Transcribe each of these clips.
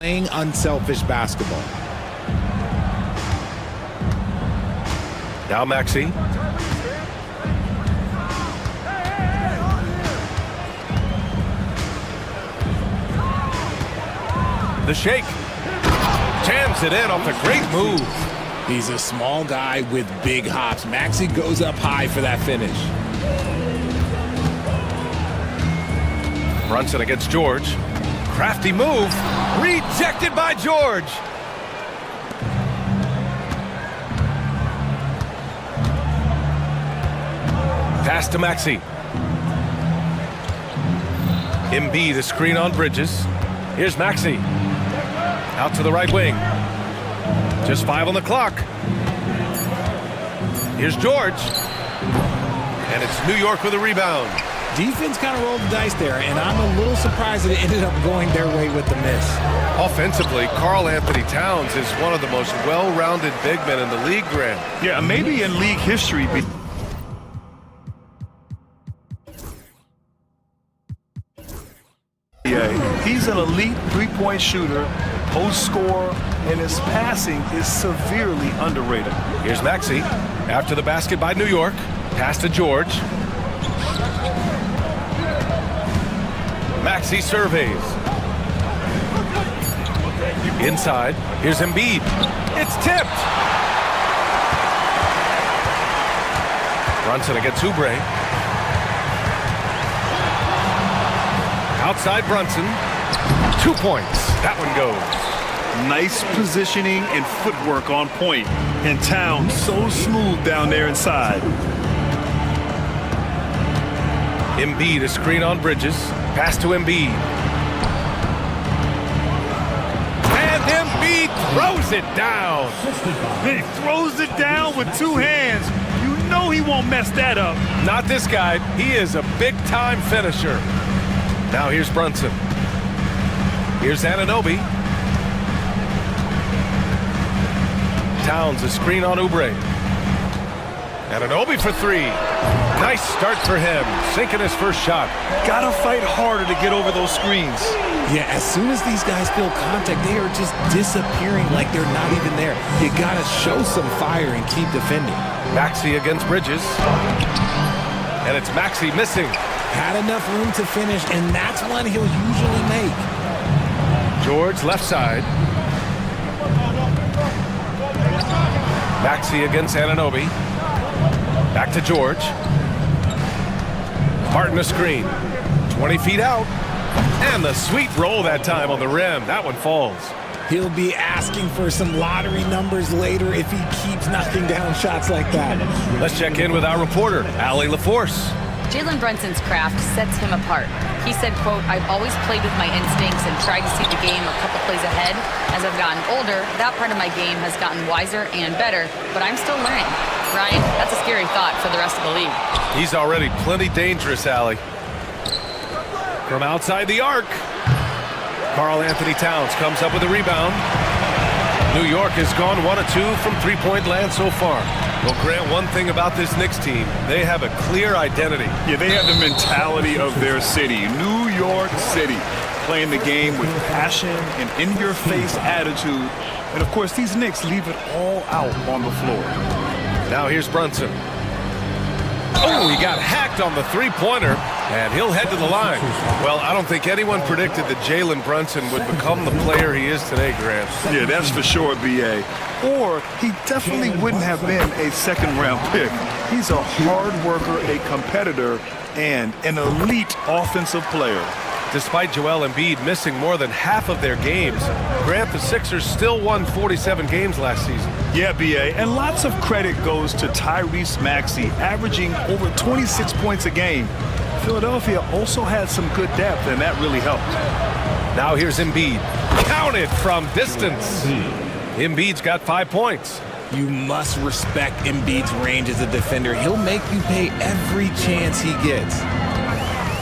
Playing unselfish basketball. Now Maxey. The shake. Jams it in off a great move. He's a small guy with big hops. Maxey goes up high for that finish. Brunson against George. Crafty move. Rejected by George. Pass to Maxey. Embiid, a screen on Bridges. Here's Maxey. Out to the right wing. Just 5 on the clock. Here's George. And it's New York with a rebound. Defense kind of rolled the dice there, and I'm a little surprised that it ended up going their way with the miss. Offensively, Karl Anthony Towns is one of the most well-rounded big men in the league, Grant. Yeah, maybe in league history. He's an elite three-point shooter, post scorer, and his passing is severely underrated. Here's Maxey. After the basket by New York. Pass to George. Maxey surveys. Inside. Here's Embiid. It's tipped. Brunson against Oubre. Outside Brunson. 2 points. That one goes. Nice positioning and footwork on point. And Towns so smooth down there inside. Embiid, a screen on Bridges. Pass to Embiid. And Embiid throws it down. He throws it down with 2 hands. You know he won't mess that up. Not this guy. He is a big-time finisher. Now here's Brunson. Here's Anunoby. Towns, a screen on Oubre. Anunoby for 3. Nice start for him, sinking his first shot. Gotta fight harder to get over those screens. Yeah, as soon as these guys feel contact, they are just disappearing like they're not even there. You gotta show some fire and keep defending. Maxey against Bridges. And it's Maxey missing. Had enough room to finish, and that's one he'll usually make. George left side. Maxey against Anunoby. Back to George. Martin a screen. 20 feet out. And the sweet roll that time on the rim. That one falls. He'll be asking for some lottery numbers later if he keeps knocking down shots like that. Let's check in with our reporter, Allie LaForce. Jalen Brunson's craft sets him apart. He said, quote, "I've always played with my instincts and tried to see the game a couple plays ahead. As I've gotten older, that part of my game has gotten wiser and better, but I'm still learning." Ryan, that's a scary thought for the rest of the league. He's already plenty dangerous, Allie. From outside the arc, Karl Anthony Towns comes up with a rebound. New York has gone 1 of 2 from three-point land so far. Well, Grant, one thing about this Knicks team, they have a clear identity. Yeah, they have the mentality of their city, New York City, playing the game with passion and in-your-face attitude. And, of course, these Knicks leave it all out on the floor. Now here's Brunson. Oh, he got hacked on the three-pointer, and he'll head to the line. Well, I don't think anyone predicted that Jalen Brunson would become the player he is today, Grant. Yeah, that's for sure, B.A. Or he definitely wouldn't have been a second-round pick. He's a hard worker, a competitor, and an elite offensive player. Despite Joel Embiid missing more than half of their games, Grant, the Sixers still won 47 games last season. Yeah, B.A., and lots of credit goes to Tyrese Maxey, averaging over 26 points a game. Philadelphia also had some good depth, and that really helped. Now here's Embiid. Counted from distance. Embiid's got 5 points. You must respect Embiid's range as a defender. He'll make you pay every chance he gets.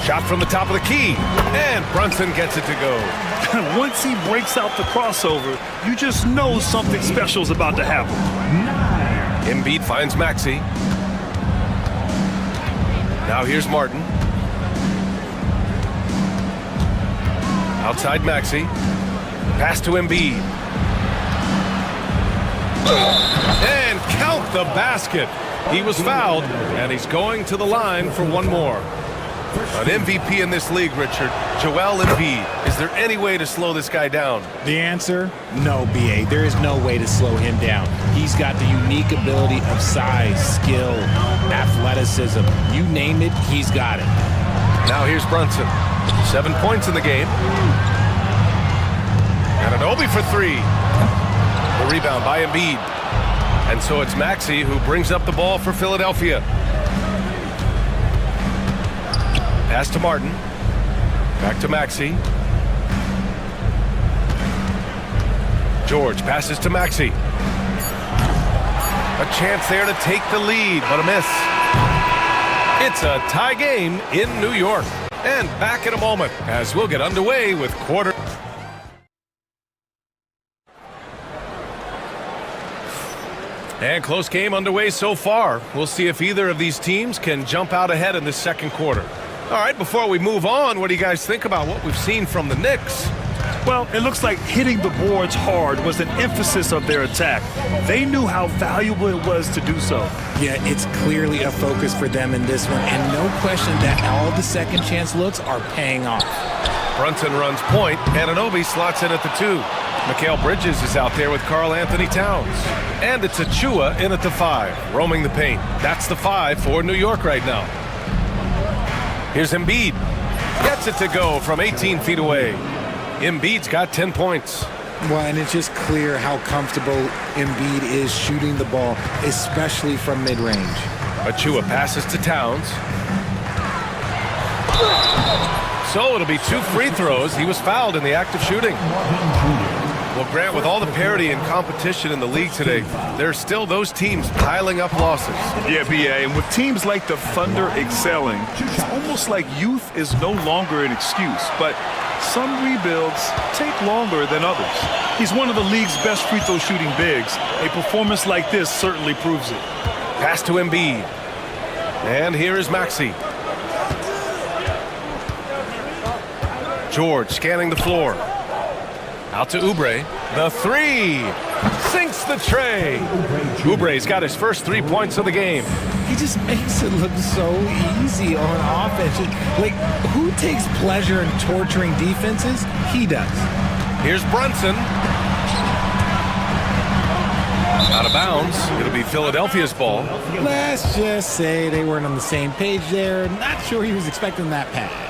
Shot from the top of the key, and Brunson gets it to go. Once he breaks out the crossover, you just know something special is about to happen. Embiid finds Maxey. Now here's Martin. Outside Maxey. Pass to Embiid. And count the basket. He was fouled, and he's going to the line for one more. An MVP in this league, Richard, Joel Embiid. Is there any way to slow this guy down? The answer? No, B.A. There is no way to slow him down. He's got the unique ability of size, skill, athleticism. You name it, he's got it. Now here's Brunson. 7 points in the game. And an Obi for three. The rebound by Embiid. And so it's Maxey who brings up the ball for Philadelphia. Pass to Martin. Back to Maxey. George passes to Maxey. A chance there to take the lead, but a miss. It's a tie game in New York. And back in a moment as we'll get underway with quarter. And close game underway so far. We'll see if either of these teams can jump out ahead in this second quarter. All right, before we move on, what do you guys think about what we've seen from the Knicks? Well, it looks like hitting the boards hard was an emphasis of their attack. They knew how valuable it was to do so. Yeah, it's clearly a focus for them in this one, and no question that all the second chance looks are paying off. Brunson runs point, and Anunoby slots in at the 2. Mikal Bridges is out there with Karl Anthony Towns. And it's Achua in at the 5, roaming the paint. That's the 5 for New York right now. Here's Embiid. Gets it to go from 18 feet away. Embiid's got 10 points. Well, and it's just clear how comfortable Embiid is shooting the ball, especially from mid-range. Achua passes to Towns. So it'll be 2 free throws. He was fouled in the act of shooting. Well, Grant, with all the parity and competition in the league today, there are still those teams piling up losses. Yeah, B.A., and with teams like the Thunder excelling, it's almost like youth is no longer an excuse, but some rebuilds take longer than others. He's one of the league's best free throw shooting bigs. A performance like this certainly proves it. Pass to Embiid. And here is Maxey. George scanning the floor. Out to Oubre. The 3. Sinks the tray. Oubre's got his first 3 points of the game. He just makes it look so easy on offense. Like, who takes pleasure in torturing defenses? He does. Here's Brunson. Out of bounds. It'll be Philadelphia's ball. Let's just say they weren't on the same page there. Not sure he was expecting that pass.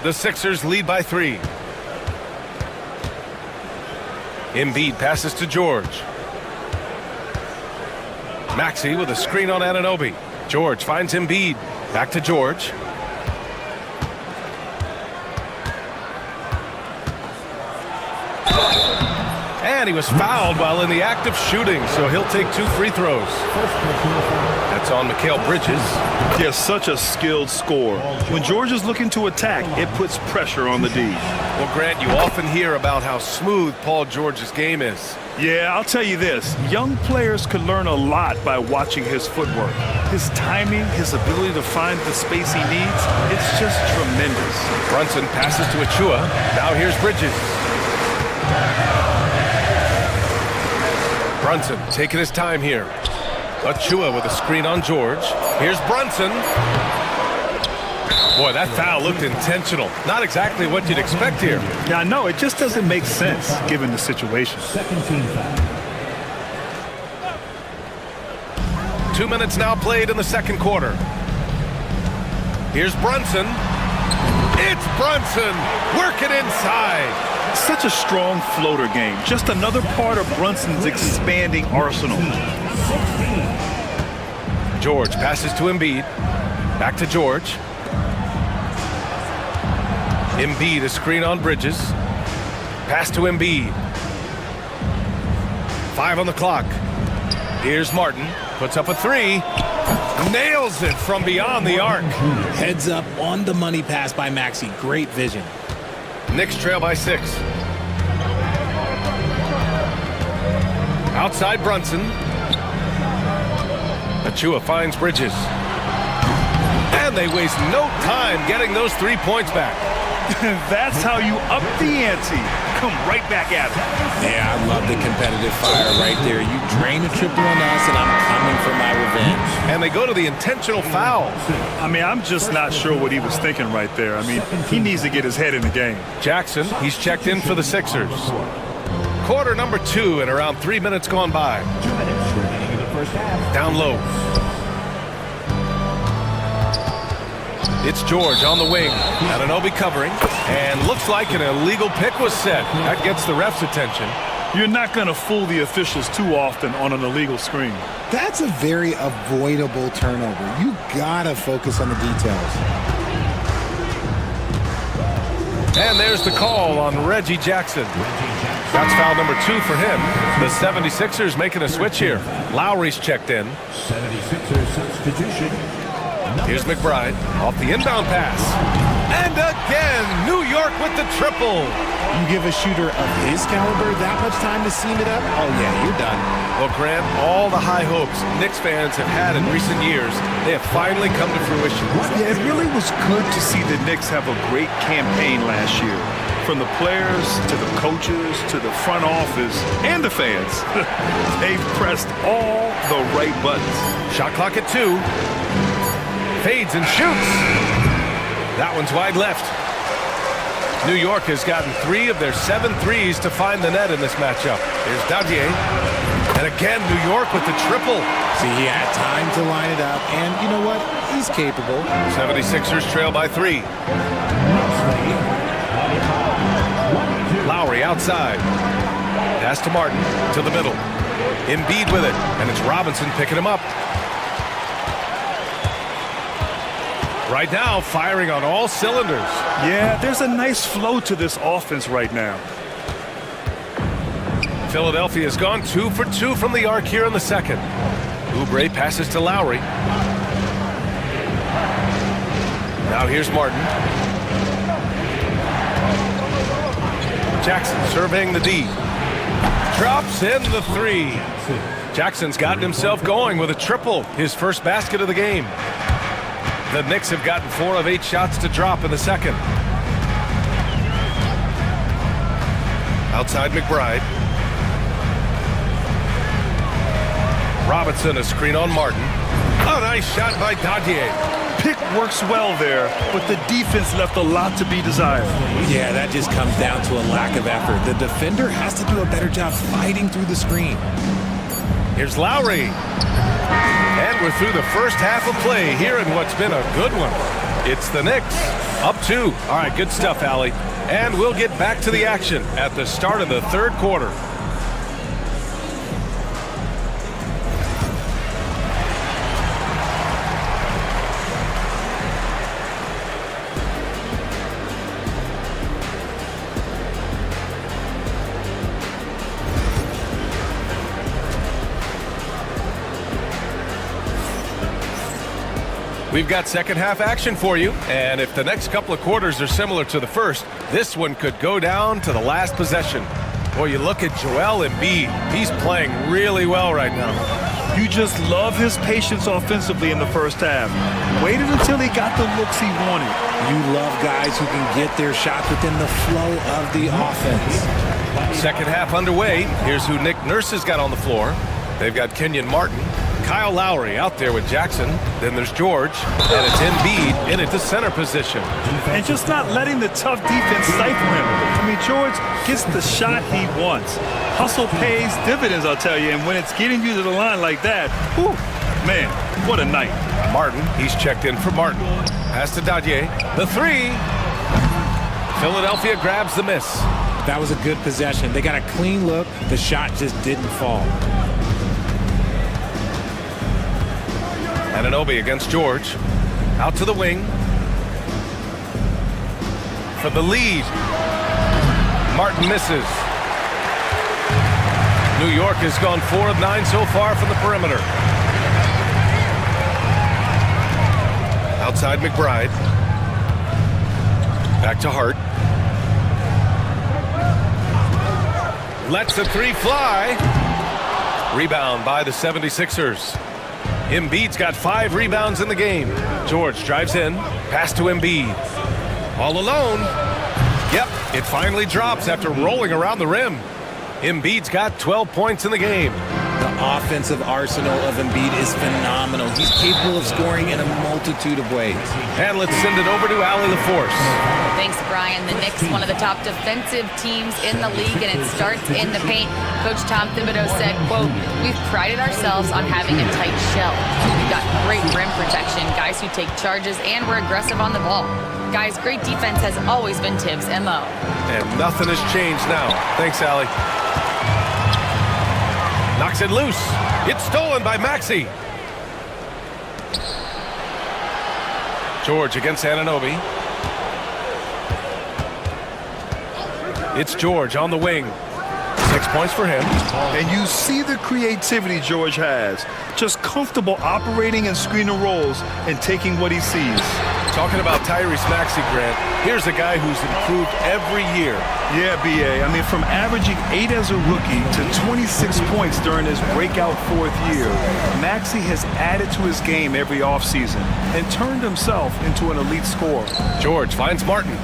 The Sixers lead by 3. Embiid passes to George. Maxey with a screen on Anunoby. George finds Embiid. Back to George. And he was fouled while in the act of shooting, so he'll take 2 free throws. That's on Mikal Bridges. Yeah, such a skilled scorer. When George is looking to attack, it puts pressure on the D. Well, Grant, you often hear about how smooth Paul George's game is. Yeah, I'll tell you this. Young players could learn a lot by watching his footwork. His timing, his ability to find the space he needs, it's just tremendous. Brunson passes to Achua. Now here's Bridges. Brunson taking his time here. Achua with a screen on George. Here's Brunson. Boy, that foul looked intentional. Not exactly what you'd expect here. Yeah, I know. It just doesn't make sense given the situation. 2 minutes now played in the second quarter. Here's Brunson. It's Brunson working inside. Such a strong floater game. Just another part of Brunson's expanding arsenal. George passes to Embiid. Back to George. Embiid, a screen on Bridges. Pass to Embiid. 5 on the clock. Here's Martin. Puts up a 3. Nails it from beyond the arc. Heads up on the money pass by Maxey. Great vision. Knicks trail by 6. Outside Brunson. Achua finds Bridges. And they waste no time getting those 3 points back. That's how you up the ante. Come right back at it. Yeah, I love the competitive fire right there. You drain a triple on us, and I'm coming for my revenge. And they go to the intentional foul. I mean, I'm just not sure what he was thinking right there. I mean, he needs to get his head in the game. Jackson, he's checked in for the Sixers. Quarter number 2 and around 3 minutes gone by. Down low. It's George on the wing. Anunoby covering. And looks like an illegal pick was set. That gets the ref's attention. You're not going to fool the officials too often on an illegal screen. That's a very avoidable turnover. You gotta focus on the details. And there's the call on Reggie Jackson. That's foul number 2 for him. The 76ers making a switch here. Lowry's checked in. 76ers substitution. Here's McBride off the inbound pass. And again, New York with the triple. You give a shooter of his caliber that much time to seam it up, oh yeah, you're done. Well, Grant, all the high hopes Knicks fans have had in recent years, they have finally come to fruition. Yeah, it really was good to see the Knicks have a great campaign last year. From the players to the coaches to the front office and the fans. They've pressed all the right buttons. Shot clock at 2. Fades and shoots. That one's wide left. New York has gotten 3 of their 7 threes to find the net in this matchup. Here's Dadier. And again, New York with the triple. See, he had time to line it up, and you know what? He's capable. 76ers trail by 3. Lowry outside. Pass to Martin, to the middle. Embiid with it, and it's Robinson picking him up. Right now, firing on all cylinders. Yeah, there's a nice flow to this offense right now. Philadelphia has gone 2 for 2 from the arc here in the second. Oubre passes to Lowry. Now here's Martin. Jackson surveying the D. Drops in the 3. Jackson's gotten himself going with a triple, his first basket of the game. The Knicks have gotten 4 of 8 shots to drop in the second. Outside McBride. Robinson, a screen on Martin. A nice shot by Dadier. Pick works well there, but the defense left a lot to be desired. Yeah, that just comes down to a lack of effort. The defender has to do a better job fighting through the screen. Here's Lowry. And we're through the first half of play here in what's been a good one. It's the Knicks, up 2. All right, good stuff, Allie. And we'll get back to the action at the start of the third quarter. We've got second half action for you, and if the next couple of quarters are similar to the first, this one could go down to the last possession. Boy, you look at Joel Embiid. He's playing really well right now. You just love his patience offensively in the first half. Waited until he got the looks he wanted. You love guys who can get their shots within the flow of the offense. Second half underway. Here's who Nick Nurse has got on the floor. They've got Kenyon Martin, Kyle Lowry out there with Jackson. Then there's George, and it's Embiid in at the center position. And just not letting the tough defense stifle him. I mean, George gets the shot he wants. Hustle pays dividends, I'll tell you, and when it's getting you to the line like that, whew, man, what a night. Martin, he's checked in for Martin. Pass to Dadier. The 3. Philadelphia grabs the miss. That was a good possession. They got a clean look. The shot just didn't fall. Anunoby against George. Out to the wing. For the lead. Martin misses. New York has gone 4 of 9 so far from the perimeter. Outside McBride. Back to Hart. Lets the 3 fly. Rebound by the 76ers. Embiid's got 5 rebounds in the game. George drives in, pass to Embiid. All alone. Yep, it finally drops after rolling around the rim. Embiid's got 12 points in the game. The offensive arsenal of Embiid is phenomenal. He's capable of scoring in a multitude of ways. And let's send it over to Allie LaForce. Thanks, Brian. The Knicks, one of the top defensive teams in the league, and it starts in the paint. Coach Tom Thibodeau said, quote, "We've prided ourselves on having a tight shell. We've got great rim protection, guys who take charges, and we're aggressive on the ball. Guys, great defense has always been Tibbs' MO." And nothing has changed now. Thanks, Allie. Knocks it loose. It's stolen by Maxey. George against Anunoby. It's George on the wing. 6 points for him. And you see the creativity George has. Just comfortable operating in screen and rolls and taking what he sees. Talking about Tyrese Maxey, Grant, here's a guy who's improved every year. Yeah, B.A. I mean, from averaging 8 as a rookie to 26 points during his breakout 4th year, Maxey has added to his game every offseason and turned himself into an elite scorer. George finds Martin.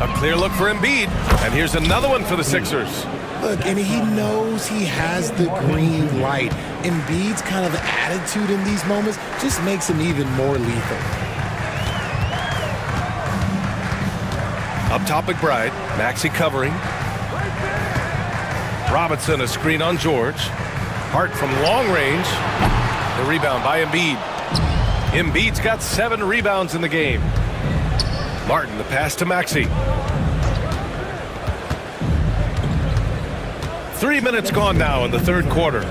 A clear look for Embiid. And here's another one for the Sixers. Look, and he knows he has the green light. Embiid's kind of attitude in these moments just makes him even more lethal. Up top, McBride. Maxey covering. Robinson, a screen on George. Hart from long range. The rebound by Embiid. Embiid's got 7 rebounds in the game. Martin, the pass to Maxey. 3 minutes gone now in the 3rd quarter.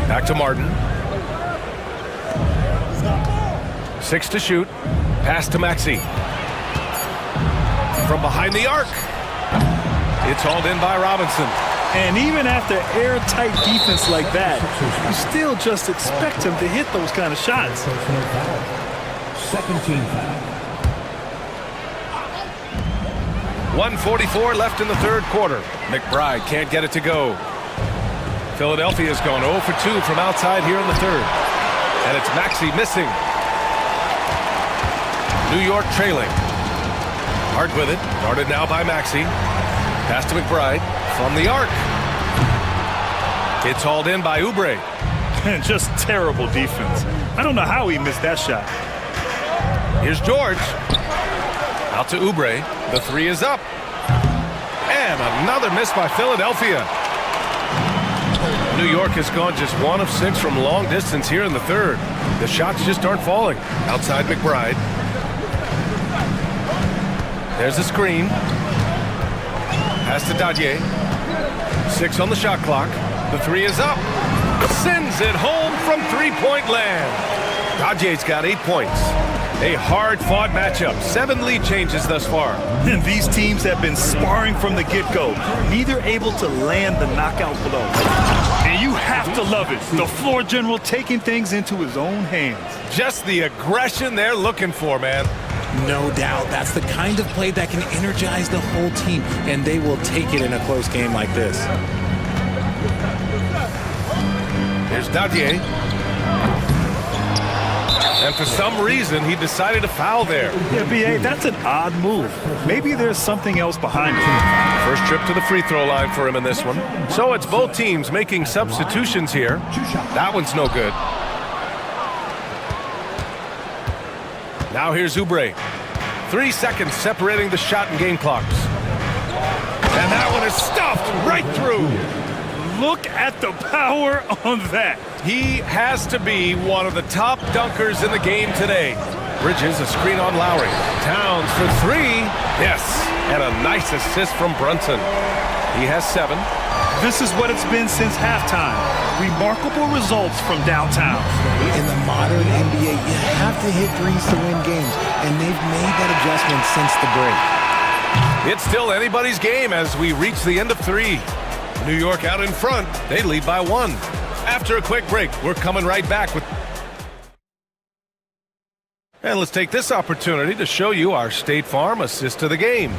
Back to Martin. 6 to shoot. Pass to Maxey. From behind the arc. It's hauled in by Robinson. And even after airtight defense like that, you still just expect him to hit those kind of shots. Second team foul. 1:44 left in the 3rd quarter. McBride can't get it to go. Philadelphia's gone 0 for 2 from outside here in the 3rd. And it's Maxey missing. New York trailing. Hart with it. Guarded now by Maxey. Pass to McBride. From the arc. It's hauled in by Oubre. Just terrible defense. I don't know how he missed that shot. Here's George. Out to Oubre. The 3 is up. And another miss by Philadelphia. New York has gone just 1 of 6 from long distance here in the 3rd. The shots just aren't falling. Outside McBride. There's the screen. Pass to Dadier. 6 on the shot clock. The 3 is up. Sends it home from 3-point land. Dadier's got 8 points. A hard-fought matchup. 7 lead changes thus far. And these teams have been sparring from the get-go, neither able to land the knockout blow. And you have to love it. The floor general taking things into his own hands. Just the aggression they're looking for, man. No doubt. That's the kind of play that can energize the whole team, and they will take it in a close game like this. Here's Dadier. And for some reason, he decided to foul there. Yeah, B.A., that's an odd move. Maybe there's something else behind it. First trip to the free throw line for him in this one. So it's both teams making substitutions here. That one's no good. Now here's Oubre. 3 seconds separating the shot and game clocks. And that one is stuffed right through. Look at the power on that. He has to be one of the top dunkers in the game today. Bridges, a screen on Lowry. Towns for 3. Yes, and a nice assist from Brunson. He has 7. This is what it's been since halftime. Remarkable results from downtown. In the modern NBA, you have to hit threes to win games, and they've made that adjustment since the break. It's still anybody's game as we reach the end of 3. New York out in front. They lead by 1. After a quick break, we're coming right back with... And let's take this opportunity to show you our State Farm assist to the game.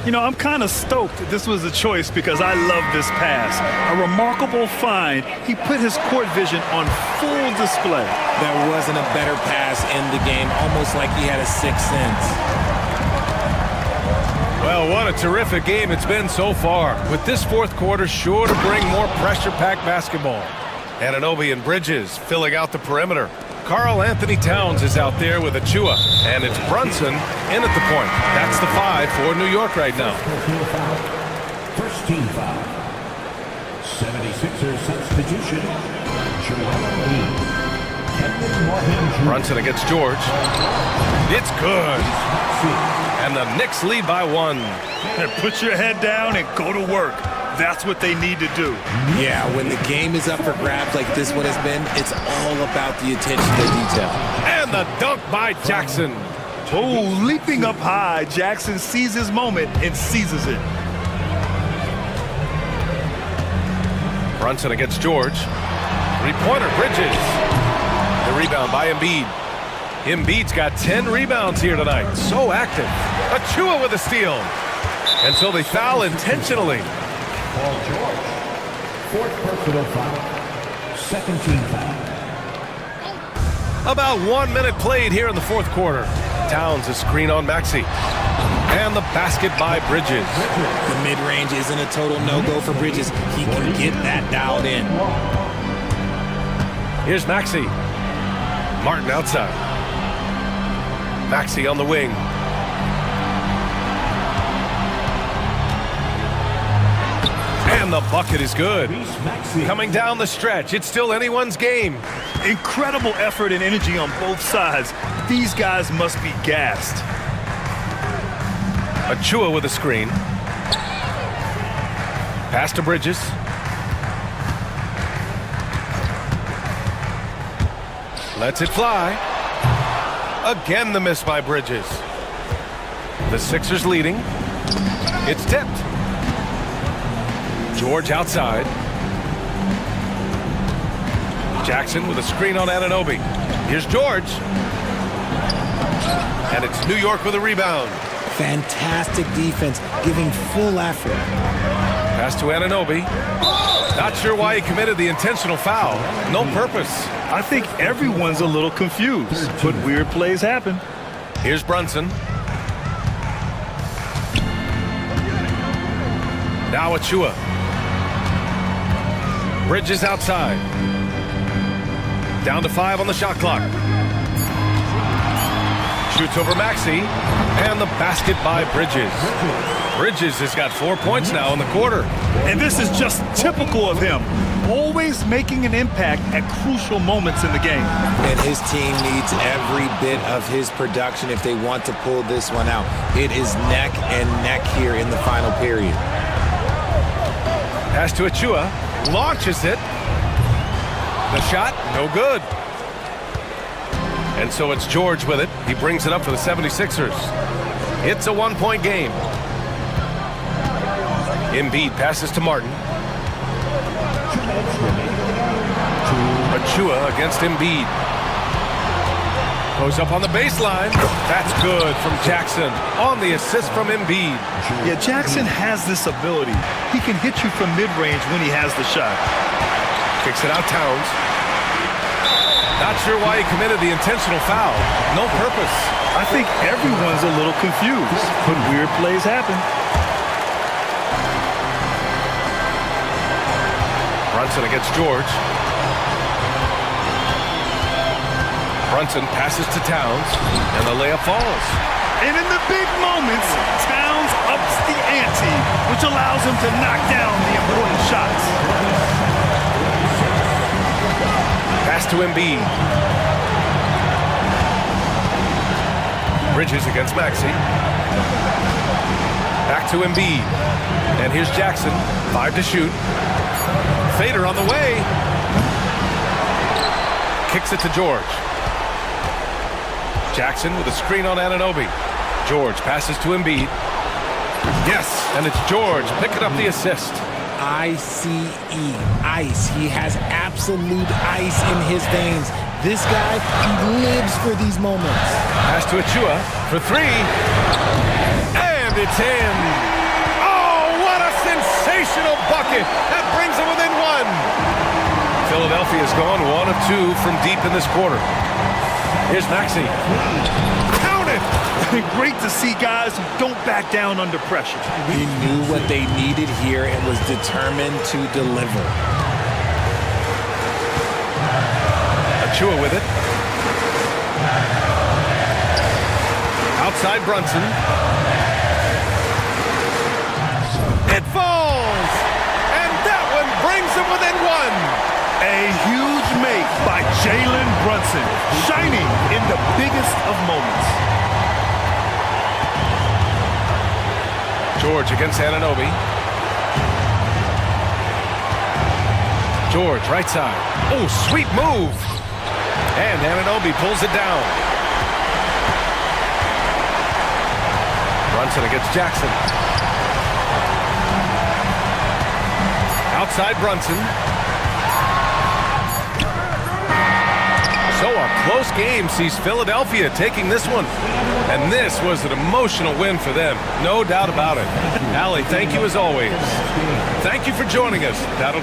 You know, I'm kind of stoked that this was a choice because I love this pass. A remarkable find. He put his court vision on full display. There wasn't a better pass in the game, almost like he had a sixth sense. Well, what a terrific game it's been so far. With this fourth quarter sure to bring more pressure-packed basketball. Anunoby and Bridges filling out the perimeter. Karl Anthony Towns is out there with Achua, and it's Brunson in at the point. That's the 5 for New York right now. First team foul. 76ers substitution. Brunson against George. It's good. And the Knicks lead by 1. And put your head down and go to work. That's what they need to do. Yeah, when the game is up for grabs like this one has been, it's all about the attention to detail. And the dunk by Jackson. Oh, leaping up high, Jackson sees his moment and seizes it. Brunson against George. Three-pointer, Bridges. The rebound by Embiid. Embiid's got 10 rebounds here tonight. So active. Achua with a steal. And so they foul intentionally. Paul George. Fourth personal foul. Second team foul. About 1 minute played here in the fourth quarter. Towns a screen on Maxey. And the basket by Bridges. The mid-range isn't a total no-go for Bridges. He can get that dialed in. Here's Maxey. Martin outside. Maxey on the wing. And the bucket is good. Coming down the stretch, it's still anyone's game. Incredible effort and energy on both sides. These guys must be gassed. Achua with a screen. Pass to Bridges. Lets it fly. Again the miss by Bridges. The Sixers leading. It's tipped. George outside. Jackson with a screen on Anunoby. Here's George. And it's New York with a rebound. Fantastic defense, giving full effort. Pass to Anunoby. Not sure why he committed the intentional foul. No purpose. I think everyone's a little confused, but weird plays happen. Here's Brunson. Now Achua. Bridges outside. Down to 5 on the shot clock. Shoots over Maxey. And the basket by Bridges. Bridges has got 4 points now in the quarter. And this is just typical of him. Always making an impact at crucial moments in the game. And his team needs every bit of his production if they want to pull this one out. It is neck and neck here in the final period. Pass to Achua. Launches it. The shot, no good. And so it's George with it. He brings it up for the 76ers. It's a 1-point game. Embiid passes to Martin. Achua against Embiid. Goes up on the baseline. That's good from Jackson on the assist from Embiid. Yeah, Jackson has this ability. He can hit you from mid-range when he has the shot. Kicks it out Towns. Not sure why he committed the intentional foul. No purpose. I think everyone's a little confused, but weird plays happen. Brunson against George. Brunson passes to Towns, and the layup falls. And in the big moments, Towns ups the ante, which allows him to knock down the important shots. Pass to Embiid. Bridges against Maxey. Back to Embiid. And here's Jackson. 5 to shoot. Fader on the way. Kicks it to George. Jackson with a screen on Anunoby. George passes to Embiid. Yes, and it's George picking up the assist. ICE, ice. He has absolute ice in his veins. This guy, he lives for these moments. Pass to Achua for 3. And it's in. sensational bucket. That brings them within one. Philadelphia's gone 1 of 2 from deep in this quarter. Here's Maxey. Count it! Great to see guys who don't back down under pressure. He knew what they needed here and was determined to deliver. Achua with it. Outside Brunson. It falls! And that one brings them within one. A huge make by Jalen Brunson, shining in the biggest of moments. George against Anunoby. George, right side. Oh, sweet move. And Anunoby pulls it down. Brunson against Jackson. Outside Brunson. So a close game sees Philadelphia taking this one. And this was an emotional win for them. No doubt about it. Allie, thank you as always. Thank you for joining us. That'll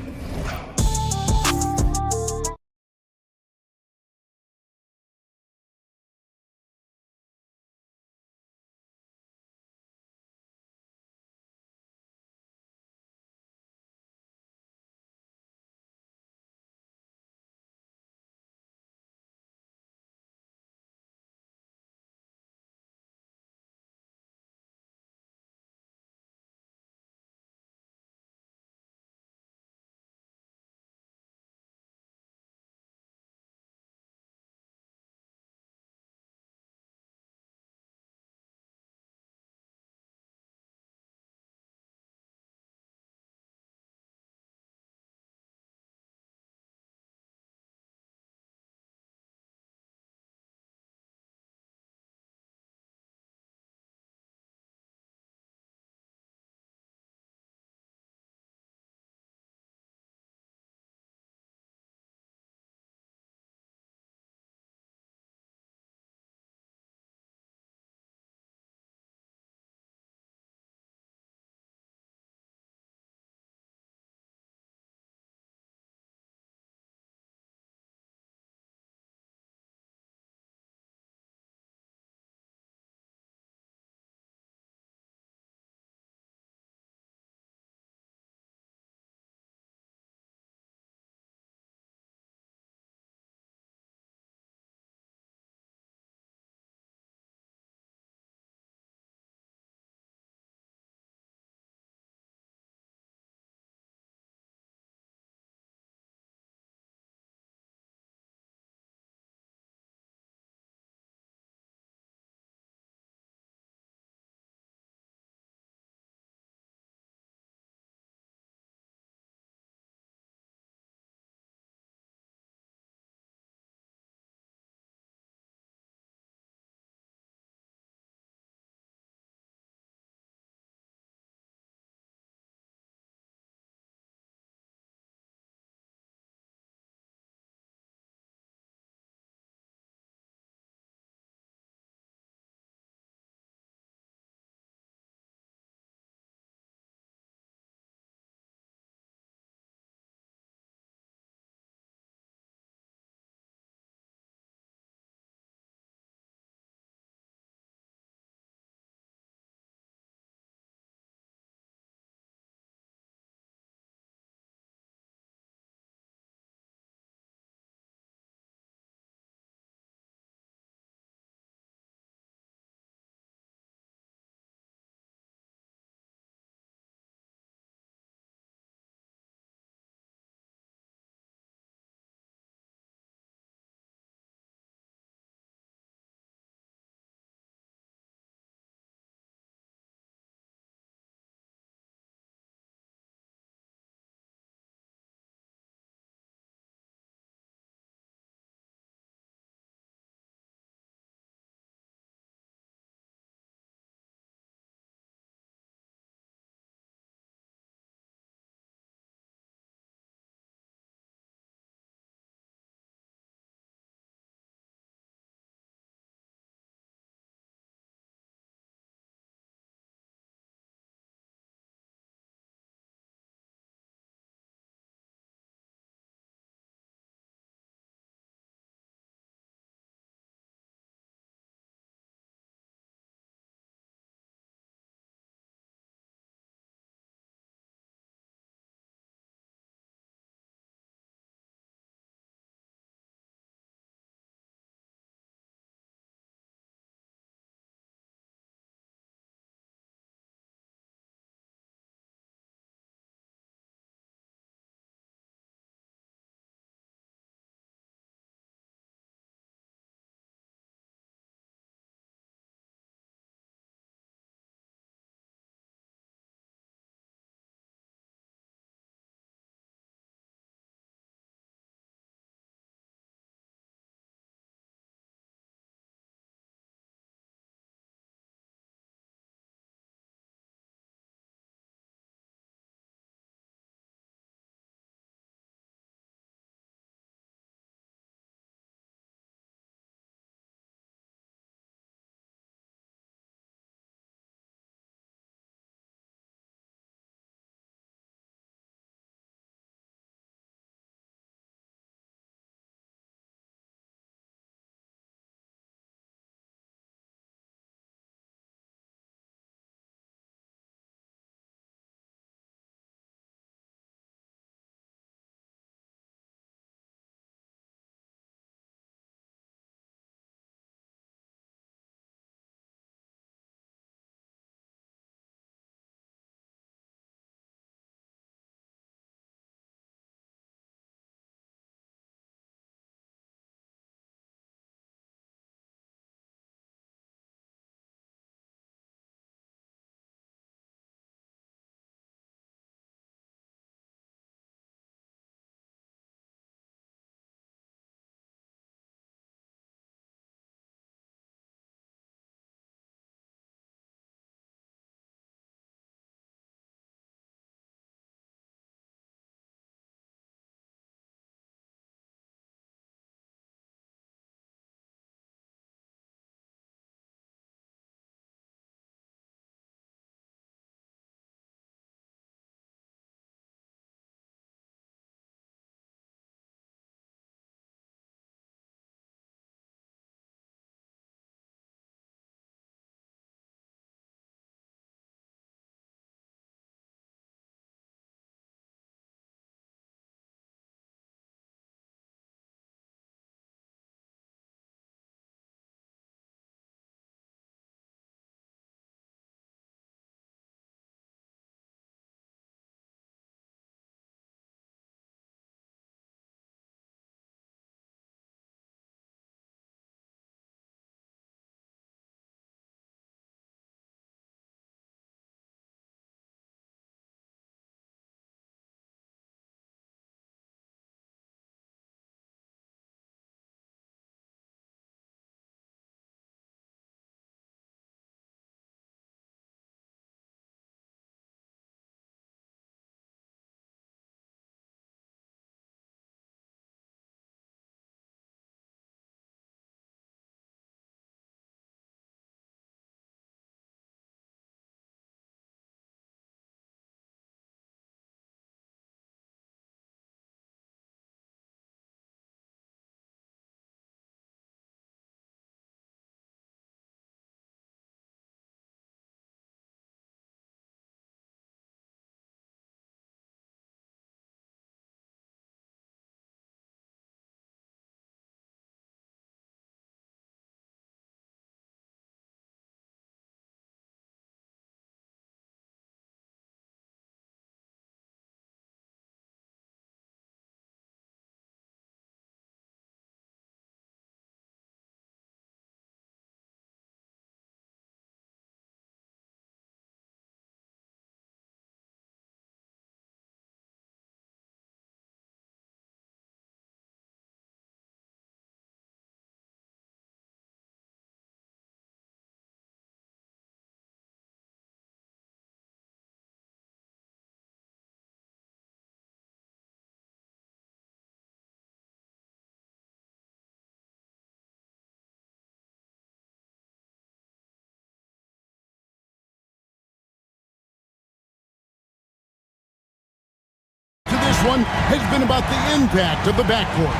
one has been about the impact of the backcourt.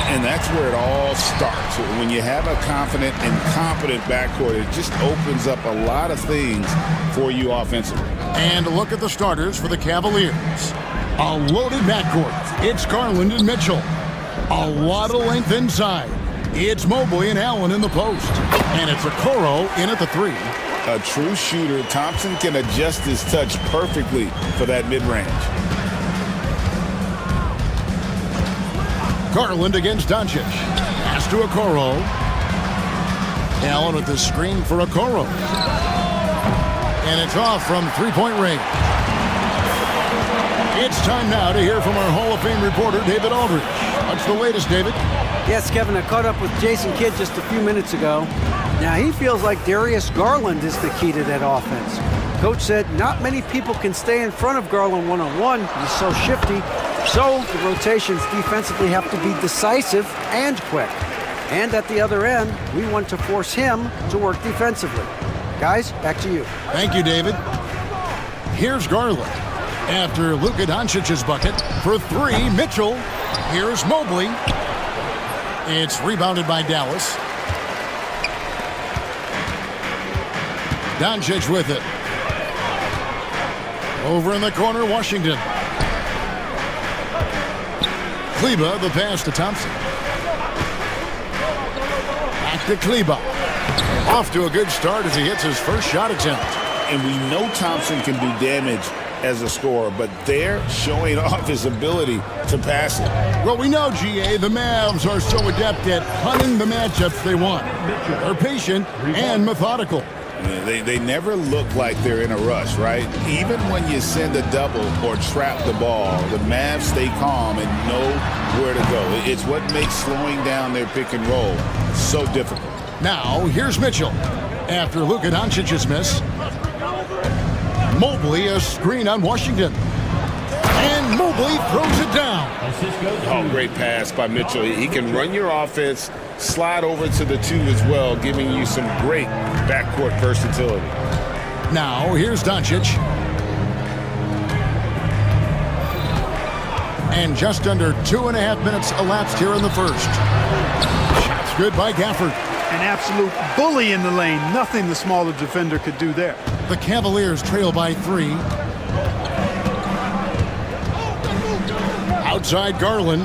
And that's where it all starts. When you have a confident and competent backcourt, it just opens up a lot of things for you offensively. And a look at the starters for the Cavaliers. A loaded backcourt. It's Garland and Mitchell. A lot of length inside. It's Mobley and Allen in the post. And it's Okoro in at the three. A true shooter, Thompson can adjust his touch perfectly for that mid-range. Garland against Doncic. Pass to Okoro. Allen with the screen for Okoro. And it's off from three-point range. It's time now to hear from our Hall of Fame reporter, David Aldridge. What's the latest, David? Yes, Kevin, I caught up with Jason Kidd just a few minutes ago. Now, he feels like Darius Garland is the key to that offense. Coach said not many people can stay in front of Garland one-on-one. He's so shifty. So the rotations defensively have to be decisive and quick. And at the other end, we want to force him to work defensively. Guys, back to you. Thank you, David. Here's Garland. After Luka Doncic's bucket for three, Mitchell. Here's Mobley. It's rebounded by Dallas. Doncic with it. Over in the corner, Washington. Kleba, the pass to Thompson. Back to Kleba. Off to a good start as he hits his first shot attempt. And we know Thompson can do damage as a scorer, but they're showing off his ability to pass it. Well, we know, GA, the Mavs are so adept at hunting the matchups they want. They're patient and methodical. They never look like they're in a rush, right? Even when you send a double or trap the ball, the Mavs stay calm and know where to go. It's what makes slowing down their pick and roll so difficult. Now, here's Mitchell. After Luka Doncic's miss, Mobley, a screen on Washington. And Mobley throws it down. Oh, great pass by Mitchell. He can run your offense, slide over to the two as well, giving you some great backcourt versatility. Now, here's Doncic. And just under 2.5 minutes elapsed here in the first. Shots good by Gafford. An absolute bully in the lane. Nothing the smaller defender could do there. The Cavaliers trail by 3. Outside Garland.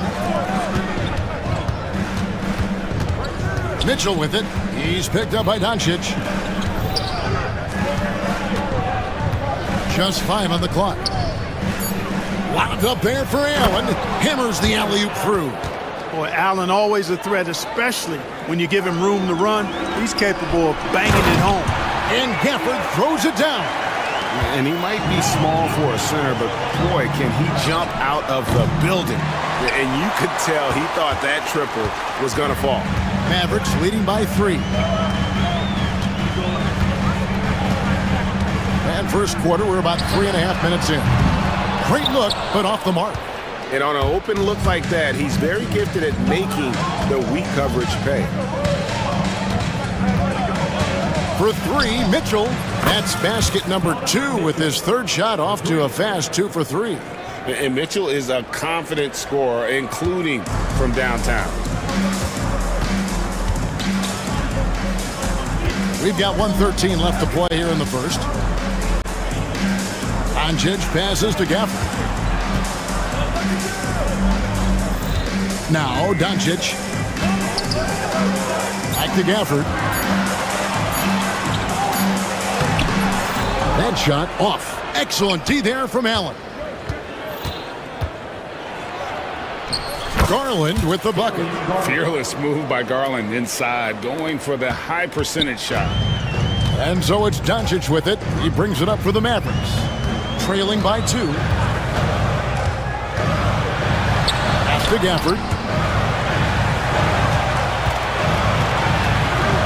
Mitchell with it. He's picked up by Doncic. Just 5 on the clock. Lobbed up there for Allen. Hammers the alley-oop through. Boy, Allen always a threat, especially when you give him room to run. He's capable of banging it home. And Gafford throws it down. And he might be small for a center, but boy, can he jump out of the building. And you could tell he thought that triple was going to fall. Mavericks leading by 3. And first quarter, we're about 3.5 minutes in. Great look, but off the mark. And on an open look like that, he's very gifted at making the weak coverage pay. For 3, Mitchell. That's basket number 2 with his third shot off to a fast 2 for 3. And Mitchell is a confident scorer, including from downtown. We've got 1:13 left to play here in the first. Doncic passes to Gafford. Now Doncic. Back to Gafford. That shot off. Excellent D there from Allen. Garland with the bucket. Fearless move by Garland inside, going for the high percentage shot. And so it's Doncic with it. He brings it up for the Mavericks. Trailing by 2. Pass to Gafford.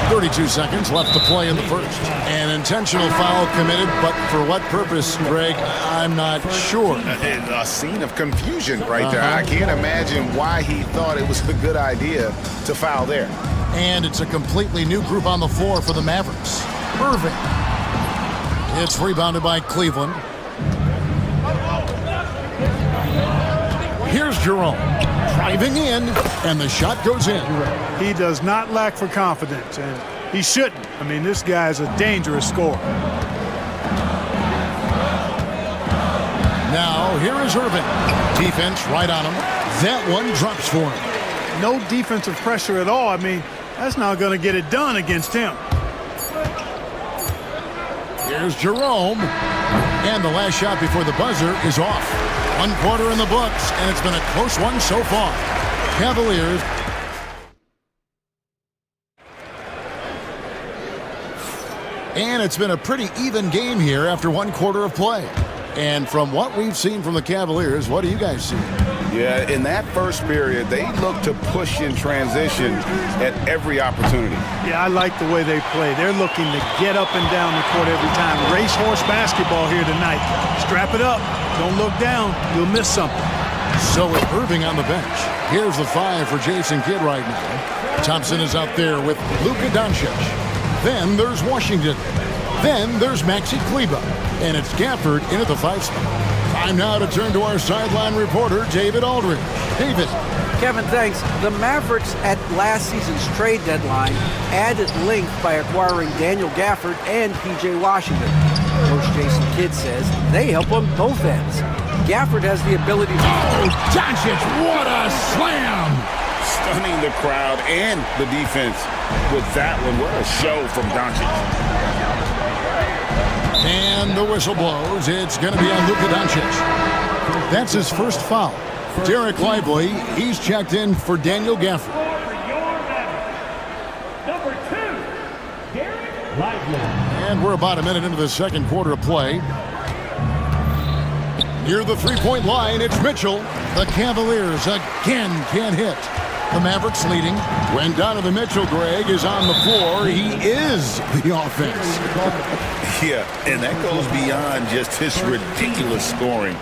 32 seconds left to play in the first. An intentional foul committed, but for what purpose, Greg, I'm not sure. A scene of confusion right there. I can't imagine why he thought it was a good idea to foul there. And it's a completely new group on the floor for the Mavericks. Irving. It's rebounded by Cleveland. Here's Jerome driving in, and the shot goes in. He does not lack for confidence, and he shouldn't. I mean, this guy is a dangerous scorer. Now, here is Irving. Defense right on him. That one drops for him. No defensive pressure at all. I mean, that's not going to get it done against him. Here's Jerome. And the last shot before the buzzer is off. 1 quarter in the books, and it's been a close one so far. Cavaliers. And it's been a pretty even game here after 1 quarter of play. And from what we've seen from the Cavaliers, what do you guys see? Yeah, in that first period, they look to push in transition at every opportunity. Yeah, I like the way they play. They're looking to get up and down the court every time. Racehorse basketball here tonight. Strap it up. Don't look down. You'll miss something. So with Irving on the bench, here's the 5 for Jason Kidd right now. Thompson is out there with Luka Doncic. Then there's Washington. Then there's Maxi Kleber. And it's Gafford in at the 5 spot. Time now to turn to our sideline reporter, David Aldridge. David. Kevin, thanks. The Mavericks at last season's trade deadline added length by acquiring Daniel Gafford and P.J. Washington. Coach Jason Kidd says they help on both ends. Gafford has the ability to... Oh, Doncic, what a slam! Stunning the crowd and the defense with that one. What a show from Doncic. And the whistle blows. It's going to be on Luka Doncic. That's his first foul. Derek Lively, he's checked in for Daniel Gafford. Number 2, Derek Lively. And we're about a minute into the second quarter of play. Near the three-point line, it's Mitchell. The Cavaliers again can't hit. The Mavericks leading. When Donovan Mitchell, Greg, is on the floor, he is the offense. Yeah, and that goes beyond just his ridiculous scoring.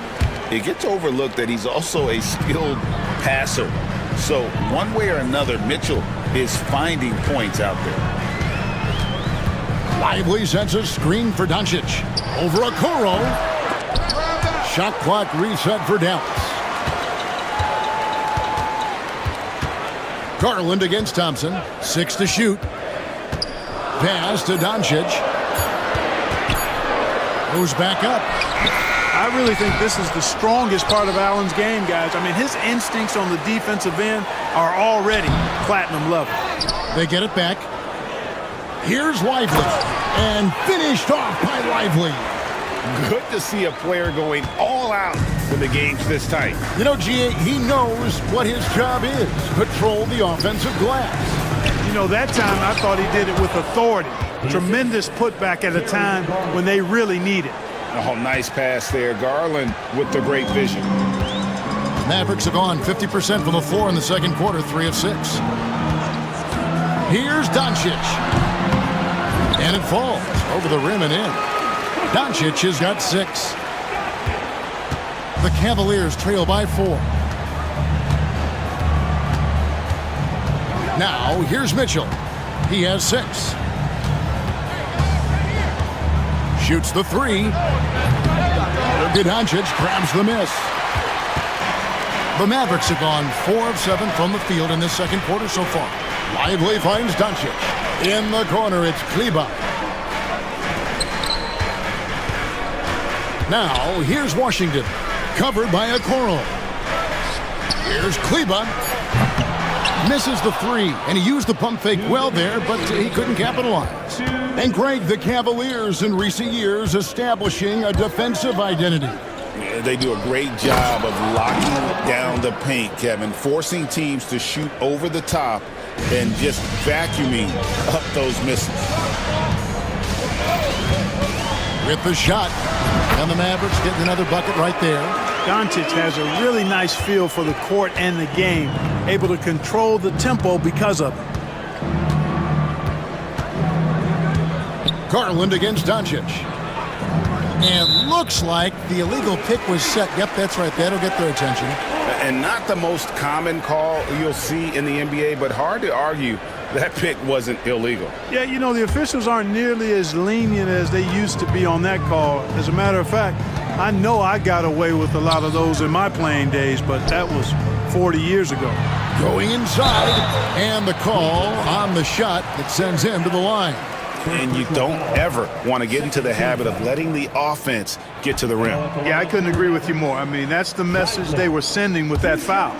It gets overlooked that he's also a skilled passer. So one way or another, Mitchell is finding points out there. Lively sends a screen for Doncic. Over Okoro. Shot clock reset for Dallas. Garland against Thompson. 6 to shoot. Pass to Doncic. Goes back up. I really think this is the strongest part of Allen's game, guys. I mean, his instincts on the defensive end are already platinum level. They get it back. Here's Lively. And finished off by Lively. Good to see a player going all out when the game's this tight. You know, G.A., he knows what his job is. Control the offensive glass. You know, that time I thought he did it with authority. Tremendous putback at a time when they really need it. Oh, nice pass there. Garland with the great vision. Mavericks have gone 50% from the floor in the second quarter, 3 of 6. Here's Doncic. And it falls over the rim and in. Doncic has got 6. The Cavaliers trail by 4. Now, here's Mitchell. He has 6. Shoots the 3. Doncic grabs the miss. The Mavericks have gone 4 of 7 from the field in this second quarter so far. Lively finds Doncic. In the corner, it's Kleber. Now, here's Washington. Covered by Okoro. Here's Kleber. Misses the 3, and he used the pump fake well there, but he couldn't capitalize. And Greg, the Cavaliers in recent years establishing a defensive identity. Yeah, they do a great job of locking down the paint, Kevin, forcing teams to shoot over the top and just vacuuming up those misses. With the shot, and the Mavericks getting another bucket right there. Doncic has a really nice feel for the court and the game, able to control the tempo because of it. Garland against Doncic. And looks like the illegal pick was set. Yep, that's right. That'll get their attention. And not the most common call you'll see in the NBA, but hard to argue that pick wasn't illegal. Yeah, you know, the officials aren't nearly as lenient as they used to be on that call. As a matter of fact, I know I got away with a lot of those in my playing days, but that was 40 years ago. Going inside, and the call on the shot that sends him to the line. And you don't ever want to get into the habit of letting the offense get to the rim. Yeah, I couldn't agree with you more. I mean, that's the message they were sending with that foul.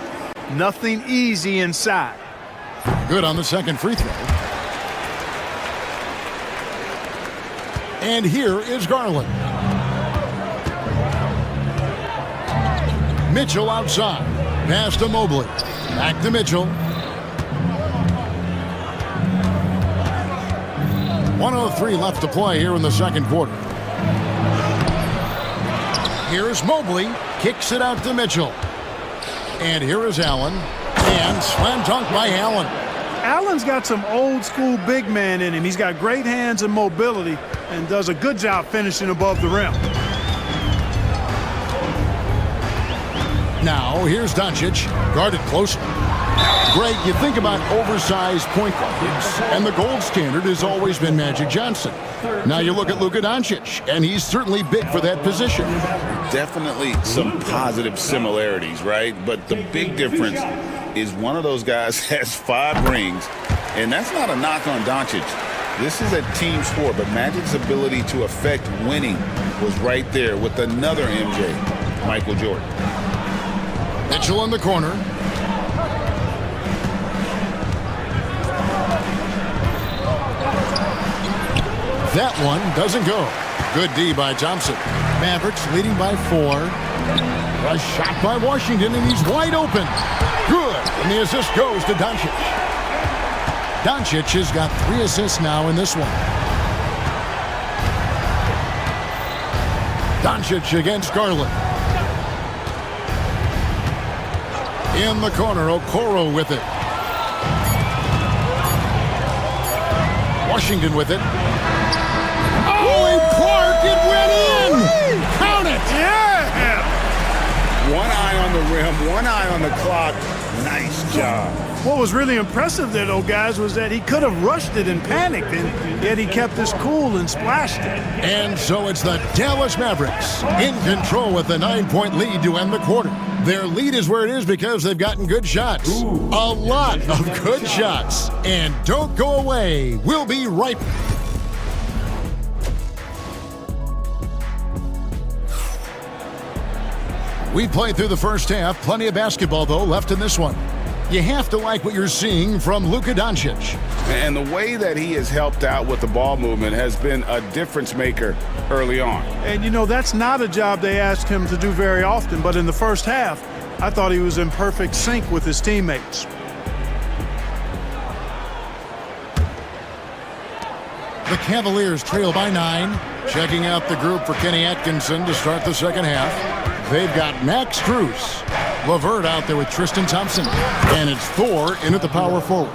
Nothing easy inside. Good on the second free throw. And here is Garland. Mitchell outside. Pass to Mobley. Back to Mitchell. 1:03 left to play here in the second quarter. Here's Mobley. Kicks it out to Mitchell. And here is Allen. And slam dunk by Allen. Allen's got some old school big man in him. He's got great hands and mobility and does a good job finishing above the rim. Now, here's Doncic, guarded closely. Greg, you think about oversized point guards, and the gold standard has always been Magic Johnson. Now you look at Luka Doncic, and he's certainly big for that position. Definitely some positive similarities, right? But the big difference is one of those guys has 5 rings, and that's not a knock on Doncic. This is a team sport, but Magic's ability to affect winning was right there with another MJ, Michael Jordan. Mitchell in the corner. That one doesn't go. Good D by Thompson. Mavericks leading by 4. A shot by Washington, and he's wide open. Good. And the assist goes to Doncic. Doncic has got 3 assists now in this one. Doncic against Garland. In the corner, Okoro with it. Washington with it. Oh, and Clark, it went in! Count it! Yeah! One eye on the rim, one eye on the clock. Nice job. What was really impressive there, though, guys, was that he could have rushed it and panicked, and yet he kept his cool and splashed it. And so it's the Dallas Mavericks in control with the 9-point lead to end the quarter. Their lead is where it is because they've gotten good shots. A lot of good shots. And don't go away. We'll be right back. We played through the first half. Plenty of basketball, though, left in this one. You have to like what you're seeing from Luka Doncic. And the way that he has helped out with the ball movement has been a difference maker early on. And, you know, that's not a job they asked him to do very often, but in the first half, I thought he was in perfect sync with his teammates. The Cavaliers trail by 9. Checking out the group for Kenny Atkinson to start the second half. They've got Max Strus, LeVert out there with Tristan Thompson, and it's Thor in at the power forward.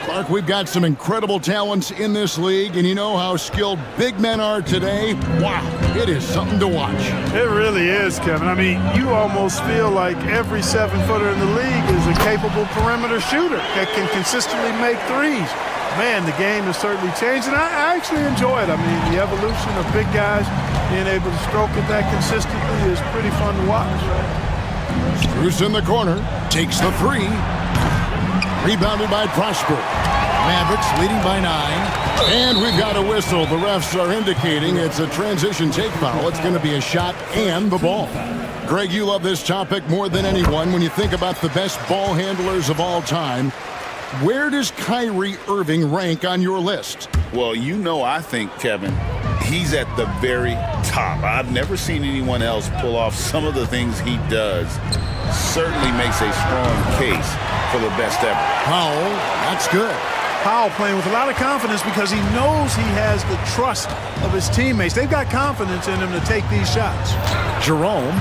Clark, we've got some incredible talents in this league, and you know how skilled big men are today. Wow, it is something to watch. It really is, Kevin. I mean, you almost feel like every 7-footer in the league is a capable perimeter shooter that can consistently make threes. Man, the game has certainly changed, and I actually enjoy it. I mean, the evolution of big guys being able to stroke it that consistently is pretty fun to watch. Strus in the corner, takes the 3. Rebounded by Prosper. Mavericks leading by 9. And we've got a whistle. The refs are indicating it's a transition take foul. It's going to be a shot and the ball. Greg, you love this topic more than anyone. When you think about the best ball handlers of all time, where does Kyrie Irving rank on your list? Well, you know, I think, Kevin, he's at the very top. I've never seen anyone else pull off some of the things he does. Certainly makes a strong case for the best ever. Powell, that's good. Powell playing with a lot of confidence because he knows he has the trust of his teammates. They've got confidence in him to take these shots. Jerome,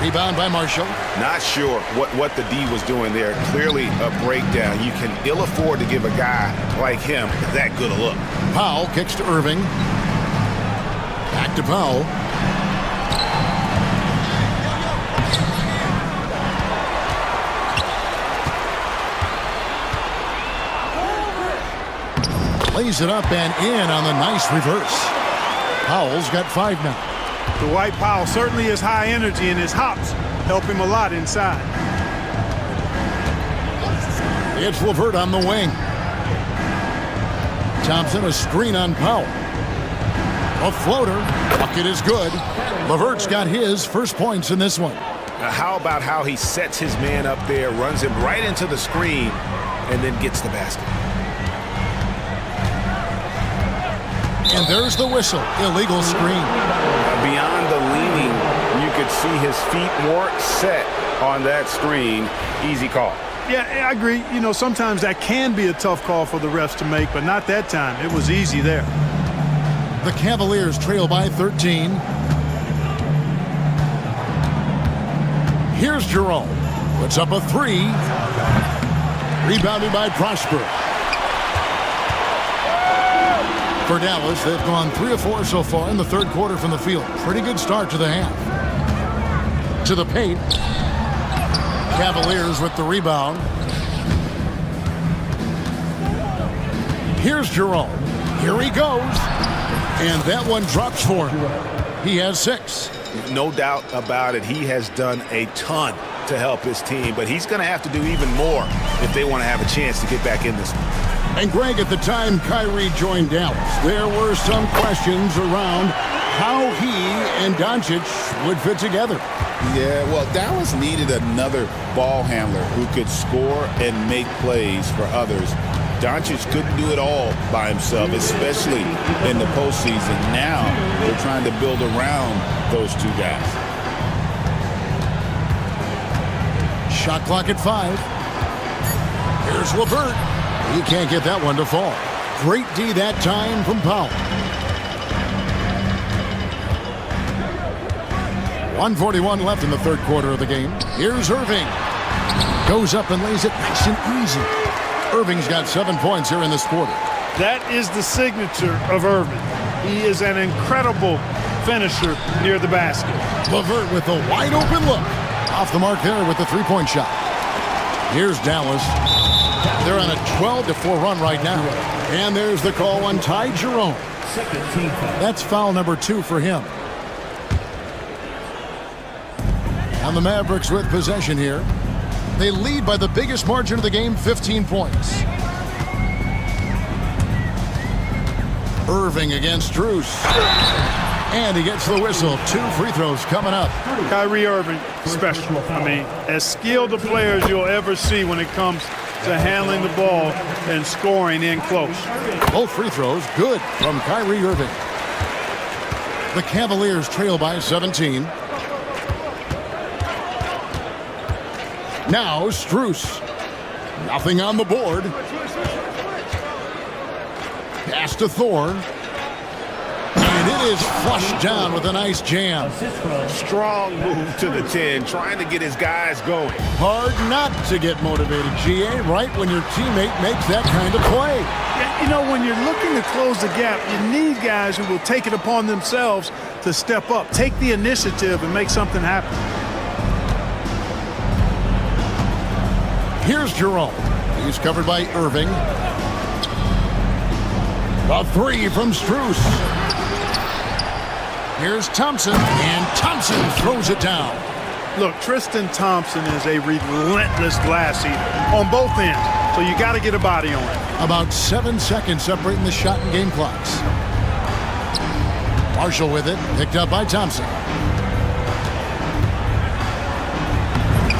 rebound by Marshall. Not sure what the D was doing there. Clearly a breakdown. You can ill afford to give a guy like him that good a look. Powell kicks to Irving. Back to Powell. Lays it up and in on the nice reverse. Powell's got 5 now. Dwight Powell certainly is high energy, and his hops help him a lot inside. It's LeVert on the wing. Thompson, a screen on Powell. A floater. Bucket is good. LeVert's got his first points in this one. Now how about how he sets his man up there, runs him right into the screen, and then gets the basket. And there's the whistle. Illegal screen. Beyond the leaning, you could see his feet more set on that screen. Easy call. Yeah, I agree. You know, sometimes that can be a tough call for the refs to make, but not that time. It was easy there. The Cavaliers trail by 13. Here's Jerome. Puts up a three. Rebounded by Prosper. For Dallas, they've gone 3 of 4 so far in the third quarter from the field. Pretty good start to the half. To the paint. Cavaliers with the rebound. Here's Jerome. Here he goes. And that one drops for him. He has 6. No doubt about it. He has done a ton to help his team, but he's going to have to do even more if they want to have a chance to get back in this one. And Greg, at the time Kyrie joined Dallas, there were some questions around how he and Doncic would fit together. Yeah, well, Dallas needed another ball handler who could score and make plays for others. Doncic couldn't do it all by himself, especially in the postseason. Now they're trying to build around those two guys. Shot clock at 5. Here's LeVert. He can't get that one to fall. Great D that time from Powell. 1:41 left in the third quarter of the game. Here's Irving. Goes up and lays it nice and easy. Irving's got 7 points here in this quarter. That is the signature of Irving. He is an incredible finisher near the basket. LeVert with a wide open look. Off the mark there with the three-point shot. Here's Dallas. They're on a 12-4 run right now. And there's the call on Ty Jerome. That's foul number 2 for him. And the Mavericks with possession here. They lead by the biggest margin of the game, 15 points. Irving against Strus. And he gets the whistle. 2 free throws coming up. Kyrie Irving, special. I mean, as skilled a player as you'll ever see when it comes to handling the ball and scoring in close. Both free throws good from Kyrie Irving. The Cavaliers trail by 17. Now Strus. Nothing on the board. Pass to Thor. And it is flushed down with a nice jam. Strong move to the 10, trying to get his guys going. Hard not to get motivated, GA, right when your teammate makes that kind of play. Yeah, you know, when you're looking to close the gap, you need guys who will take it upon themselves to step up, take the initiative, and make something happen. Here's Jerome. He's covered by Irving. A 3 from Strus. Here's Thompson, and Thompson throws it down. Look, Tristan Thompson is a relentless glass eater on both ends, so you got to get a body on it. About 7 seconds separating the shot and game clocks. Marshall with it, picked up by Thompson.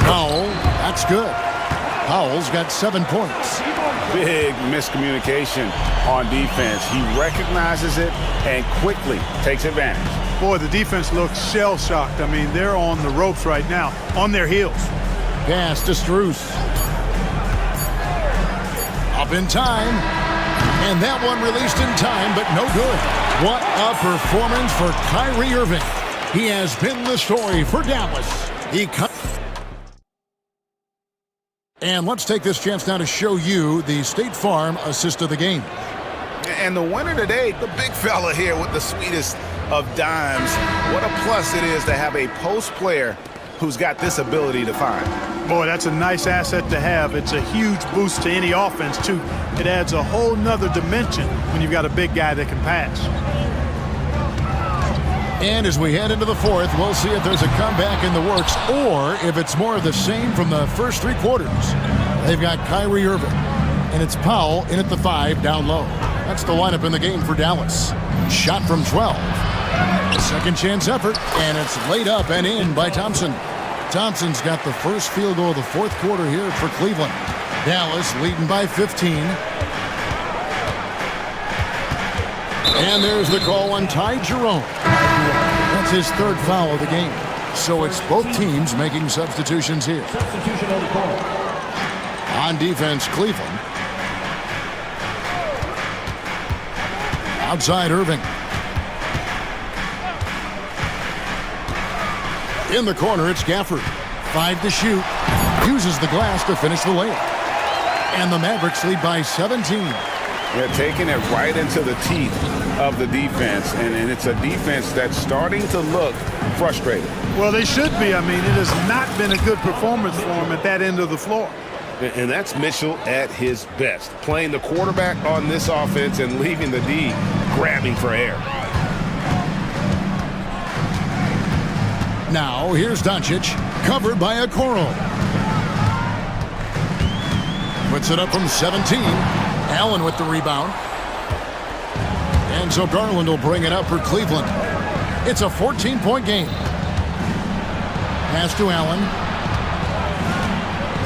Powell, that's good. Powell's got 7 points. Big miscommunication on defense. He recognizes it and quickly takes advantage. Boy, the defense looks shell-shocked. I mean, they're on the ropes right now, on their heels. Pass to Strus. Up in time. And that one released in time, but no good. What a performance for Kyrie Irving. He has been the story for Dallas. And let's take this chance now to show you the State Farm assist of the game. And the winner today, the big fella here with the sweetest of dimes. What a plus it is to have a post player who's got this ability to find. Boy, that's a nice asset to have. It's a huge boost to any offense, too. It adds a whole nother dimension when you've got a big guy that can pass. And as we head into the fourth, we'll see if there's a comeback in the works or if it's more of the same from the first three quarters. They've got Kyrie Irving, and it's Powell in at the 5 down low. That's the lineup in the game for Dallas. Shot from 12. A second chance effort, and it's laid up and in by Thompson. Thompson's got the first field goal of the fourth quarter here for Cleveland. Dallas leading by 15. And there's the call on Ty Jerome. That's his third foul of the game. So it's both teams making substitutions here. Substitution on the call. On defense, Cleveland. Outside Irving. In the corner, it's Gafford. 5 to shoot. Uses the glass to finish the layup. And the Mavericks lead by 17. They're taking it right into the teeth of the defense, and it's a defense that's starting to look frustrated. Well, they should be. I mean, it has not been a good performance for them at that end of the floor. And that's Mitchell at his best, playing the quarterback on this offense and leaving the D grabbing for air. Now, here's Doncic, covered by Okoro. Puts it up from 17. Allen with the rebound. And so Garland will bring it up for Cleveland. It's a 14-point game. Pass to Allen.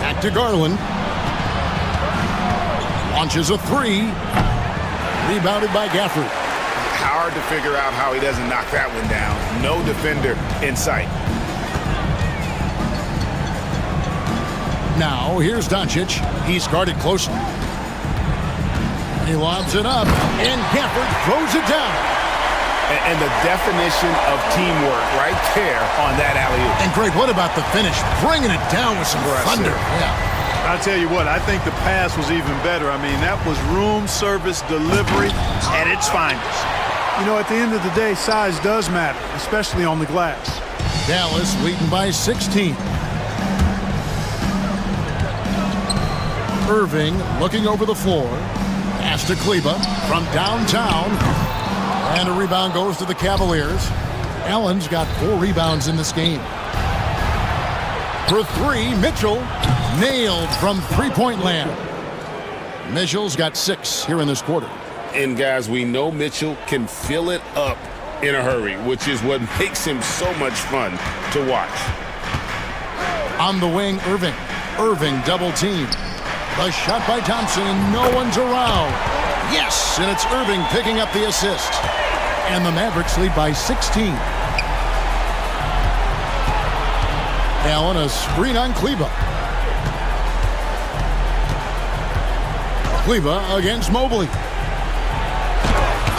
Back to Garland. Launches a 3. Rebounded by Gafford. Hard to figure out how he doesn't knock that one down. No defender in sight. Now, here's Doncic. He's guarded closely. He lobs it up, and Gafford throws it down. And the definition of teamwork right there on that alley-oop. And Greg, what about the finish? Bringing it down with some thunder. Yeah. I'll tell you what, I think the pass was even better. I mean, that was room service delivery at its finest. You know, at the end of the day, size does matter, especially on the glass. Dallas leading by 16. Irving looking over the floor. Pass to Kleba from downtown. And a rebound goes to the Cavaliers. Allen's got 4 rebounds in this game. For 3, Mitchell nailed from three-point land. Mitchell's got 6 here in this quarter. And guys, we know Mitchell can fill it up in a hurry, which is what makes him so much fun to watch. On the wing, Irving. Irving double team. The shot by Thompson, and no one's around. Yes, and it's Irving picking up the assist. And the Mavericks lead by 16. Allen, a screen on Kleba. Kleba against Mobley.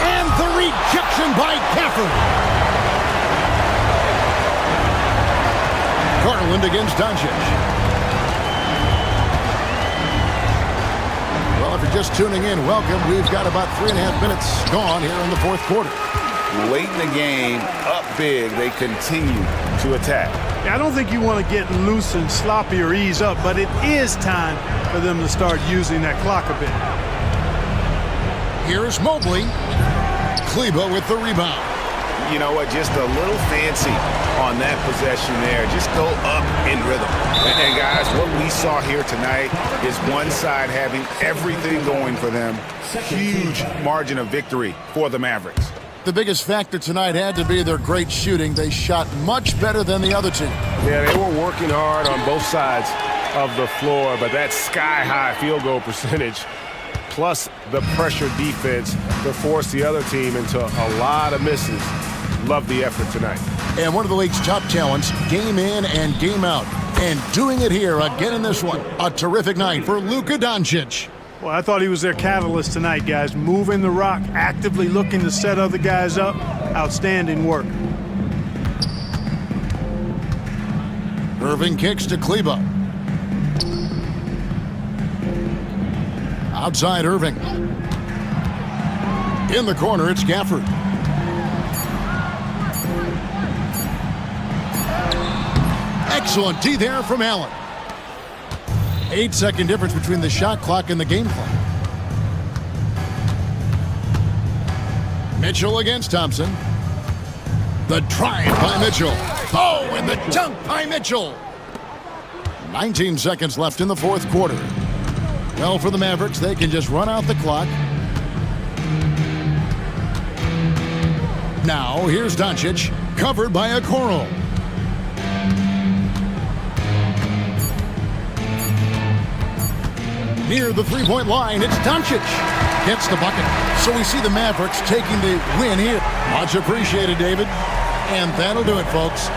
And the rejection by Gafford. Garland against Doncic. Well, if you're just tuning in, welcome. We've got about 3.5 minutes gone here in the fourth quarter. Late in the game, up big, they continue to attack. I don't think you want to get loose and sloppy or ease up, but it is time for them to start using that clock a bit. Here's Mobley. Kleba with the rebound. You know what, just a little fancy on that possession there. Just go up in rhythm. And guys, what we saw here tonight is one side having everything going for them. Huge margin of victory for the Mavericks. The biggest factor tonight had to be their great shooting. They shot much better than the other team. Yeah, they were working hard on both sides of the floor, but that sky-high field goal percentage plus the pressure defense to force the other team into a lot of misses. Love the effort tonight. And one of the league's top talents, game in and game out. And doing it here again in this one. A terrific night for Luka Doncic. Well, I thought he was their catalyst tonight, guys. Moving the rock, actively looking to set other guys up. Outstanding work. Irving kicks to Kleba. Outside Irving. In the corner, it's Gafford. Excellent D there from Allen. 8-second difference between the shot clock and the game clock. Mitchell against Thompson. The drive by Mitchell. Oh, and the dunk by Mitchell. 19 seconds left in the fourth quarter. Well, for the Mavericks, they can just run out the clock. Now, here's Doncic, covered by Okoro. Near the three-point line, it's Doncic. Gets the bucket. So we see the Mavericks taking the win here. Much appreciated, David. And that'll do it, folks.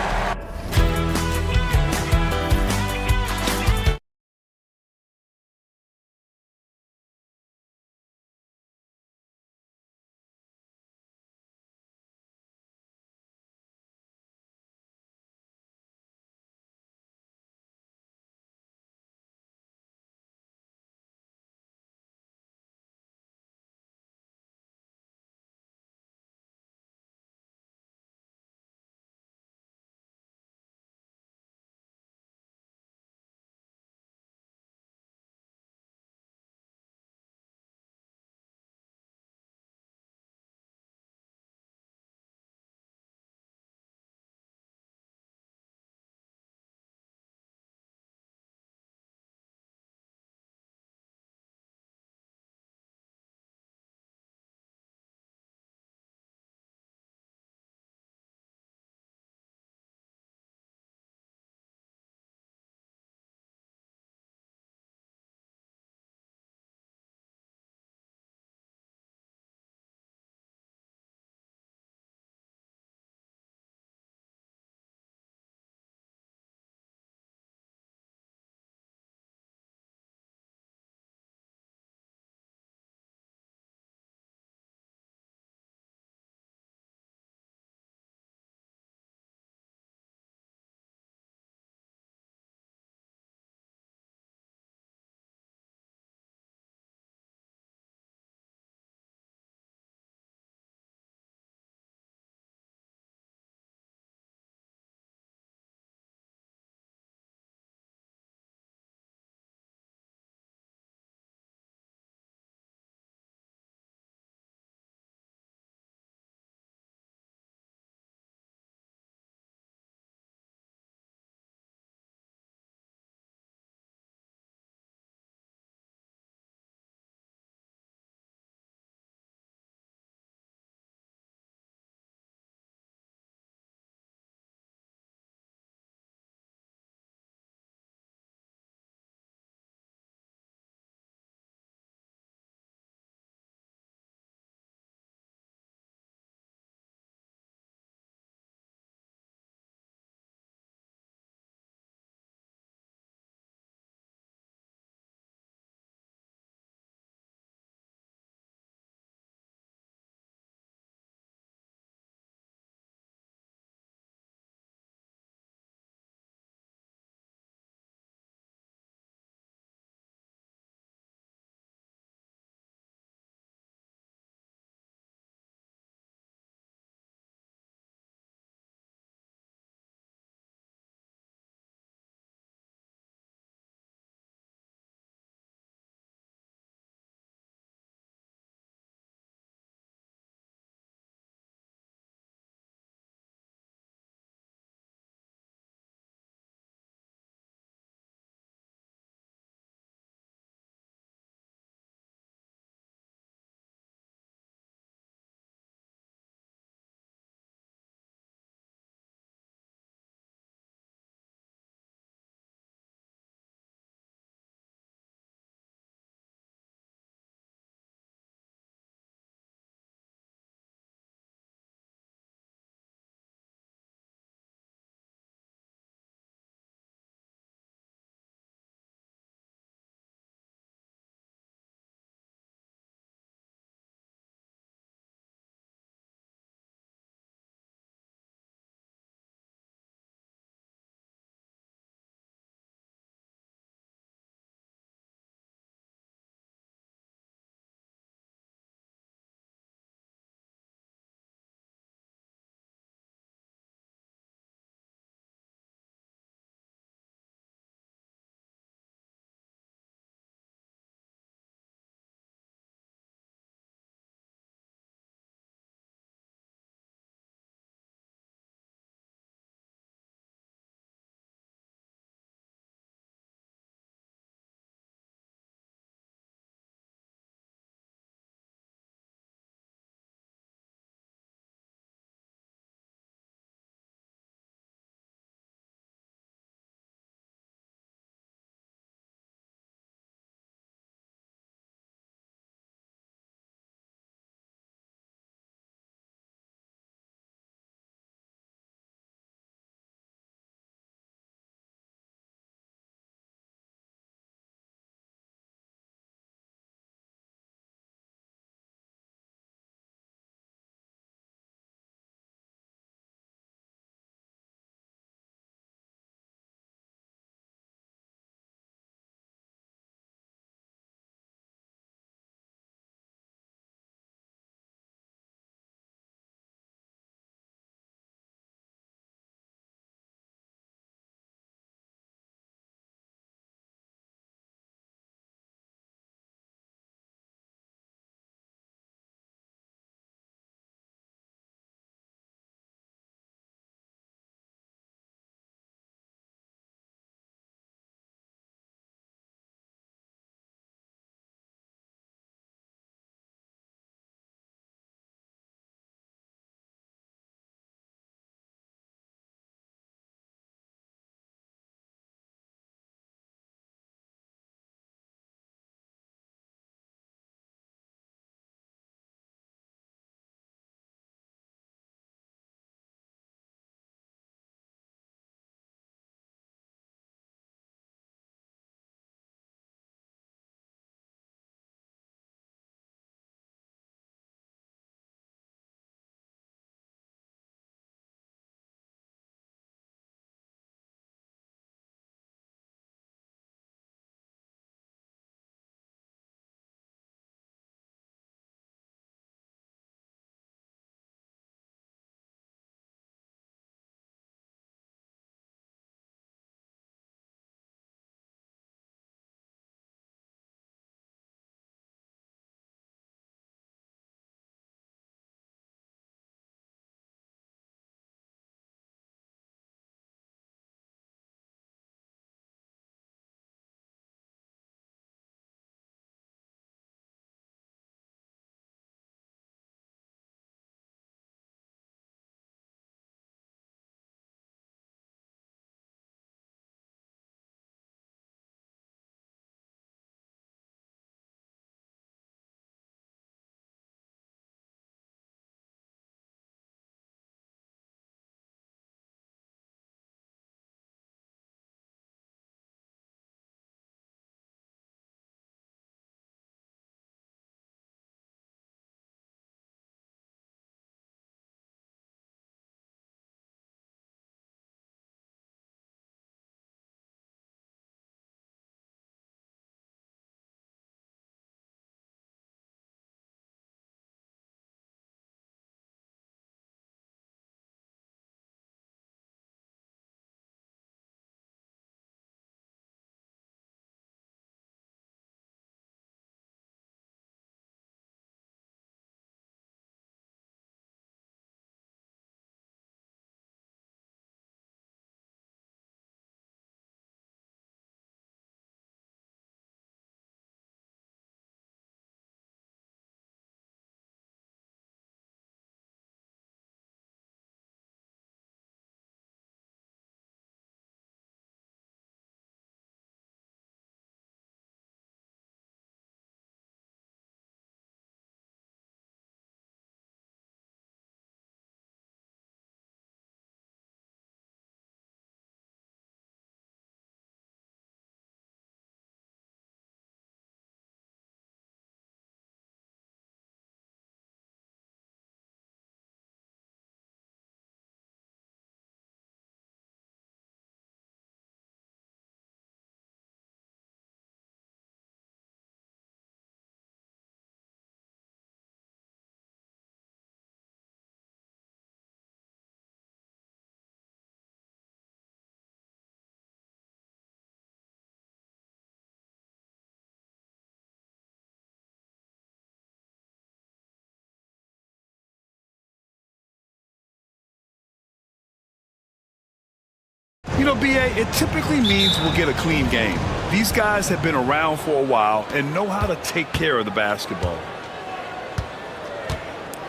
You know, B.A., it typically means we'll get a clean game. These guys have been around for a while and know how to take care of the basketball.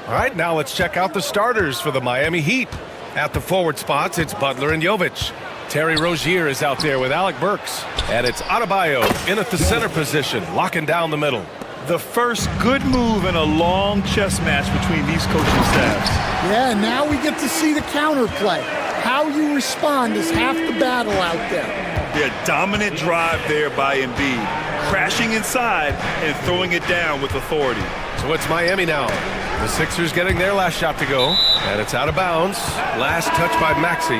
All right, now let's check out the starters for the Miami Heat. At the forward spots, it's Butler and Jovic. Terry Rozier is out there with Alec Burks. And it's Adebayo in at the center position, locking down the middle. The first good move in a long chess match between these coaching staffs. Yeah, now we get to see the counterplay. How you respond is half the battle out there. Their dominant drive there by Embiid, crashing inside and throwing it down with authority. So it's Miami now. The Sixers getting their last shot to go, and it's out of bounds. Last touch by Maxey.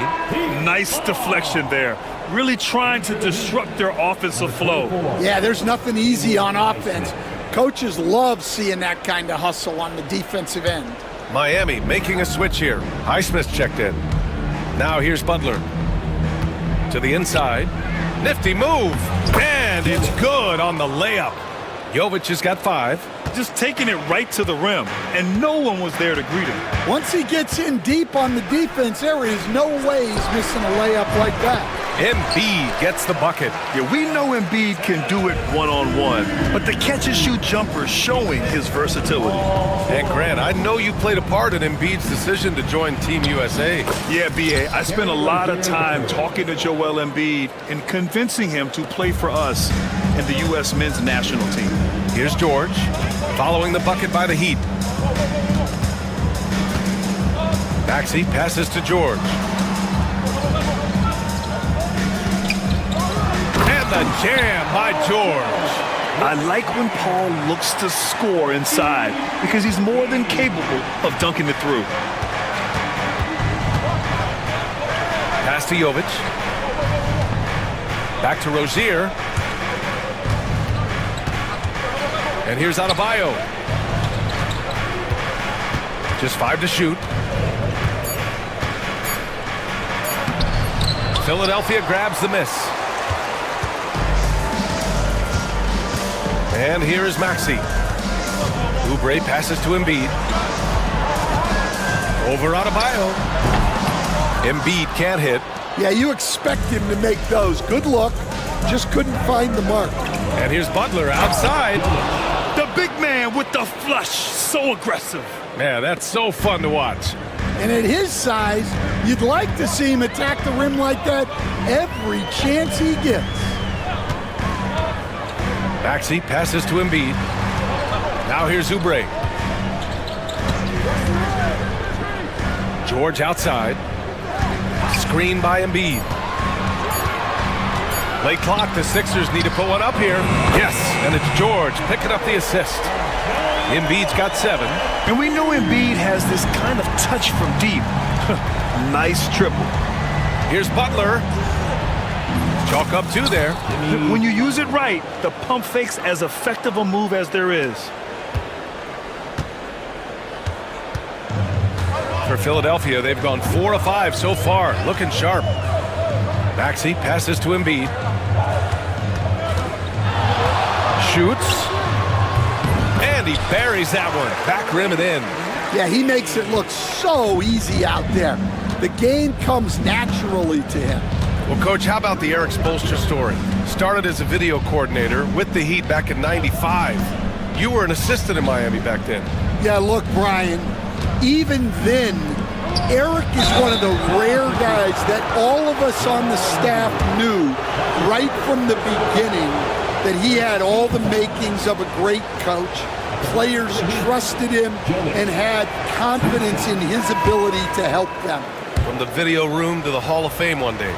Nice deflection there. Really trying to disrupt their offensive flow. Yeah, there's nothing easy on offense. Coaches love seeing that kind of hustle on the defensive end. Miami making a switch here. Highsmith checked in. Now here's Butler. To the inside. Nifty move. And it's good on the layup. Jovic has got 5. Just taking it right to the rim, and no one was there to greet him. Once he gets in deep on the defense, there is no way he's missing a layup like that. Embiid gets the bucket. Yeah, we know Embiid can do it one-on-one, but the catch-and-shoot jumper is showing his versatility. And Grant, I know you played a part in Embiid's decision to join Team USA. Yeah, B.A., I spent a lot of time talking to Joel Embiid and convincing him to play for us in the U.S. men's national team. Here's George, following the bucket by the Heat. Maxey passes to George. And the jam by George. I like when Paul looks to score inside because he's more than capable of dunking it through. Pass to Jovic. Back to Rozier. And here's Adebayo. Just 5 to shoot. Philadelphia grabs the miss. And here is Maxey. Oubre passes to Embiid. Over Adebayo. Embiid can't hit. Yeah, you expect him to make those. Good luck. Just couldn't find the mark. And here's Butler outside. The big man with the flush. So aggressive. Man, that's so fun to watch. And at his size, you'd like to see him attack the rim like that every chance he gets. Maxey passes to Embiid. Now here's Oubre. George outside. Screen by Embiid. Late clock, the Sixers need to put one up here. Yes, and it's George picking up the assist. Embiid's got 7. And we know Embiid has this kind of touch from deep. Nice triple. Here's Butler. Chalk up 2 there. When you use it right, the pump fake's as effective a move as there is. For Philadelphia, they've gone 4 of 5 so far, looking sharp. Maxey passes to Embiid. Shoots. And he buries that one. Back rim and in. Yeah, he makes it look so easy out there. The game comes naturally to him. Well, Coach, how about the Eric Spoelstra story? Started as a video coordinator with the Heat back in '95. You were an assistant in Miami back then. Yeah, look, Brian, even then, Eric is one of the rare guys that all of us on the staff knew right from the beginning that he had all the makings of a great coach. Players trusted him and had confidence in his ability to help them. From the video room to the Hall of Fame one day.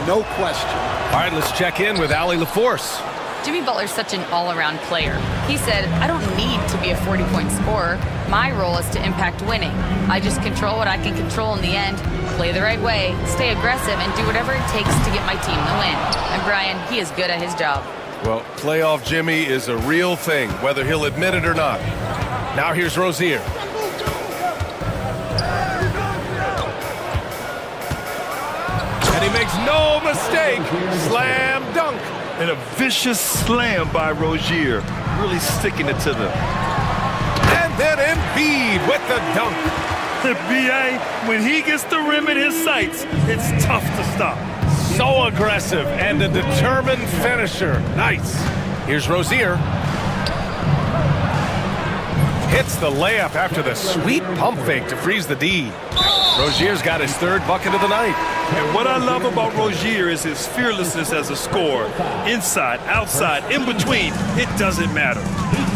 No question. All right, let's check in with Allie LaForce. Jimmy Butler's such an all-around player. He said, I don't need to be a 40-point scorer. My role is to impact winning. I just control what I can control in the end, play the right way, stay aggressive, and do whatever it takes to get my team the win. And Brian, he is good at his job. Well, playoff Jimmy is a real thing, whether he'll admit it or not. Now here's Rozier. And he makes no mistake. Slam dunk. And a vicious slam by Rozier, really sticking it to them. And then Embiid with the dunk. The BA, when he gets the rim in his sights, it's tough to stop. So aggressive and a determined finisher. Nice. Here's Rozier. Hits the layup after the sweet pump fake to freeze the D. Rozier's got his third bucket of the night. And what I love about Rozier is his fearlessness as a scorer. Inside, outside, in between, it doesn't matter.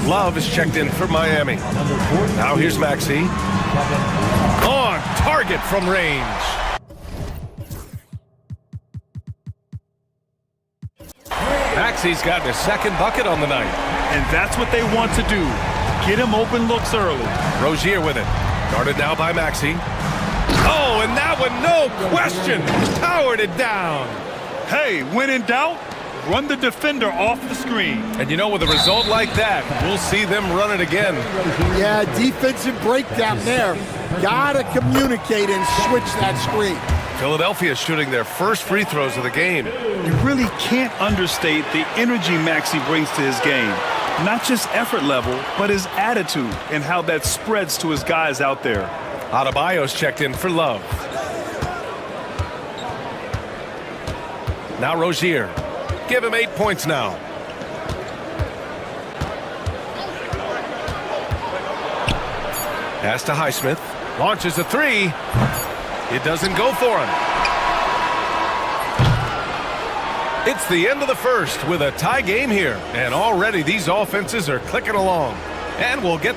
Love is checked in for Miami. Now here's Maxey. On target from range. Maxey's gotten his second bucket on the night. And that's what they want to do. Get him open looks early. Rozier with it. Guarded now by Maxey. Oh, and that one, no question, powered it down. Hey, when in doubt, run the defender off the screen. And you know, with a result like that, we'll see them run it again. Yeah, defensive breakdown there. Gotta communicate and switch that screen. Philadelphia shooting their first free throws of the game. You really can't understate the energy Maxey brings to his game. Not just effort level, but his attitude and how that spreads to his guys out there. Adebayo's checked in for Love. Now Rozier. Give him 8 points now. Pass to Highsmith. Launches a three. It doesn't go for him. It's the end of the first with a tie game here. And already these offenses are clicking along. And we'll get...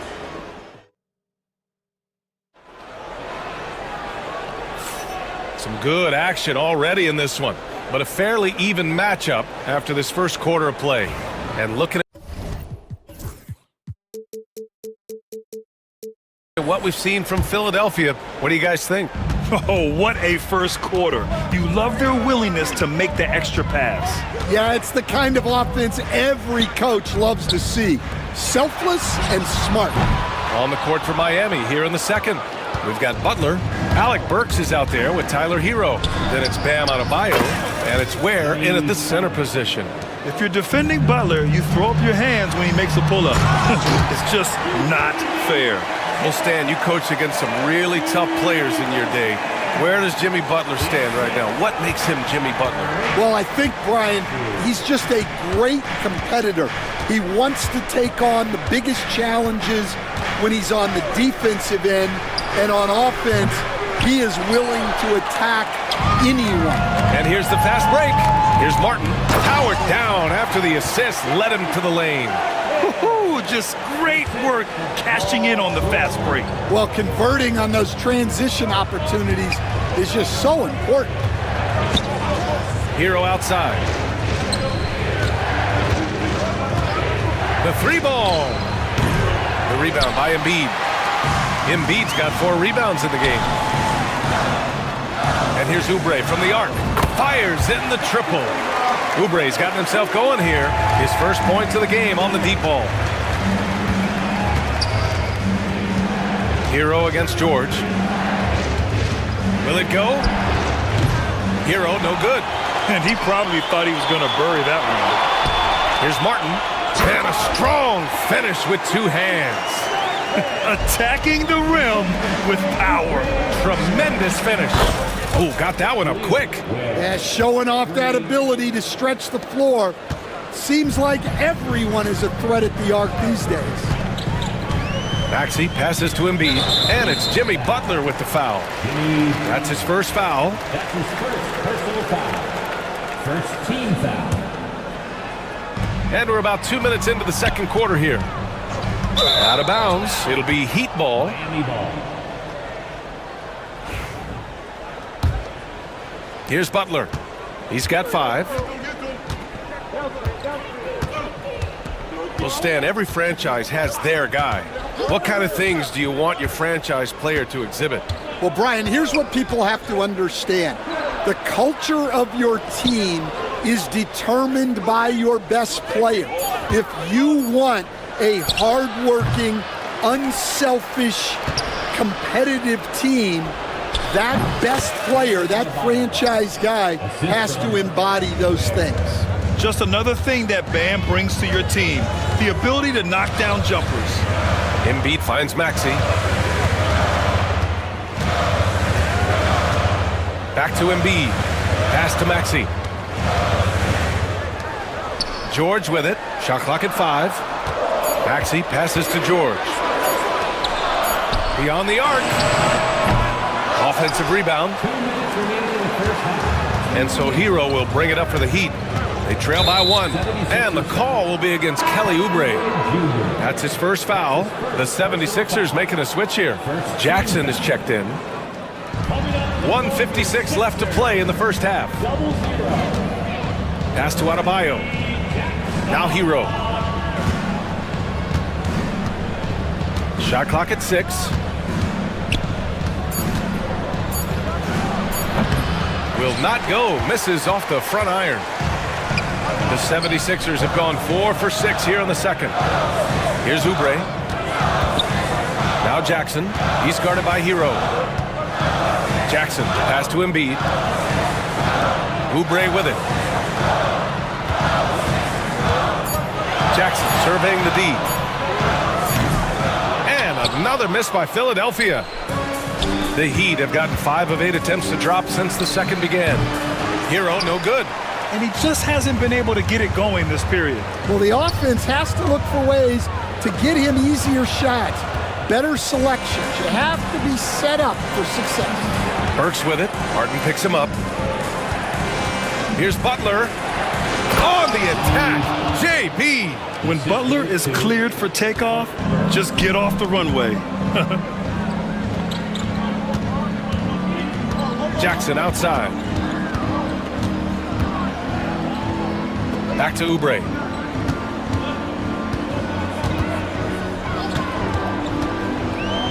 some good action already in this one. But a fairly even matchup after this first quarter of play. And looking at what we've seen from Philadelphia, what do you guys think? Oh, what a first quarter. You love their willingness to make the extra pass. Yeah, it's the kind of offense every coach loves to see. Selfless and smart. On the court for Miami here in the second. We've got Butler. Alec Burks is out there with Tyler Hero. Then it's Bam Adebayo, and it's Ware in at the center position. If you're defending Butler, you throw up your hands when he makes a pull-up. It's just not fair. Well, Stan, you coached against some really tough players in your day. Where does Jimmy Butler stand right now? What makes him Jimmy Butler? Well, I think, Brian, he's just a great competitor. He wants to take on the biggest challenges when he's on the defensive end, and on offense, he is willing to attack anyone. And here's the fast break. Here's Martin. Powered down after the assist led him to the lane. Woo-hoo, just great work cashing in on the fast break. Well, converting on those transition opportunities is just so important. Hero outside. The three ball. The rebound by Embiid. Embiid's got 4 rebounds in the game. And here's Oubre from the arc. Fires in the triple. Oubre's gotten himself going here. His first points of the game on the deep ball. Hero against George. Will it go? Hero, no good. And he probably thought he was going to bury that one. Here's Martin. And a strong finish with 2 hands. Attacking the rim with power. Tremendous finish. Oh, got that one up quick. Yeah, showing off that ability to stretch the floor. Seems like everyone is a threat at the arc these days. Maxey passes to Embiid, and it's Jimmy Butler with the foul. That's his first foul. That's his first personal foul. First team foul. And we're about 2 minutes into the second quarter here. Out of bounds. It'll be Heat ball. Miami ball. Here's Butler. He's got 5. Well, Stan, every franchise has their guy. What kind of things do you want your franchise player to exhibit? Well, Brian, here's what people have to understand. The culture of your team is determined by your best player. If you want a hardworking, unselfish, competitive team, that best player, that franchise guy, has to embody those things. Just another thing that Bam brings to your team, the ability to knock down jumpers. Embiid finds Maxey. Back to Embiid. Pass to Maxey. George with it. Shot clock at 5. Maxey passes to George. Beyond the arc. Offensive rebound. And so Hero will bring it up for the Heat. They trail by 1. And the call will be against Kelly Oubre. That's his first foul. The 76ers making a switch here. Jackson is checked in. 1:56 left to play in the first half. Pass to Adebayo. Now Hero. Shot clock at 6. Will not go. Misses off the front iron. The 76ers have gone 4 for 6 here in the second. Here's Oubre. Now Jackson. He's guarded by Hero. Jackson, pass to Embiid. Oubre with it. Jackson surveying the D. And another miss by Philadelphia. The Heat have gotten 5 of 8 attempts to drop since the second began. Hero, no good. And he just hasn't been able to get it going this period. Well, the offense has to look for ways to get him easier shots, better selections. You have to be set up for success. Burks with it. Harden picks him up. Here's Butler. On the attack, JB. When Butler is cleared for takeoff, just get off the runway. Jackson outside. Back to Oubre.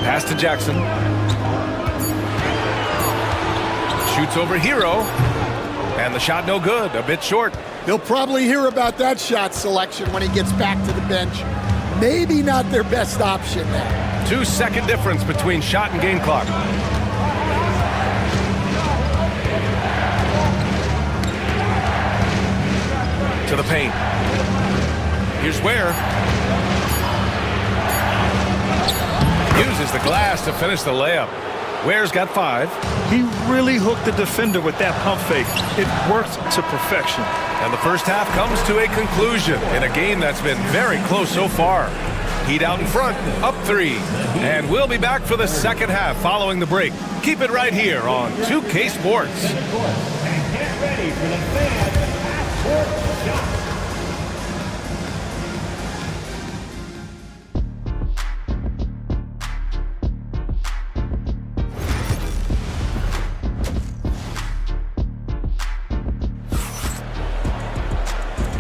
Pass to Jackson. Shoots over Hero. And the shot no good, a bit short. He'll probably hear about that shot selection when he gets back to the bench. Maybe not their best option there. 2-second difference between shot and game clock. To the paint. Here's Ware. Uses the glass to finish the layup. Ware's got 5. He really hooked the defender with that pump fake. It worked to perfection. And the first half comes to a conclusion in a game that's been very close so far. Heat out in front, up 3. And we'll be back for the second half following the break. Keep it right here on 2K Sports. And get ready for the fan half-court shot.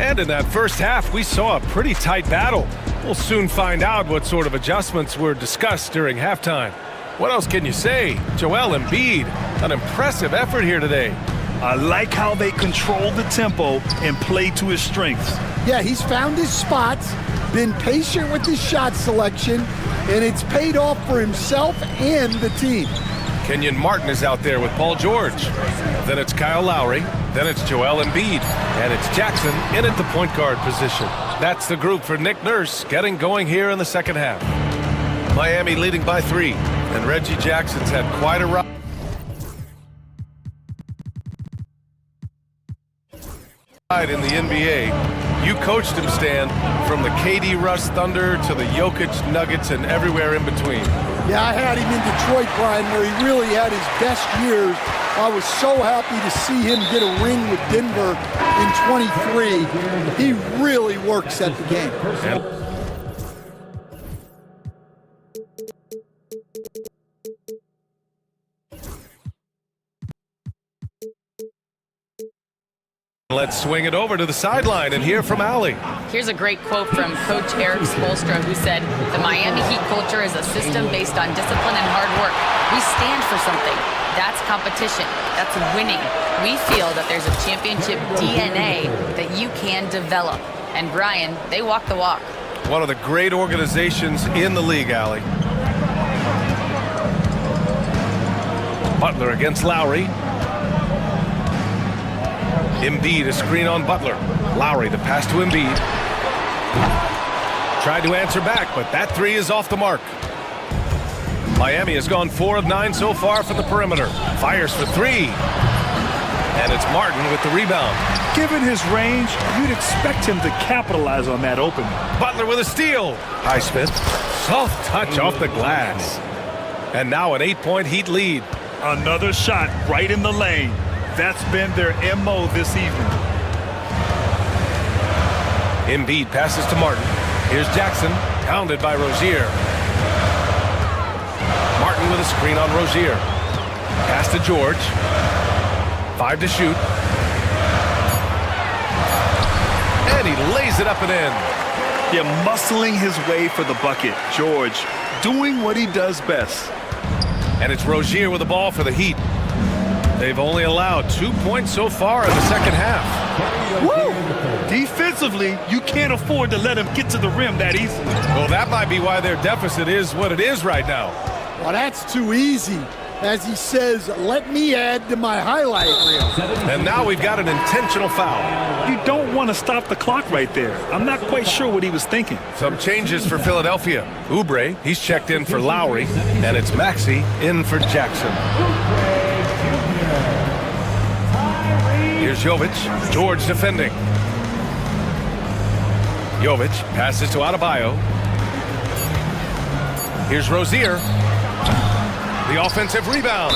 And in that first half, we saw a pretty tight battle. We'll soon find out what sort of adjustments were discussed during halftime. What else can you say? Joel Embiid, an impressive effort here today. I like how they control the tempo and play to his strengths. Yeah, he's found his spots, been patient with his shot selection, and it's paid off for himself and the team. Kenyon Martin is out there with Paul George. Then it's Kyle Lowry. Then it's Joel Embiid. And it's Jackson in at the point guard position. That's the group for Nick Nurse getting going here in the second half. Miami leading by 3. And Reggie Jackson's had quite a ride in the NBA. You coached him, Stan, from the KD Russ Thunder to the Jokic Nuggets and everywhere in between. Yeah, I had him in Detroit, Brian, where he really had his best years. I was so happy to see him get a ring with Denver in 23. He really works at the game. Let's swing it over to the sideline and hear from Allie. Here's a great quote from Coach Eric Spoelstra, who said, "The Miami Heat culture is a system based on discipline and hard work. We stand for something. That's competition. That's winning. We feel that there's a championship DNA that you can develop." And Brian, they walk the walk. One of the great organizations in the league, Allie. Butler against Lowry. Embiid, a screen on Butler. Lowry, the pass to Embiid. Tried to answer back, but that 3 is off the mark. Miami has gone 4 of 9 so far from the perimeter. Fires for 3. And it's Martin with the rebound. Given his range, you'd expect him to capitalize on that opening. Butler with a steal. Highsmith, soft touch off the glass. And now an 8-point Heat lead. Another shot right in the lane. That's been their MO this evening. Embiid passes to Martin. Here's Jackson, pounded by Rozier. Martin with a screen on Rozier. Pass to George. 5 to shoot. And he lays it up and in. Yeah, muscling his way for the bucket. George doing what he does best. And it's Rozier with the ball for the Heat. They've only allowed 2 points so far in the second half. Woo! Defensively, you can't afford to let him get to the rim that easily. Well, that might be why their deficit is what it is right now. Well, that's too easy. As he says, let me add to my highlight reel. And now we've got an intentional foul. You don't want to stop the clock right there. I'm not quite sure what he was thinking. Some changes for Philadelphia. Oubre, he's checked in for Lowry, and it's Maxey in for Jackson. Here's Jovic. George defending. Jovic passes to Adebayo. Here's Rozier. The offensive rebound.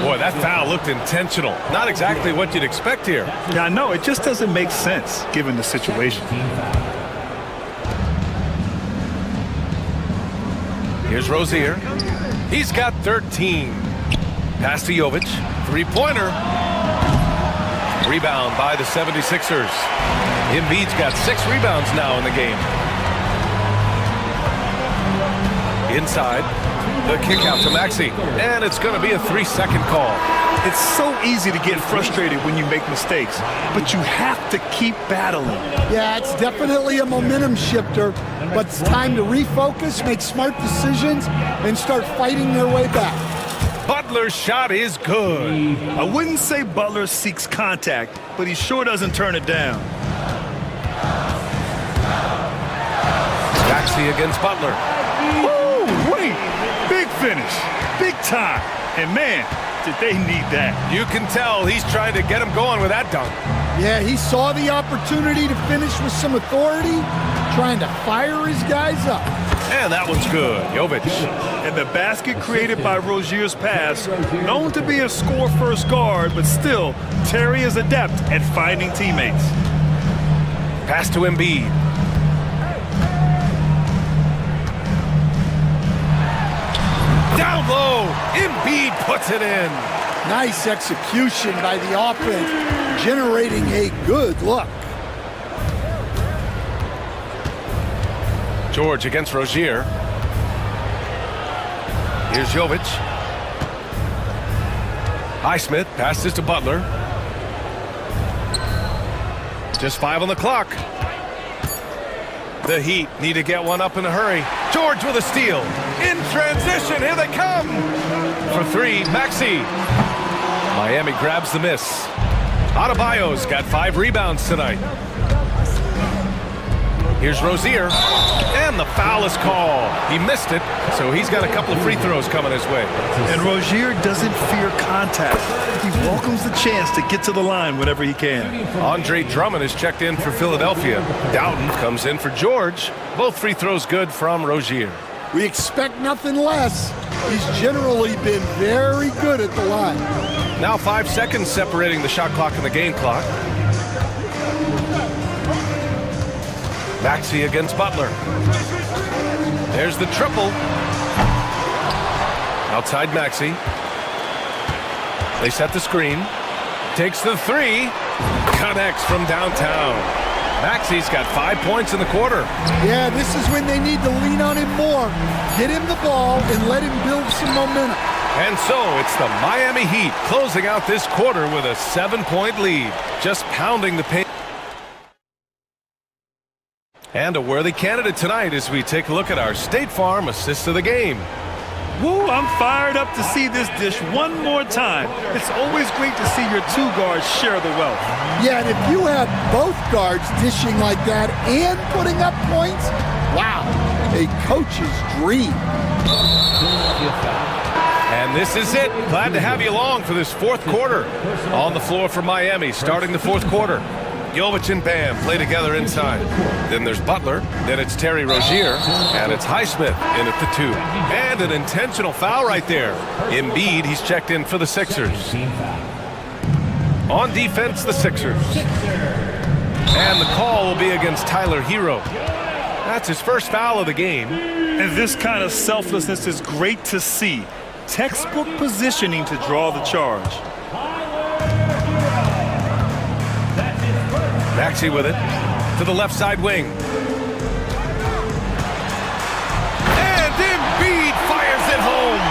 Boy, that foul looked intentional. Not exactly what you'd expect here. Yeah, I know. It just doesn't make sense given the situation. Here's Rozier. He's got 13. Pass to Jovic. Three-pointer. Rebound by the 76ers. Embiid's got 6 rebounds now in the game. Inside. The kick out to Maxey. And it's going to be a 3-second call. It's so easy to get frustrated when you make mistakes, but you have to keep battling. Yeah, it's definitely a momentum shifter, but it's time to refocus, make smart decisions, and start fighting their way back. Butler's shot is good. I wouldn't say Butler seeks contact, but he sure doesn't turn it down. Maxey against Butler. Ooh, wait. Big finish. Big time. And man, did they need that. You can tell he's trying to get him going with that dunk. Yeah, he saw the opportunity to finish with some authority, trying to fire his guys up. And that one's good. Jovic. And the basket created by Rozier's pass, known to be a score-first guard, but still, Terry is adept at finding teammates. Pass to Embiid. Down low. Embiid puts it in. Nice execution by the offense, generating a good look. George against Rozier. Here's Jovic. Highsmith passes to Butler. Just 5 on the clock. The Heat need to get one up in a hurry. George with a steal. In transition, here they come. For 3, Maxey. Miami grabs the miss. Adebayo's got 5 rebounds tonight. Here's Rozier, and the foul is called. He missed it, so he's got a couple of free throws coming his way. And Rozier doesn't fear contact. He welcomes the chance to get to the line whenever he can. Andre Drummond is checked in for Philadelphia. Doughton comes in for George. Both free throws good from Rozier. We expect nothing less. He's generally been very good at the line. Now 5 seconds separating the shot clock and the game clock. Maxey against Butler. There's the triple. Outside Maxey. They set the screen. Takes the 3. Connects from downtown. Maxey's got 5 points in the quarter. Yeah, this is when they need to lean on him more. Get him the ball and let him build some momentum. And so it's the Miami Heat closing out this quarter with a 7-point lead. Just pounding the paint. And a worthy candidate tonight as we take a look at our State Farm assist of the game. Woo, I'm fired up to see this dish one more time. It's always great to see your 2 guards share the wealth. Yeah, and if you have both guards dishing like that and putting up points, wow, a coach's dream. And this is it. Glad to have you along for this fourth quarter. On the floor for Miami, starting the fourth quarter. Jovic and Bam play together inside. Then there's Butler. Then it's Terry Rozier. And it's Highsmith in at the 2. And an intentional foul right there. Embiid, he's checked in for the Sixers. On defense, the Sixers. And the call will be against Tyler Hero. That's his first foul of the game. And this kind of selflessness is great to see. Textbook positioning to draw the charge. Maxey with it to the left side wing. And Embiid fires it home.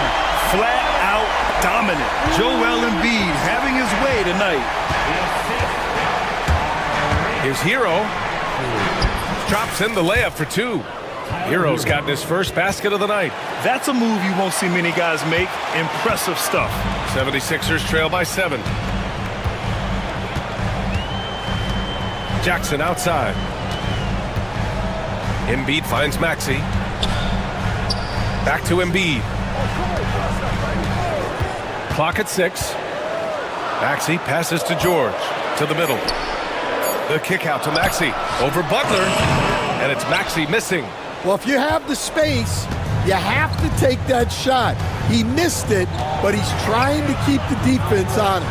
Flat out dominant. Joel Embiid having his way tonight. Here's Hero. Drops in the layup for 2. Hero's gotten his first basket of the night. That's a move you won't see many guys make. Impressive stuff. 76ers trail by 7. Jackson outside. Embiid finds Maxey. Back to Embiid. Clock at 6. Maxey passes to George. To the middle. The kick out to Maxey. Over Butler. And it's Maxey missing. Well, if you have the space, you have to take that shot. He missed it, but he's trying to keep the defense honest.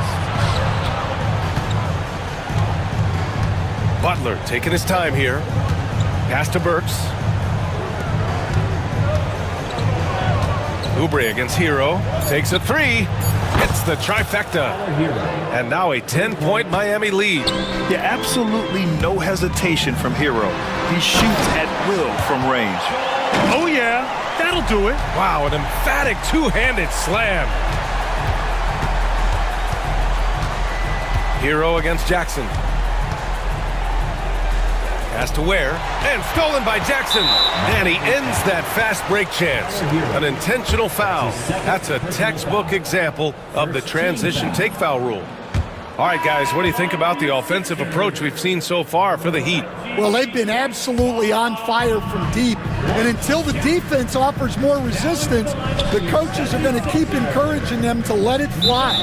Butler taking his time here. Pass to Burks. Oubre against Hero. Takes a 3. Hits the trifecta. And now a 10-point Miami lead. Yeah, absolutely no hesitation from Hero. He shoots at will from range. Oh yeah, that'll do it. Wow, an emphatic two-handed slam. Hero against Jackson. Pass to Ware, and stolen by Jackson. And he ends that fast break chance. An intentional foul. That's a textbook example of the transition take foul rule. All right, guys, what do you think about the offensive approach we've seen so far for the Heat? Well, they've been absolutely on fire from deep. And until the defense offers more resistance, the coaches are going to keep encouraging them to let it fly.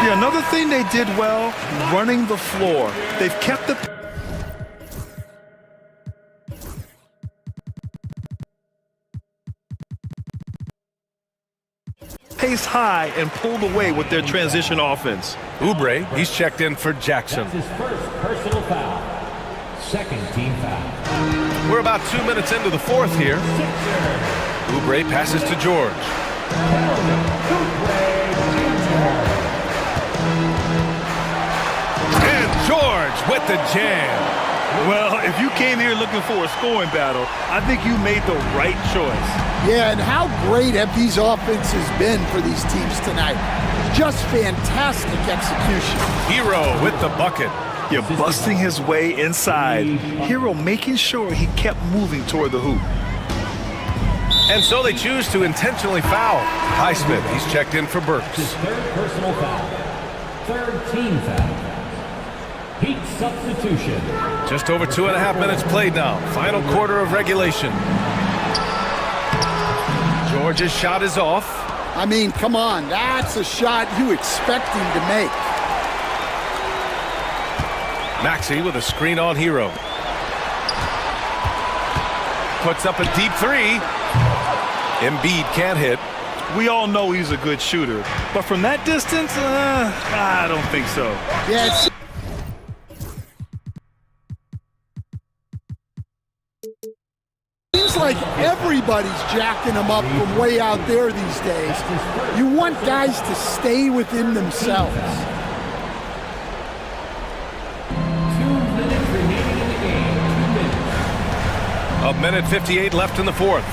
Yeah, another thing they did well, running the floor. They've kept the pace high and pulled away with their transition offense. Oubre, he's checked in for Jackson. That's his first personal foul. Second team foul. We're about 2 minutes into the fourth here. Oubre passes to George. And George with the jam. Well, if you came here looking for a scoring battle, I think you made the right choice. Yeah, and how great have these offenses been for these teams tonight? Just fantastic execution. Hero with the bucket. You're busting his way inside. Hero making sure he kept moving toward the hoop. And so they choose to intentionally foul. Highsmith, he's checked in for Burks. His third personal foul. Third team foul. Heat substitution. Just over 2.5 minutes played now. Final quarter of regulation. George's shot is off. I mean, come on, that's a shot you expect him to make. Maxey with a screen on Hero. Puts up a deep 3. Embiid can't hit. We all know he's a good shooter, but from that distance, I don't think so. Yeah, it seems like everybody's jacking them up from way out there these days. You want guys to stay within themselves. 2 minutes remaining in the game. 2 minutes. A minute 58 left in the fourth.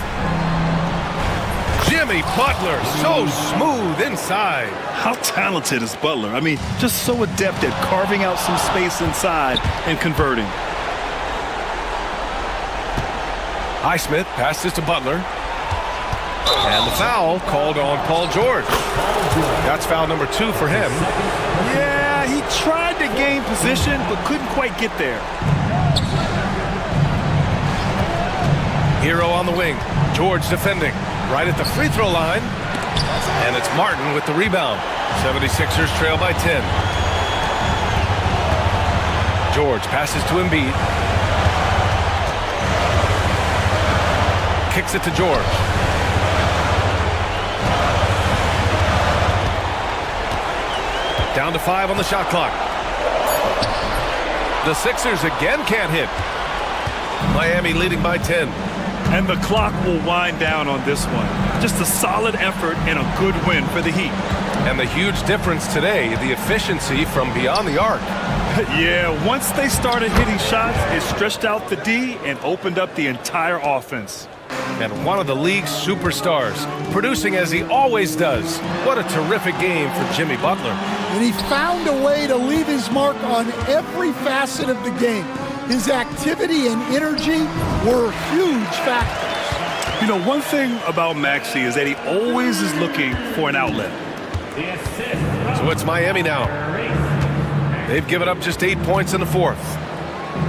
Jimmy Butler, so smooth inside. How talented is Butler? I mean, just so adept at carving out some space inside and converting. Highsmith passes to Butler. And the foul called on Paul George. That's foul number 2 for him. Yeah, he tried to gain position, but couldn't quite get there. Hero on the wing. George defending. Right at the free throw line. And it's Martin with the rebound. 76ers trail by 10. George passes to Embiid. Kicks it to George. Down to 5 on the shot clock. The Sixers again can't hit. Miami leading by 10. And the clock will wind down on this one. Just a solid effort and a good win for the Heat. And the huge difference today, the efficiency from beyond the arc. Yeah, once they started hitting shots, it stretched out the D and opened up the entire offense. And one of the league's superstars, producing as he always does. What a terrific game for Jimmy Butler. And he found a way to leave his mark on every facet of the game. His activity and energy were huge factors. You know, one thing about Maxey is that he always is looking for an outlet. So it's Miami now. They've given up just 8 points in the fourth.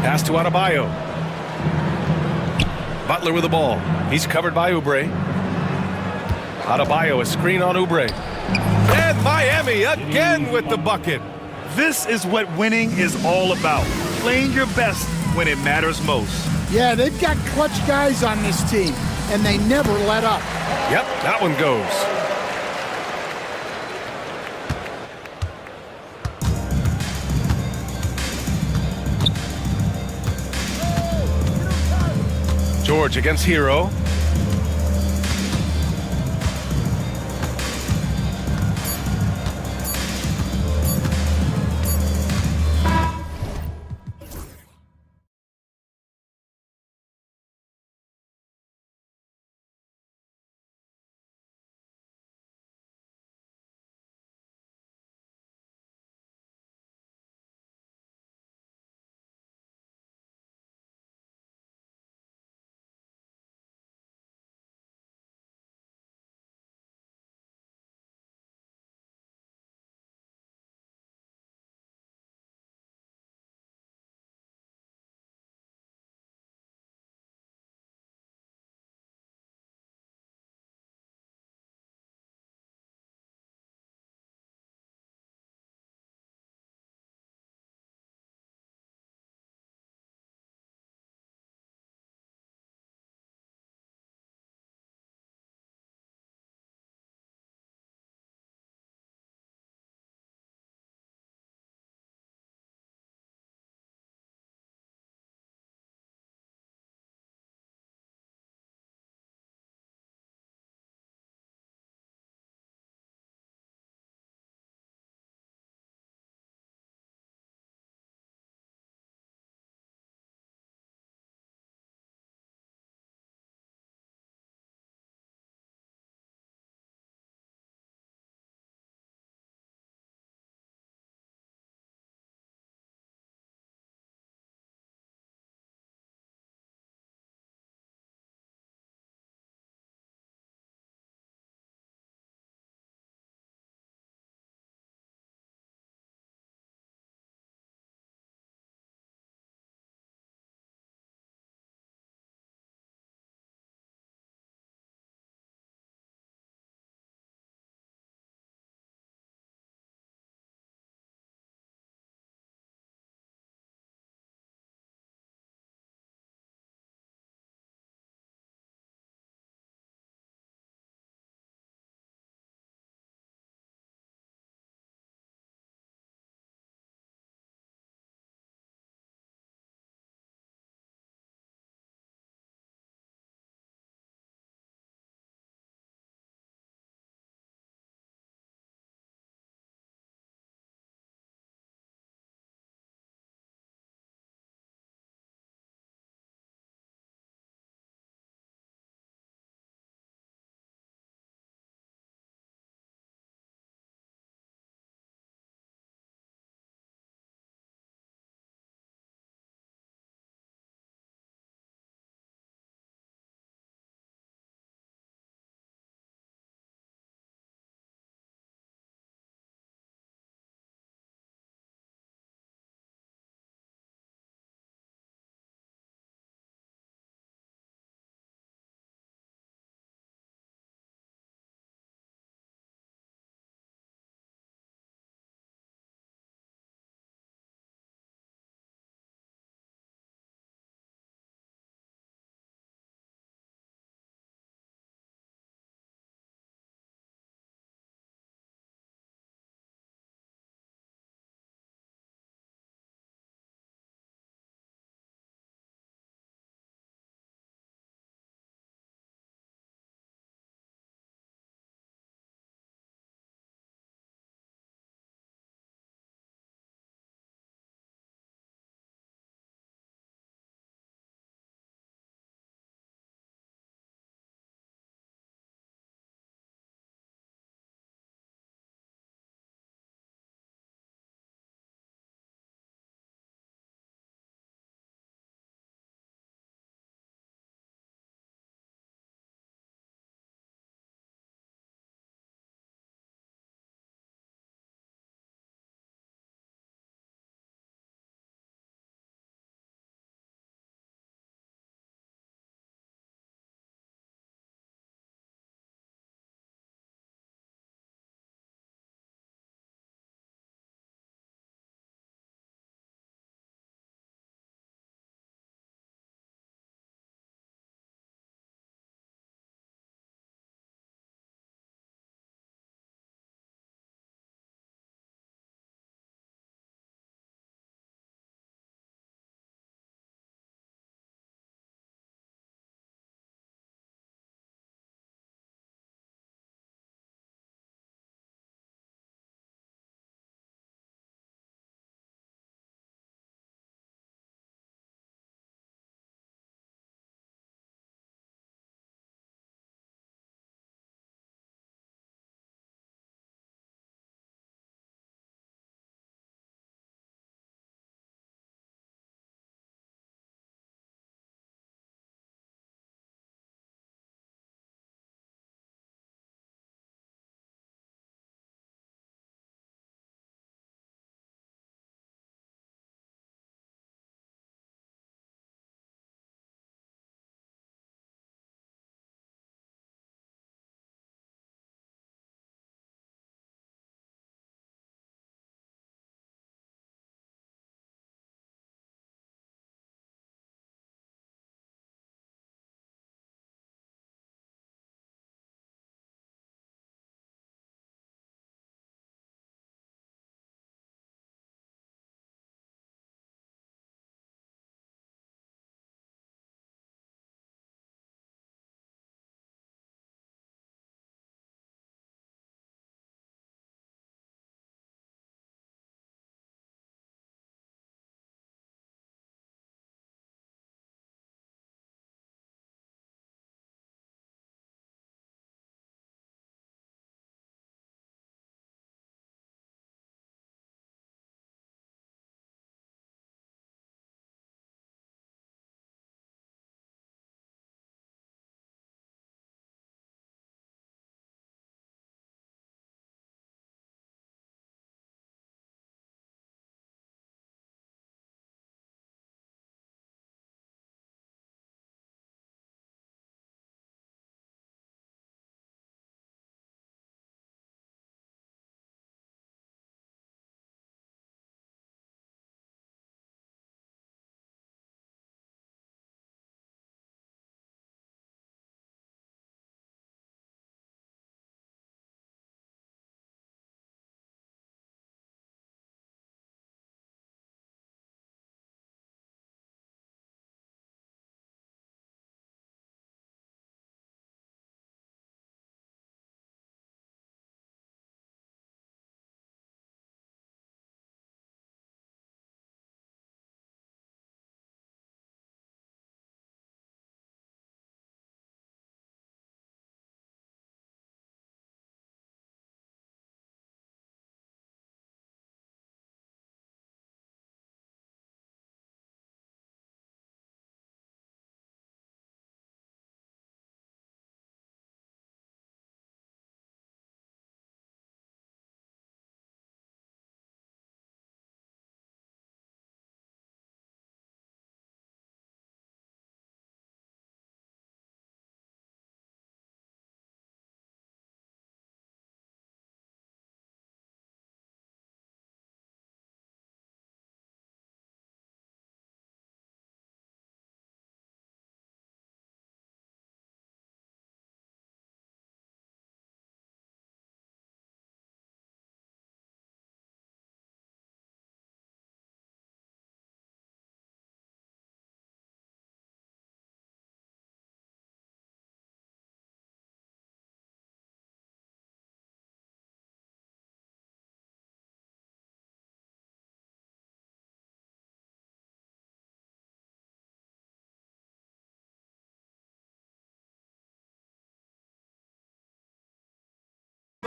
Pass to Adebayo. Butler with the ball. He's covered by Oubre. Adebayo, a screen on Oubre. And Miami again with the bucket. This is what winning is all about. Playing your best when it matters most. Yeah, they've got clutch guys on this team, and they never let up. Yep, that one goes. George against Hero.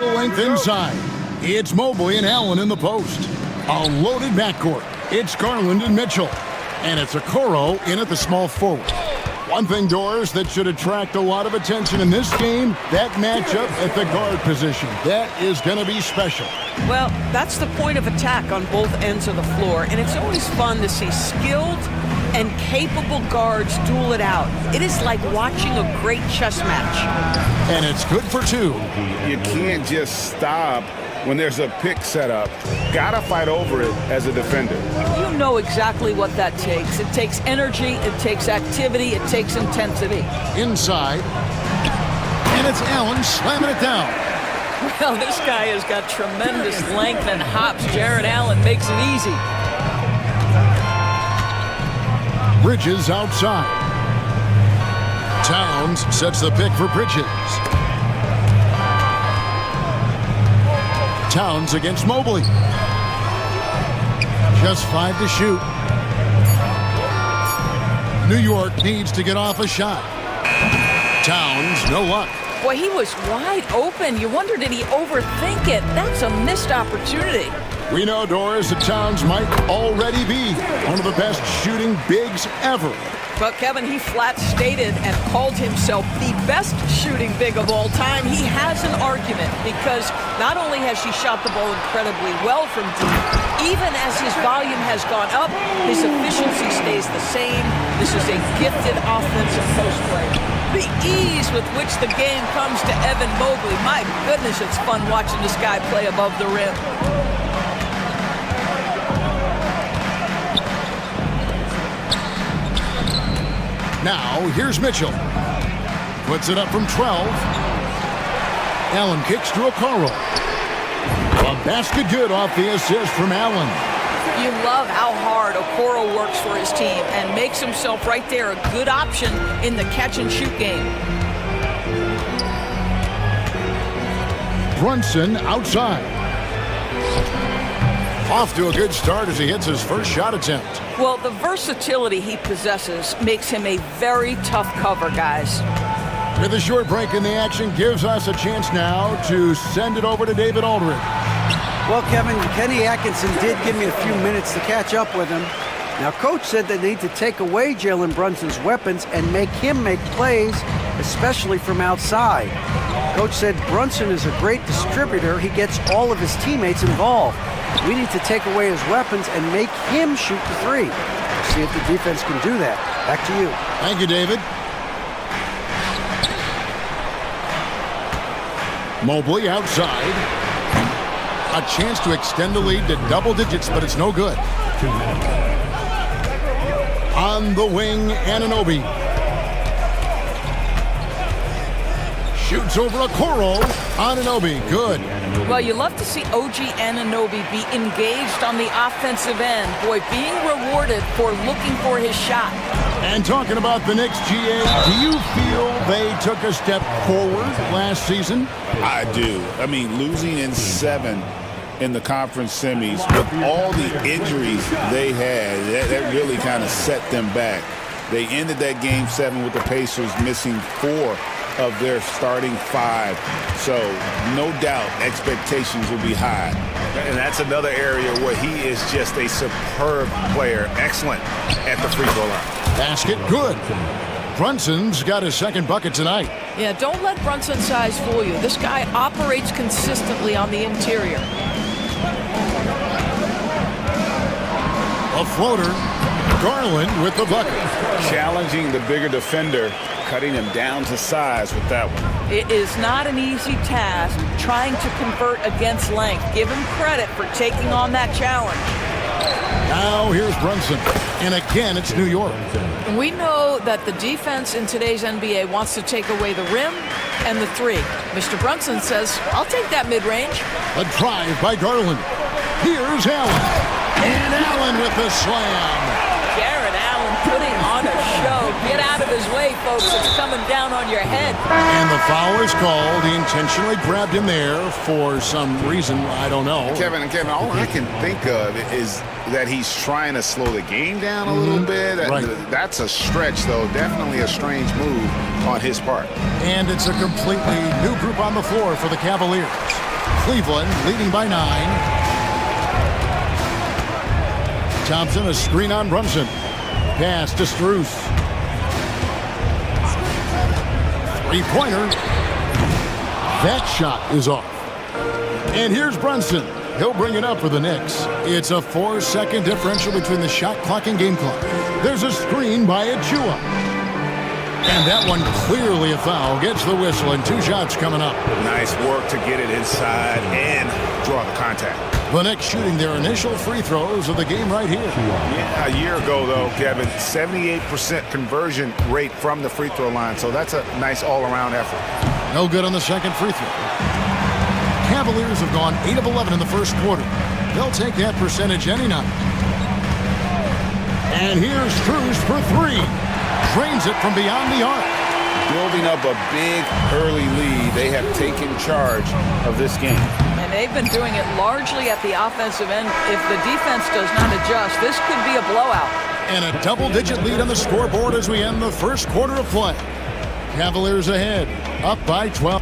Length inside. It's Mobley and Allen in the post. A loaded backcourt. It's Garland and Mitchell. And it's Okoro in at the small forward. One thing, Doris, that should attract a lot of attention in this game, that matchup at the guard position. That is going to be special. Well, that's the point of attack on both ends of the floor, and it's always fun to see skilled and capable guards duel it out. It is like watching a great chess match. And it's good for two. You can't just stop when there's a pick set up. Gotta fight over it as a defender. You know exactly what that takes. It takes energy, it takes activity, it takes intensity. Inside. And it's Allen slamming it down. Well, this guy has got tremendous length and hops. Jared Allen makes it easy. Bridges outside. Towns sets the pick for Bridges. Towns against Mobley. Just 5 to shoot. New York needs to get off a shot. Towns, no luck. Boy, he was wide open. You wonder, did he overthink it? That's a missed opportunity. We know, Doris, that Towns might already be one of the best shooting bigs ever. But Kevin, he flat stated and called himself the best shooting big of all time. He has an argument because not only has he shot the ball incredibly well from deep, even as his volume has gone up, his efficiency stays the same. This is a gifted offensive post player. The ease with which the game comes to Evan Mobley. My goodness, it's fun watching this guy play above the rim. Now, here's Mitchell. Puts it up from 12. Allen kicks to Okoro. A basket good off the assist from Allen. You love how hard Okoro works for his team and makes himself right there a good option in the catch-and-shoot game. Brunson outside. Off to a good start as he hits his first shot attempt. Well, the versatility he possesses makes him a very tough cover, guys. With a short break in the action, gives us a chance now to send it over to David Aldridge. Well, Kevin, Kenny Atkinson did give me a few minutes to catch up with him. Now, Coach said they need to take away Jalen Brunson's weapons and make him make plays, especially from outside. Coach said Brunson is a great distributor. He gets all of his teammates involved. We need to take away his weapons and make him shoot the three. We'll see if the defense can do that. Back to you. Thank you, David. Mobley outside. A chance to extend the lead to double digits, but it's no good. On the wing, Anunoby. Shoots over Okoro. Anunoby, good. Well, you love to see OG Anunoby be engaged on the offensive end. Boy, being rewarded for looking for his shot. And talking about the Knicks, GA, do you feel they took a step forward last season? I do. I mean, losing in 7 in the conference semis with all the injuries they had, that really kind of set them back. They ended that game 7 with the Pacers missing 4 of their starting 5. So no doubt expectations will be high. And that's another area where he is just a superb player. Excellent at the free throw line. Basket good. Brunson's got his second bucket tonight. Yeah, don't let Brunson's size fool you. This guy operates consistently on the interior. A floater. Garland with the bucket. Challenging the bigger defender, cutting him down to size with that one. It is not an easy task trying to convert against length. Give him credit for taking on that challenge. Now here's Brunson. And again, it's New York. We know that the defense in today's NBA wants to take away the rim and the three. Mr. Brunson says, I'll take that mid-range. A drive by Garland. Here's Allen. And Allen with the slam. Jared Allen putting on a show. Get out of his way, folks. It's coming down on your head. And the foul is called. He intentionally grabbed him there for some reason. I don't know. Kevin, all I can think of is that he's trying to slow the game down a little bit. Right. That's a stretch, though. Definitely a strange move on his part. And it's a completely new group on the floor for the Cavaliers. Cleveland leading by 9. Thompson, a screen on Brunson. Pass to Strus. Three-pointer. That shot is off. And here's Brunson. He'll bring it up for the Knicks. It's a 4-second differential between the shot clock and game clock. There's a screen by Achua. And that one clearly a foul. Gets the whistle and 2 shots coming up. Nice work to get it inside and draw the contact. The Knicks shooting their initial free throws of the game right here. Yeah, a year ago, though, Kevin, 78% conversion rate from the free throw line. So that's a nice all-around effort. No good on the second free throw. Cavaliers have gone 8 of 11 in the first quarter. They'll take that percentage any night. And here's Strus for 3. Drains it from beyond the arc. Building up a big early lead. They have taken charge of this game. And they've been doing it largely at the offensive end. If the defense does not adjust, this could be a blowout. And a double-digit lead on the scoreboard as we end the first quarter of play. Cavaliers ahead, up by 12.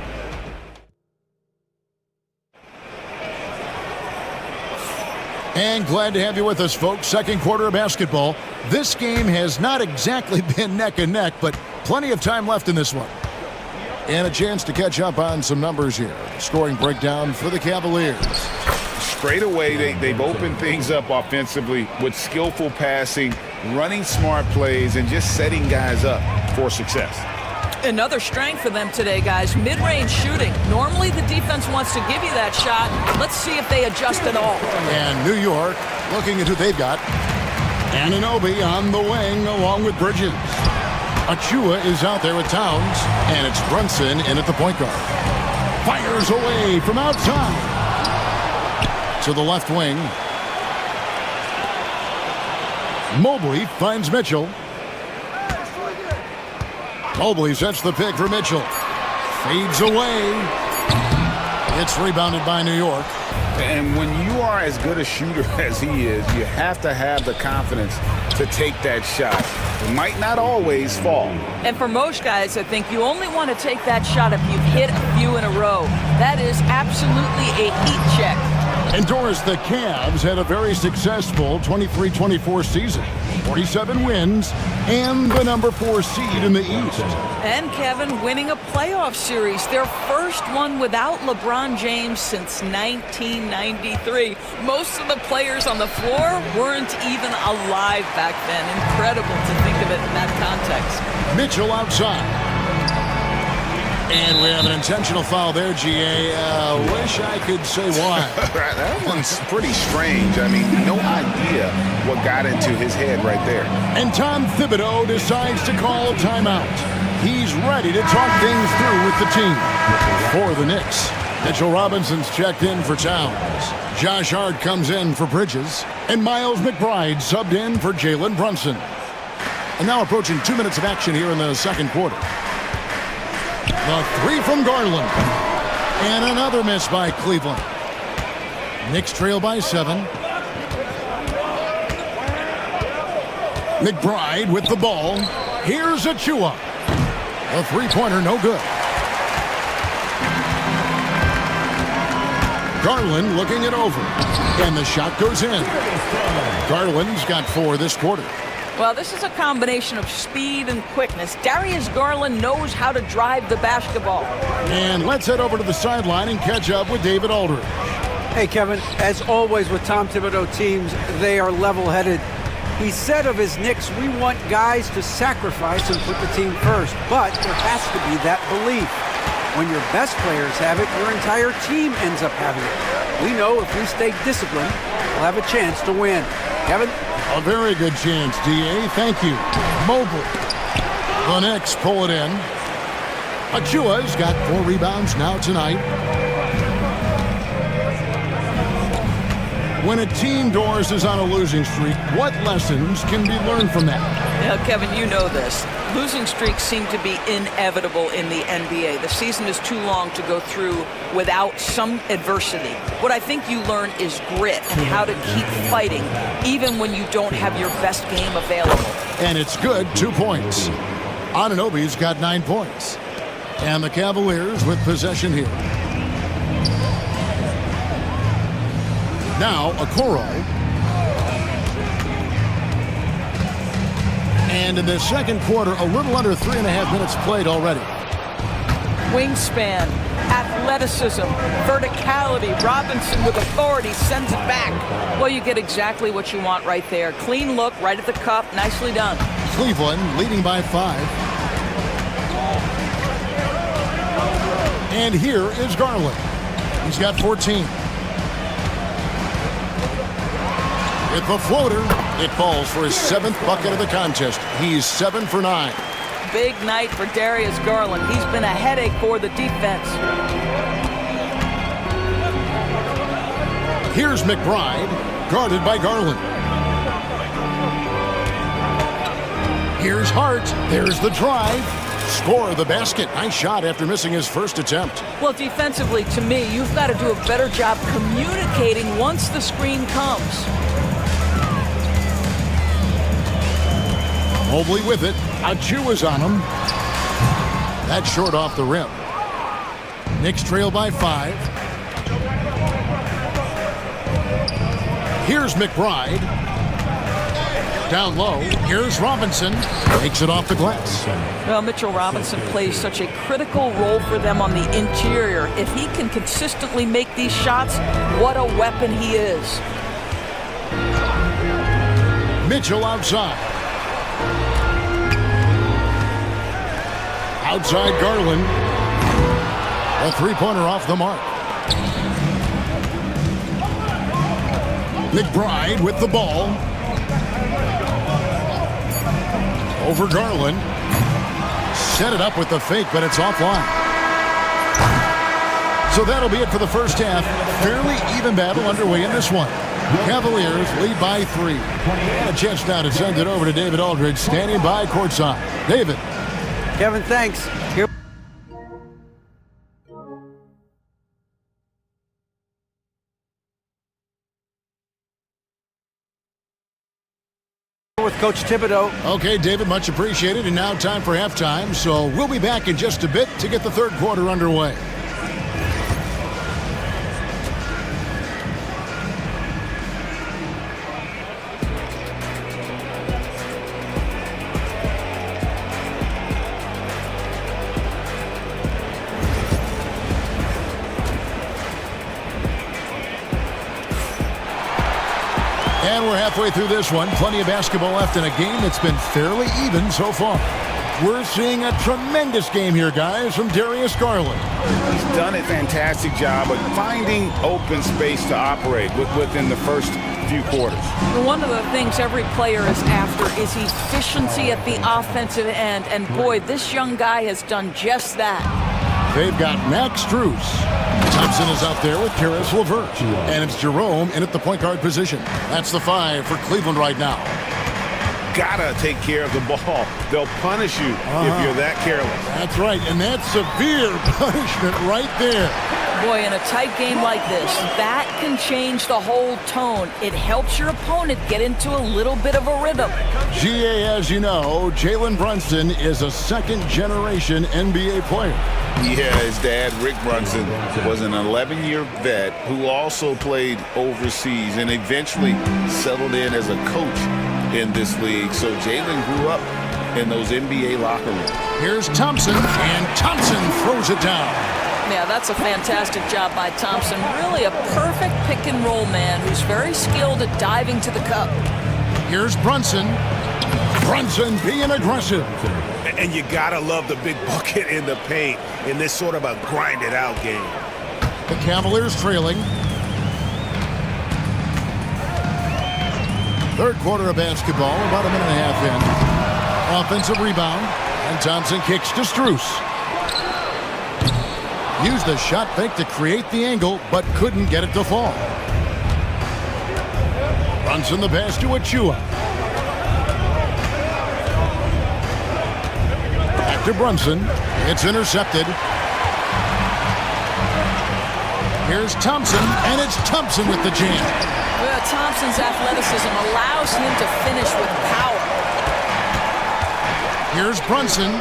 And glad to have you with us, folks. Second quarter of basketball. This game has not exactly been neck and neck, but plenty of time left in this one. And a chance to catch up on some numbers here. Scoring breakdown for the Cavaliers. Straight away, they've opened things up offensively with skillful passing, running smart plays, and just setting guys up for success. Another strength for them today, guys. Mid-range shooting. Normally the defense wants to give you that shot. Let's see if they adjust at all. And New York looking at who they've got. Anunoby on the wing along with Bridges. Achua is out there with Towns, and it's Brunson in at the point guard. Fires away from outside to the left wing. Mobley finds Mitchell. Mobley sets the pick for Mitchell. Fades away. It's rebounded by New York. And when you are as good a shooter as he is, you have to have the confidence to take that shot. It might not always fall. And for most guys, I think you only want to take that shot if you've hit a few in a row. That is absolutely a heat check. And Doris, the Cavs had a very successful 23-24 season. 47 wins and the number 4 seed in the East. And Kevin winning a playoff series, their first one without LeBron James since 1993. Most of the players on the floor weren't even alive back then. Incredible to think of it in that context. Mitchell outside. And we have an intentional foul there, GA. Wish I could say why. That one's pretty strange. I mean, no idea what got into his head right there. And Tom Thibodeau decides to call a timeout. He's ready to talk things through with the team. For the Knicks, Mitchell Robinson's checked in for Towns. Josh Hart comes in for Bridges. And Miles McBride subbed in for Jalen Brunson. And now approaching 2 minutes of action here in the second quarter. The 3 from Garland. And another miss by Cleveland. Knicks trail by 7. McBride with the ball. Here's Achua. A three-pointer, no good. Garland looking it over. And the shot goes in. Garland's got 4 this quarter. Well, this is a combination of speed and quickness. Darius Garland knows how to drive the basketball. And let's head over to the sideline and catch up with David Aldridge. Hey, Kevin, as always with Tom Thibodeau teams, they are level-headed. He said of his Knicks, we want guys to sacrifice and put the team first, but there has to be that belief. When your best players have it, your entire team ends up having it. We know if we stay disciplined, we'll have a chance to win. Kevin? A very good chance, D.A. Thank you. Mobley. The Knicks pull it in. Achua's got 4 rebounds now tonight. When a team, Doris, is on a losing streak, what lessons can be learned from that? Now, Kevin, you know this. Losing streaks seem to be inevitable in the NBA. The season is too long to go through without some adversity. What I think you learn is grit and how to keep fighting, even when you don't have your best game available. And it's good, 2 points. Anunoby's got 9 points. And the Cavaliers with possession here. Now, Okoro. And in the second quarter, a little under 3.5 minutes played already. Wingspan, athleticism, verticality. Robinson with authority sends it back. Well, you get exactly what you want right there. Clean look right at the cup. Nicely done. Cleveland leading by 5. And here is Garland. He's got 14. With the floater, it falls for his 7th bucket of the contest. He's 7 for 9. Big night for Darius Garland. He's been a headache for the defense. Here's McBride, guarded by Garland. Here's Hart. There's the drive. Score the basket. Nice shot after missing his first attempt. Well, defensively, to me, you've got to do a better job communicating once the screen comes. Mobley with it. Achu is on him. That's short off the rim. Knicks trail by 5. Here's McBride. Down low. Here's Robinson. Takes it off the glass. Well, Mitchell Robinson plays such a critical role for them on the interior. If he can consistently make these shots, what a weapon he is. Mitchell outside. Outside Garland. A three-pointer off the mark. McBride with the ball. Over Garland. Set it up with the fake, but it's offline. So that'll be it for the first half. Fairly even battle underway in this one. Cavaliers lead by 3. And a chance now to send it over to David Aldridge, standing by courtside. David. Kevin, thanks. Here with Coach Thibodeau. Okay, David, much appreciated. And now time for halftime. So we'll be back in just a bit to get the third quarter underway. And we're halfway through this one. Plenty of basketball left in a game that's been fairly even so far. We're seeing a tremendous game here, guys, from Darius Garland. He's done a fantastic job of finding open space to operate within the first few quarters. One of the things every player is after is efficiency at the offensive end. And boy, this young guy has done just that. They've got Max Strus. Thompson is out there with Karis LeVert. And it's Jerome in at the point guard position. That's the 5 for Cleveland right now. Gotta take care of the ball. They'll punish you if you're that careless. That's right, and that's severe punishment right there. Boy, in a tight game like this, that can change the whole tone. It helps your opponent get into a little bit of a rhythm. GA, as you know, Jalen Brunson is a second-generation NBA player. Yeah, his dad, Rick Brunson, was an 11-year vet who also played overseas and eventually settled in as a coach in this league. So Jalen grew up in those NBA locker rooms. Here's Thompson, and Thompson throws it down. Yeah, that's a fantastic job by Thompson. Really a perfect pick-and-roll man who's very skilled at diving to the cup. Here's Brunson. Brunson being aggressive. And you gotta love the big bucket in the paint in this sort of a grinded-out game. The Cavaliers trailing. Third quarter of basketball, about a minute and a half in. Offensive rebound, and Thompson kicks to Strus. Used the shot fake to create the angle, but couldn't get it to fall. Brunson the pass to Achua. Back to Brunson. It's intercepted. Here's Thompson, and it's Thompson with the jam. Well, Thompson's athleticism allows him to finish with power. Here's Brunson,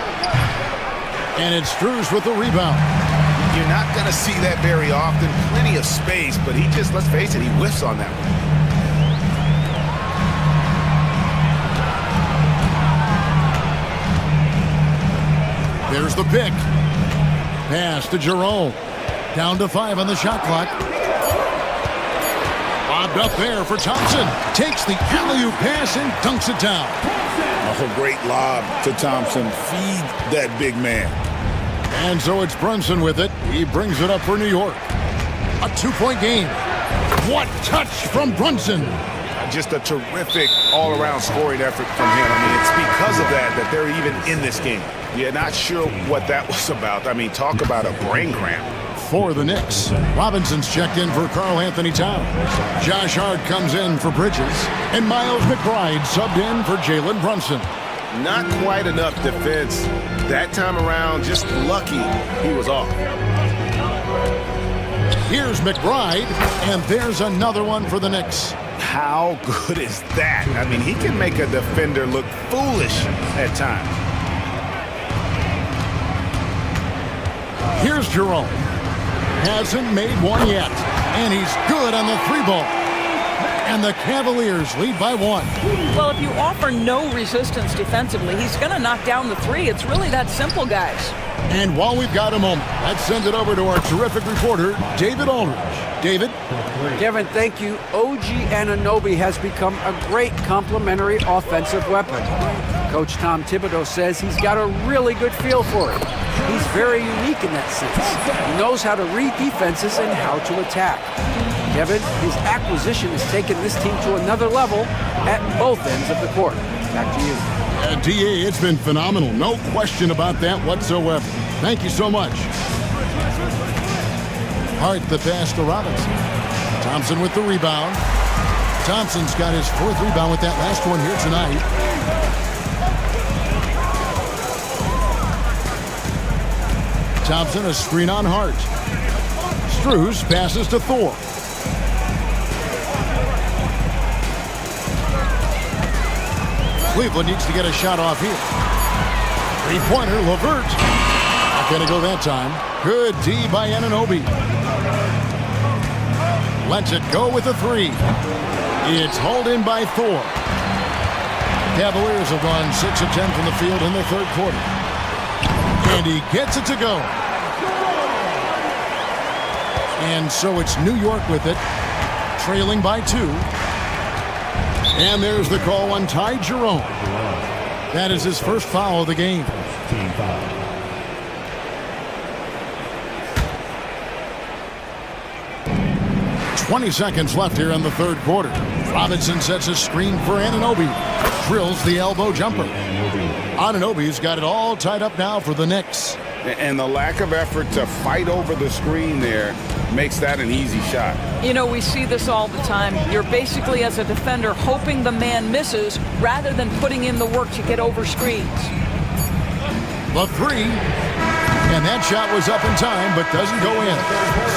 and it's Strus with the rebound. You're not going to see that very often. Plenty of space, but he just, let's face it, he whiffs on that one. There's the pick. Pass to Jerome. Down to 5 on the shot clock. Bobbed up there for Thompson. Takes the alley-oop pass and dunks it down. Oh, great lob to Thompson. Feed that big man. And so it's Brunson with it. He brings it up for New York. A 2-point game. What touch from Brunson. Just a terrific all-around scoring effort from him. I mean, it's because of that they're even in this game. Yeah, not sure what that was about. I mean, talk about a brain cramp. For the Knicks, Robinson's checked in for Karl Anthony Towns. Josh Hart comes in for Bridges. And Miles McBride subbed in for Jalen Brunson. Not quite enough defense that time around. Just lucky he was off. Here's McBride, and there's another one for the Knicks. How good is that? I mean, he can make a defender look foolish at times. Here's Jerome. Hasn't made one yet. And he's good on the 3-ball. And the Cavaliers lead by 1. Well, if you offer no resistance defensively, he's going to knock down the 3. It's really that simple, guys. And while we've got a moment, let's send it over to our terrific reporter, David Aldridge. David? Kevin, thank you. OG Anunoby has become a great complementary offensive weapon. Coach Tom Thibodeau says he's got a really good feel for it. He's very unique in that sense. He knows how to read defenses and how to attack. Kevin, his acquisition has taken this team to another level at both ends of the court. Back to you. DA, it's been phenomenal. No question about that whatsoever. Thank you so much. Hart the pass to Robinson. Thompson with the rebound. Thompson's got his 4th rebound with that last one here tonight. Thompson, a screen on Hart. Strus passes to Thor. Cleveland needs to get a shot off here. 3-pointer, LeVert. Not going to go that time. Good D by Anunoby. Lets it go with a 3. It's hauled in by Thor. Cavaliers have gone 6 of 10 from the field in the 3rd quarter. And he gets it to go. And so it's New York with it, trailing by 2. And there's the call on Ty Jerome. That is his first foul of the game. 20 seconds left here in the 3rd quarter. Robinson sets a screen for Anunoby. Drills the elbow jumper. Anunoby's got it all tied up now for the Knicks. And the lack of effort to fight over the screen there makes that an easy shot. You know, we see this all the time. You're basically, as a defender, hoping the man misses rather than putting in the work to get over screens. The 3. And that shot was up in time, but doesn't go in.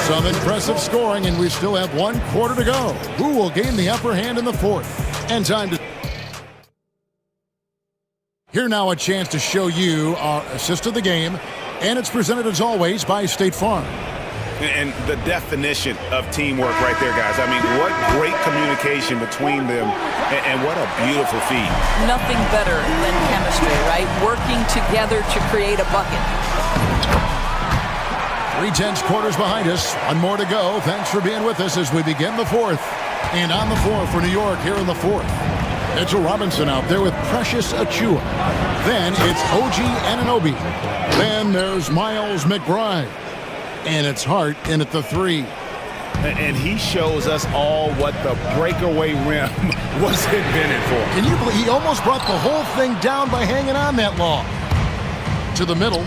Some impressive scoring, and we still have 1 quarter to go. Who will gain the upper hand in the 4th? And time to... Here now a chance to show you our assist of the game, and it's presented as always by State Farm. And the definition of teamwork right there, guys. I mean, what great communication between them, and what a beautiful feed. Nothing better than chemistry, right? Working together to create a bucket. 3 quarters behind us. 1 more to go. Thanks for being with us as we begin the 4th. And on the floor for New York here in the 4th. Mitchell Robinson out there with Precious Achua. Then it's OG Anunoby. Then there's Miles McBride. And it's Hart in at the 3. And he shows us all what the breakaway rim was invented for. Can you believe he almost brought the whole thing down by hanging on that long? To the middle.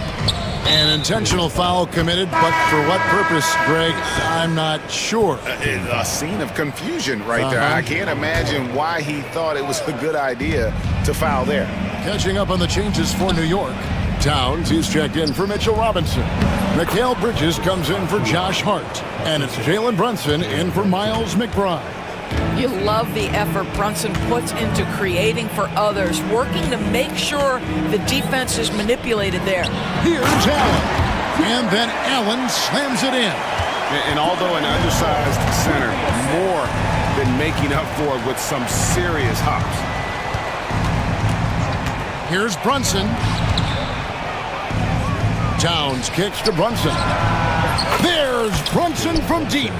An intentional foul committed, but for what purpose, Greg? I'm not sure. A scene of confusion right there. I can't imagine why he thought it was a good idea to foul there. Catching up on the changes for New York. Towns, he's checked in for Mitchell Robinson. Mikal Bridges comes in for Josh Hart. And it's Jalen Brunson in for Miles McBride. You love the effort Brunson puts into creating for others, working to make sure the defense is manipulated there. Here's Allen. And then Allen slams it in. And although an undersized center, more than making up for it with some serious hops. Here's Brunson. Towns kicks to Brunson. There's Brunson from deep.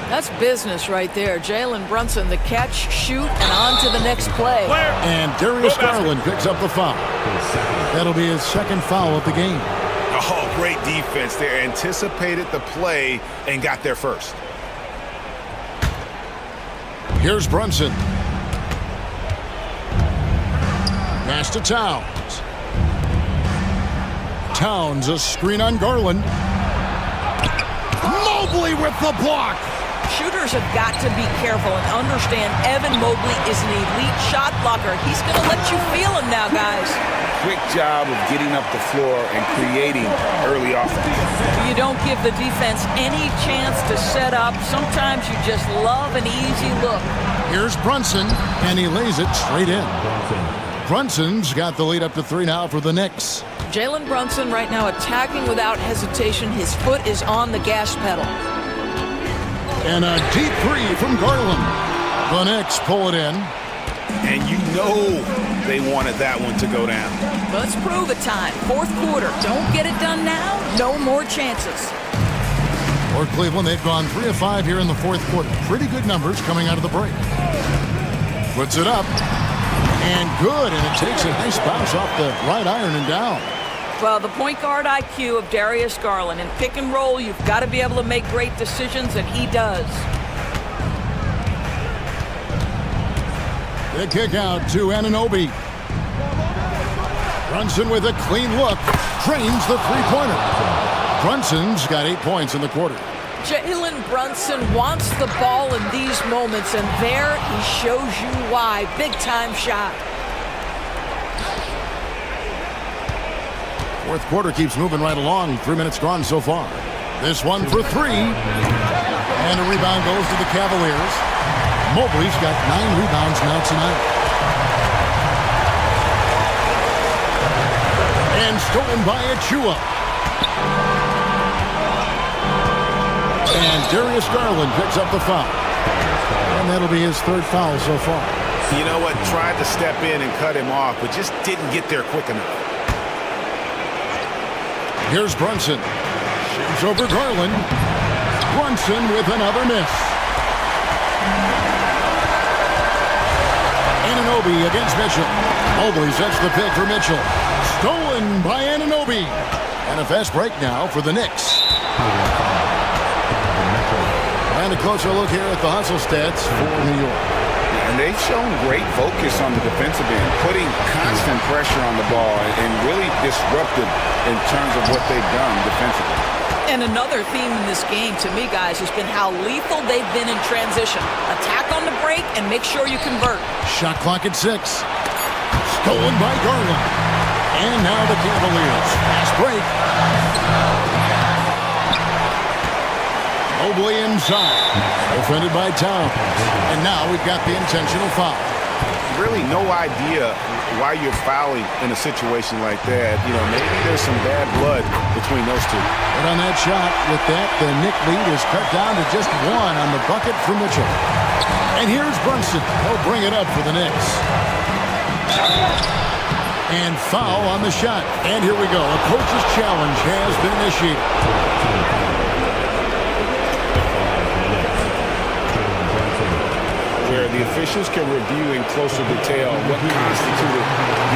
That's business right there. Jalen Brunson, the catch, shoot, and on to the next play. And Darius Garland picks up the foul. That'll be his second foul of the game. Oh, great defense there. Anticipated the play and got there first. Here's Brunson. Pass to Towns. Towns, a screen on Garland. Mobley with the block. Shooters have got to be careful and understand Evan Mobley is an elite shot blocker. He's going to let you feel him now, guys. Quick job of getting up the floor and creating early offense. You don't give the defense any chance to set up. Sometimes you just love an easy look. Here's Brunson, and he lays it straight in. Brunson's got the lead up to 3 now for the Knicks. Jalen Brunson right now attacking without hesitation. His foot is on the gas pedal. And a deep three from Garland. The Knicks pull it in. And you know they wanted that one to go down. Let's prove it time. Fourth quarter. Don't get it done now. No more chances. For Cleveland, they've gone 3 of 5 here in the fourth quarter. Pretty good numbers coming out of the break. Puts it up. And good. And it takes a nice bounce off the right iron and down. Well, the point guard IQ of Darius Garland. In pick and roll, you've got to be able to make great decisions, and he does. The kick out to Anunoby. Brunson with a clean look. Drains the three-pointer. Brunson's got 8 points in the quarter. Jalen Brunson wants the ball in these moments, and there he shows you why. Big-time shot. Fourth quarter keeps moving right along. 3 minutes gone so far. This one for 3. And a rebound goes to the Cavaliers. Mobley's got 9 rebounds now tonight. And stolen by Achua. And Darius Garland picks up the foul. And that'll be his 3rd foul so far. You know what? Tried to step in and cut him off, but just didn't get there quick enough. Here's Brunson. Shoots over Garland. Brunson with another miss. Anunoby against Mitchell. Mobley sets the pick for Mitchell. Stolen by Anunoby. And a fast break now for the Knicks. And a closer look here at the hustle stats for New York. And they've shown great focus on the defensive end, putting constant pressure on the ball and really disruptive in terms of what they've done defensively. And another theme in this game, to me, guys, has been how lethal they've been in transition. Attack on the break and make sure you convert. Shot clock at 6. Stolen by Garland. And now the Cavaliers. Fast break. Mobley inside. Defended by Towns. And now we've got the intentional foul. Really no idea why you're fouling in a situation like that. You know, maybe there's some bad blood between those two. But on that shot, with that, the Knicks lead is cut down to just 1 on the bucket for Mitchell. And here's Brunson. He'll bring it up for the Knicks. And foul on the shot. And here we go. A coach's challenge has been initiated. Where the officials can review in closer detail what constituted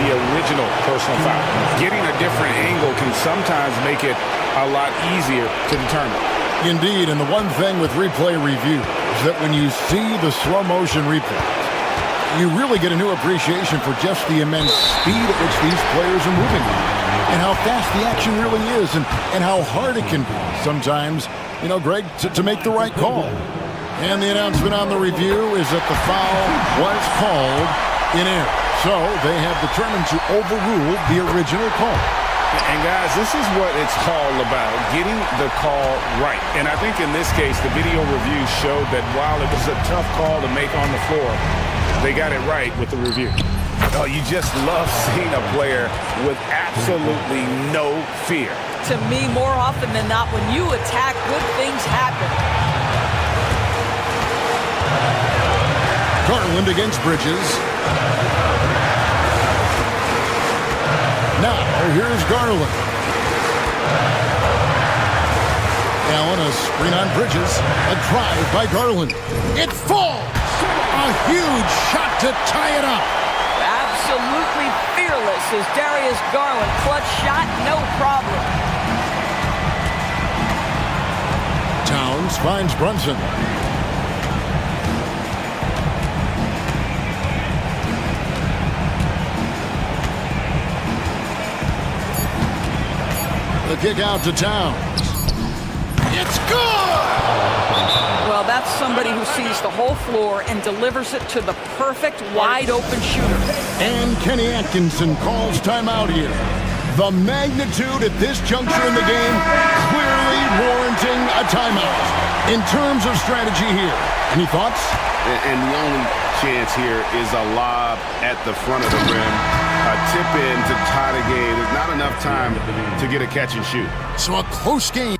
the original personal foul. Getting a different angle can sometimes make it a lot easier to determine. Indeed, and the one thing with replay review is that when you see the slow motion replay, you really get a new appreciation for just the immense speed at which these players are moving and how fast the action really is and how hard it can be sometimes, you know, Greg, to make the right call. And the announcement on the review is that the foul was called in error. So they have determined to overrule the original call. And guys, this is what it's all about, getting the call right. And I think in this case, the video review showed that while it was a tough call to make on the floor, they got it right with the review. Oh, you just love seeing a player with absolutely no fear. to me more often than not, when you attack, good things happen. Garland against Bridges. Now, here's Garland. Allen, a screen on Bridges. A drive by Garland. It falls! A huge shot to tie it up. Absolutely fearless is Darius Garland. Clutch shot, no problem. Towns finds Brunson. The kick out to Towns. It's good! Well, that's somebody who sees the whole floor and delivers it to the perfect wide-open shooter. And Kenny Atkinson calls timeout here. The magnitude at this juncture in the game clearly warranting a timeout. In terms of strategy here, any thoughts? And the only chance here is a lob at the front of the rim. A tip in to tie the game. There's not enough time to get a catch and shoot. So a close game.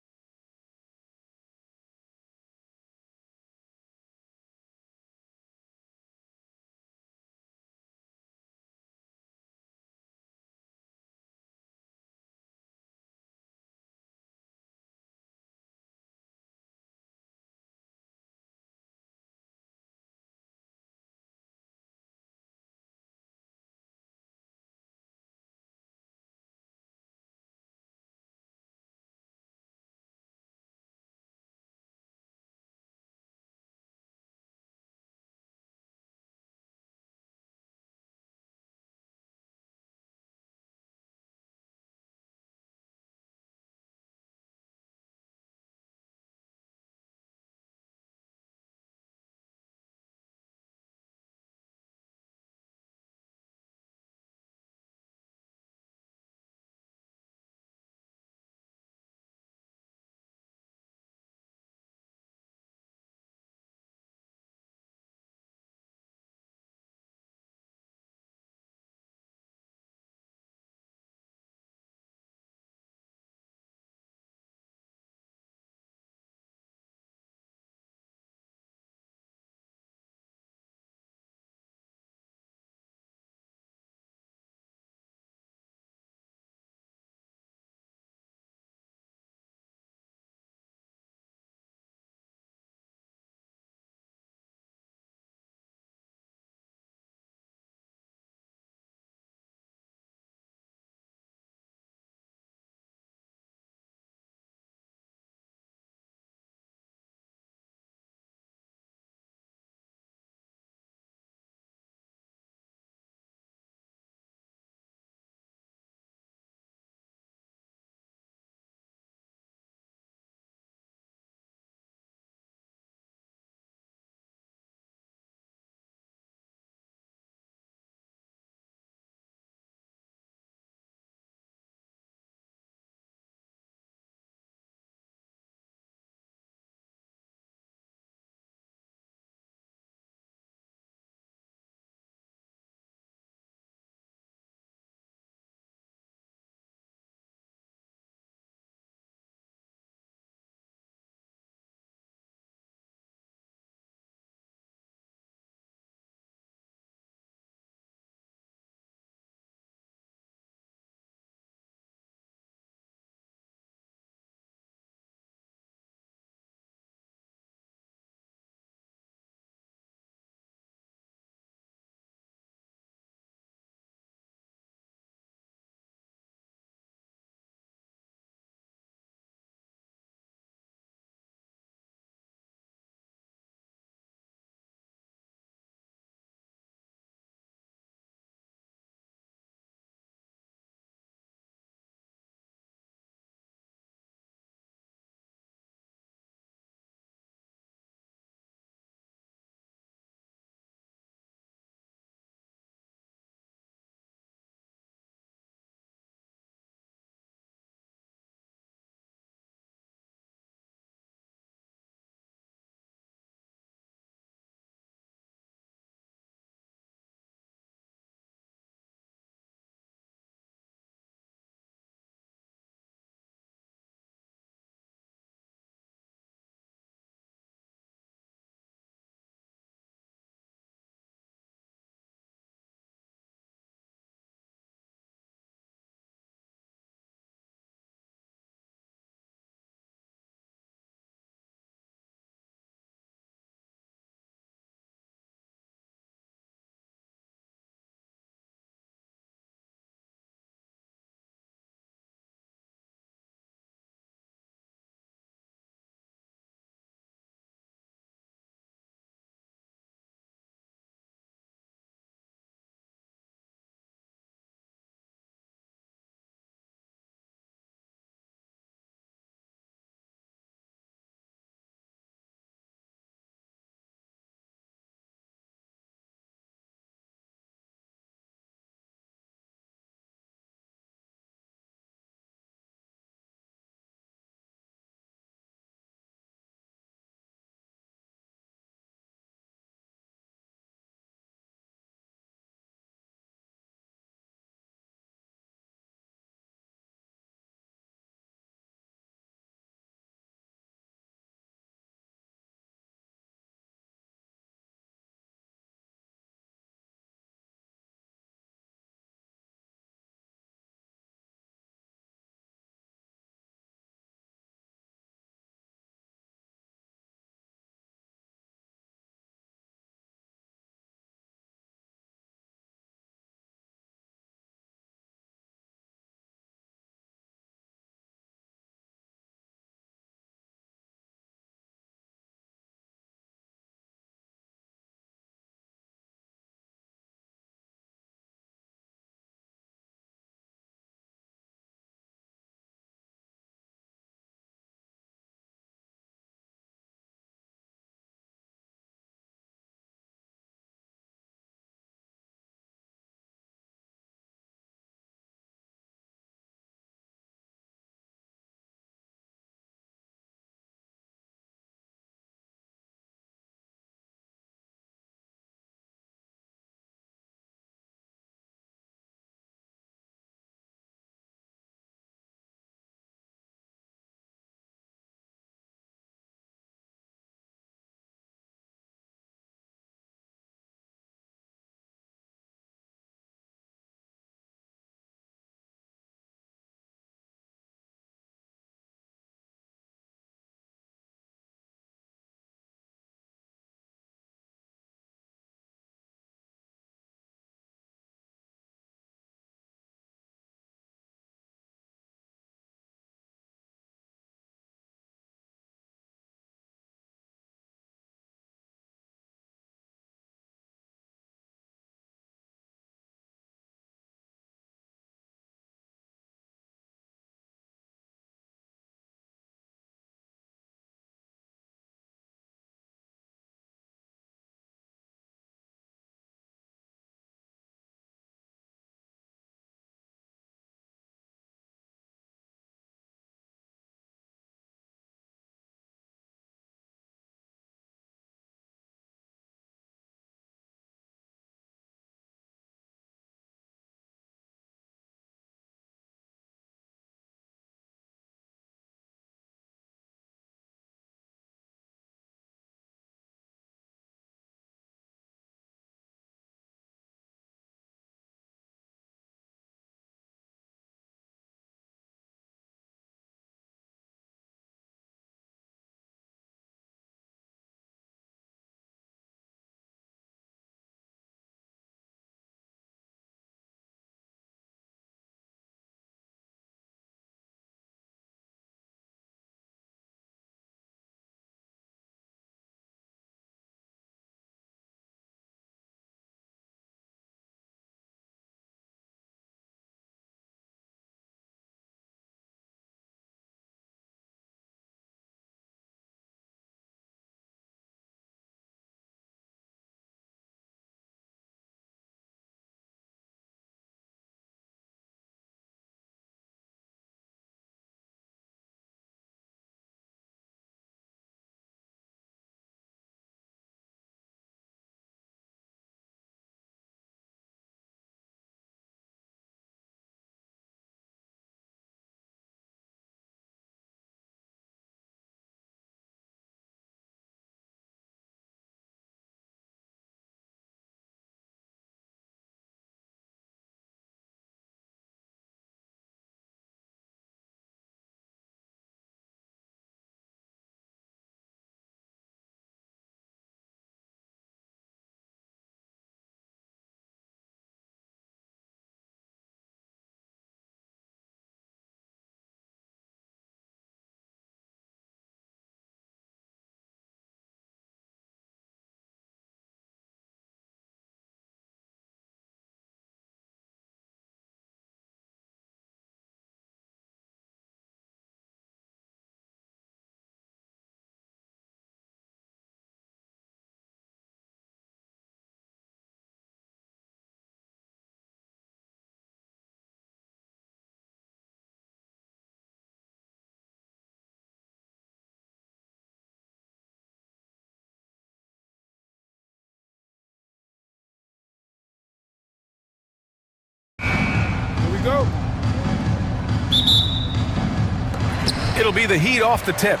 It'll be the Heat off the tip.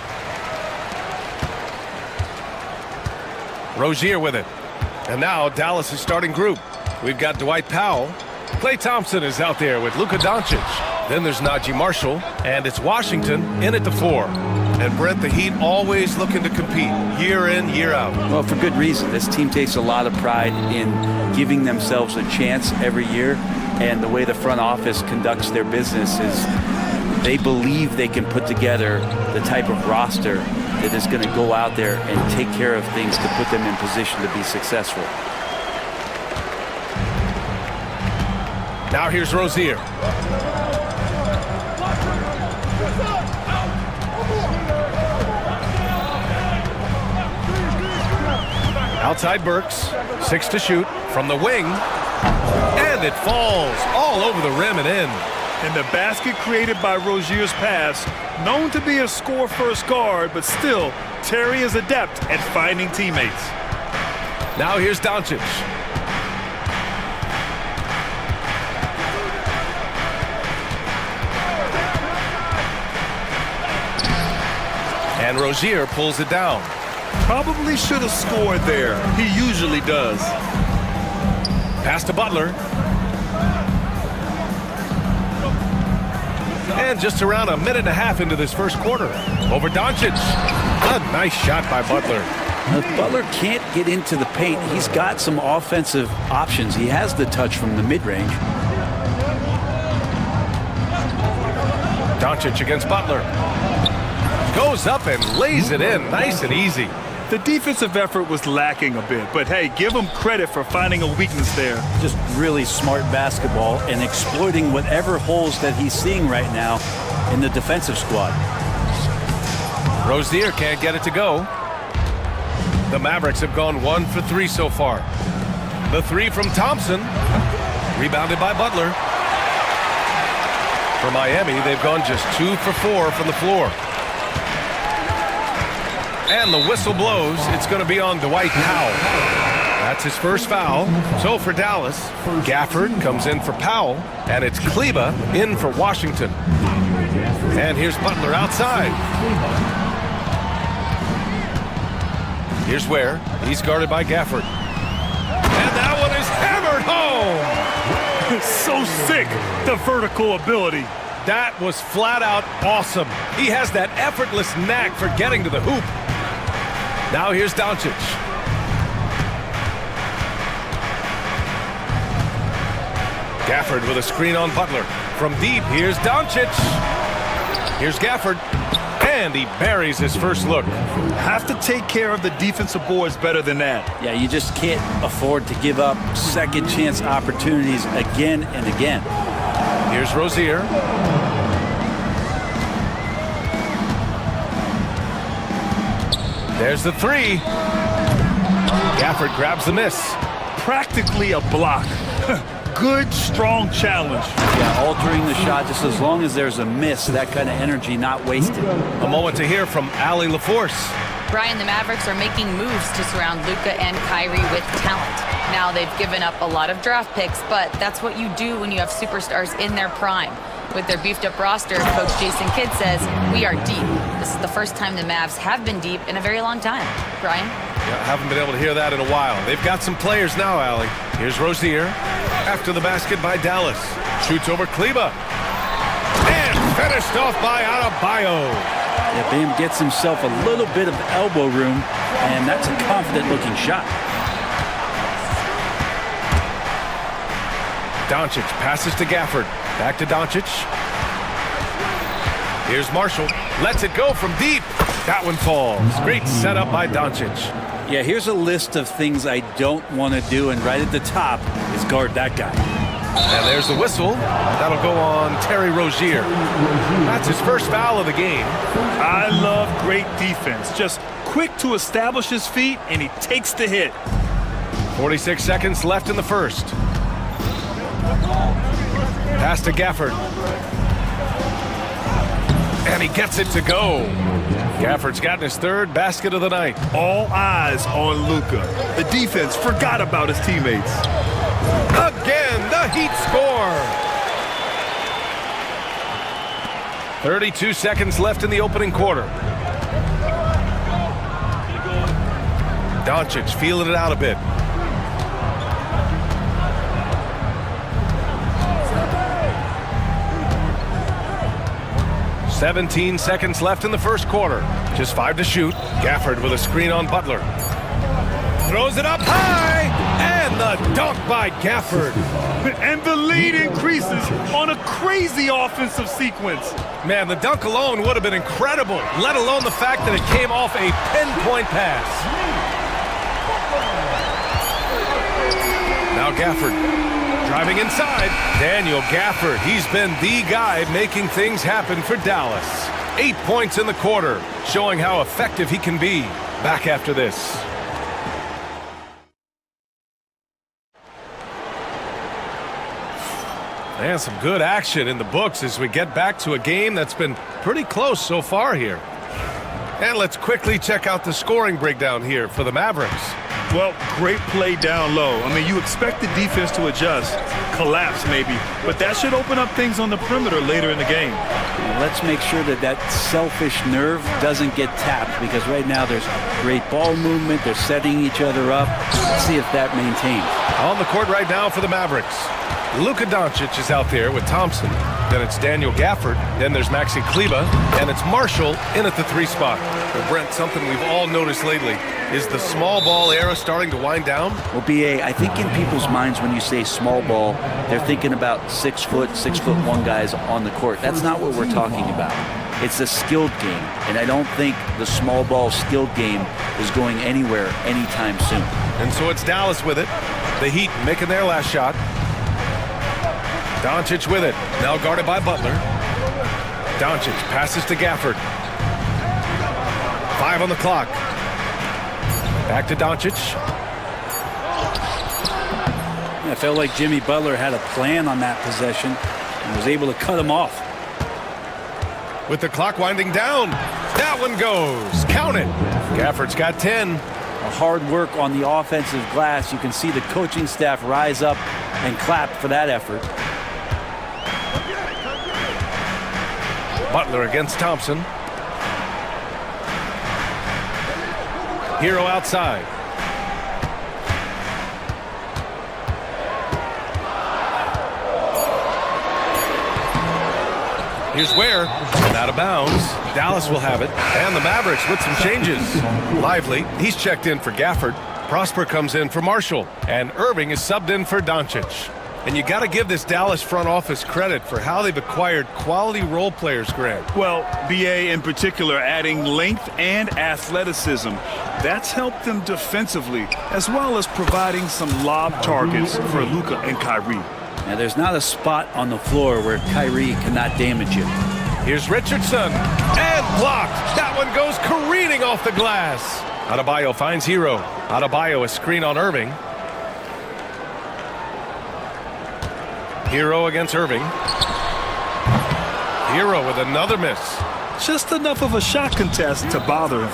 Rozier with it. And now Dallas' starting group. We've got Dwight Powell. Klay Thompson is out there with Luka Doncic. Then there's Najee Marshall. And it's Washington in at the 4. And Brent, the Heat always looking to compete year in, year out. Well, for good reason. This team takes a lot of pride in giving themselves a chance every year. And the way the front office conducts their business is they believe they can put together the type of roster that is going to go out there and take care of things to put them in position to be successful. Now here's Rozier. Outside Burks, 6 to shoot from the wing, and it falls all over the rim and in. And the basket created by Rozier's pass, known to be a score-first guard, but still, Terry is adept at finding teammates. Now here's Doncic. And Rozier pulls it down. Probably should have scored there. He usually does. Pass to Butler. And just around a minute and a half into this first quarter. Over Doncic. A nice shot by Butler. If Butler can't get into the paint, he's got some offensive options. He has the touch from the mid-range. Doncic against Butler. Goes up and lays it in. Nice and easy. The defensive effort was lacking a bit, but hey, give him credit for finding a weakness there. Just really smart basketball and exploiting whatever holes that he's seeing right now in the defensive squad. Rozier can't get it to go. The Mavericks have gone 1 for 3 so far. The 3 from Thompson. Rebounded by Butler. For Miami, they've gone just 2 for 4 from the floor. And the whistle blows. It's going to be on Dwight Powell. That's his first foul. So for Dallas, Gafford comes in for Powell, and it's Kleba in for Washington. And here's Butler outside. Here's Ware. He's guarded by Gafford. And that one is hammered home. So sick, the vertical ability. That was flat out awesome. He has that effortless knack for getting to the hoop. Now here's Doncic. Gafford with a screen on Butler. From deep, here's Doncic. Here's Gafford. And he buries his first look. Have to take care of the defensive boards better than that. Yeah, you just can't afford to give up second chance opportunities again and again. Here's Rozier. There's the 3. Gafford grabs the miss. Practically a block. Good, strong challenge. Yeah, altering the shot just as long as there's a miss, that kind of energy not wasted. A moment to hear from Allie LaForce. Brian, the Mavericks are making moves to surround Luka and Kyrie with talent. Now they've given up a lot of draft picks, but that's what you do when you have superstars in their prime. With their beefed-up roster, Coach Jason Kidd says, we are deep. This is the first time the Mavs have been deep in a very long time. Brian? Yeah, haven't been able to hear that in a while. They've got some players now, Allie. Here's Rozier. After the basket by Dallas. Shoots over Kleba. And finished off by Adebayo. Yeah, Bam gets himself a little bit of elbow room, and that's a confident-looking shot. Doncic passes to Gafford. Back to Doncic. Here's Marshall. Lets it go from deep. That one falls. Great setup by Doncic. Yeah, here's a list of things I don't want to do, and right at the top is guard that guy. And there's the whistle. That'll go on Terry Rozier. That's his first foul of the game. I love great defense. Just quick to establish his feet, and he takes the hit. 46 seconds left in the first. Pass to Gafford. And he gets it to go. Gafford's gotten his third basket of the night. All eyes on Luka. The defense forgot about his teammates. Again, the Heat score. 32 seconds left in the opening quarter. Doncic feeling it out a bit. "17 seconds left in the first quarter. Just 5 to shoot. Gafford with a screen on Butler. Throws it up high, and the dunk by Gafford. And the lead increases on a crazy offensive sequence. Man, the dunk alone would have been incredible, let alone the fact that it came off a pinpoint pass. Now Gafford driving inside. Daniel Gafford, he's been the guy making things happen for Dallas. 8 points in the quarter, showing how effective he can be. Back after this. And some good action in the books as we get back to a game that's been pretty close so far here. And let's quickly check out the scoring breakdown here for the Mavericks. Well, great play down low. I mean, you expect the defense to adjust, collapse maybe, but that should open up things on the perimeter later in the game. Let's make sure that that selfish nerve doesn't get tapped, because right now there's great ball movement. They're setting each other up. Let's see if that maintains. On the court right now for the Mavericks, Luka Doncic is out there with Thompson. Then it's Daniel Gafford. Then there's Maxi Kleber. And it's Marshall in at the 3 spot. Well, Brent, something we've all noticed lately is the small ball era starting to wind down. Well, B.A., I think in people's minds when you say small ball, they're thinking about 6 foot, 6'1" guys on the court. That's not what we're talking about. It's a skilled game. And I don't think the small ball skilled game is going anywhere anytime soon. And so it's Dallas with it. The Heat making their last shot. Doncic with it, now guarded by Butler. Doncic passes to Gafford. 5 on the clock. Back to Doncic. I felt like Jimmy Butler had a plan on that possession and was able to cut him off. With the clock winding down, that one goes. Count it. Gafford's got 10. Hard work on the offensive glass. You can see the coaching staff rise up and clap for that effort. Butler against Thompson. Hero outside. Here's Ware, and out of bounds. Dallas will have it, and the Mavericks with some changes. Lively, he's checked in for Gafford. Prosper comes in for Marshall, and Irving is subbed in for Doncic. And you got to give this Dallas front office credit for how they've acquired quality role players, Grant. Well, BA in particular adding length and athleticism. That's helped them defensively, as well as providing some lob targets for Luka and Kyrie. Now, there's not a spot on the floor where Kyrie cannot damage you. Here's Richardson, and blocked. That one goes careening off the glass. Adebayo finds Hero. Adebayo a screen on Irving. Hero against Irving. Hero with another miss. Just enough of a shot contest to bother him.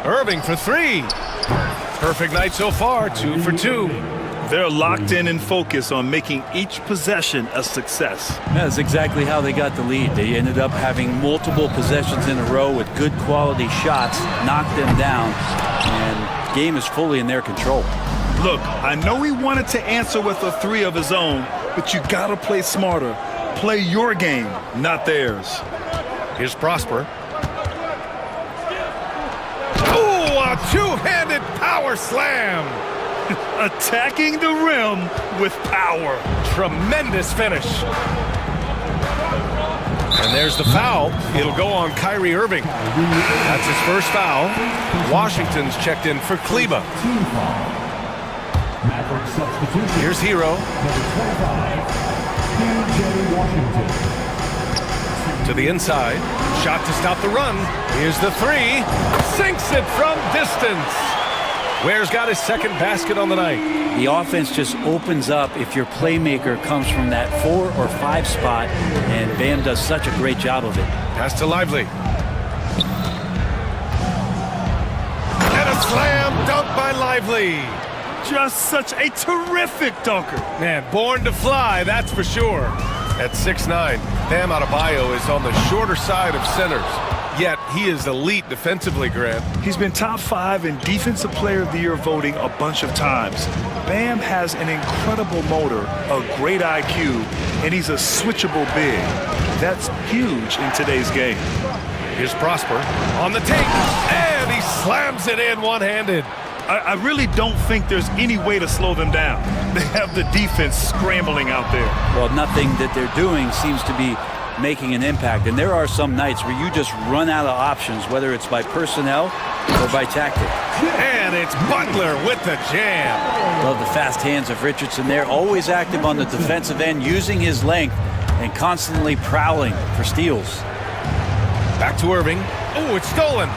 Irving for 3. Perfect night so far, 2 for 2. They're locked in and focused on making each possession a success. That's exactly how they got the lead. They ended up having multiple possessions in a row with good quality shots, knocked them down, and game is fully in their control. Look, I know he wanted to answer with a 3 of his own, but you gotta play smarter. Play your game, not theirs. Here's Prosper. Oh, a two-handed power slam. Attacking the rim with power. Tremendous finish. And there's the foul. It'll go on Kyrie Irving. That's his first foul. Washington's checked in for Kleber. Here's Hero. To the inside. Shot to stop the run. Here's the 3. Sinks it from distance. Ware's got his second basket on the night. The offense just opens up if your playmaker comes from that 4 or 5 spot, and Bam does such a great job of it. Pass to Lively. And a slam dunk by Lively. just such a terrific dunker. Man, born to fly, that's for sure. At 6'9", Bam Adebayo is on the shorter side of centers. Yet, he is elite defensively, Grant. He's been top 5 in Defensive Player of the Year voting a bunch of times. Bam has an incredible motor, a great IQ, and he's a switchable big. That's huge in today's game. Here's Prosper on the take, and he slams it in one-handed. I really don't think there's any way to slow them down. They have the defense scrambling out there. Well, nothing that they're doing seems to be making an impact. And there are some nights where you just run out of options, whether it's by personnel or by tactic. And it's Butler with the jam. Love the fast hands of Richardson there, always active on the defensive end, using his length and constantly prowling for steals. Back to Irving. Oh, it's stolen.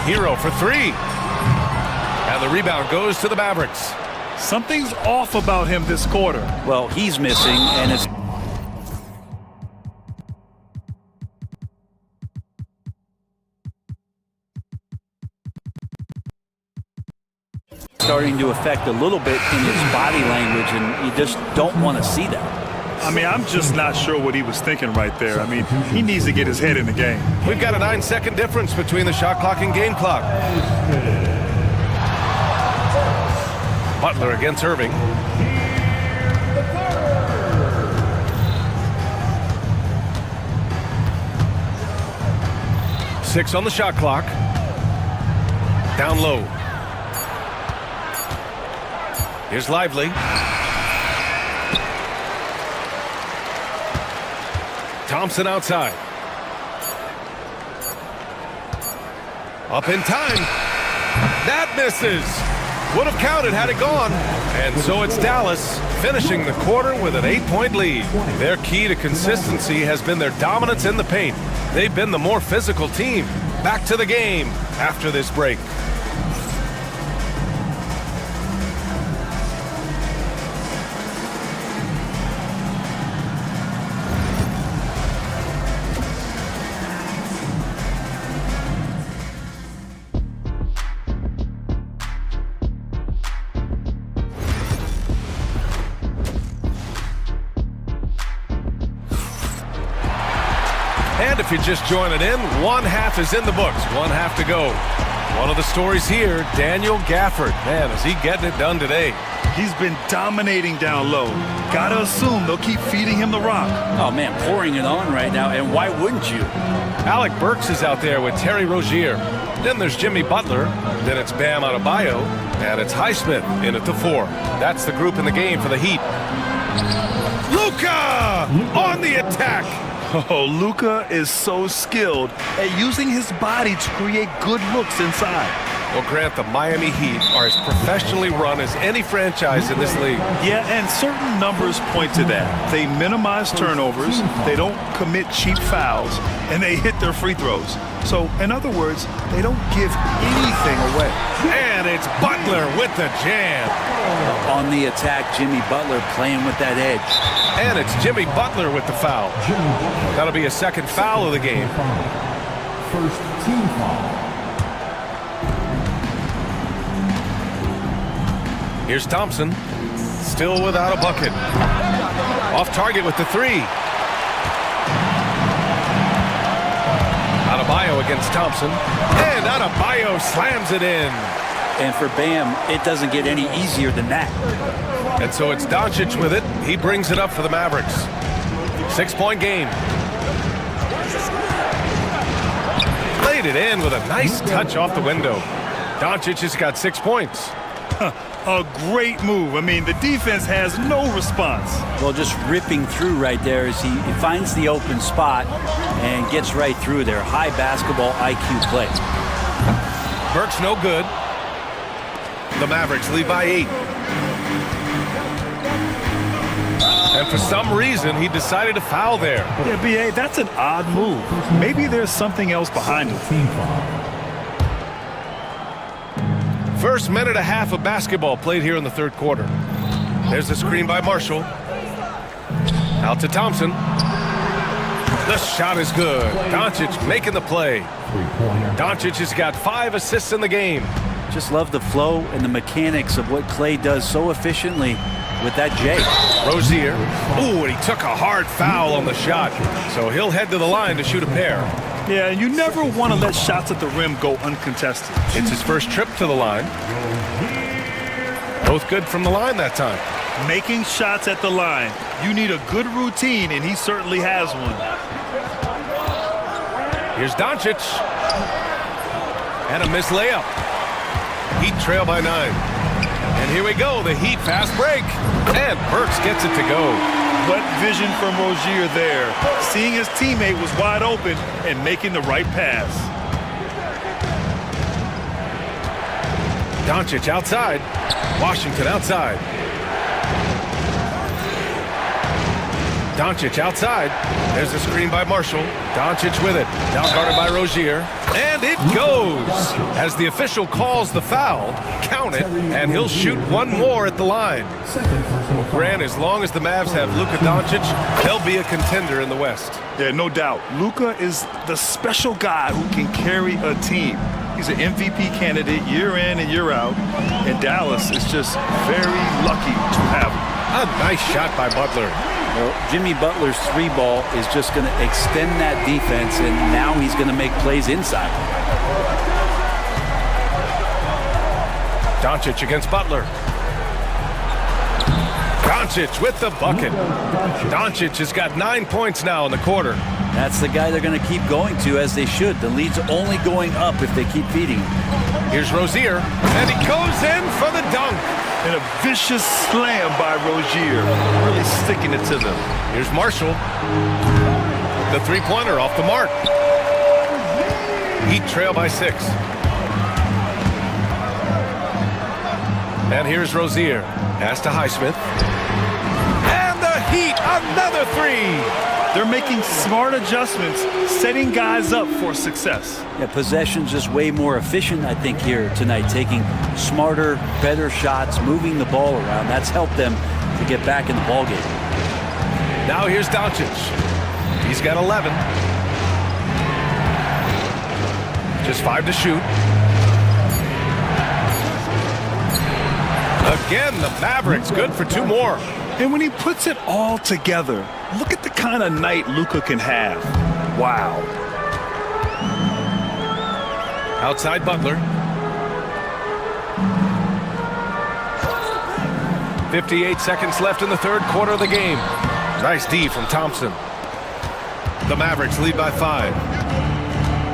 Hero for 3. And the rebound goes to the Mavericks. Something's off about him this quarter. Well, he's missing, and it's starting to affect a little bit in his body language, and you just don't want to see that. I mean, I'm just not sure what he was thinking right there. I mean, he needs to get his head in the game. We've got a 9-second difference between the shot clock and game clock. Butler against Irving. Six on the shot clock. Down low. Here's Lively. Thompson outside. Up in time. That misses. Would have counted had it gone. And so it's Dallas finishing the quarter with an 8-point lead. Their key to consistency has been their dominance in the paint. They've been the more physical team. Back to the game after this break. And if you're just joining in, one half is in the books, one half to go. One of the stories here, Daniel Gafford. Man, is he getting it done today. He's been dominating down low. Gotta assume they'll keep feeding him the rock. Oh, man, pouring it on right now, and why wouldn't you? Alec Burks is out there with Terry Rozier. Then there's Jimmy Butler. Then it's Bam Adebayo. And it's Highsmith in at the 4. That's the group in the game for the Heat. Luka on the attack. Oh, Luka is so skilled at using his body to create good looks inside. Well, Grant, the Miami Heat are as professionally run as any franchise in this league. Yeah, and certain numbers point to that. They minimize turnovers, they don't commit cheap fouls, and they hit their free throws. So, in other words, they don't give anything away. And it's Butler with the jam. On the attack, Jimmy Butler playing with that edge. And it's Jimmy Butler with the foul. That'll be a second foul of the game. First team foul. Here's Thompson, still without a bucket. Off target with the 3. Adebayo against Thompson, and Adebayo slams it in. And for Bam, it doesn't get any easier than that. And so it's Doncic with it. He brings it up for the Mavericks. 6-point game. Laid it in with a nice touch off the window. Doncic has got 6 points. A great move. I mean, the defense has no response. Well, just ripping through right there as he finds the open spot and gets right through there. High basketball IQ play. Burke's no good. The Mavericks lead by 8. And for some reason, he decided to foul there. Yeah, B.A., that's an odd move. Maybe there's something else behind it. First minute and a half of basketball played here in the third quarter. There's the screen by Marshall. Out to Thompson. The shot is good. Doncic making the play. Doncic has got 5 assists in the game. Just love the flow and the mechanics of what Klay does so efficiently with that J. Rozier. Ooh, and he took a hard foul on the shot. So he'll head to the line to shoot a pair. Yeah, and you never want to let shots at the rim go uncontested. It's his first trip to the line. Both good from the line that time. Making shots at the line. You need a good routine, and he certainly has one. Here's Doncic. And a missed layup. Heat trail by 9. And here we go, the Heat fast break. And Burks gets it to go. What vision from Rozier there. Seeing his teammate was wide open and making the right pass. Doncic outside. Washington outside. Doncic outside. There's a screen by Marshall. Doncic with it. Now guarded by Rozier. And it goes! As the official calls the foul, count it, and he'll shoot one more at the line. Grant, as long as the Mavs have Luka Doncic, they'll be a contender in the West. Yeah, no doubt. Luka is the special guy who can carry a team. He's an MVP candidate year in and year out, and Dallas is just very lucky to have him. A nice shot by Butler. Well, Jimmy Butler's 3-ball is just going to extend that defense, and now he's going to make plays inside. Doncic against Butler. Doncic with the bucket. Doncic has got 9 points now in the quarter. That's the guy they're going to keep going to, as they should. The lead's only going up if they keep feeding him. Here's Rozier, and he goes in for the dunk. And a vicious slam by Rozier, really sticking it to them. Here's Marshall. The three-pointer off the mark. Heat trail by 6. And here's Rozier. Pass to Highsmith. And the Heat, another 3. They're making smart adjustments, setting guys up for success. Yeah, possession's just way more efficient, I think, here tonight. Taking smarter, better shots, moving the ball around. That's helped them to get back in the ballgame. Now here's Doncic. He's got 11. Just 5 to shoot. Again, the Mavericks good for 2 more. And when he puts it all together, look at the kind of night Luka can have. Wow. Outside Butler. 58 seconds left in the third quarter of the game. Nice D from Thompson. The Mavericks lead by 5.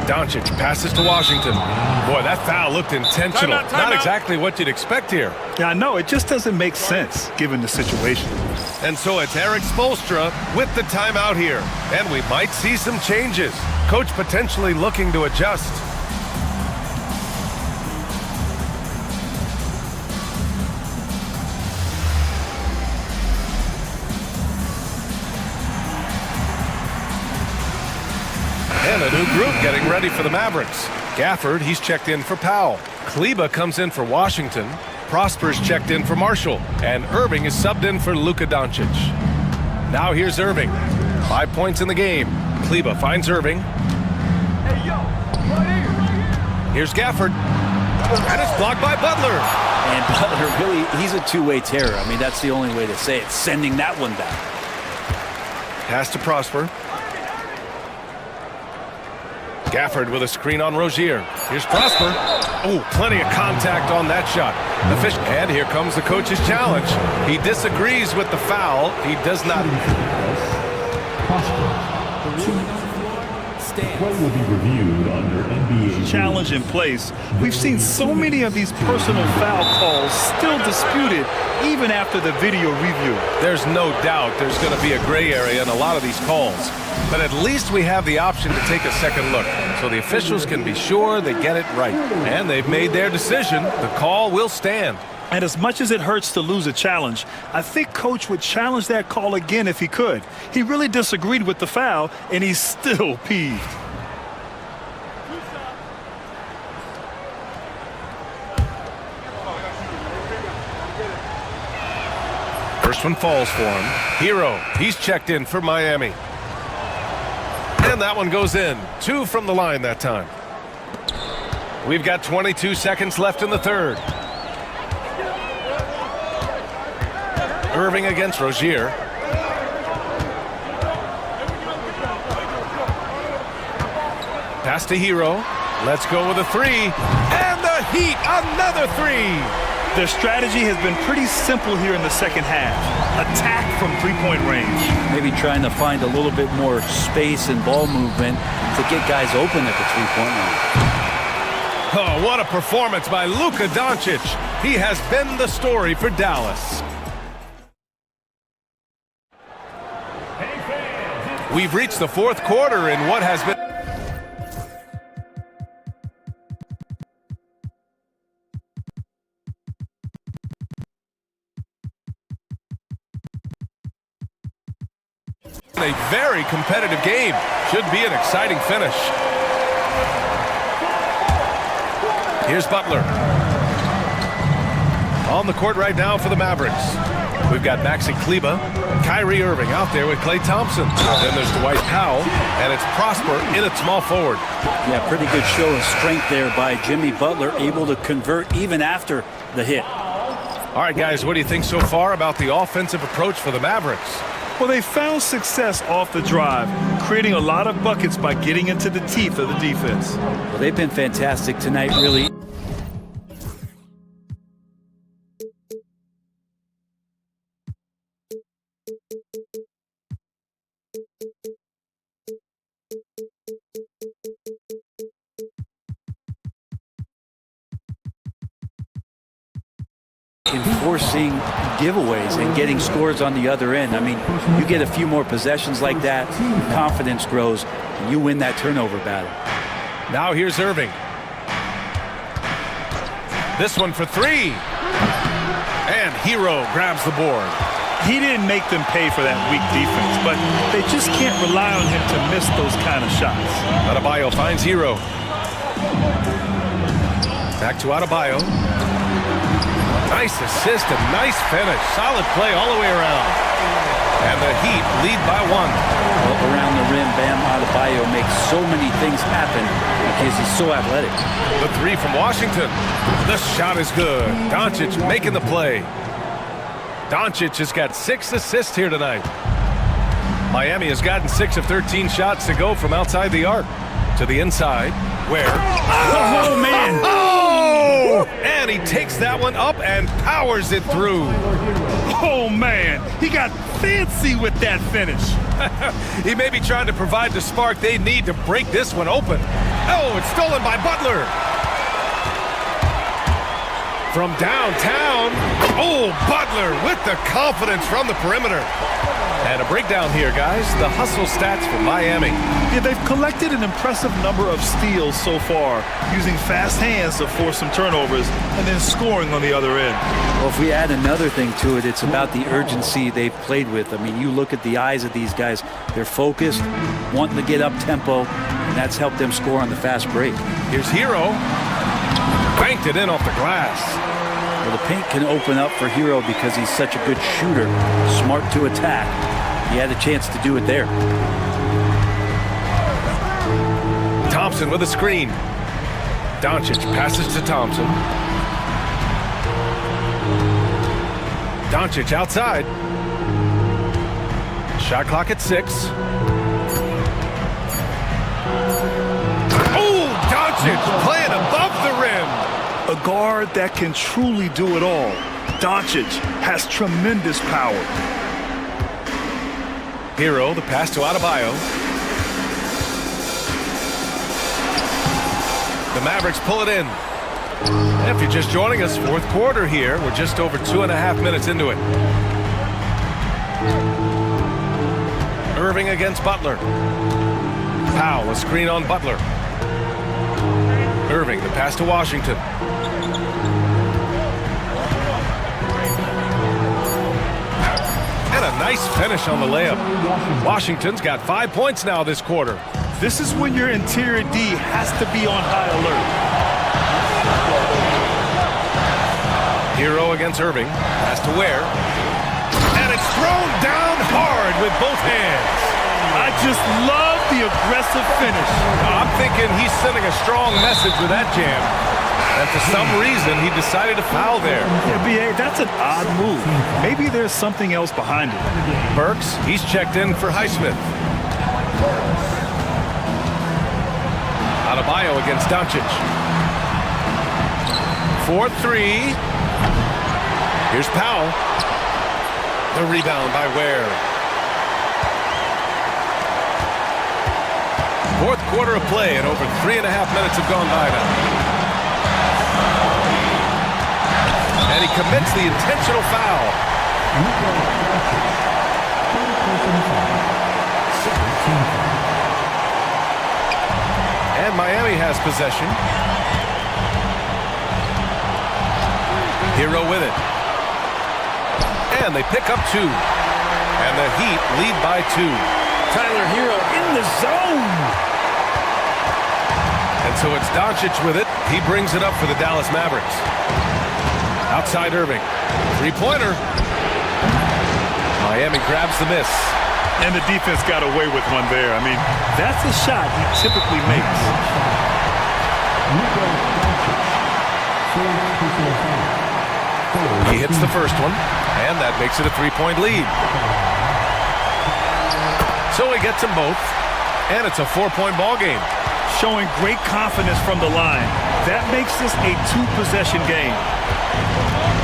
Doncic passes to Washington. Boy, that foul looked intentional. Not exactly what you'd expect here. Yeah, I know. It just doesn't make sense given the situation. And so it's Eric Spoelstra with the timeout here. And we might see some changes. Coach potentially looking to adjust. And a new group getting ready for the Mavericks. Gafford, he's checked in for Powell. Kleba comes in for Washington. Prosper's checked in for Marshall. And Irving is subbed in for Luka Doncic. Now here's Irving. 5 points in the game. Kleba finds Irving. Here's Gafford. And it's blocked by Butler. And Butler, really, he's a two-way terror. I mean, that's the only way to say it. Sending that one back. Pass to Prosper. Gafford with a screen on Rozier. Here's Prosper. Oh, plenty of contact on that shot. And here comes the coach's challenge. He disagrees with the foul. He does not. Play will be reviewed under NBA challenge in place. We've seen so many of these personal foul calls still disputed even after the video review. There's no doubt there's going to be a gray area in a lot of these calls. But at least we have the option to take a second look, so the officials can be sure they get it right. And they've made their decision. The call will stand. And as much as it hurts to lose a challenge, I think Coach would challenge that call again if he could. He really disagreed with the foul, and he's still peeved. First one falls for him. Hero, he's checked in for Miami. And that one goes in. 2 from the line that time. We've got 22 seconds left in the third. Irving against Rozier. Pass to Hero. Let's go with a 3. And the Heat, another 3. Their strategy has been pretty simple here in the second half. Attack from three-point range. Maybe trying to find a little bit more space and ball movement to get guys open at the three-point line. Oh, what a performance by Luka Doncic. He has been the story for Dallas. We've reached the fourth quarter in what has been a very competitive game. Should be an exciting finish. Here's Butler. On the court right now for the Mavericks. We've got Maxi Kleber, Kyrie Irving out there with Klay Thompson. Then there's Dwight Powell, and it's Prosper in at small forward. Yeah, pretty good show of strength there by Jimmy Butler, able to convert even after the hit. All right, guys, what do you think so far about the offensive approach for the Mavericks? Well, they found success off the drive, creating a lot of buckets by getting into the teeth of the defense. Well, they've been fantastic tonight, really. Enforcing giveaways and getting scores on the other end. I mean, you get a few more possessions like that, confidence grows, and you win that turnover battle. Now here's Irving. This one for 3. And Hero grabs the board. He didn't make them pay for that weak defense, but they just can't rely on him to miss those kind of shots. Adebayo finds Hero. Back to Adebayo. Nice assist and nice finish. Solid play all the way around. And the Heat lead by 1. Well, around the rim, Bam Adebayo makes so many things happen because he's so athletic. The 3 from Washington. The shot is good. Doncic making the play. Doncic has got 6 assists here tonight. Miami has gotten 6 of 13 shots to go from outside the arc. To the inside, where? Oh, man! Oh! And he takes that one up and powers it through. Oh, man! He got fancy with that finish. He may be trying to provide the spark they need to break this one open. Oh, it's stolen by Butler. From downtown. Oh, Butler with the confidence from the perimeter. And a breakdown here, guys. The hustle stats for Miami. Yeah, they've collected an impressive number of steals so far, using fast hands to force some turnovers and then scoring on the other end. Well, if we add another thing to it, it's about the urgency they've played with. I mean, you look at the eyes of these guys. They're focused, wanting to get up tempo, and that's helped them score on the fast break. Here's Hero. Banked it in off the glass. Well, the paint can open up for Hero because he's such a good shooter, smart to attack. He had a chance to do it there. Thompson with a screen. Doncic passes to Thompson. Doncic outside. Shot clock at 6. Oh, Doncic playing above the rim. A guard that can truly do it all. Doncic has tremendous power. Hero, the pass to Adebayo. The Mavericks pull it in. If you're just joining us, fourth quarter here. We're just over 2.5 minutes into it. Irving against Butler. Powell, a screen on Butler. Irving, the pass to Washington. And a nice finish on the layup. Washington's got 5 points now this quarter. This is when your interior D has to be on high alert. Hero against Irving. Pass to Ware. And it's thrown down hard with both hands. I just love the aggressive finish. I'm thinking he's sending a strong message with that jam. And for some reason, he decided to foul there. Yeah, B.A., that's an odd move. Maybe there's something else behind it. Burks, he's checked in for Highsmith. Adebayo against Doncic. 4-3. Here's Powell. The rebound by Ware. Fourth quarter of play, and over 3.5 minutes have gone by now. And he commits the intentional foul. And Miami has possession. Hero with it. And they pick up 2. And the Heat lead by 2. Tyler Hero in the zone. And so it's Doncic with it. He brings it up for the Dallas Mavericks. Outside Irving. Three-pointer. Miami grabs the miss. And the defense got away with one there. I mean, that's a shot he typically makes. He hits the first one, and that makes it a 3-point lead. So he gets them both, and it's a 4-point ball game. Showing great confidence from the line. That makes this a 2-possession game.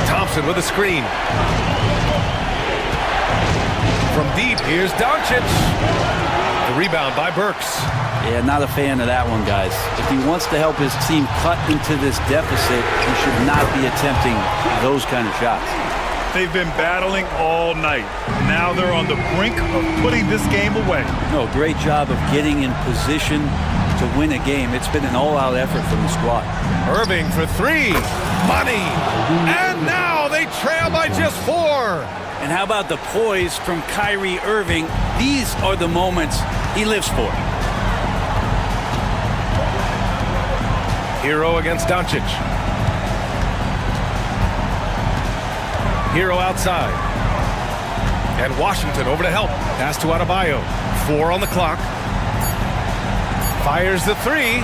Thompson with a screen. From deep, here's Doncic. The rebound by Burks. Yeah, not a fan of that one, guys. If he wants to help his team cut into this deficit, he should not be attempting those kind of shots. They've been battling all night. Now they're on the brink of putting this game away. No, great job of getting in position to win a game. It's been an all-out effort from the squad. Irving for 3. Money. And now they trail by just 4. And how about the poise from Kyrie Irving? These are the moments he lives for. Hero against Doncic. Hero outside. And Washington over to help. Pass to Adebayo. 4 on the clock. Fires the 3.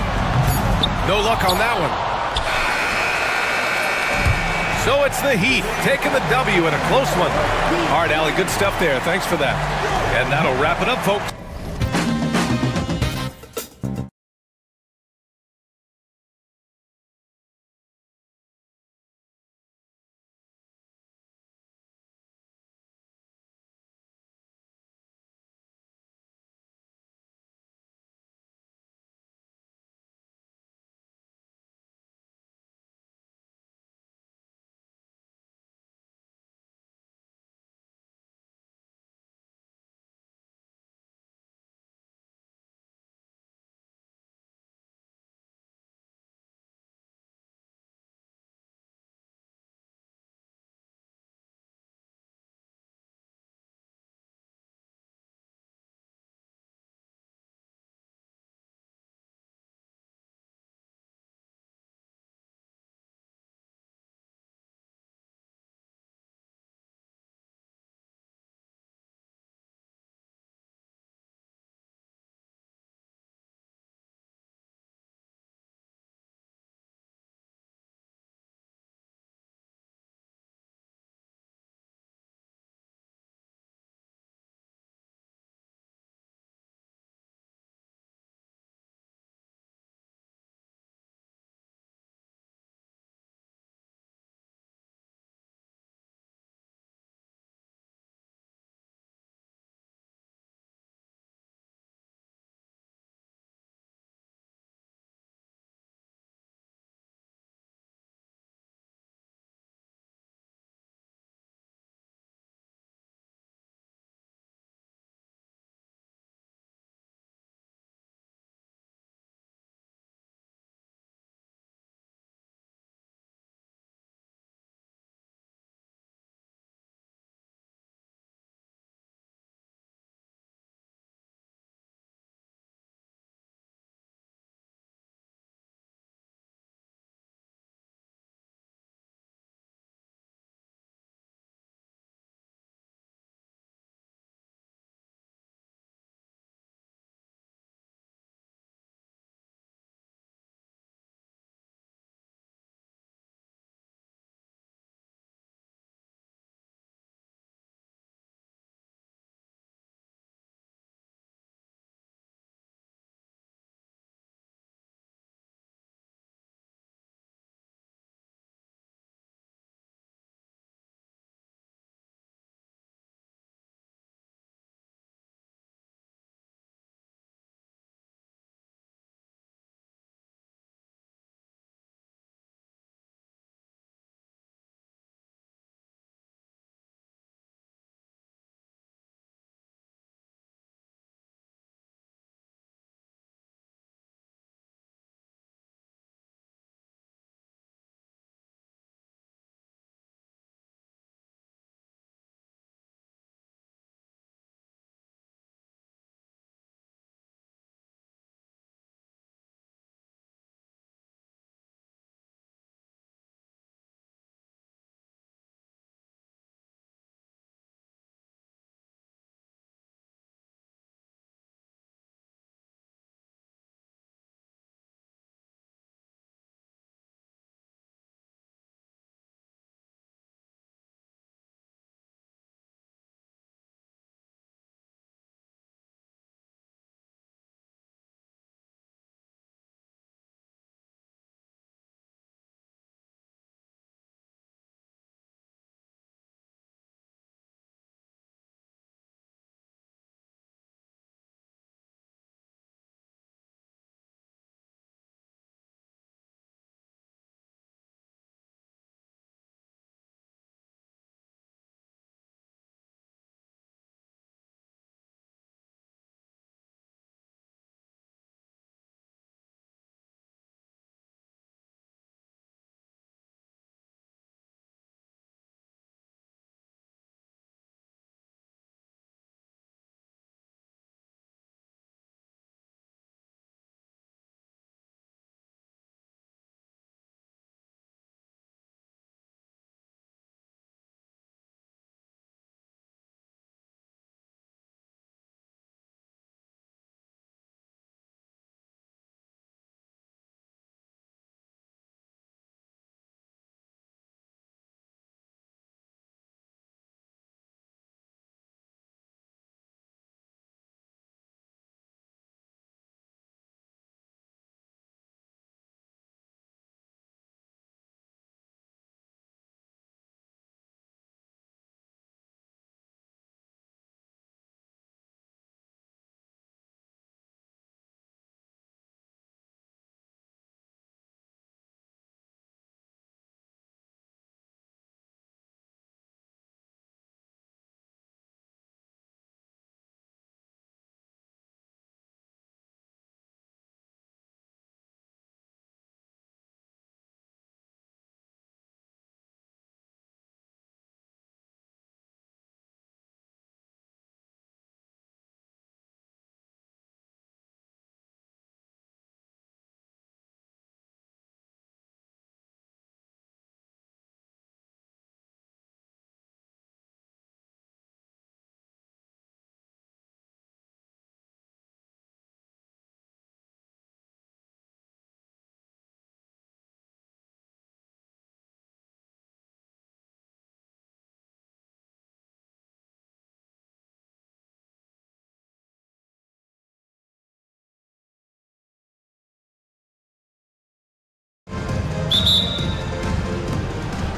No luck on that one. So it's the Heat taking the W in a close one. All right, Allie, good stuff there. Thanks for that. And that'll wrap it up, folks.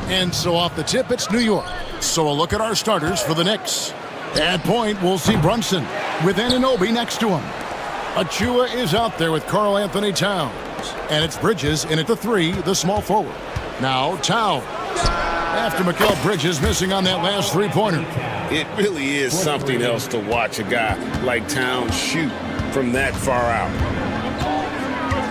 And so off the tip, it's New York. So a look at our starters for the Knicks. At point, we'll see Brunson with Anunoby next to him. Achua is out there with Karl Anthony Towns. And it's Bridges in at the 3, the small forward. Now Towns. After Mikal Bridges missing on that last three-pointer. It really is something else to watch a guy like Towns shoot from that far out.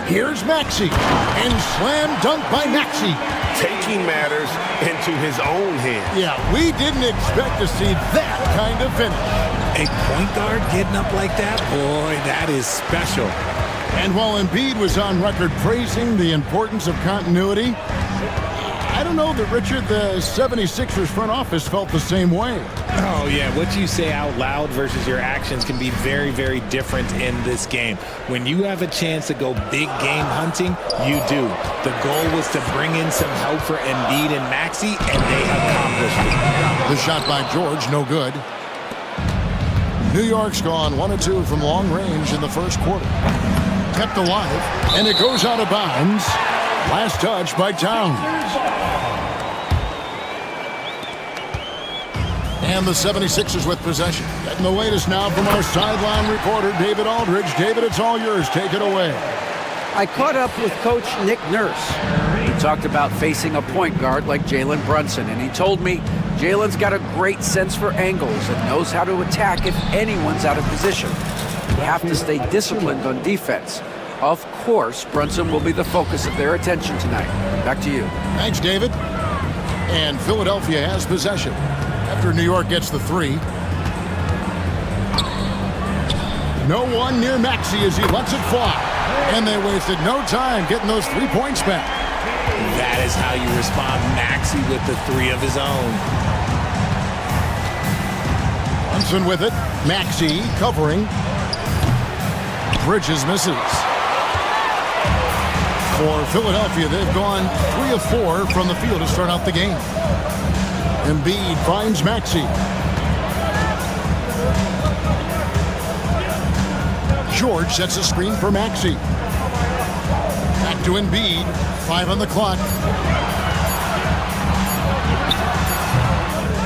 Here's Maxey. And slam dunk by Maxey. Taking matters into his own hands. Yeah, we didn't expect to see that kind of finish. A point guard getting up like that? Boy, that is special. And while Embiid was on record praising the importance of continuity, I don't know that, Richard, the 76ers front office felt the same way. Oh, yeah. What you say out loud versus your actions can be very, very different in this game. When you have a chance to go big game hunting, you do. The goal was to bring in some help for Embiid and Maxey, and they accomplished it. The shot by George, no good. New York's gone 1 of 2 from long range in the first quarter. Kept alive, and it goes out of bounds. Last touch by Towns. And the 76ers with possession. Getting the latest now from our sideline reporter, David Aldridge. David, it's all yours. Take it away. I caught up with Coach Nick Nurse. He talked about facing a point guard like Jalen Brunson, and he told me Jalen's got a great sense for angles and knows how to attack if anyone's out of position. You have to stay disciplined on defense. Of course, Brunson will be the focus of their attention tonight. Back to you. Thanks, David. And Philadelphia has possession after New York gets the 3. No one near Maxey as he lets it fly. And they wasted no time getting those 3 points back. That is how you respond. Maxey with the 3 of his own. Brunson with it. Maxey covering. Bridges misses. For Philadelphia, they've gone 3 of 4 from the field to start out the game. Embiid finds Maxey. George sets a screen for Maxey. Back to Embiid. 5 on the clock.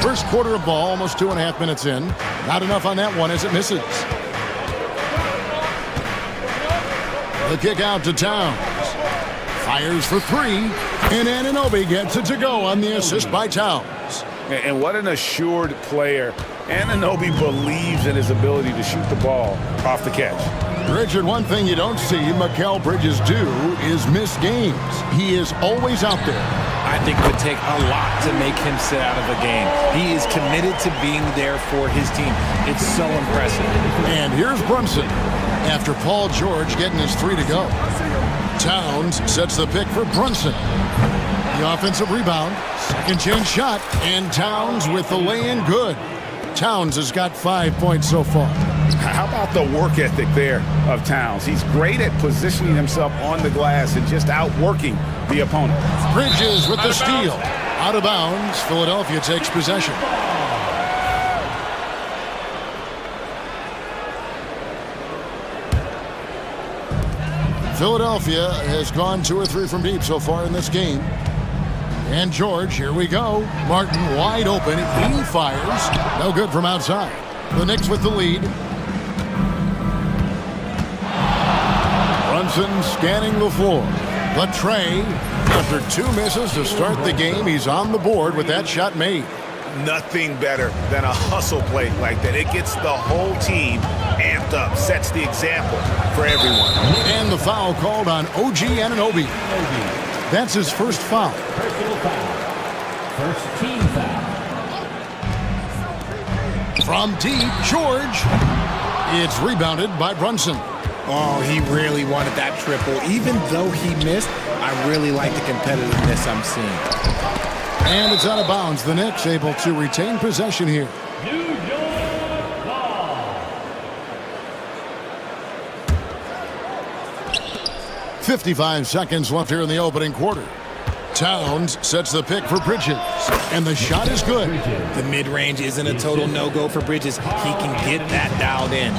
First quarter of ball, almost 2.5 minutes in. Not enough on that one as it misses. The kick out to Towns. Fires for 3. And Anunoby gets it to go on the assist by Towns. And what an assured player. Anunoby believes in his ability to shoot the ball off the catch. Richard, one thing you don't see Mikal Bridges do is miss games. He is always out there. I think it would take a lot to make him sit out of a game. He is committed to being there for his team. It's so impressive. And here's Brunson after Paul George getting his 3 to go. Towns sets the pick for Brunson. The offensive rebound. Second chance shot. And Towns with the lay-in good. Towns has got 5 points so far. How about the work ethic there of Towns? He's great at positioning himself on the glass and just outworking the opponent. Bridges with the steal. Out of bounds. Philadelphia takes possession. Philadelphia has gone 2 or 3 from deep so far in this game. And George, here we go. Martin wide open. He fires. No good from outside. The Knicks with the lead. Brunson scanning the floor. The tray. After 2 misses to start the game, he's on the board with that shot made. Nothing better than a hustle play like that. It gets the whole team amped up, sets the example for everyone. And the foul called on OG Anunoby. That's his first foul. First team foul. From deep, George. It's rebounded by Brunson. Oh, he really wanted that triple. Even though he missed, I really like the competitiveness I'm seeing. And it's out of bounds. The Knicks able to retain possession here. New York ball. 55 seconds left here in the opening quarter. Towns sets the pick for Bridges, and the shot is good. The mid-range isn't a total no-go for Bridges. He can get that dialed in.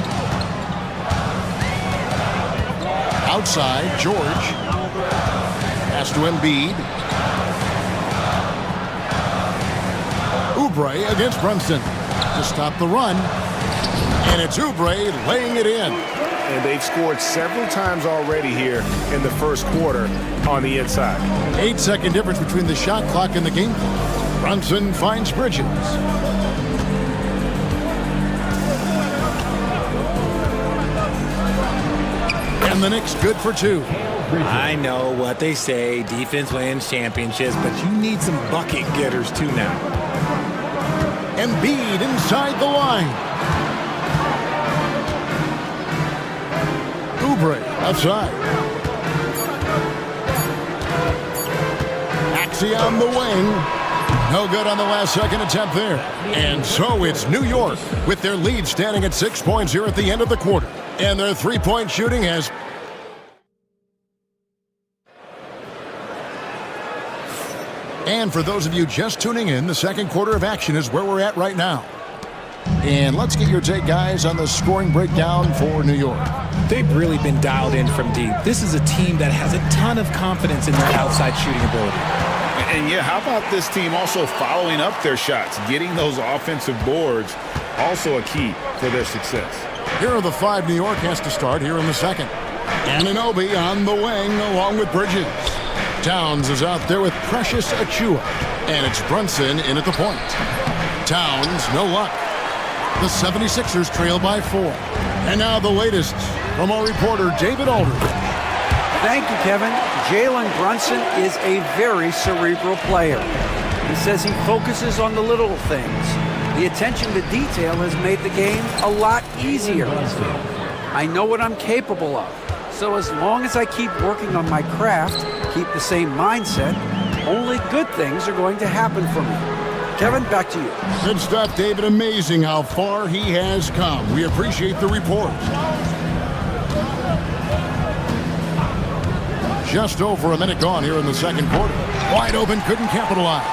Outside, George. Pass to Embiid. Oubre against Brunson to stop the run. And it's Oubre laying it in. And they've scored several times already here in the first quarter on the inside. 8-second difference between the shot clock and the game clock. Brunson finds Bridges. And the Knicks good for 2. I know what they say, defense wins championships, but you need some bucket getters too now. Embiid inside the line. Oubre outside. Maxey on the wing. No good on the last second attempt there. And so it's New York with their lead standing at 6 points here at the end of the quarter. And their three-point shooting has... And for those of you just tuning in, the second quarter of action is where we're at right now. And let's get your take, guys, on the scoring breakdown for New York. They've really been dialed in from deep. This is a team that has a ton of confidence in their outside shooting ability. And yeah, how about this team also following up their shots, getting those offensive boards, also a key for their success. Here are the 5 New York has to start here in the second. Anunoby on the wing along with Bridges. Towns is out there with Precious Achiuwa. And it's Brunson in at the point. Towns, no luck. The 76ers trail by 4. And now the latest from our reporter, David Aldridge. Thank you, Kevin. Jalen Brunson is a very cerebral player. He says he focuses on the little things. The attention to detail has made the game a lot easier. I know what I'm capable of. So as long as I keep working on my craft, keep the same mindset, only good things are going to happen for me. Kevin, back to you. Good stuff, David. Amazing how far he has come. We appreciate the report. Just over a minute gone here in the second quarter. Wide open, couldn't capitalize.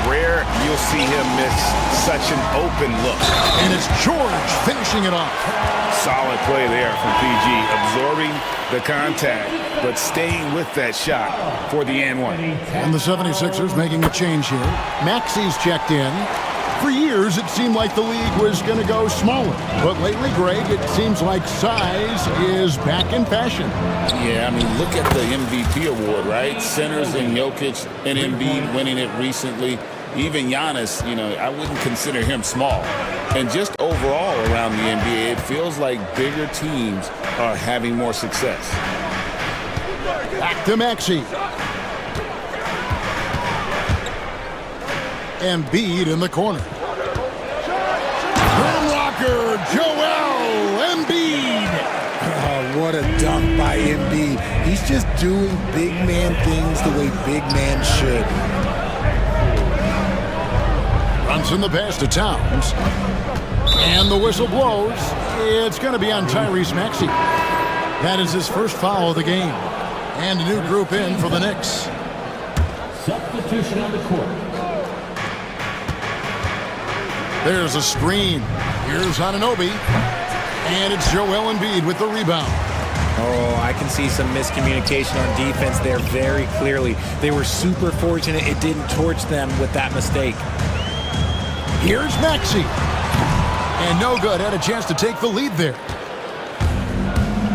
Rare you'll see him miss such an open look. And it's George finishing it off. Solid play there from PG, absorbing the contact, but staying with that shot for the and one. And the 76ers making a change here. Maxey's checked in. For years, it seemed like the league was going to go smaller. But lately, Greg, it seems like size is back in fashion. Yeah, I mean, look at the MVP award, right? Centers and Jokic and Embiid winning it recently. Even Giannis, you know, I wouldn't consider him small. And just overall around the NBA, it feels like bigger teams are having more success. Back to Maxey. Embiid in the corner. Rim rocker, Joel Embiid. Oh, what a dunk by Embiid. He's just doing big man things the way big man should. Brunson the pass to Towns. And the whistle blows. It's going to be on Tyrese Maxey. That is his first foul of the game. And a new group in for the Knicks. Substitution on the court. There's a screen. Here's Anunoby. And it's Joel Embiid with the rebound. Oh, I can see some miscommunication on defense there very clearly. They were super fortunate it didn't torch them with that mistake. Here's Maxey. And no good. Had a chance to take the lead there.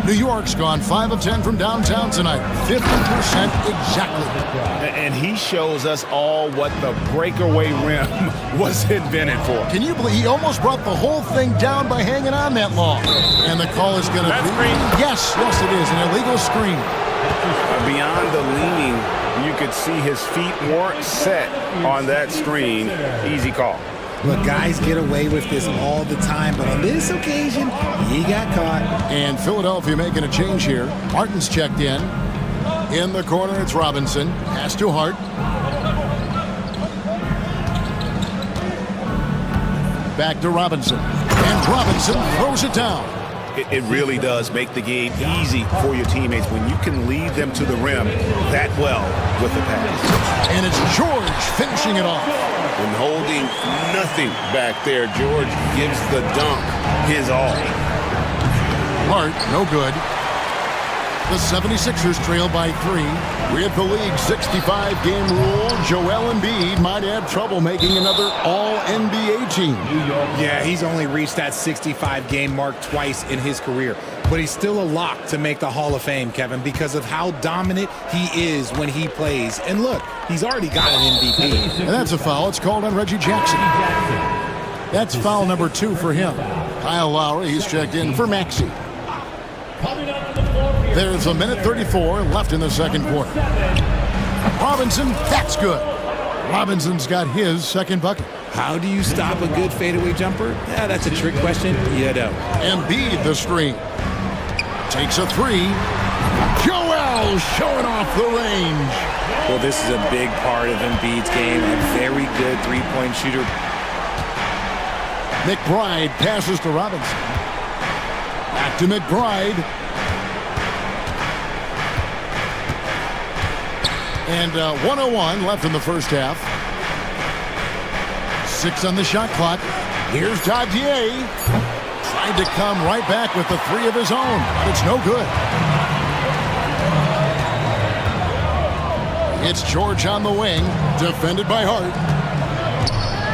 New York's gone 5 of 10 from downtown tonight. 50% exactly. And he shows us all what the breakaway rim was invented for. Can you believe he almost brought the whole thing down by hanging on that long? And the call is going to be... Screen? Yes, it is. An illegal screen. Beyond the leaning, you could see his feet weren't set on that screen. Easy call. Look, guys get away with this all the time, but on this occasion, he got caught. And Philadelphia making a change here. Martin's checked in. In the corner, it's Robinson. Pass to Hart. Back to Robinson. And Robinson throws it down. It really does make the game easy for your teammates when you can lead them to the rim that well with the pass. And it's George finishing it off. And holding nothing back there, George gives the dunk his all. Hart, no good. The 76ers trail by 3. With the league's 65-game rule, Joel Embiid might have trouble making another All-NBA team. Yeah, he's only reached that 65-game mark twice in his career. But he's still a lock to make the Hall of Fame, Kevin, because of how dominant he is when he plays. And look, he's already got an MVP. And that's a foul. It's called on Reggie Jackson. That's foul number 2 for him. Kyle Lowry, he's checked in for Maxey. There's a minute 34 left in the second quarter. Robinson, that's good. Robinson's got his second bucket. How do you stop a good fadeaway jumper? Yeah, that's a trick question. You don't. Embiid the screen. Takes a 3. Joel showing off the range. Well, this is a big part of Embiid's game. A very good three-point shooter. McBride passes to Robinson. Back to McBride. And 1:01 left in the first half. 6 on the shot clock. Here's Dadier. Tried to come right back with the 3 of his own, but it's no good. It's George on the wing, defended by Hart.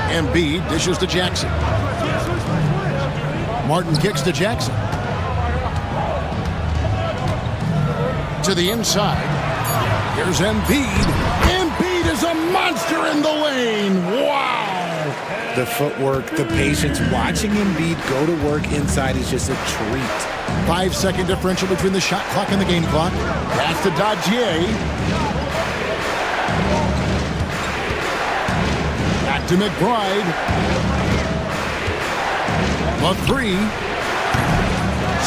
Embiid dishes to Jackson. Martin kicks to Jackson. To the inside. Here's Embiid. Embiid is a monster in the lane. Wow. The footwork, the patience. Watching Embiid go to work inside is just a treat. 5-second differential between the shot clock and the game clock. Pass to Dadier. Back to McBride. A 3.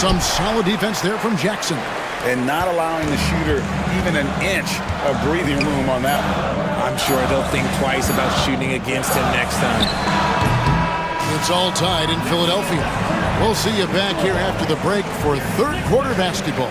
Some solid defense there from Jackson. And not allowing the shooter even an inch of breathing room on that one. I'm sure they'll think twice about shooting against him next time. It's all tied in Philadelphia. We'll see you back here after the break for third quarter basketball.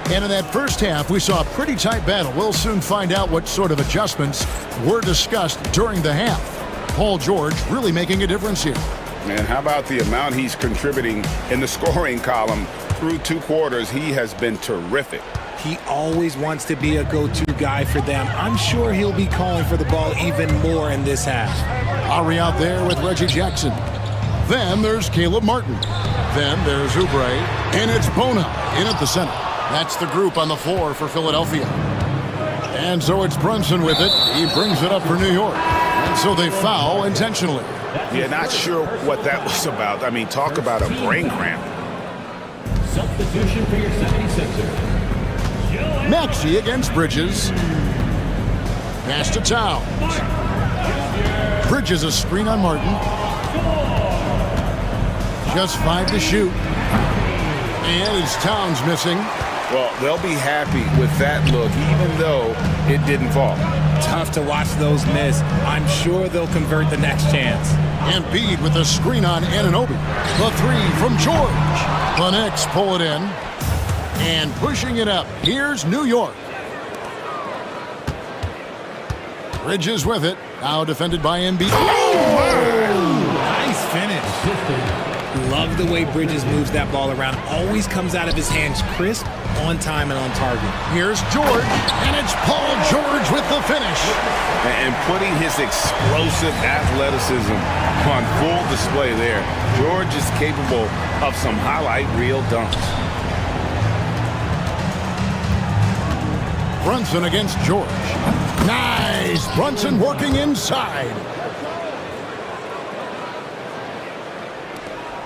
And in that first half, we saw a pretty tight battle. We'll soon find out what sort of adjustments were discussed during the half. Paul George really making a difference here. And how about the amount he's contributing in the scoring column through 2 quarters? He has been terrific. He always wants to be a go-to guy for them. I'm sure he'll be calling for the ball even more in this half. Ari out there with Reggie Jackson. Then there's Caleb Martin. Then there's Oubre. And it's Bona in at the center. That's the group on the floor for Philadelphia. And so it's Brunson with it. He brings it up for New York. And so they foul intentionally. Yeah, not sure what that was about. I mean, talk about a brain cramp. Substitution for your 76er. Maxey against Bridges. Pass to Towns. Bridges a screen on Martin. Just 5 to shoot. And it's Towns missing. Well, they'll be happy with that look, even though it didn't fall. Tough to watch those miss. I'm sure they'll convert the next chance. Embiid with a screen on Anunoby. The 3 from George. The Knicks pull it in. And pushing it up. Here's New York. Bridges with it. Now defended by Embiid. Oh! Nice finish. Love the way Bridges moves that ball around. Always comes out of his hands crisp, on time, and on target. Here's George, and it's Paul George with the finish. And putting his explosive athleticism on full display there. George is capable of some highlight reel dunks. Brunson against George. Nice! Brunson working inside.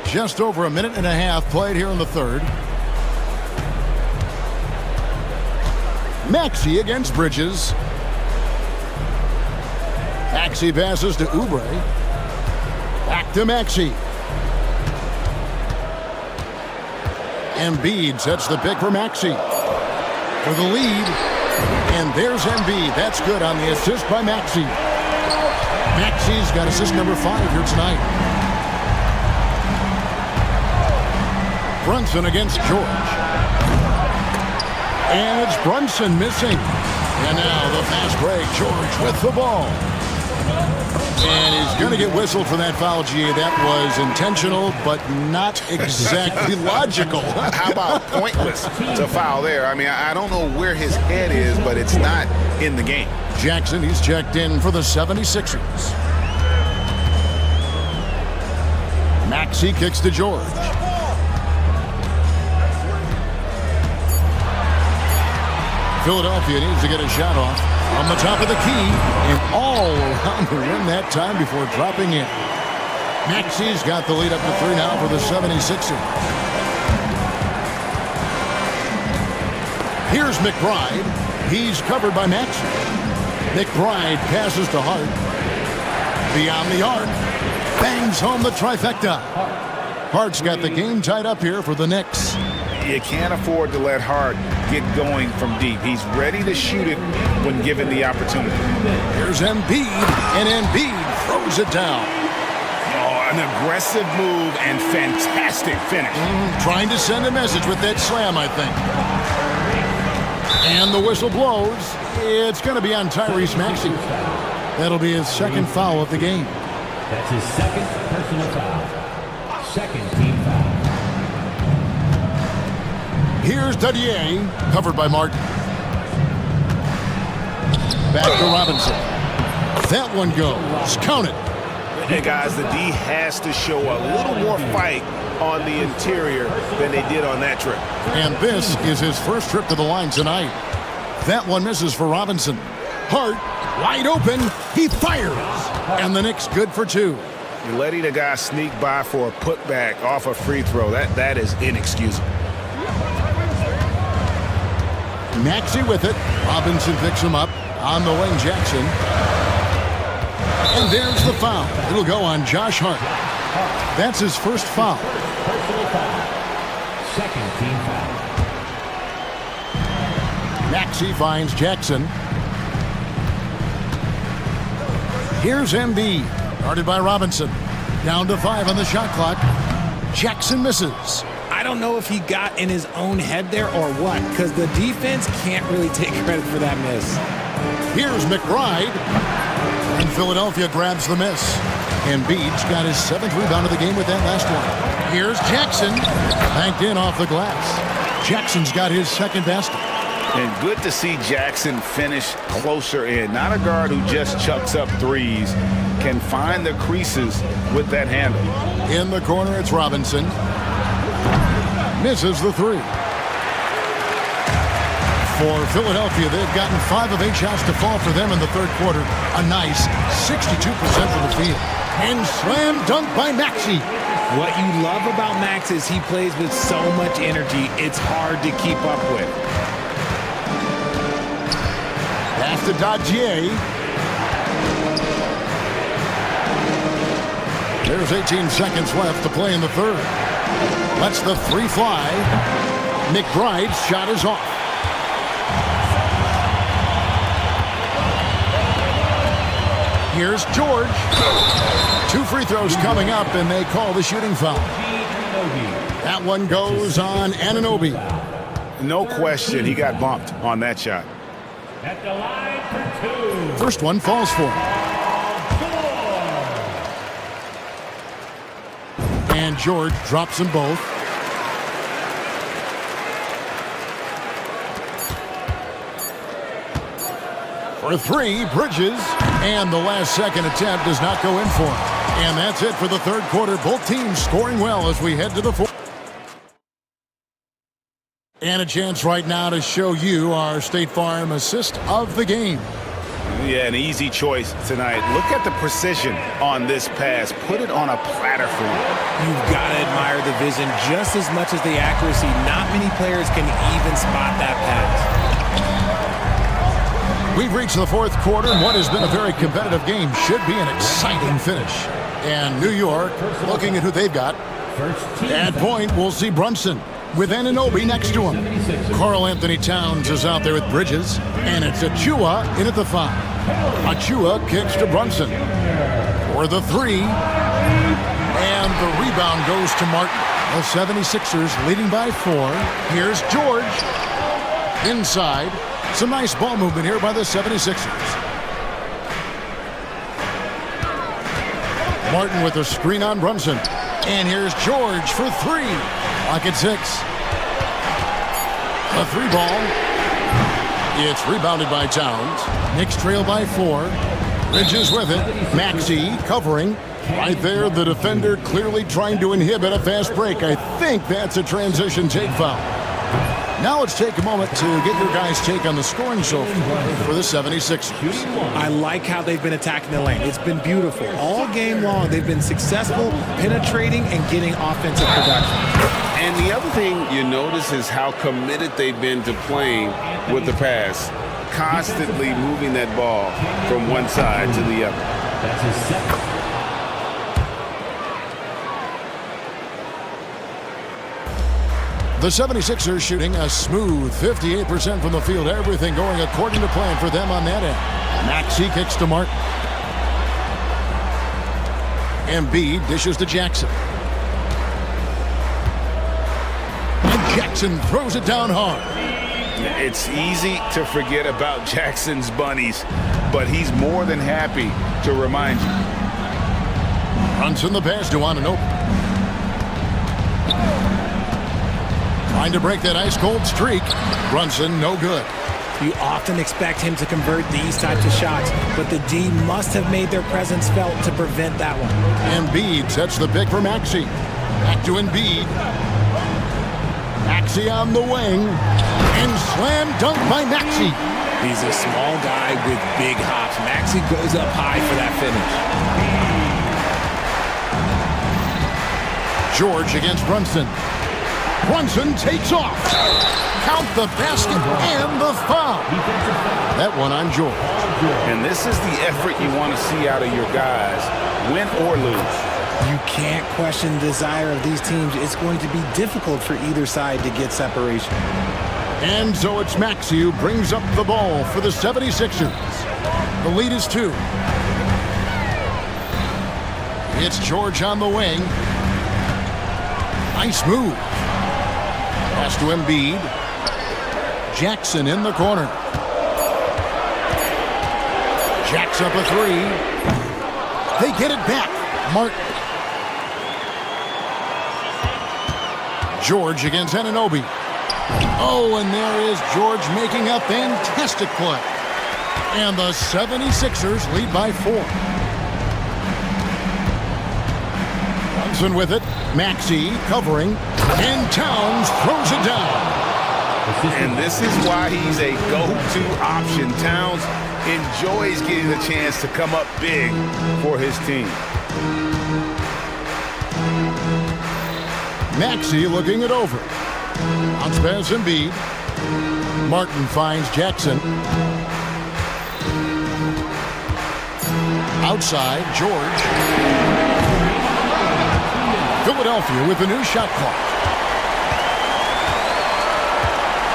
Just over a minute and a half played here in the third. Maxey against Bridges. Maxey passes to Oubre. Back to Maxey. Embiid sets the pick for Maxey. For the lead. And there's Embiid. That's good on the assist by Maxey. Maxey's got assist number 5 here tonight. Brunson against George. And it's Brunson missing. And now the fast break. George with the ball. And he's going to get whistled for that foul, G. That was intentional, but not exactly logical. How about pointless to foul there? I mean, I don't know where his head is, but it's not in the game. Jackson, he's checked in for the 76ers. Maxey kicks to George. Philadelphia needs to get a shot off on the top of the key and all around the rim that time before dropping in. Maxey's got the lead up to 3 now for the 76ers. Here's McBride. He's covered by Maxey. McBride passes to Hart. Beyond the arc. Bangs home the trifecta. Hart's got the game tied up here for the Knicks. You can't afford to let Hart get going from deep. He's ready to shoot it when given the opportunity. Here's Embiid, and Embiid throws it down. Oh, an aggressive move and fantastic finish. Trying to send a message with that slam, I think. And the whistle blows. It's going to be on Tyrese Maxey. That'll be his second foul of the game. That's his second personal foul. Second team foul. Here's Dadier, covered by Martin. Back to Robinson. That one goes. Count it. Hey, guys, the D has to show a little more fight on the interior than they did on that trip. And this is his first trip to the line tonight. That one misses for Robinson. Hart, wide open. He fires. And the Knicks good for 2. You're letting a guy sneak by for a putback off a free throw. That is inexcusable. Maxey with it. Robinson picks him up on the wing. Jackson. And there's the foul. It'll go on Josh Hart. That's his first foul. Personal foul. Second team foul. Maxey finds Jackson. Here's Embiid. Guarded by Robinson. Down to 5 on the shot clock. Jackson misses. I don't know if he got in his own head there or what, because the defense can't really take credit for that miss. Here's McBride. And Philadelphia grabs the miss. Embiid's got his 7th rebound of the game with that last one. Here's Jackson. Banked in off the glass. Jackson's got his second basket. And good to see Jackson finish closer in. Not a guard who just chucks up threes. Can find the creases with that handle. In the corner, it's Robinson. Misses the 3. For Philadelphia, they've gotten 5 of 8 shots to fall for them in the third quarter. A nice 62% from the field. And slam dunk by Maxey. What you love about Max is he plays with so much energy, it's hard to keep up with. Pass to Dadier. There's 18 seconds left to play in the third. Lets the 3 fly. McBride's shot is off. Here's George. 2 free throws coming up, and they call the shooting foul. That one goes on Anunoby. No question, he got bumped on that shot. At the line for 2. First one falls for him. And George drops them both. For 3, Bridges. And the last second attempt does not go in for him. And that's it for the third quarter. Both teams scoring well as we head to the fourth. And a chance right now to show you our State Farm assist of the game. Yeah, an easy choice tonight. Look at the precision on this pass. Put it on a platter for you. You've got to admire the vision just as much as the accuracy. Not many players can even spot that pass. We've reached the fourth quarter, and what has been a very competitive game should be an exciting finish. And New York, looking at who they've got. At point, we'll see Brunson. with Anunoby next to him. Karl Anthony Towns is out there with Bridges, and it's Achua in at the 5. Achua kicks to Brunson for the 3, and the rebound goes to Martin. The 76ers leading by 4. Here's George inside. Some nice ball movement here by the 76ers. Martin with a screen on Brunson. And here's George for 3. Lock at 6. A 3 ball. It's rebounded by Towns. Knicks trail by 4. Bridges with it. Maxey covering. Right there, the defender clearly trying to inhibit a fast break. I think that's a transition take foul. Now let's take a moment to get your guys' take on the scoring so far for the 76ers. I like how they've been attacking the lane. It's been beautiful. All game long, they've been successful penetrating and getting offensive production. And the other thing you notice is how committed they've been to playing with the pass, constantly moving that ball from one side to the other. That's his second. The 76ers shooting a smooth 58% from the field. Everything going according to plan for them on that end. Maxey kicks to Martin. Embiid dishes to Jackson. And Jackson throws it down hard. It's easy to forget about Jackson's bunnies, but he's more than happy to remind you. Brunson the pass to Anunoby. Trying to break that ice-cold streak. Brunson, no good. You often expect him to convert these types of shots, but the D must have made their presence felt to prevent that one. Embiid sets the pick for Maxey. Back to Embiid. Maxey on the wing. And slam dunk by Maxey. He's a small guy with big hops. Maxey goes up high for that finish. George against Brunson. Brunson takes off. Count the basket and the foul. That one on George. And this is the effort you want to see out of your guys, win or lose. You can't question the desire of these teams. It's going to be difficult for either side to get separation. And so it's Maxey who brings up the ball for the 76ers. The lead is 2. It's George on the wing. Nice move. Pass to Embiid. Jackson in the corner. Jacks up a 3. They get it back. Martin. George against Anunoby. Oh, and there is George making a fantastic play. And the 76ers lead by 4. Brunson with it. Maxey covering. And Towns throws it down. And this is why he's a go-to option. Towns enjoys getting the chance to come up big for his team. Maxey looking it over. Bounce pass Embiid. Martin finds Jackson. Outside, George. Philadelphia with the new shot clock.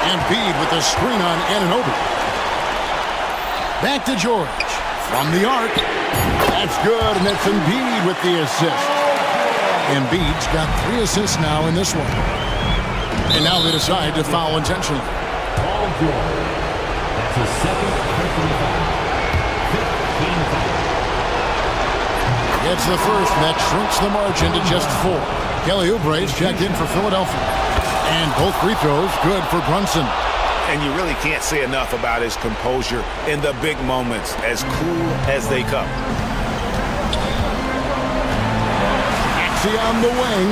Embiid with the screen on Anunoby. Back to George. From the arc. That's good, and that's Embiid with the assist. Embiid's got 3 assists now in this one. And now they decide to foul intentionally. Paul George. That's his second personal foul. 15 foul. It's the first, and that shrinks the margin to just 4. Kelly Oubre's checked in for Philadelphia. And both free throws good for Brunson. And you really can't say enough about his composure in the big moments, as cool as they come. Maxey on the wing.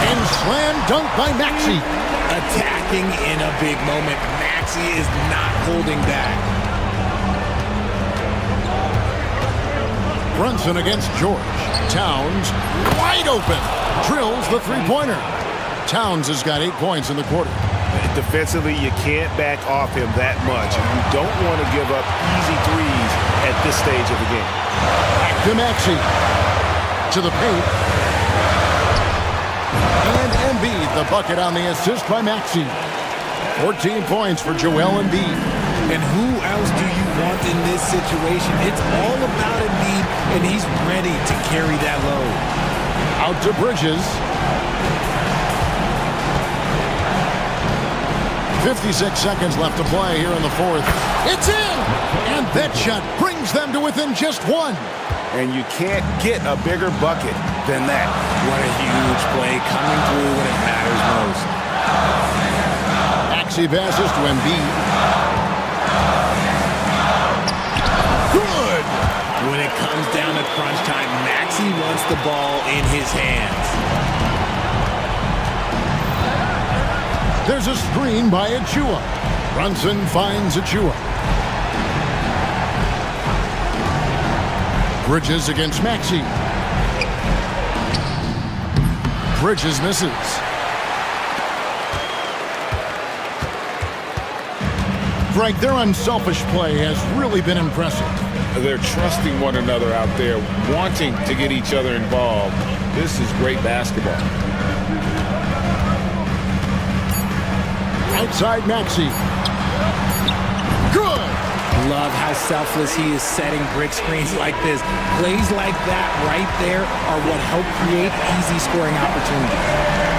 And slam dunk by Maxey. Attacking in a big moment. Maxey is not holding back. Brunson against George. Towns wide open. Drills the three-pointer. Towns has got 8 points in the quarter. Defensively, you can't back off him that much. You don't want to give up easy threes at this stage of the game. Back to Maxey. To the paint. the bucket on the assist by Maxey. 14 points for Joel Embiid. And who else do you want in this situation? It's all about Embiid, and he's ready to carry that load. Out to Bridges. 56 seconds left to play here in the fourth. It's in! And that shot brings them to within just one. And you can't get a bigger bucket than that. What a huge play coming through when it matters most. Maxey passes to Embiid. Good! When it comes down to crunch time, Maxey wants the ball in his hands. There's a screen by Achua. Brunson finds Achua. Bridges against Maxey. Bridges misses. Frank, their unselfish play has really been impressive. They're trusting one another out there, wanting to get each other involved. This is great basketball. Outside Maxey. Good! Love how selfless he is setting brick screens like this. Plays like that right there are what help create easy scoring opportunities.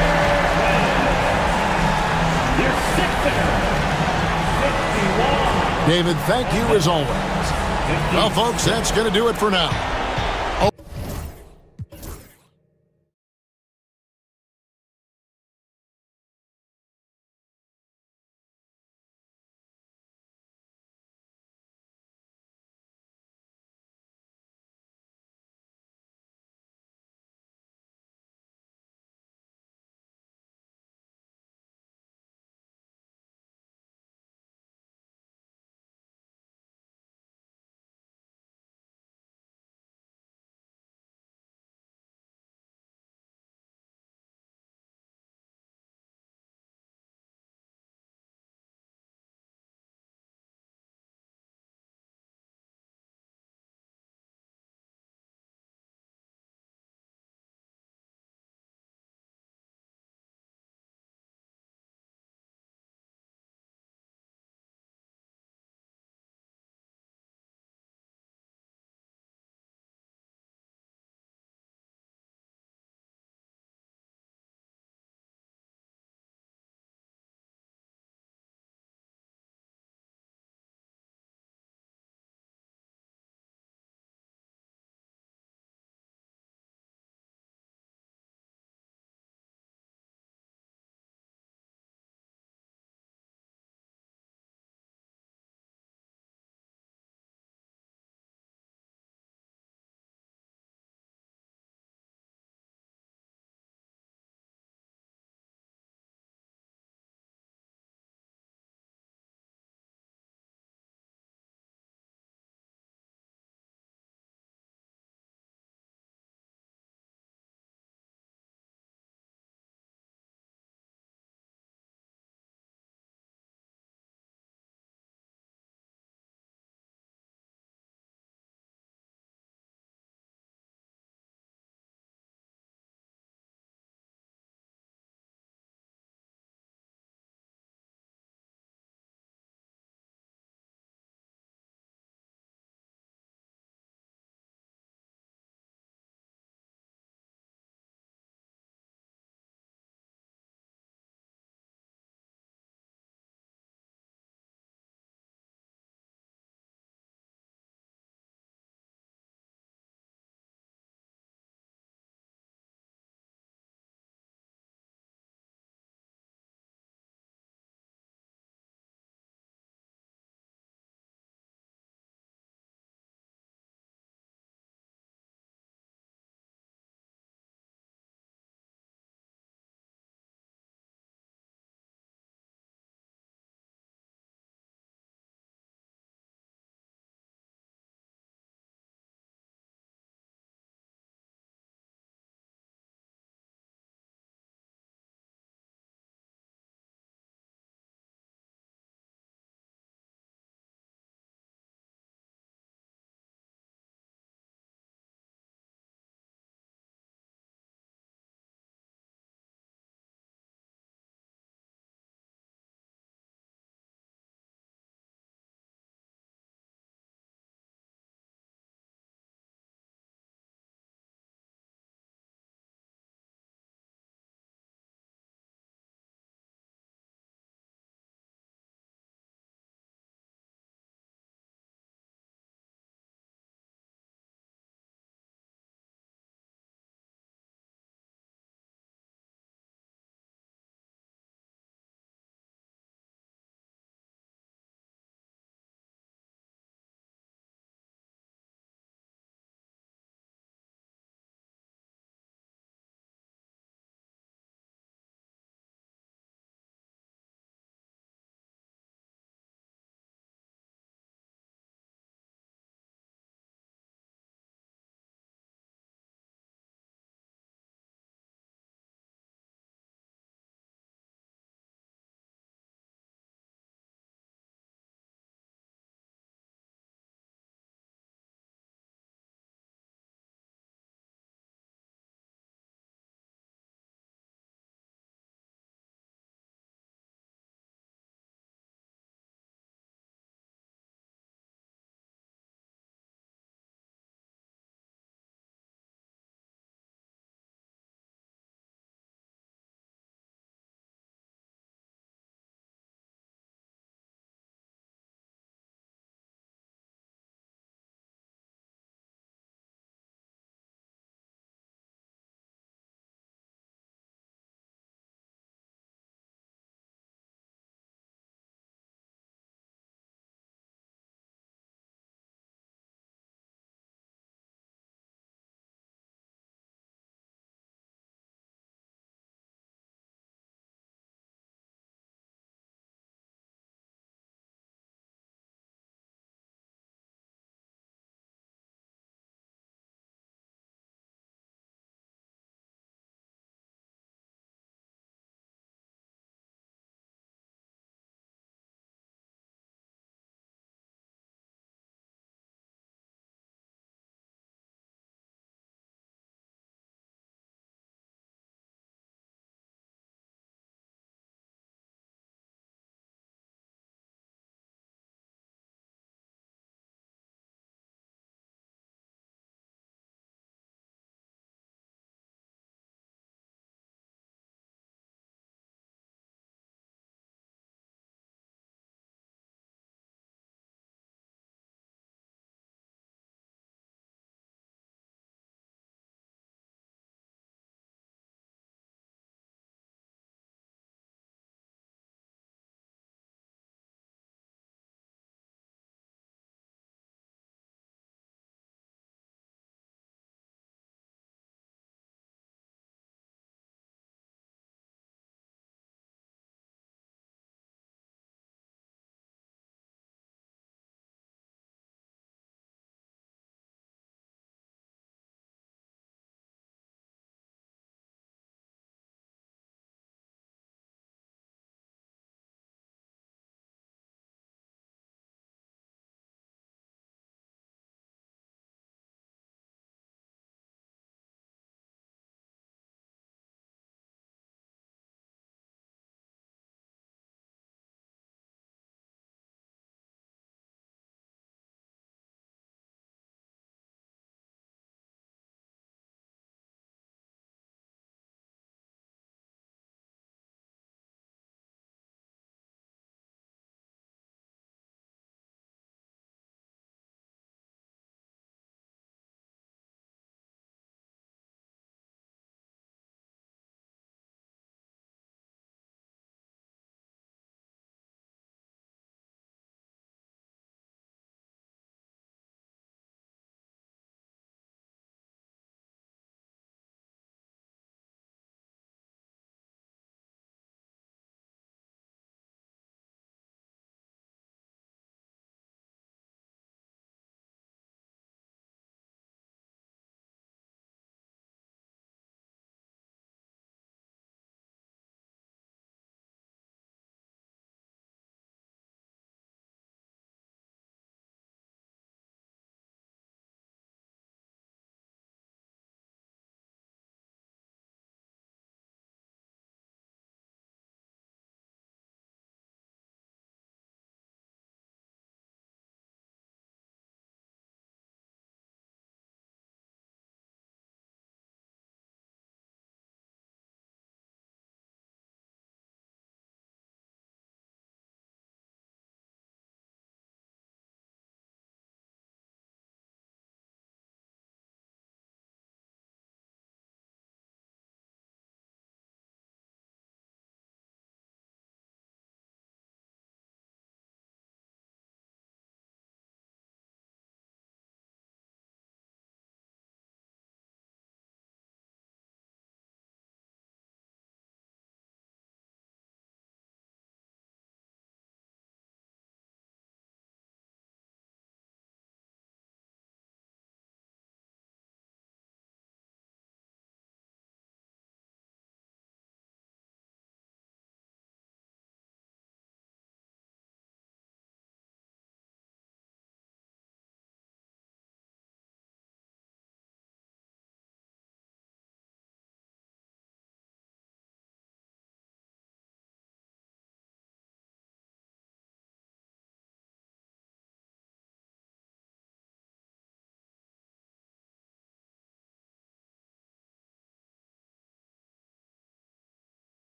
David, thank you as always. Well, folks, that's going to do it for now.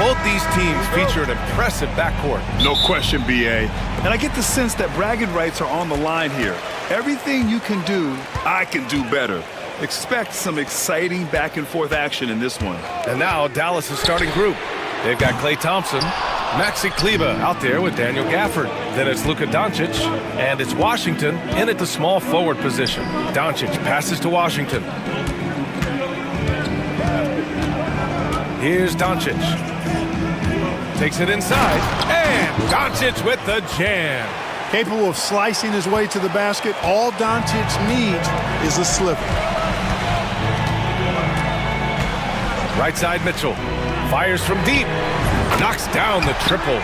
Both these teams feature an impressive backcourt. No question, B.A. And I get the sense that bragging rights are on the line here. Everything you can do, I can do better. Expect some exciting back-and-forth action in this one. And now Dallas' starting group. They've got Klay Thompson, Maxi Kleber out there with Daniel Gafford. Then it's Luka Doncic, and it's Washington in at the small forward position. Doncic passes to Washington. Here's Doncic. Takes it inside, and Doncic with the jam. Capable of slicing his way to the basket, all Doncic needs is a sliver. Right side Mitchell. Fires from deep. Knocks down the triple.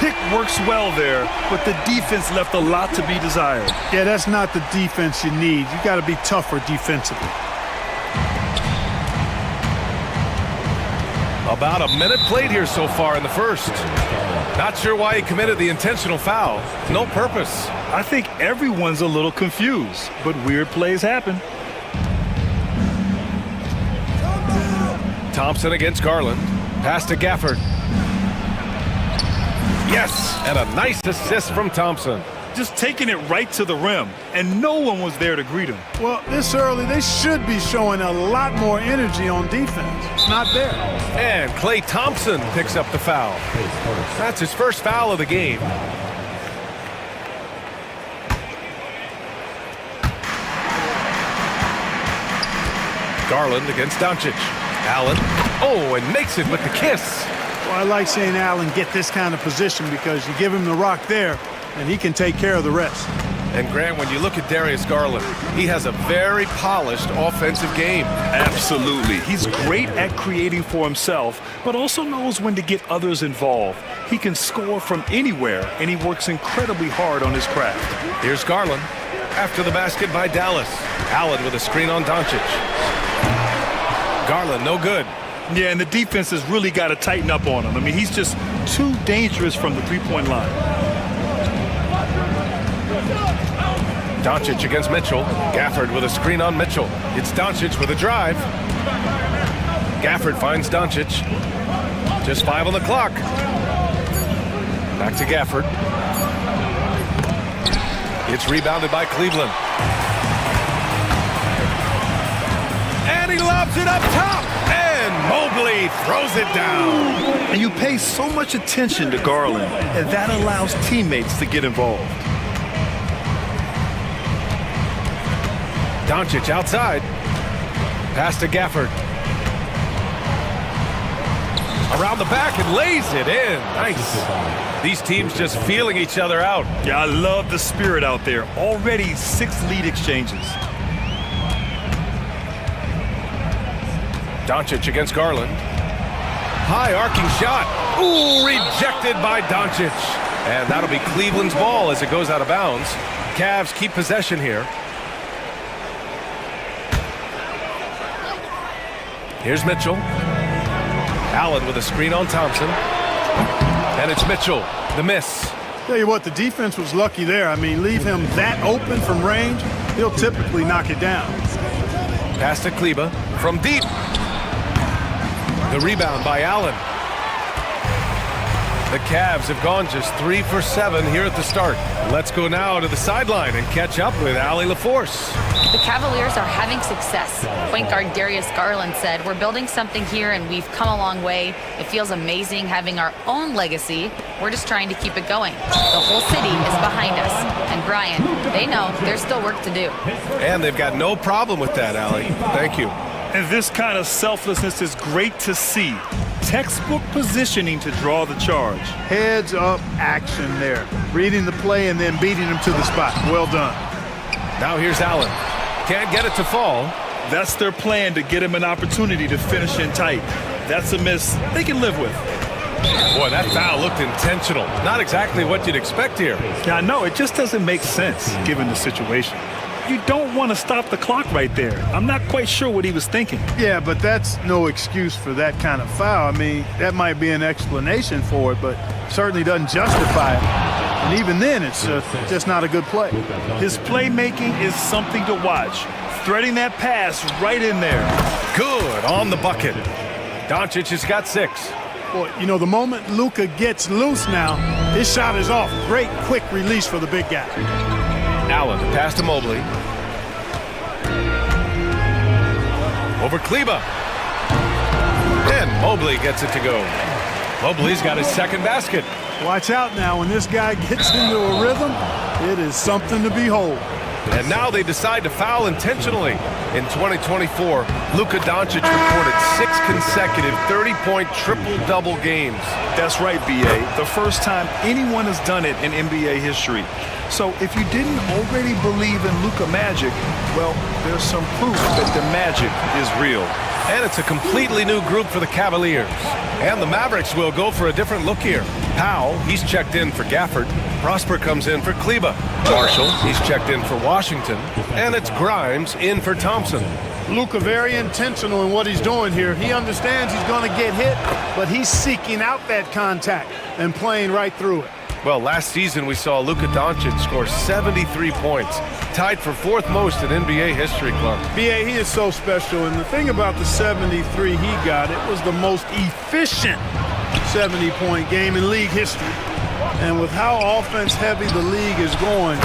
Pick works well there, but the defense left a lot to be desired. Yeah, that's not the defense you need. You got to be tougher defensively. About a minute played here so far in the first. Not sure why he committed the intentional foul. No purpose. I think everyone's a little confused, but weird plays happen. Thompson against Garland. Pass to Gafford. Yes, and a nice assist from Thompson. Just taking it right to the rim, and no one was there to greet him. Well, this early, they should be showing a lot more energy on defense. It's not there. And Klay Thompson picks up the foul. That's his first foul of the game. Garland against Doncic. Allen. Oh, and makes it with the kiss. Well, I like seeing Allen get this kind of position because you give him the rock there, and he can take care of the rest. And Grant, when you look at Darius Garland, he has a very polished offensive game. Absolutely. He's great at creating for himself, but also knows when to get others involved. He can score from anywhere, and he works incredibly hard on his craft. Here's Garland. After the basket by Dallas. Allen with a screen on Doncic. Garland, no good. Yeah, and the defense has really got to tighten up on him. I mean, he's just too dangerous from the three-point line. Doncic against Mitchell. Gafford with a screen on Mitchell. It's Doncic with a drive. Gafford finds Doncic. Just 5 on the clock. Back to Gafford. It's rebounded by Cleveland. And he lobs it up top. And Mobley throws it down. And you pay so much attention to Garland, and that allows teammates to get involved. Doncic outside. Pass to Gafford. Around the back and lays it in. Nice. These teams just feeling each other out. Yeah, I love the spirit out there. Already 6 lead exchanges. Doncic against Garland. High arcing shot. Ooh, rejected by Doncic. And that'll be Cleveland's ball as it goes out of bounds. Cavs keep possession here. Here's Mitchell. Allen with a screen on Thompson. And it's Mitchell, the miss. Tell you what, the defense was lucky there. I mean, leave him that open from range, he'll typically knock it down. Pass to Kleber from deep. The rebound by Allen. The Cavs have gone just 3 for 7 here at the start. Let's go now to the sideline and catch up with Allie LaForce. The Cavaliers are having success. Point guard Darius Garland said, "We're building something here and we've come a long way. It feels amazing having our own legacy. We're just trying to keep it going. The whole city is behind us." And Brian, they know there's still work to do. And they've got no problem with that, Allie. Thank you. And this kind of selflessness is great to see. Textbook positioning to draw the charge. Heads up action there. Reading the play and then beating him to the spot. Well done. Now here's Allen. Can't get it to fall. That's their plan, to get him an opportunity to finish in tight. That's a miss they can live with. Boy, that foul looked intentional. Not exactly what you'd expect here. Yeah, I know. It just doesn't make sense given the situation. You don't want to stop the clock right there. I'm not quite sure what he was thinking. Yeah, but that's no excuse for that kind of foul. I mean, that might be an explanation for it, but certainly doesn't justify it. And even then, it's just not a good play. His playmaking is something to watch. Threading that pass right in there. Good on the bucket. Doncic has got 6. Boy, you know, the moment Luka gets loose now, his shot is off. Great quick release for the big guy. Allen, pass to Mobley. Over Kleba. And Mobley gets it to go. Mobley's got his second basket. Watch out now. When this guy gets into a rhythm, it is something to behold. And now they decide to foul intentionally. In 2024, Luka Doncic recorded 6 consecutive 30-point triple-double games. That's right, B.A. The first time anyone has done it in NBA history. So if you didn't already believe in Luka magic, well, there's some proof that the magic is real. And it's a completely new group for the Cavaliers. And the Mavericks will go for a different look here. Powell, he's checked in for Gafford. Prosper comes in for Kleba. Marshall, he's checked in for Washington. And it's Grimes in for Thompson. Luka very intentional in what he's doing here. He understands he's going to get hit, but he's seeking out that contact and playing right through it. Well, last season we saw Luka Doncic score 73 points, tied for 4th most in NBA history, Clark. B.A., he is so special, and the thing about the 73 he got, it was the most efficient 70-point game in league history. And with how offense-heavy the league is going,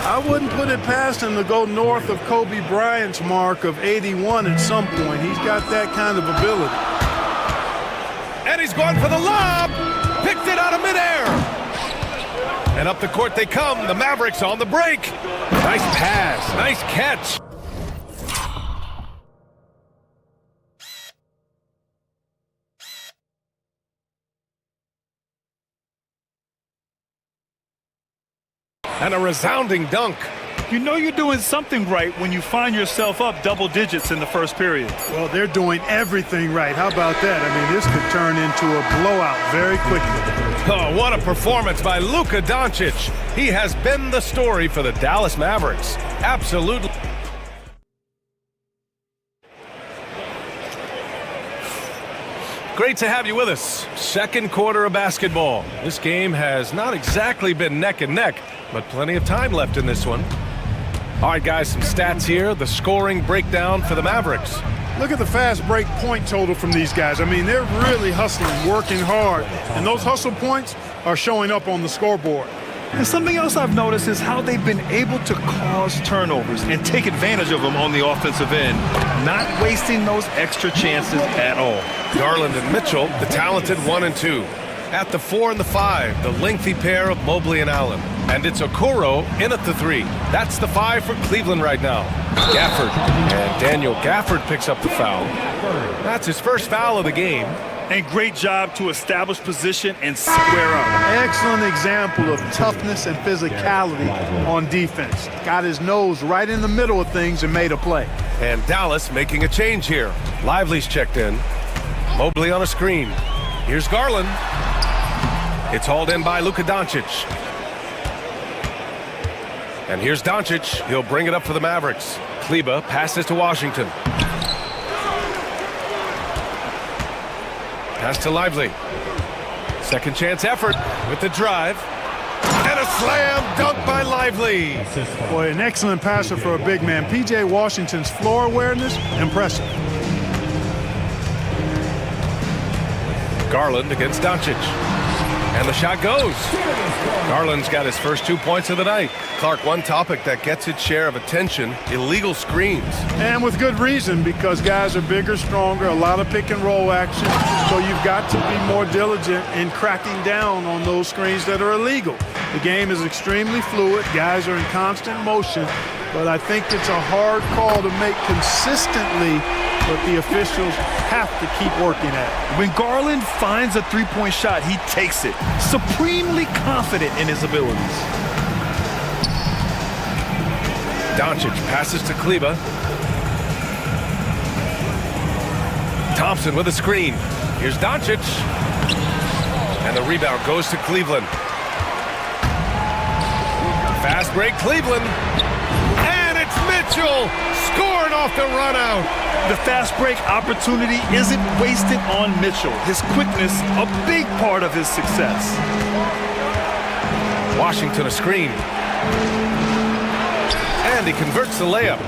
I wouldn't put it past him to go north of Kobe Bryant's mark of 81 at some point. He's got that kind of ability. And he's going for the lob! Picked it out of midair! And up the court they come, the Mavericks on the break. Nice pass, nice catch. And a resounding dunk. You know you're doing something right when you find yourself up double digits in the first period. Well, they're doing everything right. How about that? I mean, this could turn into a blowout very quickly. Oh, what a performance by Luka Doncic. He has been the story for the Dallas Mavericks. Absolutely. Great to have you with us. Second quarter of basketball. This game has not exactly been neck and neck, but plenty of time left in this one. All right, guys, some stats here. The scoring breakdown for the Mavericks. Look at the fast break point total from these guys. I mean, they're really hustling, working hard, and those hustle points are showing up on the scoreboard. And something else I've noticed is how they've been able to cause turnovers and take advantage of them on the offensive end, not wasting those extra chances at all. Garland and Mitchell, the talented 1 and 2. At the 4 and the 5, the lengthy pair of Mobley and Allen. And it's Okoro in at the 3. That's the 5 for Cleveland right now. Gafford. And Daniel Gafford picks up the foul. That's his first foul of the game. And great job to establish position and square up. Excellent example of toughness and physicality on defense. Got his nose right in the middle of things and made a play. And Dallas making a change here. Lively's checked in. Mobley on a screen. Here's Garland. It's hauled in by Luka Doncic. And here's Doncic. He'll bring it up for the Mavericks. Kleba passes to Washington. Pass to Lively. Second chance effort with the drive. And a slam dunk by Lively. Boy, an excellent passer for a big man. P.J. Washington's floor awareness, impressive. Garland against Doncic. And the shot goes. Garland's got his first 2 points of the night. Clark, one topic that gets its share of attention, illegal screens. And with good reason, because guys are bigger, stronger, a lot of pick and roll action. So you've got to be more diligent in cracking down on those screens that are illegal. The game is extremely fluid. Guys are in constant motion. But I think it's a hard call to make consistently, but the officials have to keep working at it. When Garland finds a three-point shot, he takes it, supremely confident in his abilities. Doncic passes to Kleba. Thompson with a screen. Here's Doncic. And the rebound goes to Cleveland. Fast break, Cleveland. And it's Mitchell scoring off the run out. The fast break opportunity isn't wasted on Mitchell. His quickness, a big part of his success. Washington a screen. And he converts the layup.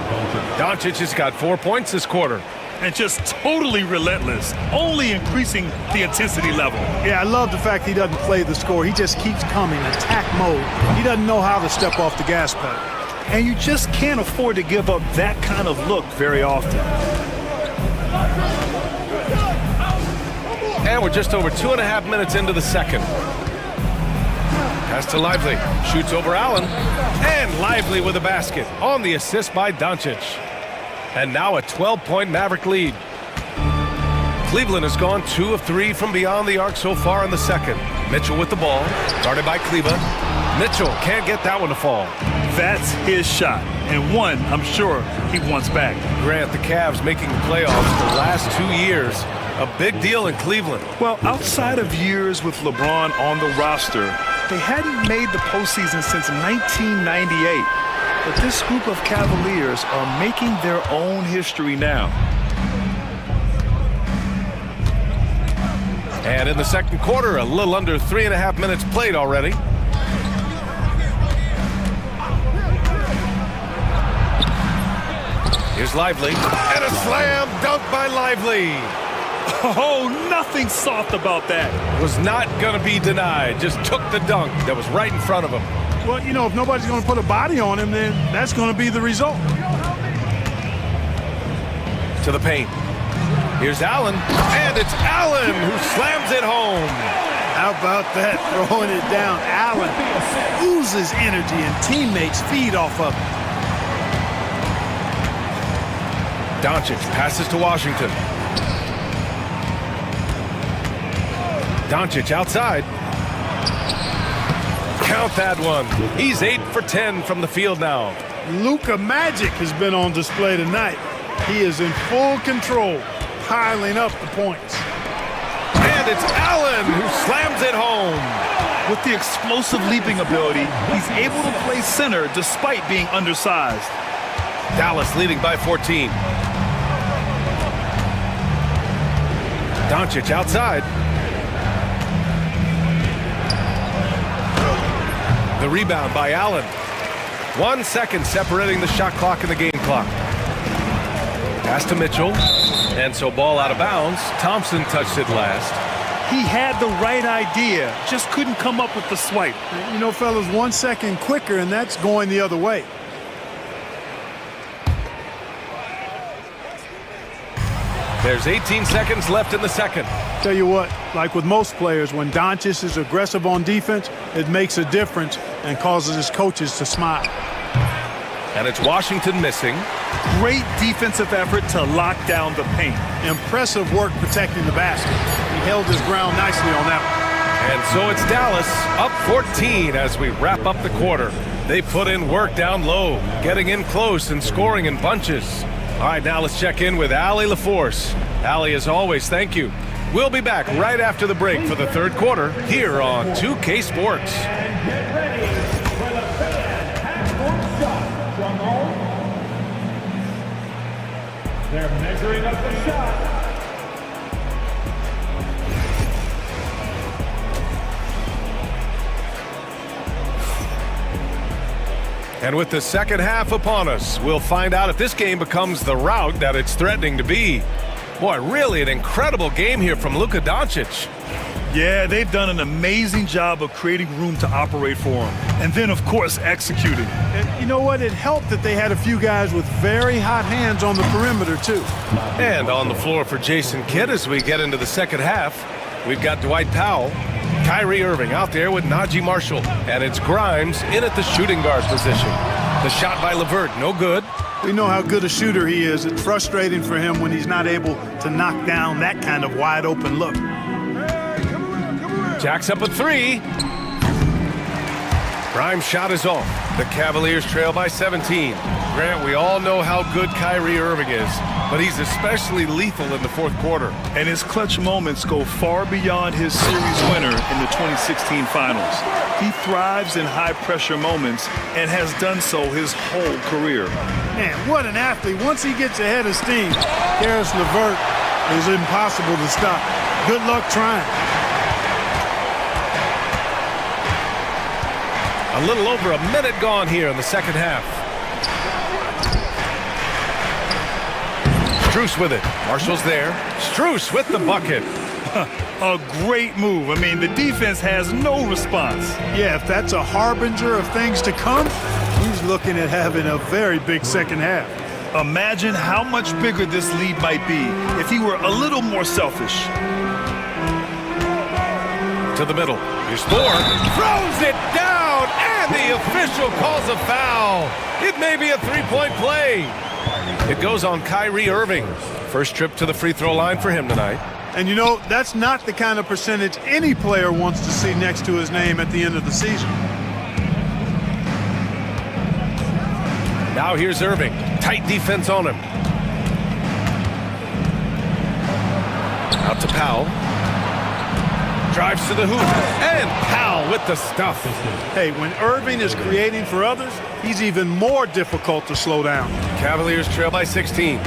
Doncic has got 4 points this quarter. and just totally relentless, only increasing the intensity level. Yeah, I love the fact he doesn't play the score. He just keeps coming, attack mode. He doesn't know how to step off the gas pedal. And you just can't afford to give up that kind of look very often. And we're just over 2.5 minutes into the second. Pass to Lively, shoots over Allen, and Lively with a basket on the assist by Doncic. And now a 12-point Maverick lead. Cleveland has gone 2 of 3 from beyond the arc so far in the second. Mitchell with the ball, guarded by Kleba. Mitchell can't get that one to fall. That's his shot, and one I'm sure he wants back. Grant, the Cavs making the playoffs the last 2 years. A big deal in Cleveland. Well, outside of years with LeBron on the roster, they hadn't made the postseason since 1998. But this group of Cavaliers are making their own history now. And in the second quarter, a little under 3.5 minutes played already. Here's Lively, and a slam dunk by Lively. Oh, nothing soft about that. Was not going to be denied, just took the dunk that was right in front of him. Well, you know, if nobody's going to put a body on him, then that's going to be the result. To the paint. Here's Allen, and it's Allen who slams it home. How about that, throwing it down? Allen oozes energy and teammates feed off of it. Doncic passes to Washington. Doncic outside. Count that one. He's 8 for 10 from the field now. Luka Magic has been on display tonight. He is in full control, piling up the points. And it's Allen who slams it home. With the explosive leaping ability, he's able to play center despite being undersized. Dallas leading by 14. Doncic outside. The rebound by Allen. 1 second separating the shot clock and the game clock. Pass to Mitchell. And so ball out of bounds. Thompson touched it last. He had the right idea, just couldn't come up with the swipe. You know, fellas, 1 second quicker, and that's going the other way. There's 18 seconds left in the second. Tell you what, like with most players, when Doncic is aggressive on defense, it makes a difference and causes his coaches to smile. And it's Washington missing. Great defensive effort to lock down the paint. Impressive work protecting the basket. He held his ground nicely on that one. And so it's Dallas up 14 as we wrap up the quarter. They put in work down low, getting in close and scoring in bunches. All right, now let's check in with Allie LaForce. Allie, as always, thank you. We'll be back right after the break for the third quarter here on 2K Sports. They're measuring up the shot. And with the second half upon us, we'll find out if this game becomes the rout that it's threatening to be. Boy, really an incredible game here from Luka Doncic. Yeah, they've done an amazing job of creating room to operate for him. And then, of course, executing. And you know what? It helped that they had a few guys with very hot hands on the perimeter, too. And on the floor for Jason Kidd as we get into the second half, we've got Dwight Powell, Kyrie Irving out there with Najee Marshall, and it's Grimes in at the shooting guard position. The shot by LeVert, no good. We know how good a shooter he is. It's frustrating for him when he's not able to knock down that kind of wide open look. Jacks up a three. Grimes' shot is off. The Cavaliers trail by 17. Grant, we all know how good Kyrie Irving is, but he's especially lethal in the fourth quarter. And his clutch moments go far beyond his series winner in the 2016 finals. He thrives in high-pressure moments and has done so his whole career. Man, what an athlete. Once he gets ahead of steam, Karis LeVert is impossible to stop. Good luck trying. A little over a minute gone here in the second half. Strus with it. Marshall's there. Strus with the bucket. A great move. I mean, the defense has no response. Yeah, if that's a harbinger of things to come, he's looking at having a very big second half. Imagine how much bigger this lead might be if he were a little more selfish. To the middle. Here's Thor. Throws it down, and the official calls a foul. It may be a three-point play. It goes on Kyrie Irving. First trip to the free throw line for him tonight. And you know, that's not the kind of percentage any player wants to see next to his name at the end of the season. Now here's Irving. Tight defense on him. Out to Powell. Drives to the hoop. And Powell with the stuff. Hey, when Irving is creating for others, he's even more difficult to slow down. Cavaliers trail by 16.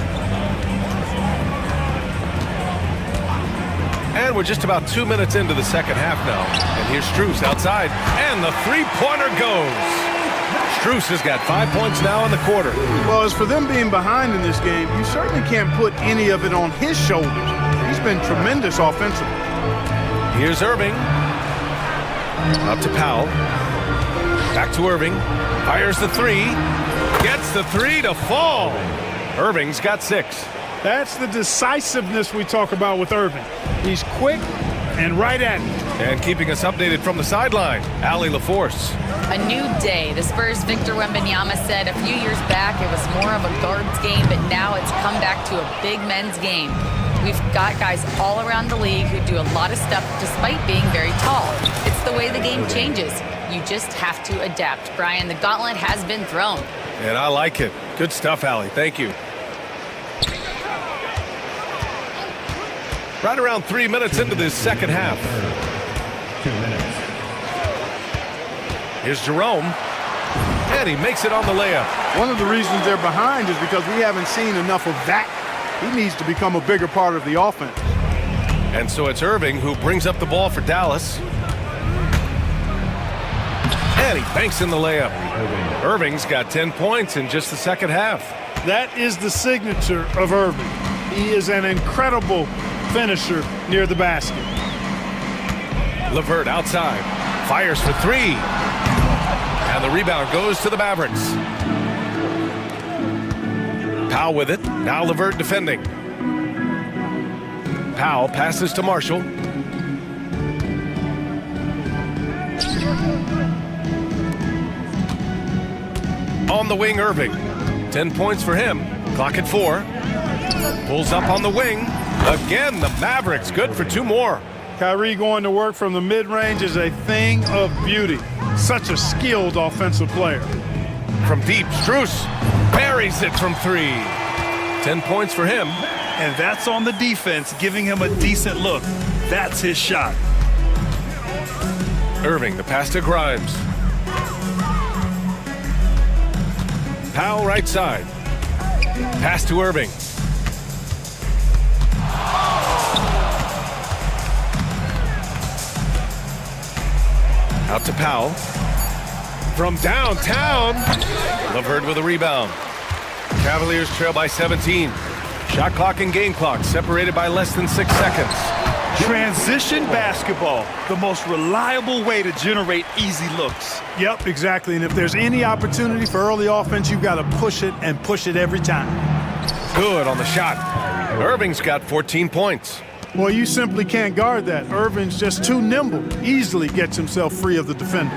And we're just about 2 minutes into the second half now. And here's Strus outside. And the three-pointer goes. Strus has got 5 points now in the quarter. Well, as for them being behind in this game, you certainly can't put any of it on his shoulders. He's been tremendous offensively. Here's Irving. Out to Powell. Back to Irving. Fires the three. Gets the three to fall. Irving's got 6. That's the decisiveness we talk about with Irving. He's quick and right at it. And keeping us updated from the sideline, Allie LaForce. A new day. The Spurs' Victor Wembanyama said a few years back it was more of a guards game, but now it's come back to a big men's game. We've got guys all around the league who do a lot of stuff despite being very tall. It's the way the game changes. You just have to adapt. Brian, the gauntlet has been thrown. And I like it. Good stuff, Allie. Thank you. Right around 3 minutes into this second half. 2 minutes. Here's Jerome. And he makes it on the layup. One of the reasons they're behind is because we haven't seen enough of that. He needs to become a bigger part of the offense. And so it's Irving who brings up the ball for Dallas. And he banks in the layup. Irving's got 10 points in just the second half. That is the signature of Irving. He is an incredible finisher near the basket. LeVert outside. Fires for three. And the rebound goes to the Mavericks. Powell with it. Now LeVert defending. Powell passes to Marshall. On the wing, Irving. 10 points for him. Clock at 4. Pulls up on the wing. Again, the Mavericks good for 2 more. Kyrie going to work from the mid-range is a thing of beauty. Such a skilled offensive player. From deep, Strus buries it from 3. 10 points for him. And that's on the defense, giving him a decent look. That's his shot. Irving, the pass to Grimes. Powell right side. Pass to Irving. Out to Powell. From downtown. LeVert with a rebound. Cavaliers trail by 17. Shot clock and game clock separated by less than 6 seconds. Transition basketball, the most reliable way to generate easy looks. Yep, exactly. And if there's any opportunity for early offense, you've got to push it and push it every time. Good on the shot. Irving's got 14 points. Well, you simply can't guard that. Irving's just too nimble. Easily gets himself free of the defender.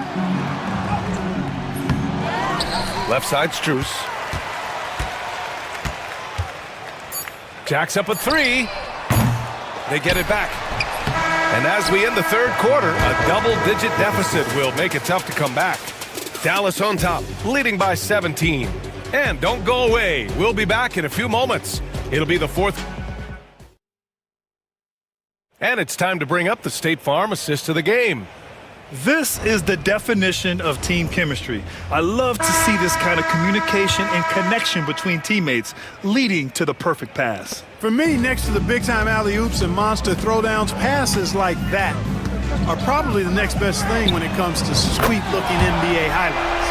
Left side, Strus. Jacks up a 3. They get it back. And as we end the third quarter, a double-digit deficit will make it tough to come back. Dallas on top, leading by 17. And don't go away. We'll be back in a few moments. It'll be the fourth. And it's time to bring up the State Farm assist of the game. This is the definition of team chemistry. I love to see this kind of communication and connection between teammates, leading to the perfect pass. For me, next to the big-time alley-oops and monster throwdowns, passes like that are probably the next best thing when it comes to sweet-looking NBA highlights.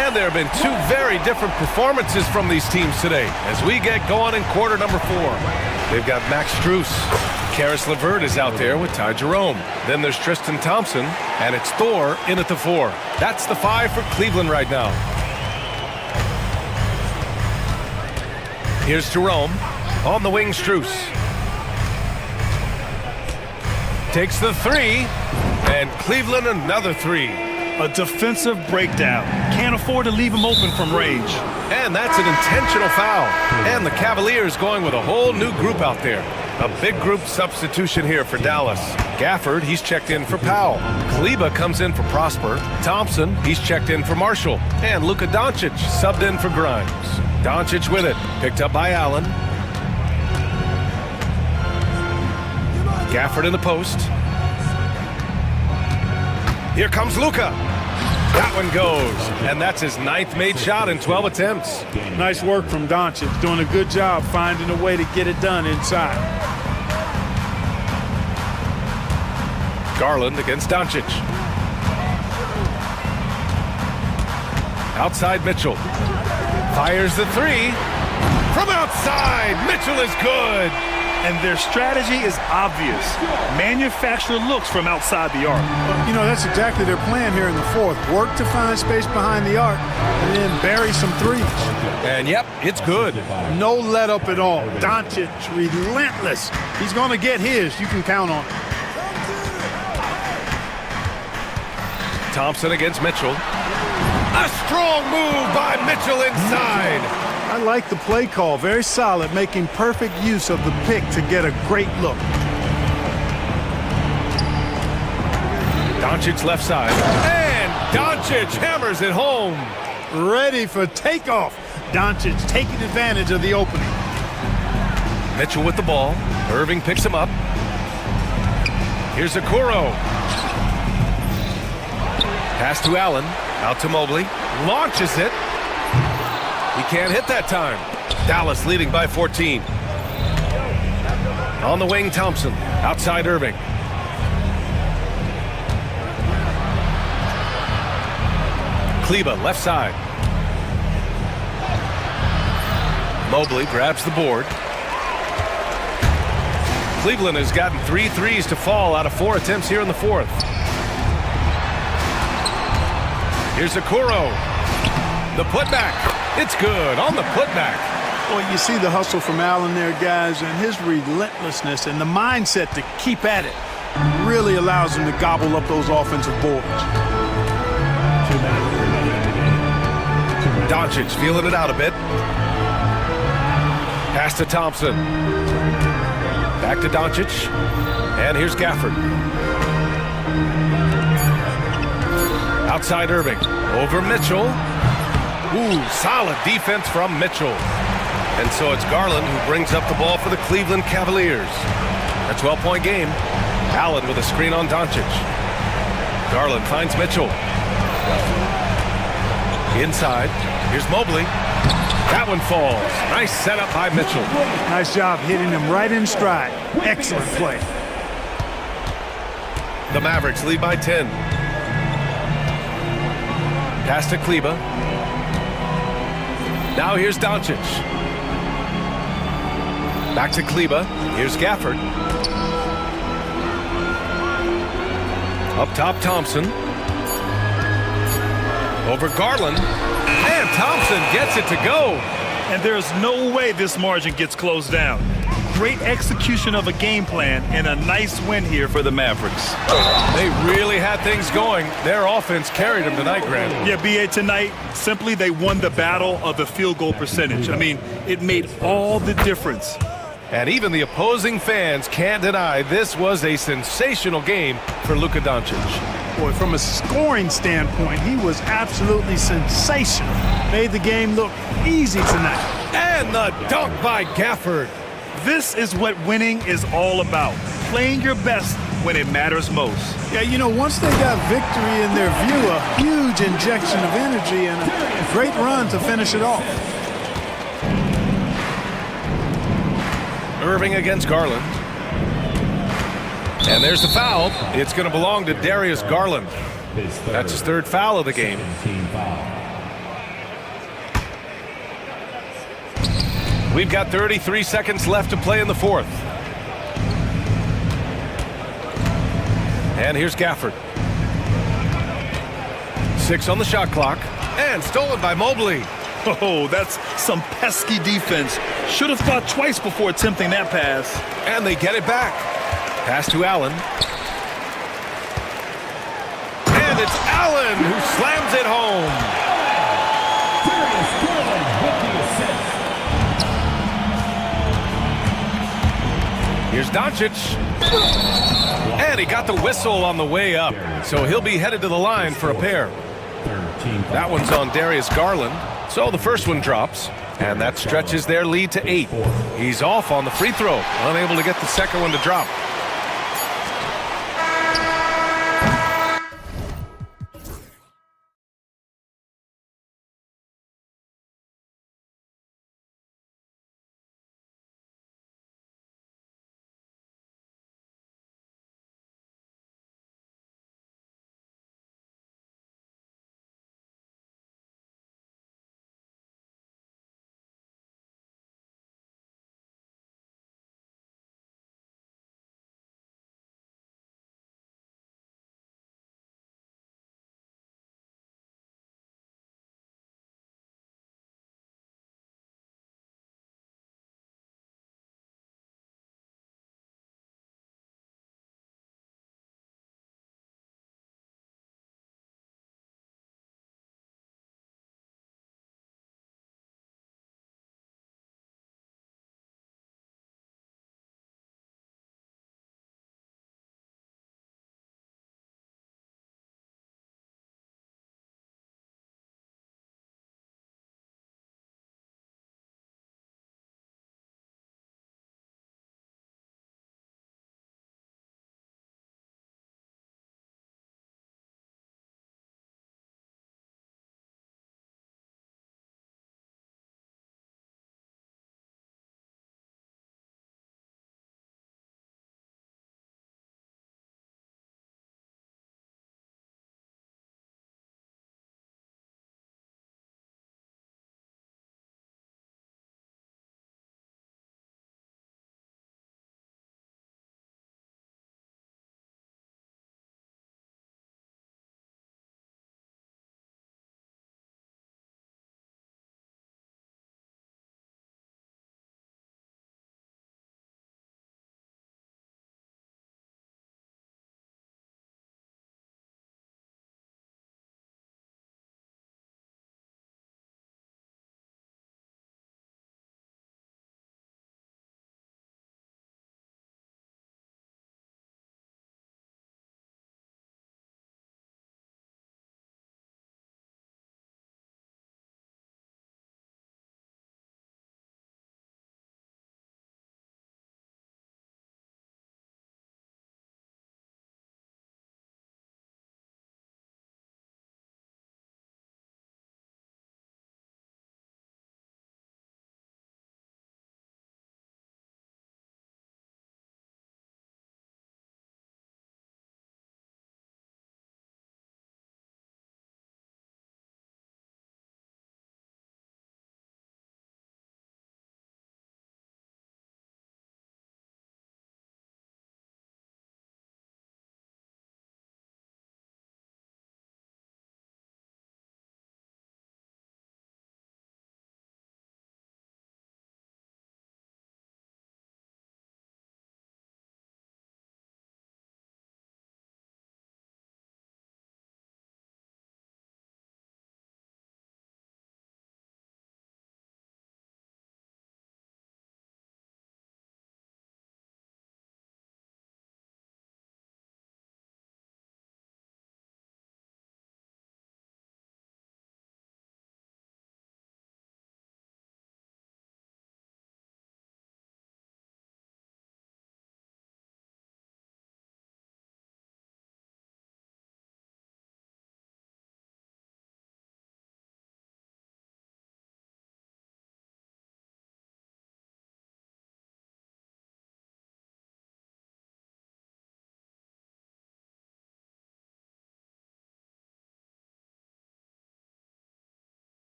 And there have been two very different performances from these teams today as we get going in quarter number 4. They've got Max Strus. Karis LeVert is out there with Ty Jerome. Then there's Tristan Thompson, and it's Thor in at the 4. That's the 5 for Cleveland right now. Here's Jerome. On the wing, Strus. Takes the 3, and Cleveland another 3. A defensive breakdown. Can't afford to leave him open from range. And that's an intentional foul. And the Cavaliers going with a whole new group out there. A big group substitution here for Dallas. Gafford, he's checked in for Powell. Kleba comes in for Prosper. Thompson, he's checked in for Marshall. And Luka Doncic subbed in for Grimes. Doncic with it, picked up by Allen. Gafford in the post. Here comes Luka. That one goes, and that's his 9th made shot in 12 attempts. Nice work from Doncic, doing a good job finding a way to get it done inside. Garland against Doncic. Outside Mitchell. Fires the 3. From outside, Mitchell is good. And their strategy is obvious. Manufacture looks from outside the arc. You know, that's exactly their plan here in the 4th. Work to find space behind the arc and then bury some threes. And yep, it's good. No let up at all. Doncic, relentless. He's going to get his. You can count on it. Thompson against Mitchell. A strong move by Mitchell inside. I like the play call. Very solid, making perfect use of the pick to get a great look. Doncic left side. And Doncic hammers it home. Ready for takeoff. Doncic taking advantage of the opening. Mitchell with the ball. Irving picks him up. Here's Okoro. Pass to Allen. Out to Mobley. Launches it. He can't hit that time. Dallas leading by 14. On the wing, Thompson. Outside Irving. Kleba, left side. Mobley grabs the board. Cleveland has gotten 3 threes to fall out of 4 attempts here in the 4th. Here's Okoro. The putback. It's good on the putback. Well, you see the hustle from Allen there, guys, and his relentlessness and the mindset to keep at it really allows him to gobble up those offensive boards. Doncic feeling it out a bit. Pass to Thompson. Back to Doncic. And here's Gafford. Outside Irving. Over Mitchell. Ooh, solid defense from Mitchell. And so it's Garland who brings up the ball for the Cleveland Cavaliers. A 12-point game. Allen with a screen on Doncic. Garland finds Mitchell. Inside. Here's Mobley. That one falls. Nice setup by Mitchell. Nice job hitting him right in stride. Excellent play. The Mavericks lead by 10. Pass to Kleba. Now here's Doncic. Back to Kleba. Here's Gafford. Up top, Thompson. Over Garland. And Thompson gets it to go. And there's no way this margin gets closed down. Great execution of a game plan and a nice win here for the Mavericks. They really had things going. Their offense carried them tonight, Grant. Yeah, B.A., tonight, simply they won the battle of the field goal percentage. I mean, it made all the difference. And even the opposing fans can't deny this was a sensational game for Luka Doncic. Boy, from a scoring standpoint, he was absolutely sensational. Made the game look easy tonight. And the dunk by Gafford. This is what winning is all about. Playing your best when it matters most. Yeah, you know, once they got victory in their view, a huge injection of energy and a great run to finish it off. Irving against Garland. And there's the foul. It's going to belong to Darius Garland. That's his 3rd foul of the game. We've got 33 seconds left to play in the fourth. And here's Gafford. 6 on the shot clock. And stolen by Mobley. Oh, that's some pesky defense. Should have thought twice before attempting that pass. And they get it back. Pass to Allen. And it's Allen who slams it home. Here's Doncic. And he got the whistle on the way up. So he'll be headed to the line for a pair. That one's on Darius Garland. So the first one drops. And that stretches their lead to 8. He's off on the free throw. Unable to get the second one to drop.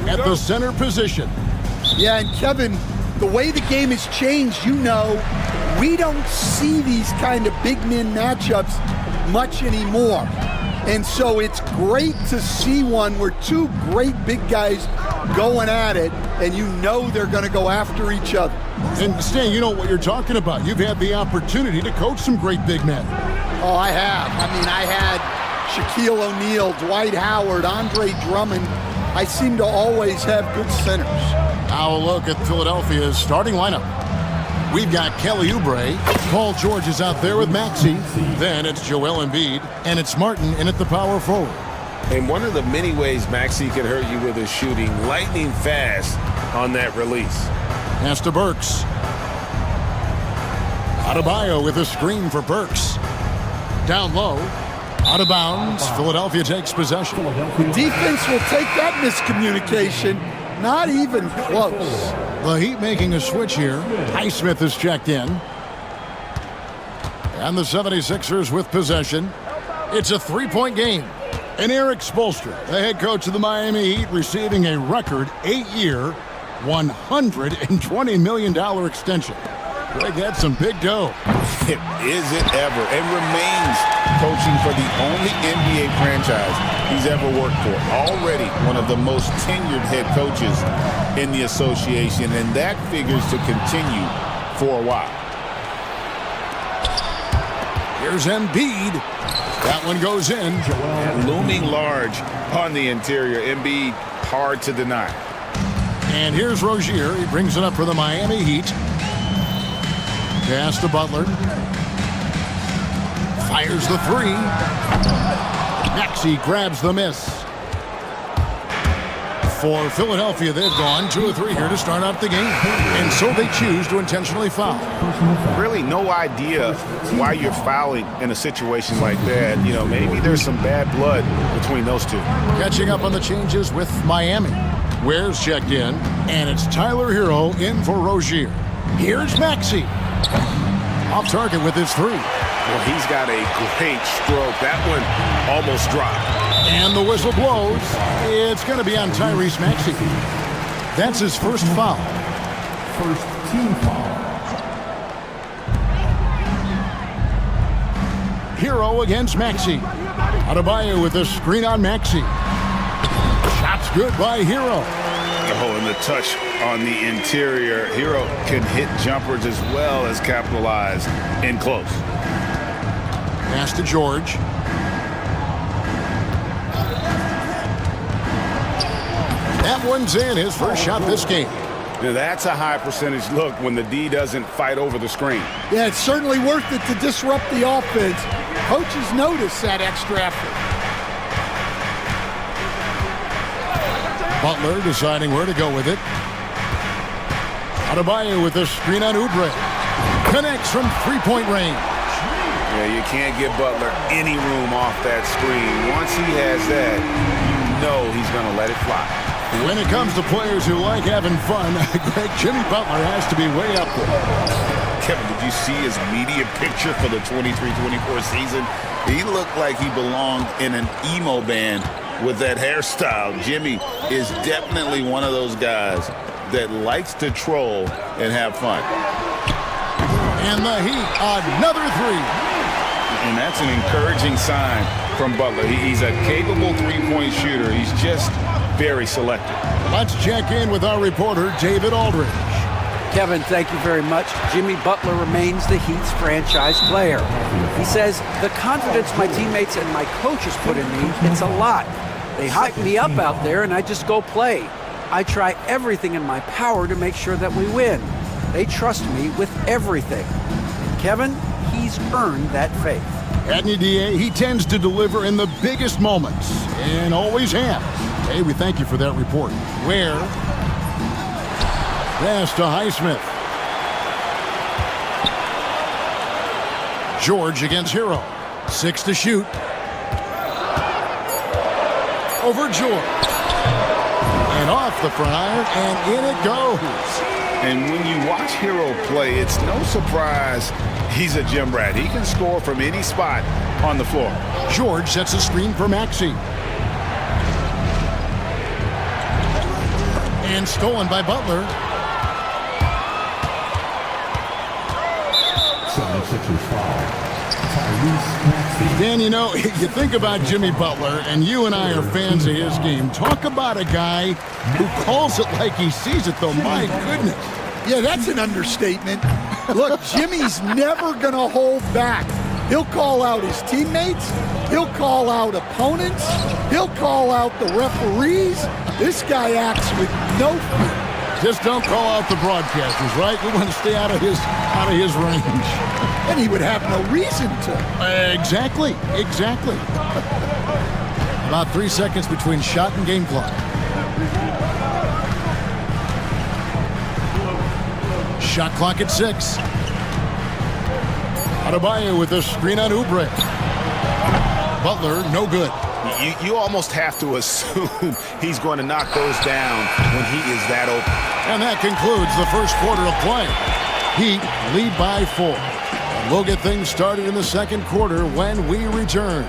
at the center position. Yeah, and Kevin, the way the game has changed, we don't see these kind of big men matchups much anymore. And so it's great to see one where two great big guys going at it, and they're going to go after each other. And Stan, you know what you're talking about. You've had the opportunity to coach some great big men. Oh, I have. I had Shaquille O'Neal, Dwight Howard, Andre Drummond. I seem to always have good centers. Now a look at Philadelphia's starting lineup. We've got Kelly Oubre. Paul George is out there with Maxey. Then it's Joel Embiid. And it's Martin in at the power forward. And one of the many ways Maxey can hurt you with his shooting, lightning fast on that release. Pass to Burks. Adebayo with a screen for Burks. Down low. Out of bounds. Philadelphia takes possession. The defense will take that miscommunication. Not even close. The Heat making a switch here. Highsmith is checked in. And the 76ers with possession. It's a three-point game. And Eric Spoelstra, the head coach of the Miami Heat, receiving a record 8-year, $120 million extension. Greg had some big dough. Is it ever? And remains coaching for the only NBA franchise he's ever worked for. Already one of the most tenured head coaches in the association, and that figures to continue for a while. Here's Embiid. That one goes in. Looming large on the interior. Embiid, hard to deny. And here's Rozier. He brings it up for the Miami Heat. Pass to Butler. Fires the three. Maxey grabs the miss. For Philadelphia, they've gone 2 of 3 here to start out the game. And so they choose to intentionally foul. Really no idea why you're fouling in a situation like that. Maybe there's some bad blood between those two. Catching up on the changes with Miami. Ware's checked in, and it's Tyler Hero in for Rozier. Here's Maxey. Off target with his three. Well, he's got a great stroke. That one almost dropped. And the whistle blows. It's going to be on Tyrese Maxey. That's his first foul. First team foul. Hero against Maxey. Adebayo with a screen on Maxey. Shot's good by Hero. Oh, and the touch on the interior. Hero can hit jumpers as well as capitalize in close. Pass to George. That one's in, his first shot this game. Now that's a high percentage look when the D doesn't fight over the screen. Yeah, it's certainly worth it to disrupt the offense. Coaches notice that extra effort. Butler deciding where to go with it. Adebayo with a screen on Oubre. Connects from three-point range. Yeah, you can't give Butler any room off that screen. Once he has that, he's going to let it fly. When it comes to players who like having fun, Greg, Jimmy Butler has to be way up there. Kevin, did you see his media picture for the 23-24 season? He looked like he belonged in an emo band with that hairstyle. Jimmy is definitely one of those guys that likes to troll and have fun. And the Heat, another three. And that's an encouraging sign from Butler. He's a capable three-point shooter. He's just very selective. Let's check in with our reporter, David Aldridge. Kevin, thank you very much. Jimmy Butler remains the Heat's franchise player. He says, the confidence my teammates and my coaches put in me, it's a lot. They hype me up out there and I just go play. I try everything in my power to make sure that we win. They trust me with everything. And Kevin, he's earned that faith. Adney DA, he tends to deliver in the biggest moments and always has. Hey, we thank you for that report. Where? Pass to Highsmith. George against Hero. 6 to shoot. Over George. And off the front iron, and in it goes. And when you watch Hero play, it's no surprise he's a gym rat. He can score from any spot on the floor. George sets a screen for Maxey. And stolen by Butler. 76ers foul. Dan, you know, you think about Jimmy Butler, and you and I are fans of his game. Talk about a guy who calls it like he sees it, though. My goodness. Yeah, that's an understatement. Look, Jimmy's never going to hold back. He'll call out his teammates. He'll call out opponents. He'll call out the referees. This guy acts with no fear. Just don't call out the broadcasters, right? We want to stay out of his range. And he would have no reason to. Exactly. About 3 seconds between shot and game clock. Shot clock at 6. Adebayo with a screen on Oubre. Butler, no good. You almost have to assume he's going to knock those down when he is that open. And that concludes the first quarter of play. Heat lead by 4. And we'll get things started in the second quarter when we return.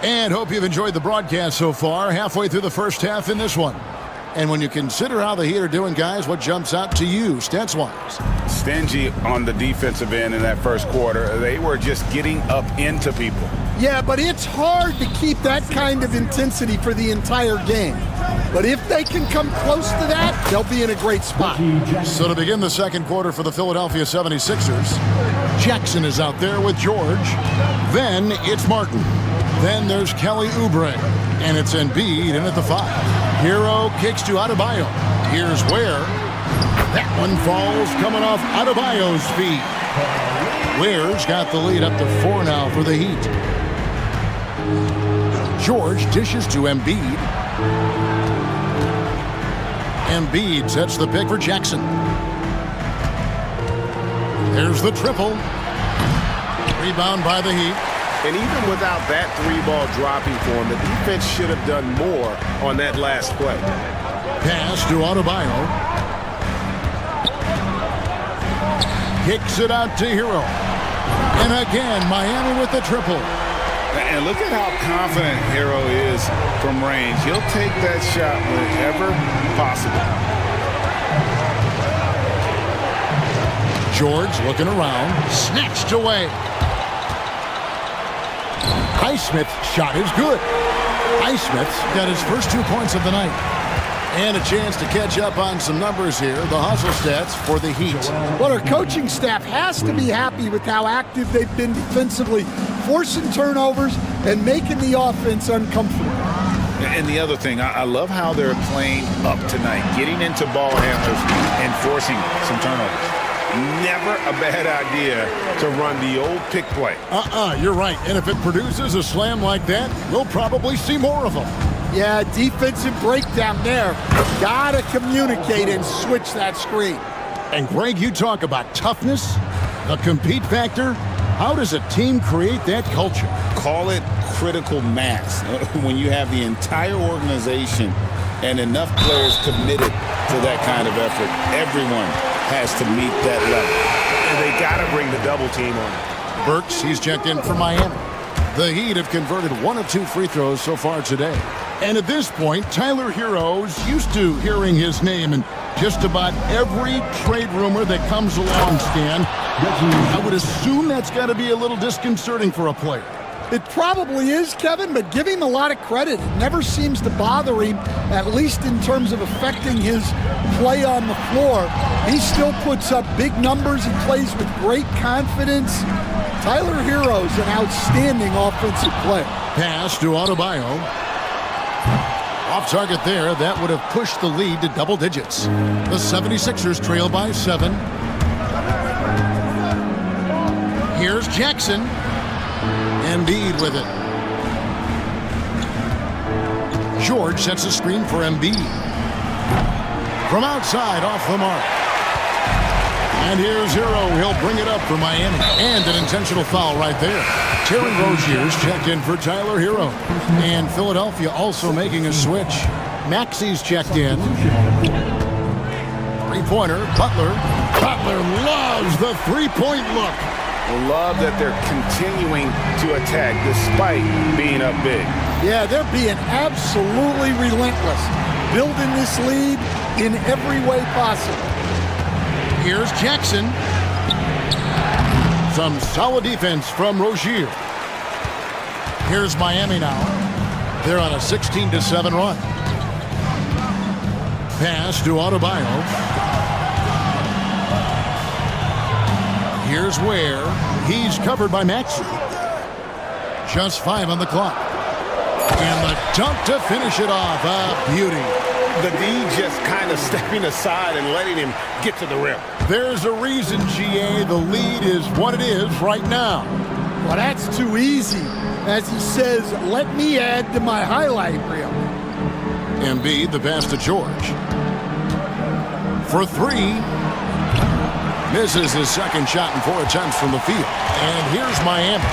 And hope you've enjoyed the broadcast so far. Halfway through the first half in this one. And when you consider how the Heat are doing, guys, what jumps out to you, stats-wise? Stingy on the defensive end in that first quarter. They were just getting up into people. Yeah, but it's hard to keep that kind of intensity for the entire game. But if they can come close to that, they'll be in a great spot. So to begin the second quarter for the Philadelphia 76ers, Jackson is out there with George. Then it's Martin. Then there's Kelly Oubre. And it's Embiid in at the 5. Hero kicks to Adebayo. Here's Ware. That one falls coming off Adebayo's feet. Ware's got the lead up to 4 now for the Heat. George dishes to Embiid. Embiid sets the pick for Jackson. There's the triple. Rebound by the Heat. And even without that 3-ball dropping for him, the defense should have done more on that last play. Pass to Adebayo. Kicks it out to Hero. And again, Miami with the triple. And look at how confident Hero is from range. He'll take that shot whenever possible. George looking around. Snatched away. Highsmith's shot is good. Highsmith's got his first 2 points of the night. And a chance to catch up on some numbers here. The hustle stats for the Heat. Well, our coaching staff has to be happy with how active they've been defensively, forcing turnovers and making the offense uncomfortable. And the other thing, I love how they're playing up tonight, getting into ball handlers and forcing some turnovers. Never a bad idea to run the old pick play. You're right. And if it produces a slam like that, we'll probably see more of them. Yeah, defensive breakdown there. Gotta communicate and switch that screen. And Greg, you talk about toughness, the compete factor. How does a team create that culture? Call it critical mass. When you have the entire organization and enough players committed to that kind of effort, everyone has to meet that level. And they got to bring the double team on. Burks, he's checked in for Miami. The Heat have converted 1 of 2 free throws so far today. And at this point, Tyler Hero's used to hearing his name in just about every trade rumor that comes along, Stan. I would assume that's got to be a little disconcerting for a player. It probably is, Kevin, but give him a lot of credit. It never seems to bother him, at least in terms of affecting his play on the floor. He still puts up big numbers. He plays with great confidence. Tyler Hero's an outstanding offensive player. Pass to Adebayo. Off target there. That would have pushed the lead to double digits. The 76ers trail by 7. Here's Jackson. Embiid with it. George sets a screen for Embiid. From outside, off the mark. And here's Hero. He'll bring it up for Miami. And an intentional foul right there. Terry Rozier's checked in for Tyler Hero. And Philadelphia also making a switch. Maxi's checked in. Three-pointer, Butler. Butler loves the three-point look. Love that they're continuing to attack despite being up big. Yeah, they're being absolutely relentless, building this lead in every way possible. Here's Jackson. Some solid defense from Rozier. Here's Miami now. They're on a 16-7 run. Pass to Adebayo. Here's Ware. He's covered by Maxey. Just 5 on the clock. And the dunk to finish it off. A beauty. The D just kind of stepping aside and letting him get to the rim. There's a reason, GA, the lead is what it is right now. Well, that's too easy. As he says, let me add to my highlight reel. Embiid, the pass to George. For 3. Misses his second shot in 4 attempts from the field. And here's Miami.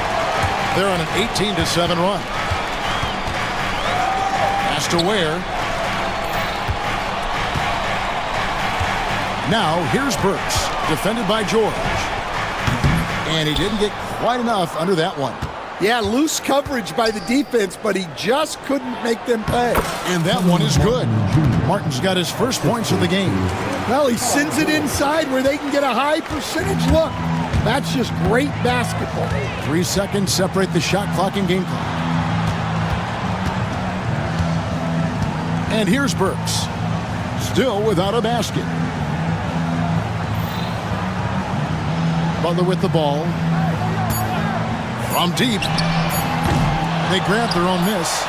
They're on an 18-7 run. Pass to Ware. Now, here's Burks, defended by George. And he didn't get quite enough under that one. Yeah, loose coverage by the defense, but he just couldn't make them pay. And that one is good. Martin's got his first points of the game. Well, he sends it inside where they can get a high percentage look. That's just great basketball. 3 seconds separate the shot clock and game clock. And here's Burks, still without a basket. Butler with the ball. From deep. They grab their own miss.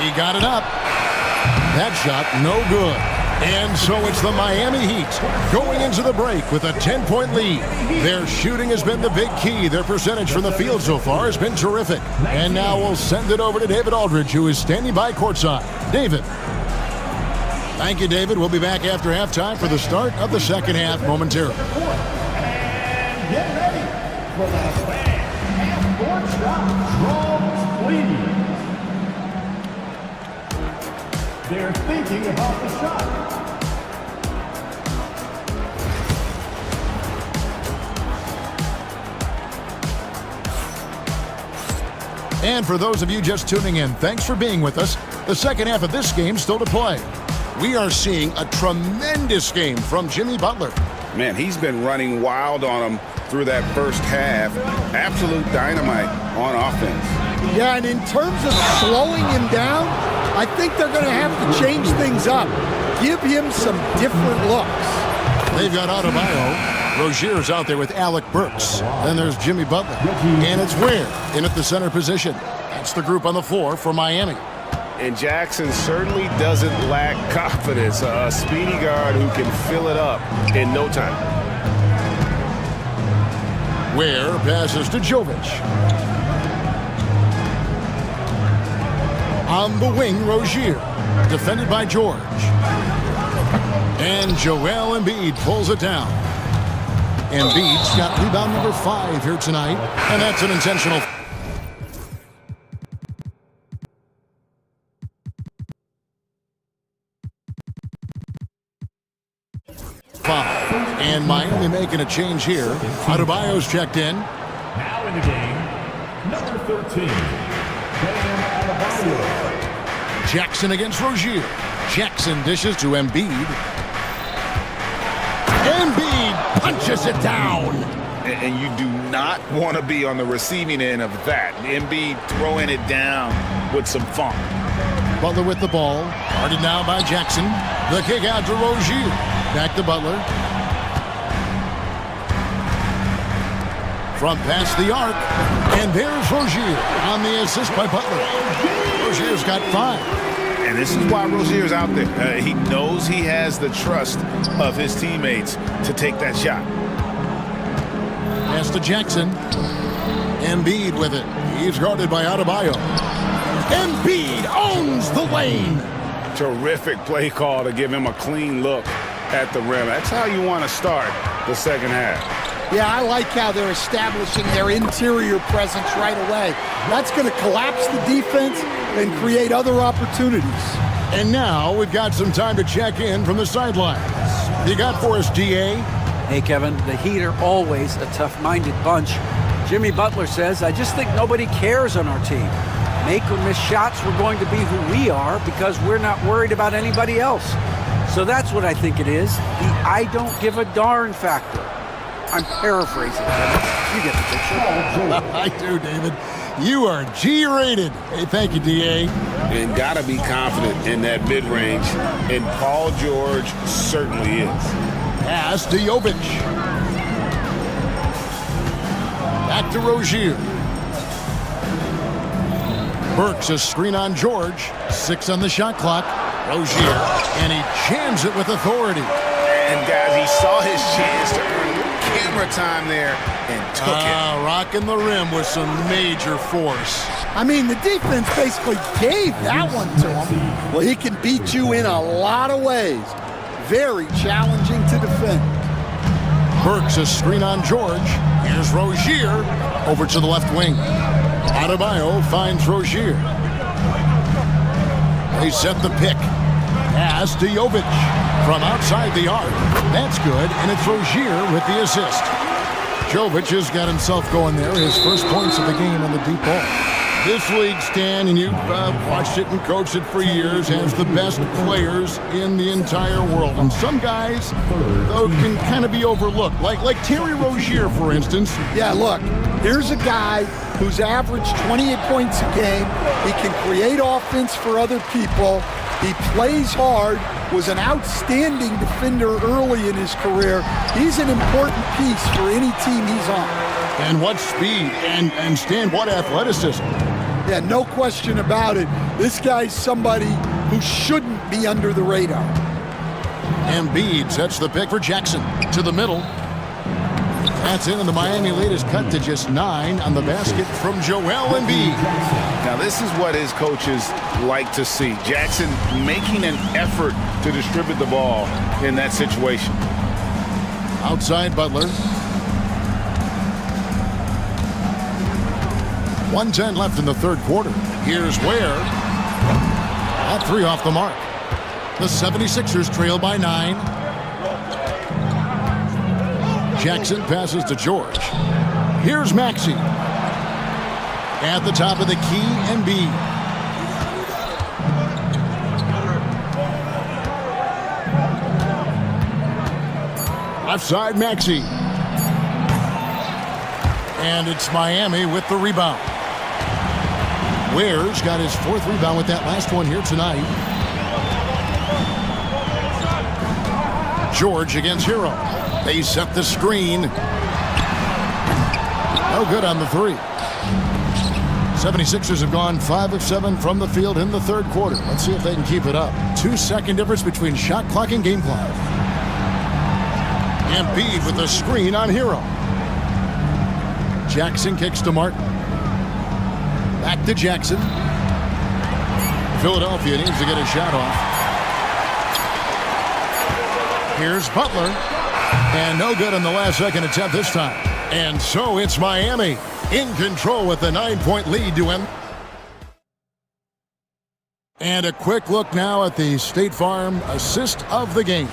He got it up. That shot, no good. And so it's the Miami Heat going into the break with a 10-point lead. Their shooting has been the big key. Their percentage from the field so far has been terrific. And now we'll send it over to David Aldridge, who is standing by courtside. David. Thank you, David. We'll be back after halftime for the start of the second half momentarily. And get ready for the fan and strong please. They're thinking about the shot. And for those of you just tuning in, thanks for being with us. The second half of this game still to play. We are seeing a tremendous game from Jimmy Butler. Man, he's been running wild on him through that first half. Absolute dynamite on offense. Yeah, and in terms of slowing him down, I think they're going to have to change things up. Give him some different looks. They've got Adebayo. Rozier's out there with Alec Burks. Then there's Jimmy Butler. And it's Ware in at the center position. That's the group on the floor for Miami. And Jackson certainly doesn't lack confidence. A speedy guard who can fill it up in no time. Ware passes to Jovic. On the wing, Rozier, defended by George. And Joel Embiid pulls it down. Embiid's got rebound number 5 here tonight, and that's an intentional. And Miami making a change here. Adebayo's checked in. Now in the game, number 13, Bam Adebayo. Jackson against Rozier. Jackson dishes to Embiid. Embiid punches it down. And you do not want to be on the receiving end of that. Embiid throwing it down with some funk. Butler with the ball. Guarded now by Jackson. The kick out to Rozier. Back to Butler. From past the arc. And there's Rozier on the assist by Butler. Rozier's got 5. And this is why Rozier's out there. He knows he has the trust of his teammates to take that shot. Pass to Jackson. Embiid with it. He's guarded by Adebayo. Embiid owns the lane. Terrific play call to give him a clean look at the rim. That's how you want to start the second half. Yeah, I like how they're establishing their interior presence right away. That's going to collapse the defense and create other opportunities. And now we've got some time to check in from the sidelines. You got for us, DA? Hey, Kevin, the Heat are always a tough-minded bunch. Jimmy Butler says, I just think nobody cares on our team. Make or miss shots, we're going to be who we are because we're not worried about anybody else. So that's what I think it is, the I don't give a darn factor. I'm paraphrasing, Kevin. You get the picture. I do, David. You are G-rated. Hey, thank you, DA. And got to be confident in that mid-range, and Paul George certainly is. Pass to Jovic. Back to Rozier. Burks a screen on George. 6 on the shot clock. Rozier, and he jams it with authority. And guys, he saw his chance to earn camera time there and took it. Rocking the rim with some major force. I mean, the defense basically gave that one to him. Well, he can beat you in a lot of ways. Very challenging to defend. Burks a screen on George. Here's Rozier over to the left wing. Adebayo finds Rozier. They set the pick. Pass to Jovic from outside the arc. That's good, and it's Rozier with the assist. Jovic has got himself going there. His first points of the game on the deep ball. This league, Stan, and you've watched it and coached it for years, has the best players in the entire world. And some guys, though, can kind of be overlooked. Like Terry Rozier, for instance. Yeah, look, here's a guy who's averaged 28 points a game. He can create offense for other people. He plays hard, was an outstanding defender early in his career. He's an important piece for any team he's on. And what speed, and Stan, what athleticism. Yeah, no question about it. This guy's somebody who shouldn't be under the radar. Embiid sets the pick for Jackson to the middle. That's in, and the Miami lead is cut to just 9 on the basket from Joel Embiid. Now, this is what his coaches like to see. Jackson making an effort to distribute the ball in that situation. Outside Butler. 1:10 left in the third quarter. Here's Ware. That 3 off the mark. The 76ers trail by 9. Jackson passes to George. Here's Maxey. At the top of the key, Embiid. Left side, Maxey. And it's Miami with the rebound. Ware's got his 4th rebound with that last one here tonight. George against Hero. They set the screen. No good on the 3. 76ers have gone 5 of 7 from the field in the third quarter. Let's see if they can keep it up. 2-second difference between shot clock and game clock. Embiid with the screen on Hero. Jackson kicks to Martin. Back to Jackson. Philadelphia needs to get a shot off. Here's Butler. And no good on the last second attempt this time. And so it's Miami in control with the 9-point lead to end. And a quick look now at the State Farm assist of the game.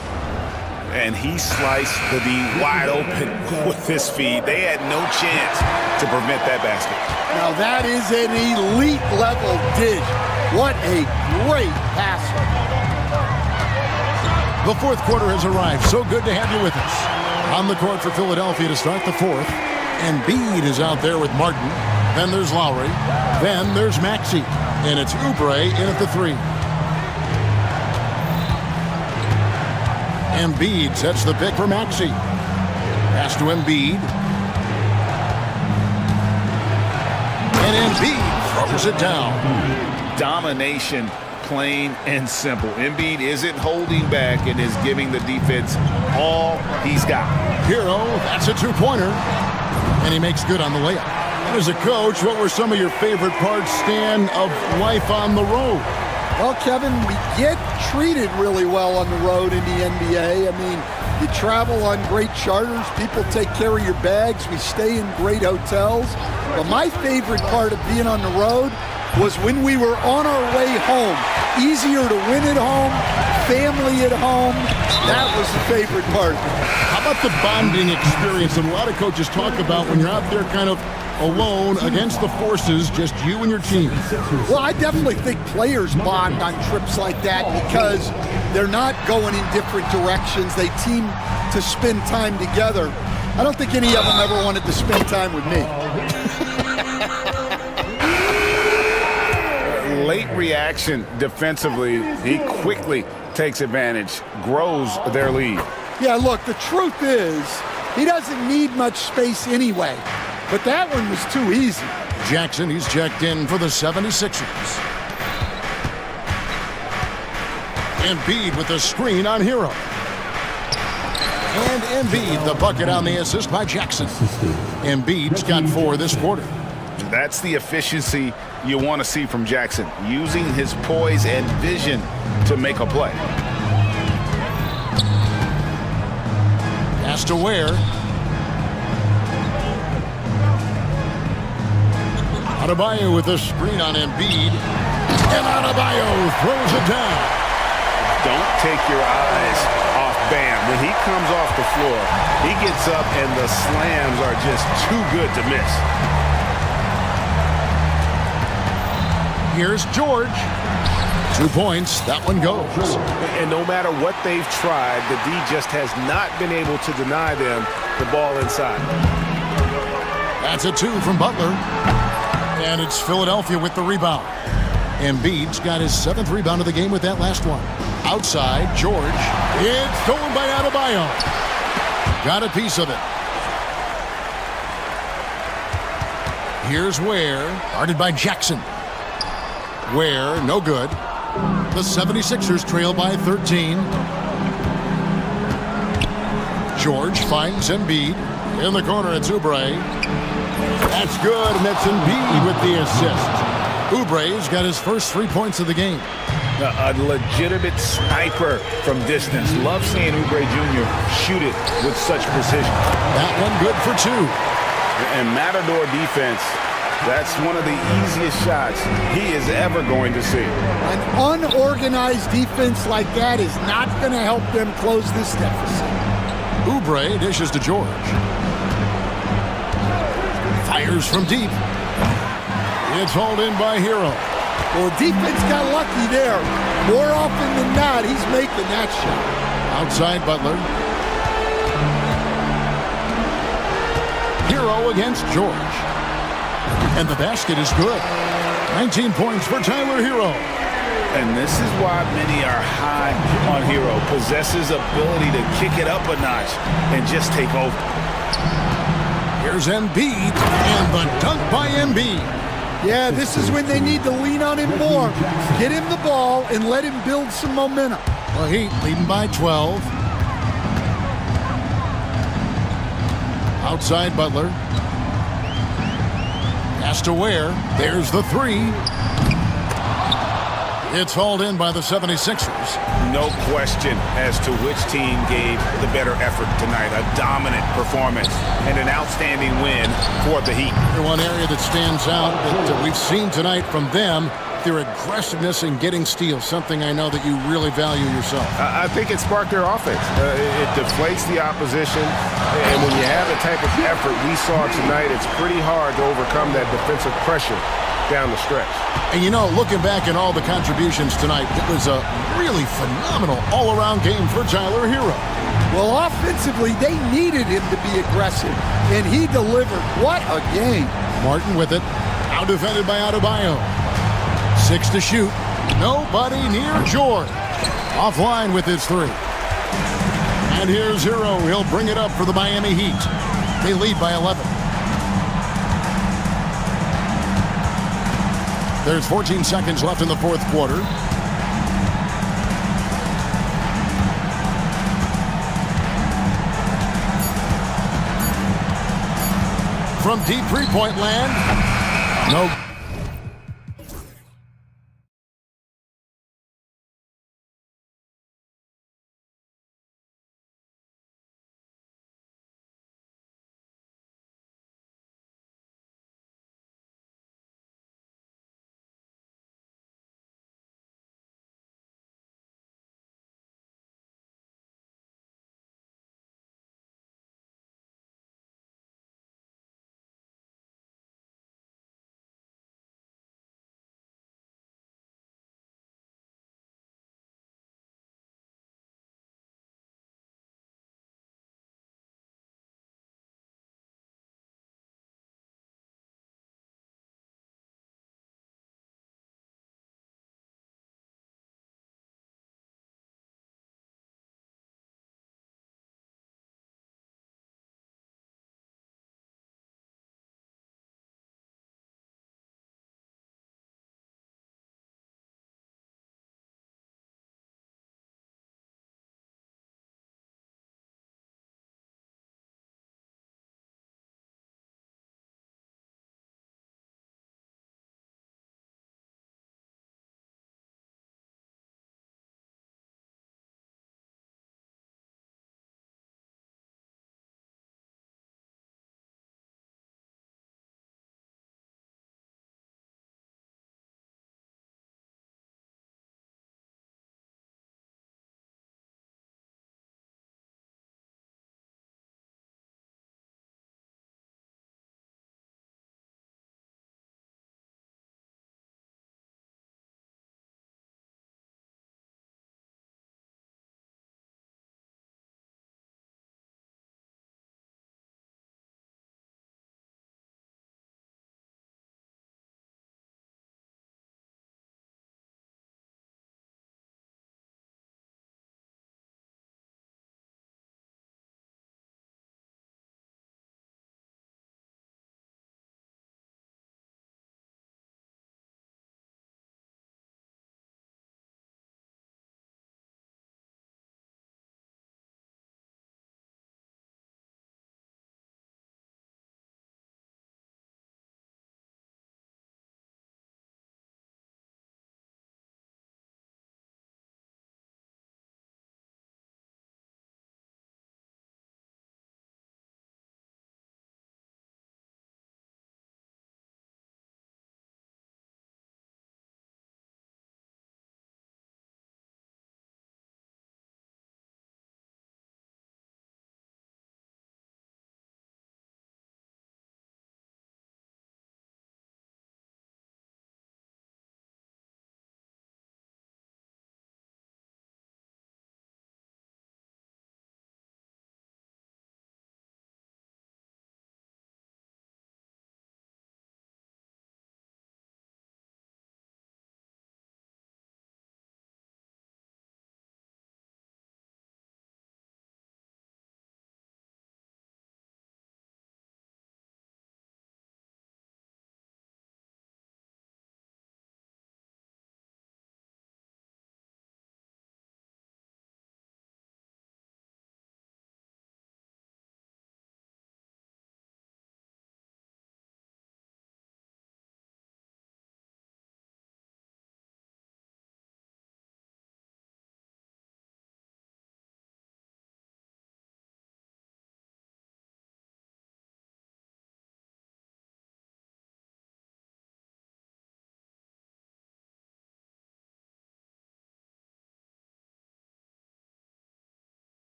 And he sliced the D wide open with his feed. They had no chance to prevent that basket. Now that is an elite level dish. What a great passer. The fourth quarter has arrived. So good to have you with us. On the court for Philadelphia to start the fourth. Embiid is out there with Martin. Then there's Lowry. Then there's Maxey. And it's Oubre in at the 3. Embiid sets the pick for Maxey. Pass to Embiid. And Embiid throws it down. Domination, plain and simple. Embiid isn't holding back and is giving the defense all he's got. Hero, that's a 2-pointer. And he makes good on the layup. And as a coach, what were some of your favorite parts, Stan, of life on the road? Well, Kevin, we get treated really well on the road in the NBA. I mean, you travel on great charters. People take care of your bags. We stay in great hotels. But my favorite part of being on the road was when we were on our way home. Easier to win at home, family at home. That was the favorite part. How about the bonding experience that a lot of coaches talk about when you're out there kind of alone against the forces, just you and your team? Well, I definitely think players bond on trips like that because they're not going in different directions. They team to spend time together. I don't think any of them ever wanted to spend time with me. Late reaction defensively. He quickly takes advantage, grows their lead. Yeah, look, the truth is, he doesn't need much space anyway. But that one was too easy. Jackson, he's checked in for the 76ers. Embiid with the screen on Hero. And Embiid, the bucket on the assist by Jackson. Embiid's got 4 this quarter. That's the efficiency you want to see from Jackson, using his poise and vision to make a play. Pass to Ware. Adebayo with the screen on Embiid. And Adebayo throws it down. Don't take your eyes off Bam. When he comes off the floor, he gets up and the slams are just too good to miss. Here's George. 2 points. That one goes. And no matter what they've tried, the D just has not been able to deny them the ball inside. That's a 2 from Butler. And it's Philadelphia with the rebound. Embiid's got his 7th rebound of the game with that last one. Outside, George. It's stolen by Adebayo. Got a piece of it. Here's Ware, guarded by Jackson. Ware, no good. The 76ers trail by 13. George finds Embiid. In the corner, it's Oubre. That's good, and that's Embiid with the assist. Oubre's got his first 3 points of the game. A legitimate sniper from distance. Love seeing Oubre Jr. shoot it with such precision. That one good for 2. And Matador defense, that's one of the easiest shots he is ever going to see. An unorganized defense like that is not going to help them close this deficit. Oubre dishes to George. Fires from deep. It's hauled in by Hero. Well, defense got lucky there. More often than not, he's making that shot. Outside Butler. Hero against George. And the basket is good. 19 points for Tyler Hero. And this is why many are high on Hero. Possesses ability to kick it up a notch and just take over. Here's Embiid, and the dunk by Embiid. Yeah, this is when they need to lean on him more. Get him the ball and let him build some momentum. Well, Heat leading by 12. Outside Butler. Pass to Ware. There's the 3. It's hauled in by the 76ers. No question as to which team gave the better effort tonight. A dominant performance and an outstanding win for the Heat. One area that stands out that we've seen tonight from them, their aggressiveness in getting steals, something I know that you really value yourself. I think it sparked their offense. It deflates the opposition, and when you have the type of effort we saw tonight, it's pretty hard to overcome that defensive pressure down the stretch. And you know, looking back at all the contributions tonight, it was a really phenomenal all-around game for Tyler Hero. Well, offensively, they needed him to be aggressive, and he delivered. What a game. Martin with it, out defended by Adebayo. 6 to shoot. Nobody near George. Offline with his 3. And here's Hero. He'll bring it up for the Miami Heat. They lead by 11. There's 14 seconds left in the 4th quarter. From deep three-point land, no.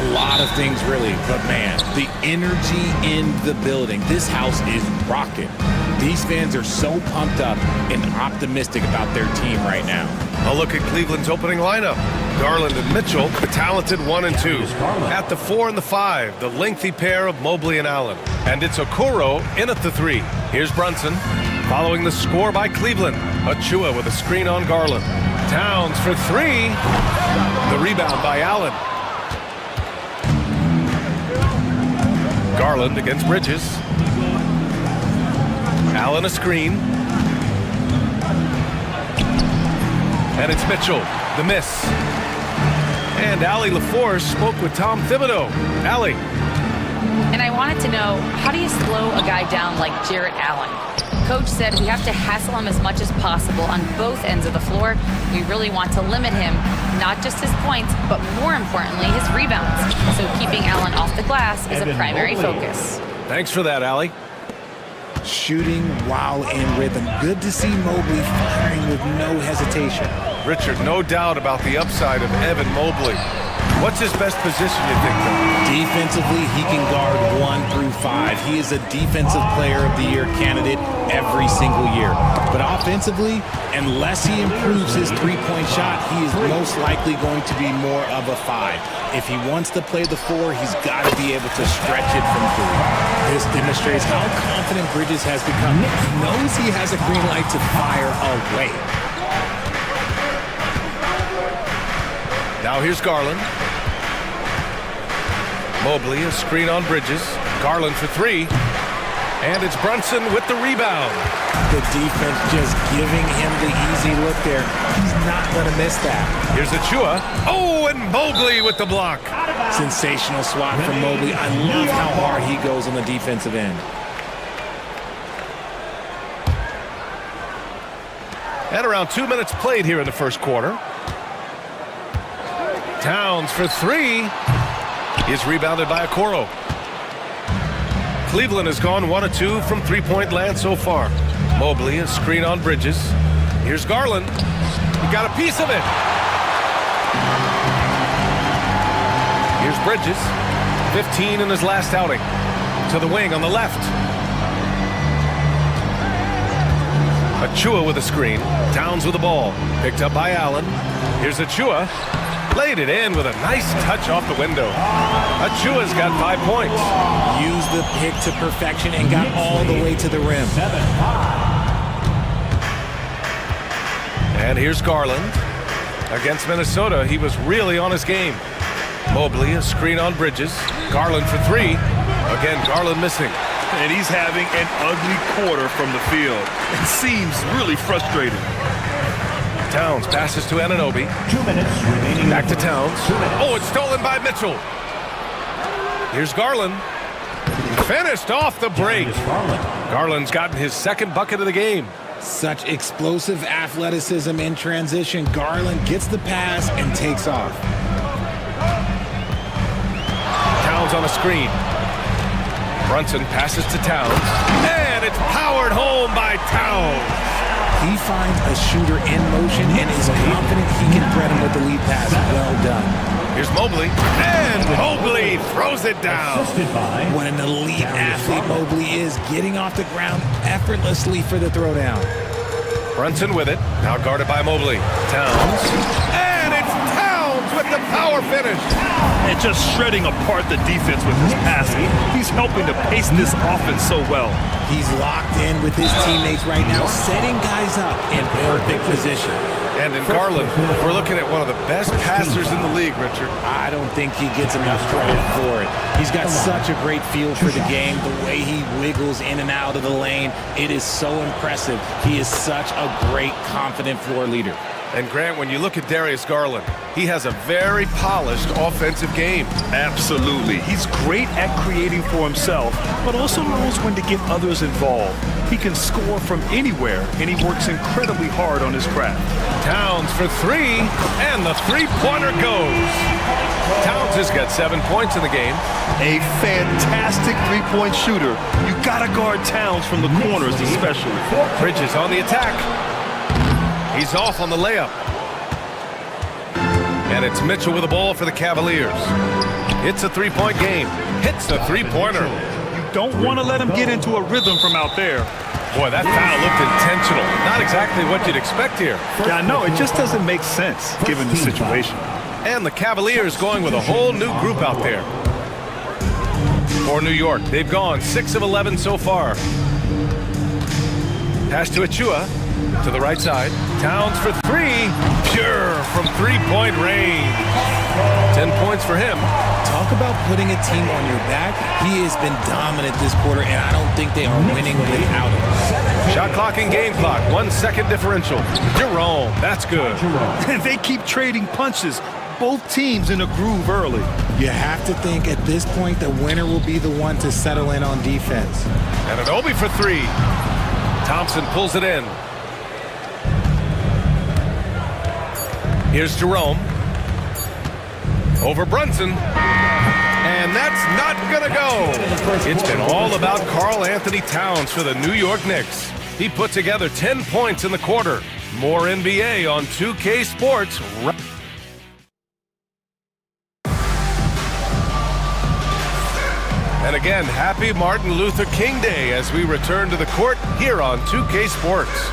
A lot of things, really. But, man, the energy in the building. This house is rocking. These fans are so pumped up and optimistic about their team right now. A look at Cleveland's opening lineup. Garland and Mitchell, the talented 1 and 2. At the 4 and the 5, the lengthy pair of Mobley and Allen. And it's Okoro in at the 3. Here's Brunson, following the score by Cleveland. Achua with a screen on Garland. Towns for 3. The rebound by Allen. Garland against Bridges. Allen a screen. And it's Mitchell, the miss. And Allie LaForce spoke with Tom Thibodeau. Allie. And I wanted to know, how do you slow a guy down like Jarrett Allen? Coach said we have to hassle him as much as possible on both ends of the floor. We really want to limit him, not just his points, but more importantly, his rebounds. So keeping Allen off the glass is a primary focus. Thanks for that, Allie. Shooting while in rhythm. Good to see Mobley firing with no hesitation. Richard, no doubt about the upside of Evan Mobley. What's his best position, you think, though? Defensively, he can guard 1 through 5. He is a defensive player of the year candidate every single year. But offensively, unless he improves his three-point shot, he is most likely going to be more of a 5. If he wants to play the 4, he's got to be able to stretch it from 3. This demonstrates how confident Bridges has become. He knows he has a green light to fire away. Now here's Garland. Mobley, a screen on Bridges. Garland for 3. And it's Brunson with the rebound. The defense just giving him the easy look there. He's not going to miss that. Here's Achua. Oh, and Mobley with the block. Sensational swat from Mobley. I love how hard he goes on the defensive end. And around 2 minutes played here in the first quarter. Towns for 3 is rebounded by Okoro. Cleveland has gone 1 of 2 from three-point land so far. Mobley, a screen on Bridges. Here's Garland. He got a piece of it. Here's Bridges. 15 in his last outing. To the wing on the left. Achua with a screen. Towns with the ball. Picked up by Allen. Here's Achua. Laid it in with a nice touch off the window. Achua's got 5 points. Used the pick to perfection and got all the way to the rim. And here's Garland. Against Minnesota, he was really on his game. Mobley, a screen on Bridges. Garland for 3. Again, Garland missing. And he's having an ugly quarter from the field. It seems really frustrating. Towns passes to Anunoby. 2 minutes remaining. Back to Towns. Oh, it's stolen by Mitchell. Here's Garland. Finished off the break. Garland's gotten his second bucket of the game. Such explosive athleticism in transition. Garland gets the pass and takes off. Towns on a screen. Brunson passes to Towns. And it's powered home by Towns. He finds a shooter in motion and is confident he can thread him with the lead pass. Well done. Here's Mobley. And Mobley throws it down. What an elite athlete Mobley is, getting off the ground effortlessly for the throwdown. Brunson with it. Now guarded by Mobley. Towns. And it's Towns with the power finish. And just shredding apart the defense with his passing. He's helping to pace this offense so well. He's locked in with his teammates right now, setting guys up in perfect position. And in Garland, we're looking at one of the best passers in the league, Richard. I don't think he gets enough credit for it. He's got such a great feel for the game, the way he wiggles in and out of the lane. It is so impressive. He is such a great, confident floor leader. And Grant, when you look at Darius Garland, he has a very polished offensive game. Absolutely. He's great at creating for himself, but also knows when to get others involved. He can score from anywhere, and he works incredibly hard on his craft. Towns for 3, and the three-pointer goes. Towns has got 7 points in the game. A fantastic three-point shooter. You gotta guard Towns from the corners especially. Bridges on the attack. He's off on the layup. And it's Mitchell with the ball for the Cavaliers. It's a three-point game. Hits the three-pointer. You don't want to let him get into a rhythm from out there. Boy, that foul looked intentional. Not exactly what you'd expect here. Yeah, I know. It just doesn't make sense given the situation. And the Cavaliers going with a whole new group out there. For New York, they've gone 6 of 11 so far. Pass to Achua, to the right side. Towns for three, pure from three-point range. 10 points for him. Talk about putting a team on your back. He has been dominant this quarter, and I don't think they are winning without him. Shot clock and game clock, 1 second differential. Jerome, that's good. And they keep trading punches. Both teams in a groove early. You have to think at this point the winner will be the one to settle in on defense. And an Obi for three. Thompson pulls it in. Here's Jerome. Over Brunson. And that's not gonna go. It's been all about Karl Anthony Towns for the New York Knicks. He put together 10 points in the quarter. More NBA on 2K Sports. And again, happy Martin Luther King Day as we return to the court here on 2K Sports.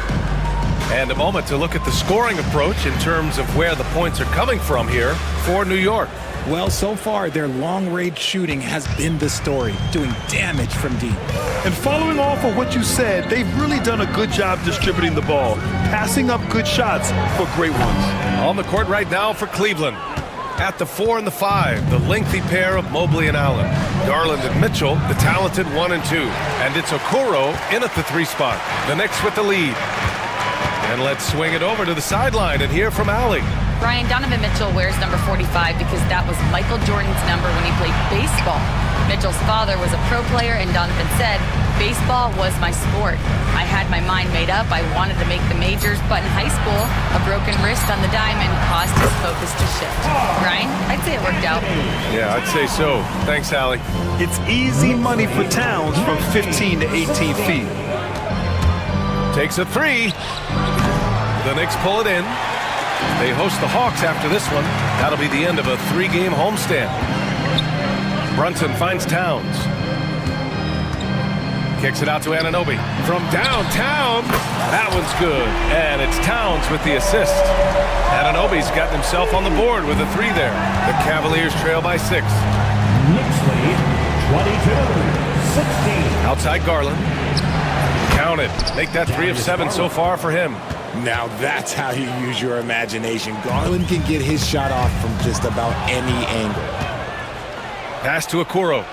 And a moment to look at the scoring approach in terms of where the points are coming from here for New York. Well, so far, their long-range shooting has been the story, doing damage from deep. And following off of what you said, they've really done a good job distributing the ball, passing up good shots for great ones. On the court right now for Cleveland. At the 4 and the 5, the lengthy pair of Mobley and Allen. Garland and Mitchell, the talented 1 and 2. And it's Okoro in at the 3 spot. The Knicks with the lead. And let's swing it over to the sideline and hear from Allie. Brian, Donovan Mitchell wears number 45 because that was Michael Jordan's number when he played baseball. Mitchell's father was a pro player, and Donovan said, baseball was my sport. I had my mind made up. I wanted to make the majors, but in high school, a broken wrist on the diamond caused his focus to shift. Brian, I'd say it worked out. Yeah, I'd say so. Thanks, Allie. It's easy money for Towns from 15 to 18 feet. Takes a three. The Knicks pull it in. They host the Hawks after this one. That'll be the end of a 3-game homestand. Brunson finds Towns. Kicks it out to Anunoby. From downtown, that one's good. And it's Towns with the assist. Anunoby's gotten himself on the board with a 3 there. The Cavaliers trail by 6. Knicks lead 22-16. Outside Garland. Counted. Make that 3 of 7 so far for him. Now that's how you use your imagination. Garland can get his shot off from just about any angle. Pass to Okoro.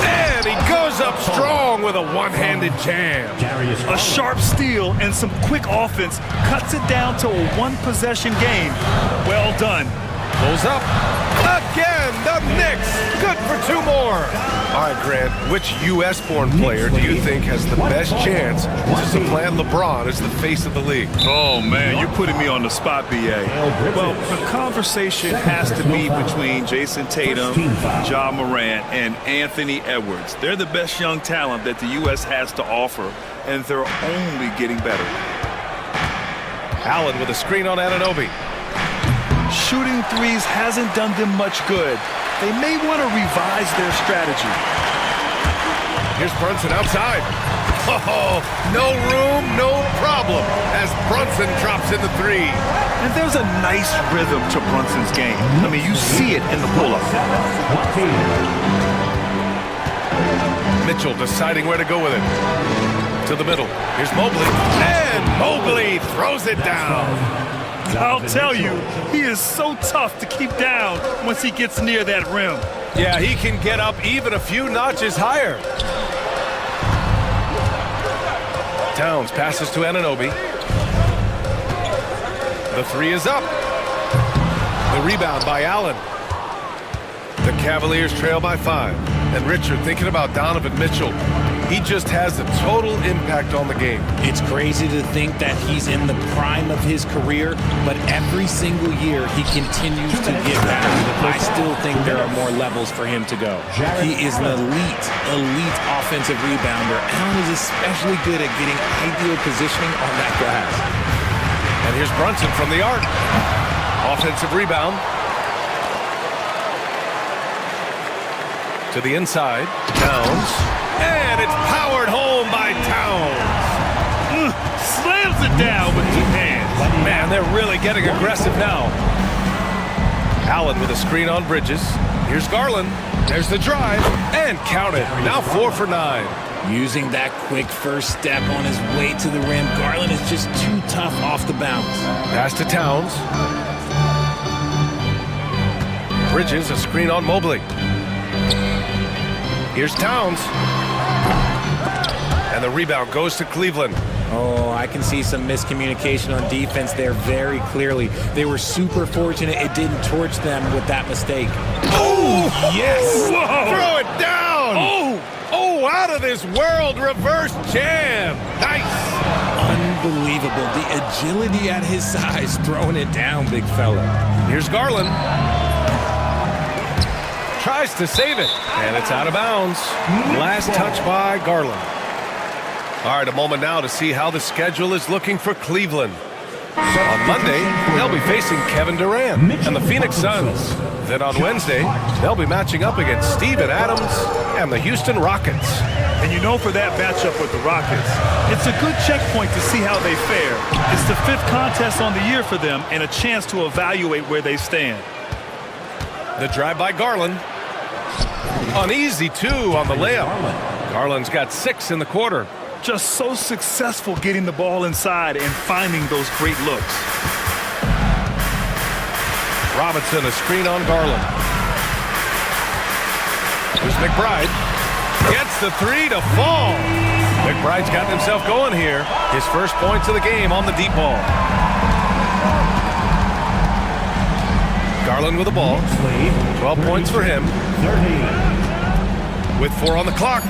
And he goes up strong with a one-handed jam. A sharp steal and some quick offense cuts it down to a 1-possession game. Well done. Pulls up. Again, the Knicks. Good for 2 more. All right, Grant, which U.S.-born player do you think has the best chance to supplant LeBron as the face of the league? Oh, man, you're putting me on the spot, B.A. Well, the conversation has to be between Jason Tatum, Ja Morant, and Anthony Edwards. They're the best young talent that the U.S. has to offer, and they're only getting better. Allen with a screen on Anunoby. Shooting threes hasn't done them much good. They may want to revise their strategy. Here's Brunson outside. Oh, no room, no problem, as Brunson drops in the 3. And there's a nice rhythm to Brunson's game. I mean, you see it in the pull-up. Mitchell deciding where to go with it. To the middle. Here's Mobley. And Mobley throws it down. I'll tell you, he is so tough to keep down once he gets near that rim. Yeah, he can get up even a few notches higher. Towns passes to Anunoby. The 3 is up. The rebound by Allen. The Cavaliers trail by 5. And Richard, thinking about Donovan Mitchell, he just has a total impact on the game. It's crazy to think that he's in the prime of his career, but every single year he continues to get better. I still think there are more levels for him to go. He is an elite offensive rebounder. Allen is especially good at getting ideal positioning on that glass. And here's Brunson from the arc. Offensive rebound. To the inside. Towns. And it's powered home by Towns. Slams it down with two hands. Man, they're really getting aggressive now. Allen with a screen on Bridges. Here's Garland. There's the drive. And count it. Now 4 for 9. Using that quick first step on his way to the rim, Garland is just too tough off the bounce. Pass to Towns. Bridges, a screen on Mobley. Here's Towns. And the rebound goes to Cleveland. Oh, I can see some miscommunication on defense there very clearly. They were super fortunate it didn't torch them with that mistake. Oh, yes! Whoa. Throw it down! Oh, out of this world reverse jam. Nice. Unbelievable. The agility at his size, throwing it down, big fella. Here's Garland. Tries to save it, and it's out of bounds. Last touch by Garland. All right, a moment now to see how the schedule is looking for Cleveland. On Monday, they'll be facing Kevin Durant and the Phoenix Suns. Then on Wednesday, they'll be matching up against Steven Adams and the Houston Rockets. And you know, for that matchup with the Rockets, it's a good checkpoint to see how they fare. It's the 5th contest on the year for them and a chance to evaluate where they stand. The drive by Garland. An easy 2 on the layup. Garland's got 6 in the quarter. Just so successful getting the ball inside and finding those great looks. Robinson, a screen on Garland. Here's McBride. Gets the 3 to fall. McBride's gotten himself going here. His first points of the game on the deep ball. Garland with the ball. 12 points for him. With 4 on the clock.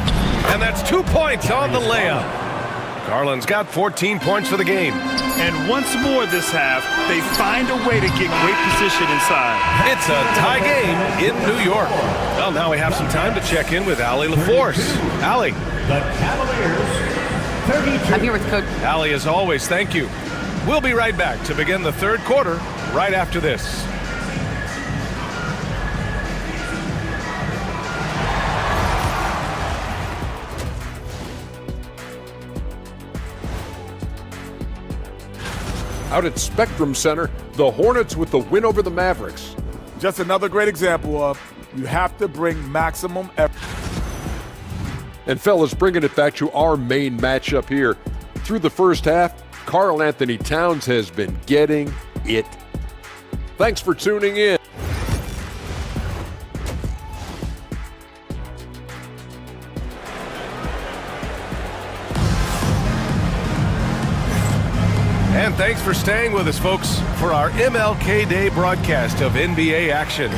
And that's 2 points on the layup. Garland's got 14 points for the game. And once more this half, they find a way to get great position inside. It's a tie game in New York. Well, now we have some time to check in with Allie LaForce. Allie. The Cavaliers, 32. I'm here with Coach. Allie, as always, thank you. We'll be right back to begin the third quarter right after this. Out at Spectrum Center, the Hornets with the win over the Mavericks. Just another great example of you have to bring maximum effort. And fellas, bringing it back to our main matchup here. Through the first half, Karl Anthony Towns has been getting it. Thanks for tuning in. And thanks for staying with us, folks, for our MLK Day broadcast of NBA action.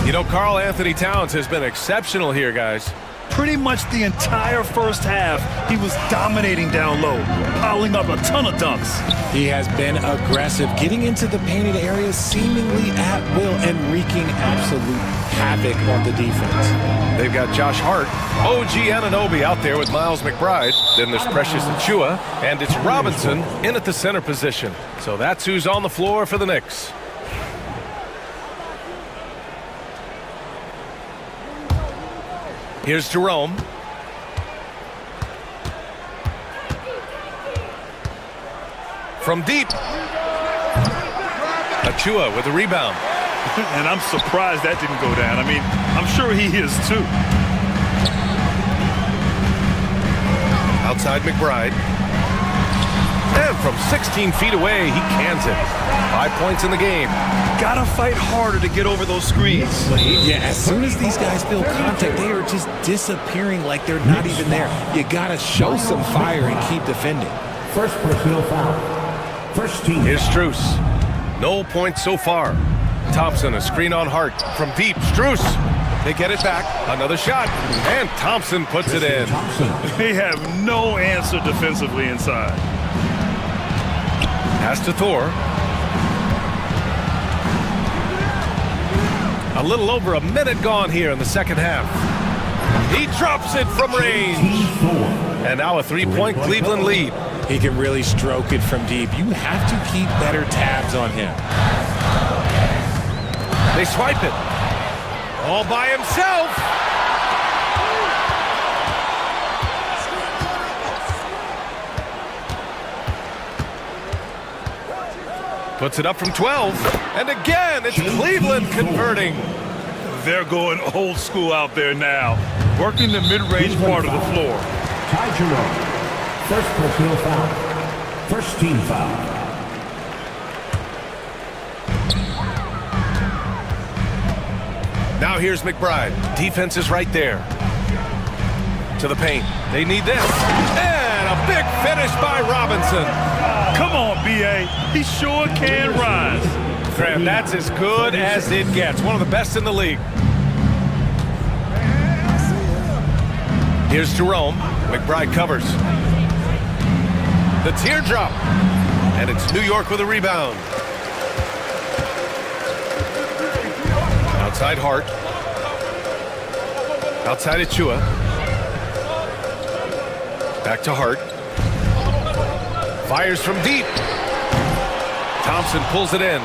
You know, Karl Anthony Towns has been exceptional here, guys. Pretty much the entire first half, he was dominating down low, piling up a ton of dunks. He has been aggressive, getting into the painted areas seemingly at will and wreaking absolute havoc on the defense. They've got Josh Hart, OG Anunoby out there with Miles McBride. Then there's Precious Achiuwa, and it's Robinson in at the center position. So that's who's on the floor for the Knicks. Here's Jerome. From deep. Achiuwa with the rebound. And I'm surprised that didn't go down. I mean, I'm sure he is too. Outside McBride. And from 16 feet away, he cans it. 5 points in the game. Gotta fight harder to get over those screens. Yeah, as soon as these guys feel contact, they are just disappearing like they're not even there. You gotta show some fire and keep defending. First personal foul. First team. Here's Strus. No points so far. Thompson, a screen on Hart. From deep, Strus. They get it back. Another shot. And Thompson puts it in. They have no answer defensively inside. Pass to Thor. A little over a minute gone here in the second half. He drops it from range. And now a three-point Cleveland lead. He can really stroke it from deep. You have to keep better tabs on him. They swipe it. All by himself. Puts it up from 12. And again, it's Cleveland converting. They're going old school out there now, working the mid-range part of the floor. Ty Jerome. First personal foul. First team foul. Now here's McBride. Defense is right there. To the paint. They need this. And a big finish by Robinson. Come on, B.A. He sure can rise. Graham, that's as good as it gets. One of the best in the league. Here's Jerome. McBride covers. The teardrop. And it's New York with a rebound. Outside Hart. Outside Achua. Back to Hart. Fires from deep. Thompson pulls it in.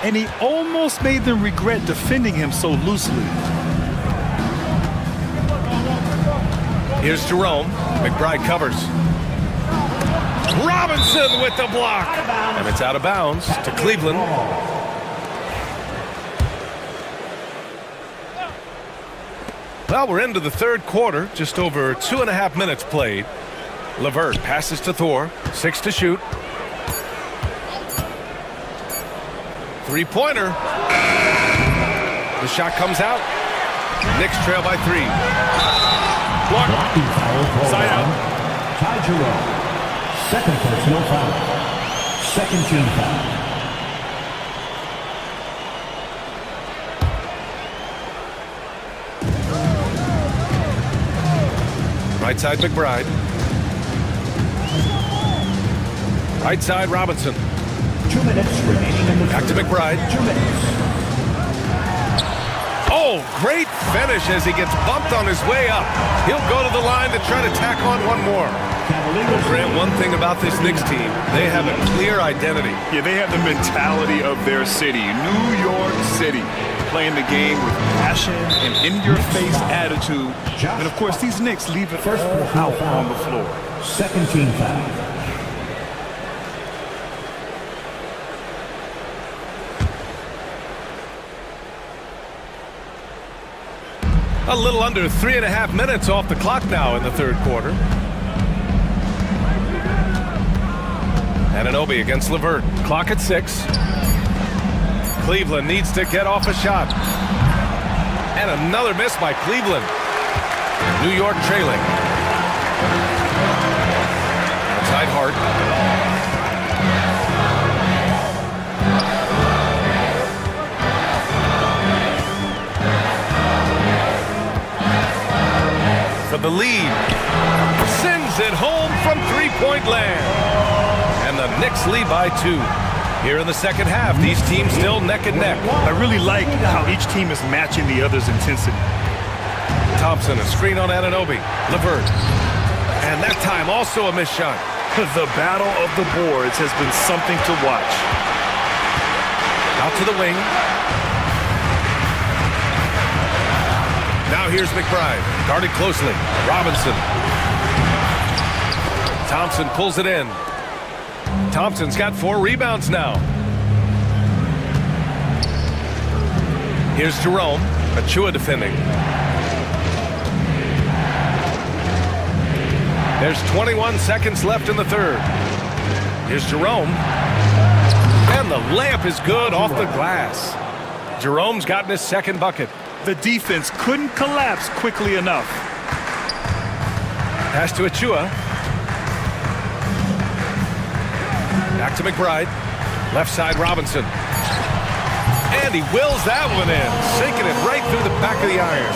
And he almost made them regret defending him so loosely. Here's Jerome. McBride covers. Robinson with the block. And it's out of bounds to Cleveland. Well, we're into the third quarter. Just over 2.5 minutes played. LeVert passes to Thor. 6 to shoot. Three-pointer. The shot comes out. Knicks trail by 3. Block. Side out. Ty Jerome. Second personal foul. Second team foul. Right side McBride. Right side Robinson. 2 minutes remaining in the back to McBride. 2 minutes. Oh, great finish as he gets bumped on his way up. He'll go to the line to try to tack on one more. Grant, one thing about this Knicks team, they have a clear identity. Yeah, they have the mentality of their city, New York City. Playing the game with passion and in-your-face attitude. And, of course, these Knicks leave it all out on the floor. Second team foul. A little under 3.5 minutes off the clock now in the third quarter. Anunoby against LeVert. Clock at 6. Cleveland needs to get off a shot. And another miss by Cleveland. New York trailing. Outside Hart. For the lead. Sends it home from three-point land. And the Knicks lead by 2. Here in the second half, these teams still neck and neck. I really like how each team is matching the other's intensity. Thompson, a screen on Anunoby. LeVert. And that time also a missed shot. The battle of the boards has been something to watch. Out to the wing. Now here's McBride. Guarded closely. Robinson. Thompson pulls it in. Thompson's got 4 rebounds now. Here's Jerome. Achua defending. There's 21 seconds left in the third. Here's Jerome. And the layup is good off the glass. Jerome's gotten his second bucket. The defense couldn't collapse quickly enough. Pass to Achua. Back to McBride. Left side Robinson. And he wills that one in. Sinking it right through the back of the iron.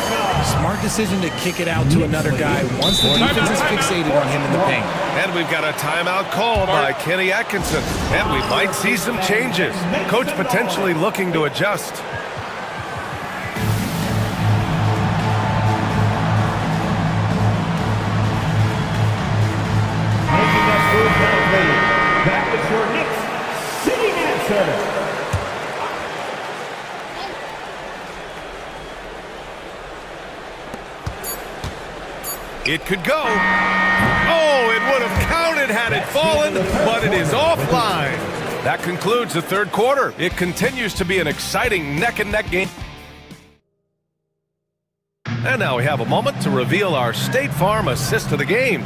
Smart decision to kick it out to another guy once the defense is fixated on him in the paint. And we've got a timeout called by Kenny Atkinson. And we might see some changes. Coach potentially looking to adjust. Back with your Knicks sitting answer. It could go. Oh, it would have counted had it fallen, but it is offline. That concludes the third quarter. It continues to be an exciting neck-and-neck game. And now we have a moment to reveal our State Farm assist of the game.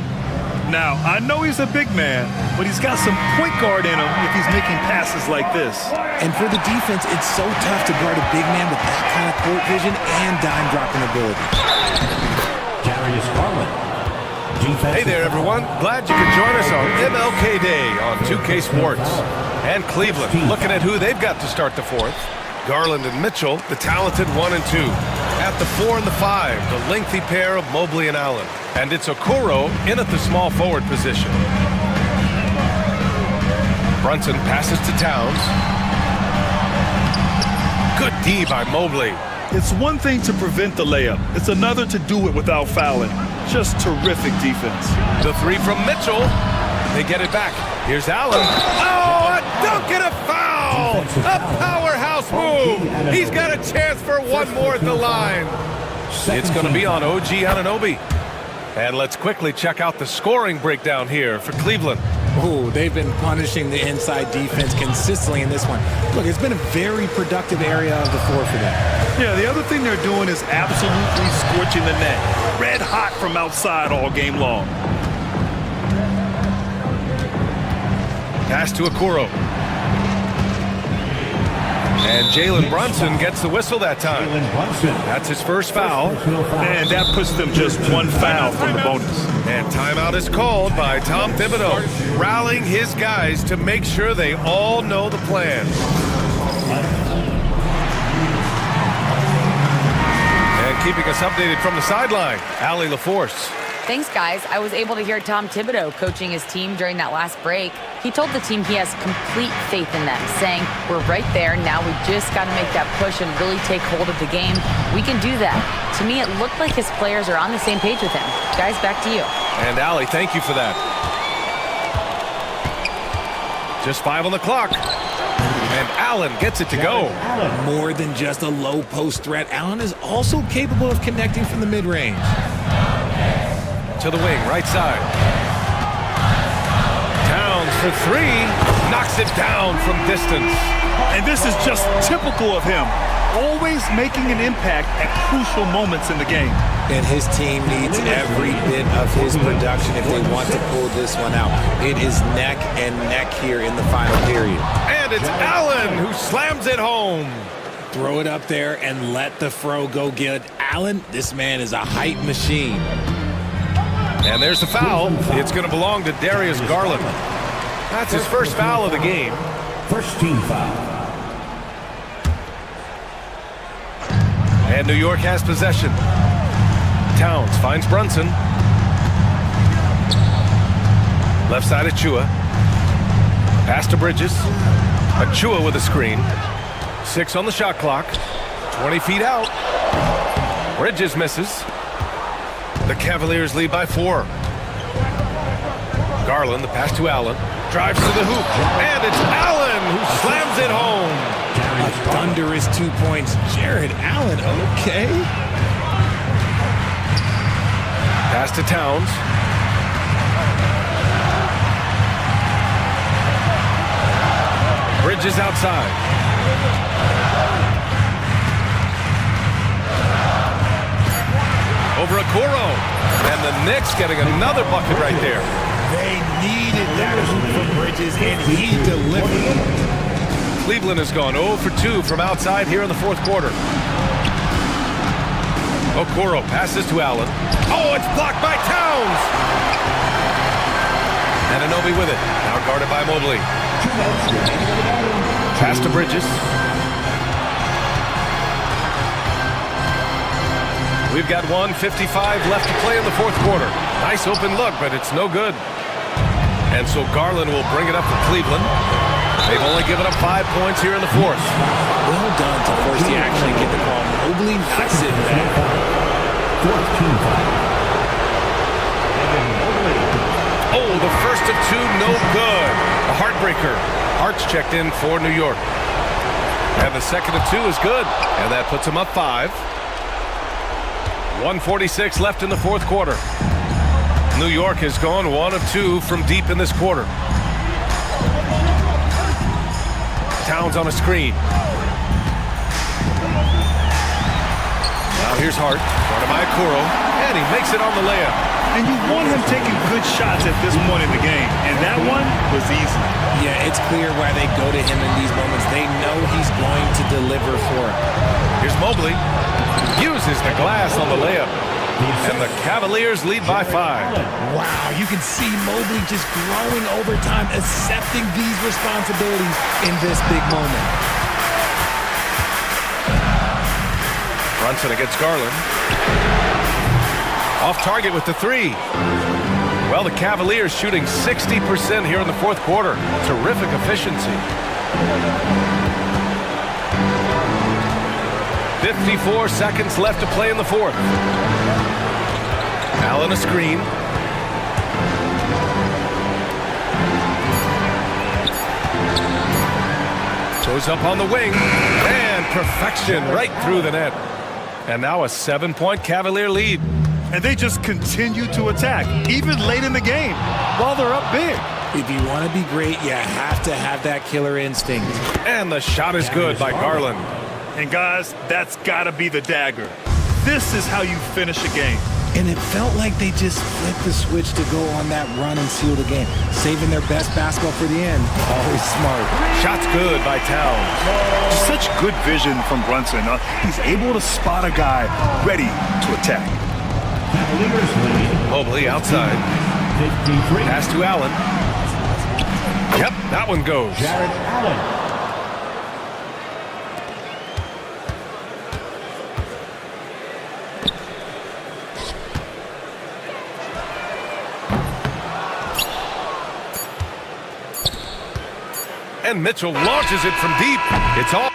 Now, I know he's a big man, but he's got some point guard in him if he's making passes like this. And for the defense, it's so tough to guard a big man with that kind of court vision and dime dropping ability. Darius Garland. Hey there, everyone. Glad you could join us on MLK Day on 2K Sports. And Cleveland, looking at who they've got to start the fourth. Garland and Mitchell, the talented 1 and 2. At the 4 and the 5, the lengthy pair of Mobley and Allen. And it's Okoro in at the small forward position. Brunson passes to Towns. Good D by Mobley. It's one thing to prevent the layup. It's another to do it without fouling. Just terrific defense. The 3 from Mitchell. They get it back. Here's Allen. Oh, a dunk and a foul! A powerhouse move! He's got a chance for one more at the line. It's going to be on OG Anunoby. And let's quickly check out the scoring breakdown here for Cleveland. Oh, they've been punishing the inside defense consistently in this one. Look, it's been a very productive area of the floor for them. Yeah, the other thing they're doing is absolutely scorching the net. Red hot from outside all game long. Pass to Okoro. And Jalen Brunson gets the whistle that time. That's his first foul. And that puts them just one foul from the bonus. And timeout is called by Tom Thibodeau, rallying his guys to make sure they all know the plan. And keeping us updated from the sideline, Allie LaForce. Thanks, guys. I was able to hear Tom Thibodeau coaching his team during that last break. He told the team he has complete faith in them, saying, we're right there. Now we just got to make that push and really take hold of the game. We can do that. To me, it looked like his players are on the same page with him. Guys, back to you. And Allie, thank you for that. Just 5 on the clock. And Allen gets it to go. More than just a low post threat, Allen is also capable of connecting from the mid-range. To the wing, right side. Towns for 3, knocks it down from distance. And this is just typical of him. Always making an impact at crucial moments in the game. And his team needs every bit of his production if they want to pull this one out. It is neck and neck here in the final period. And it's Allen who slams it home. Throw it up there and let the throw go get it. Allen, this man is a height machine. And there's the foul. It's going to belong to Darius Garland. That's his first foul of the game. First team foul. And New York has possession. Towns finds Brunson. Left side Achua. Pass to Bridges. Achua with a screen. 6 on the shot clock. 20 feet out. Bridges misses. The Cavaliers lead by 4. Garland, the pass to Allen. Drives to the hoop. And it's Allen who slams it home. A thunderous 2 points. Jared Allen, okay. Pass to Towns. Bridges outside. Over Okoro. And the Knicks getting another bucket right there. They needed that from Bridges, and he delivered. Cleveland has gone 0 for 2 from outside here in the fourth quarter. Okoro passes to Allen. Oh, it's blocked by Towns! And Anunoby with it. Now guarded by Mobley. Pass to Bridges. We've got 1:55 left to play in the fourth quarter. Nice open look, but it's no good. And so Garland will bring it up for Cleveland. They've only given up 5 points here in the fourth. Well done to force the action and get the call. Mobley not sitting back. Oh, the first of 2, no good. A heartbreaker. Hart's checked in for New York. And the second of 2 is good. And that puts them up 5. 1:46 left in the fourth quarter. New York has gone 1 of 2 from deep in this quarter. Towns on a screen. Now here's Hart, guarded by Kuro, and he makes it on the layup. And you want him taking good shots at this point in the game, and that one was easy. Yeah, it's clear why they go to him in these moments. They know he's going to deliver for him. Here's Mobley, uses the glass on the layup, and the Cavaliers lead by 5. Wow, you can see Mobley just growing over time, accepting these responsibilities in this big moment. Brunson against Garland. Off target with the 3. Well, the Cavaliers shooting 60% here in the fourth quarter. Terrific efficiency. 54 seconds left to play in the fourth. Allen a screen. Goes up on the wing. And perfection right through the net. And now a 7-point Cavalier lead. And they just continue to attack, even late in the game, while they're up big. If you want to be great, you have to have that killer instinct. And the shot is good by Garland. And guys, that's got to be the dagger. This is how you finish a game. And it felt like they just flipped the switch to go on that run and seal the game, saving their best basketball for the end. Always smart. Shot's good by Towns. Such good vision from Brunson. He's able to spot a guy ready to attack. Mobley outside. Pass to Allen. Yep, that one goes. Jared Allen. And Mitchell launches it from deep. It's all.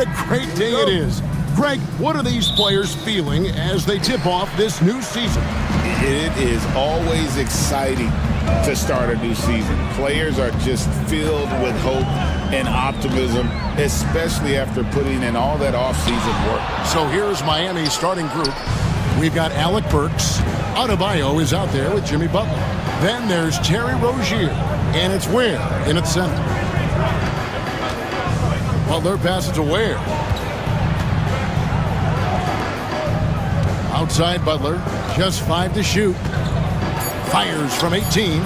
a great day it is. Greg, what are these players feeling as they tip off this new season? It is always exciting to start a new season. Players are just filled with hope and optimism, especially after putting in all that off-season work. So here's Miami's starting group. We've got Alec Burks. Adebayo is out there with Jimmy Butler. Then there's Terry Rozier, and it's Ware in at center. Butler passes to Ware. Outside Butler, just 5 to shoot. Fires from 18.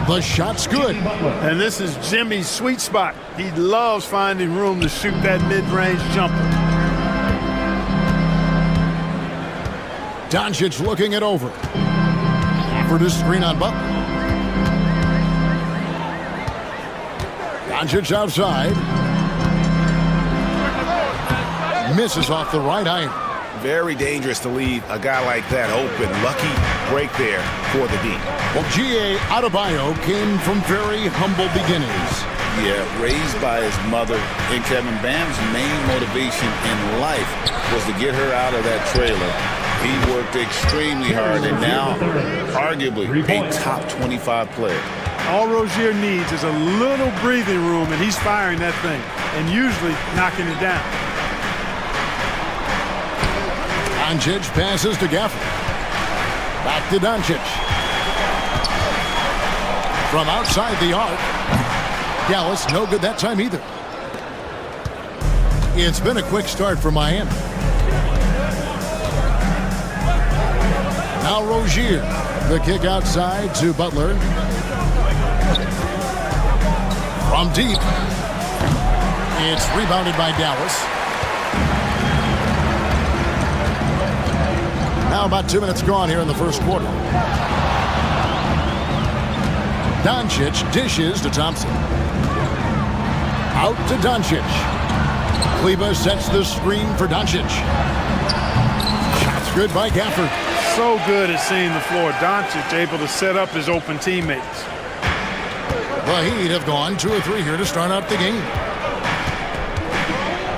The shot's good. And this is Jimmy's sweet spot. He loves finding room to shoot that mid-range jumper. Doncic looking it over. For the screen on Butler. Doncic outside. Misses off the right iron. Very dangerous to leave a guy like that open. Lucky break there for the D. Well, G.A. Adebayo came from very humble beginnings. Yeah, raised by his mother. And Kevin, Bam's main motivation in life was to get her out of that trailer. He worked extremely hard and now, arguably, a top 25 player. All Rozier needs is a little breathing room, and he's firing that thing, and usually knocking it down. Doncic passes to Gafford. Back to Doncic. From outside the arc. Dallas, no good that time either. It's been a quick start for Miami. Now Rozier. The kick outside to Butler. From deep. It's rebounded by Dallas. Now about 2 minutes gone here in the first quarter. Doncic dishes to Thompson. Out to Doncic. Kleber sets the screen for Doncic. Shots good by Gafford. So good at seeing the floor. Doncic able to set up his open teammates. The Heat have gone 2 or 3 here to start out the game.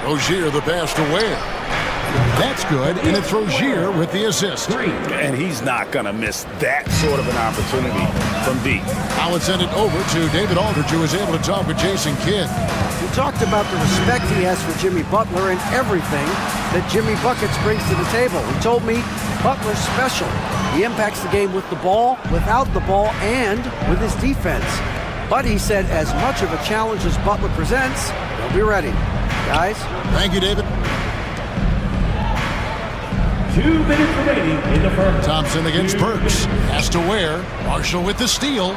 Rozier the pass to Ware. That's good, and it's Rozier with the assist. And he's not going to miss that sort of an opportunity from deep. Now it's sent it over to David Aldridge, who was able to talk with Jason Kidd. We talked about the respect he has for Jimmy Butler and everything that Jimmy Buckets brings to the table. He told me Butler's special. He impacts the game with the ball, without the ball, and with his defense. But he said as much of a challenge as Butler presents, he'll be ready. Guys? Thank you, David. 2 minutes remaining in the first. Thompson against Burks. Has to Ware. Marshall with the steal.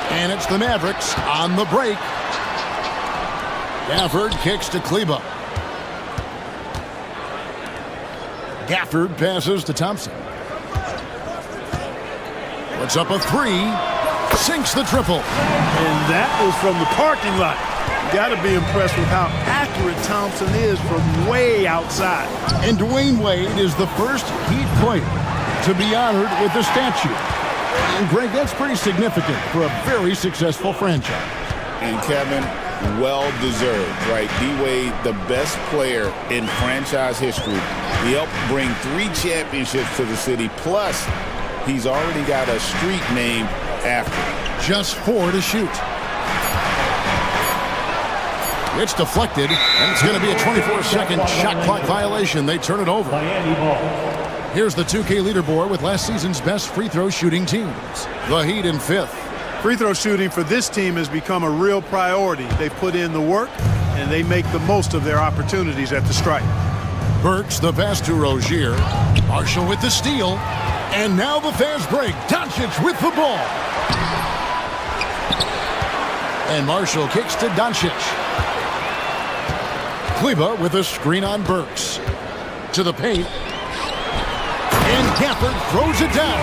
And it's the Mavericks on the break. Gafford kicks to Kleber. Gafford passes to Thompson. Puts up a 3. Sinks the triple. And that was from the parking lot. You got to be impressed with how accurate Thompson is from way outside. And Dwayne Wade is the first Heat player to be honored with the statue. And Greg, that's pretty significant for a very successful franchise. And Kevin, well-deserved, right? D-Wade, the best player in franchise history. He helped bring 3 championships to the city, plus he's already got a street named after him. Just 4 to shoot. It's deflected, and it's going to be a 24-second shot clock violation. They turn it over. Here's the 2K leaderboard with last season's best free throw shooting teams. The Heat in 5th. Free throw shooting for this team has become a real priority. They put in the work, and they make the most of their opportunities at the stripe. Burks the pass to Rozier. Marshall with the steal. And now the fast break. Doncic with the ball. And Marshall kicks to Doncic. Kleber with a screen on Burks. To the paint. And Gafford throws it down.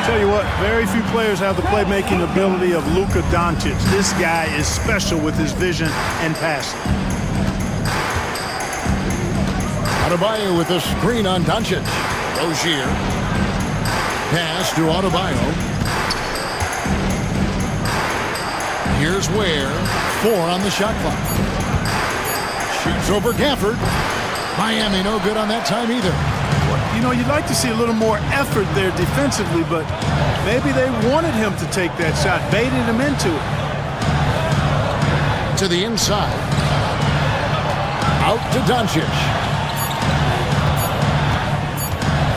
Tell you what, very few players have the playmaking ability of Luka Doncic. This guy is special with his vision and passing. Adebayo with a screen on Doncic. Rozier. Pass to Adebayo. Here's Ware. 4 on the shot clock. Shoots It's over Gafford. Miami no good on that time either. You know, you'd like to see a little more effort there defensively, but maybe they wanted him to take that shot, baited him into it. To the inside. Out to Doncic.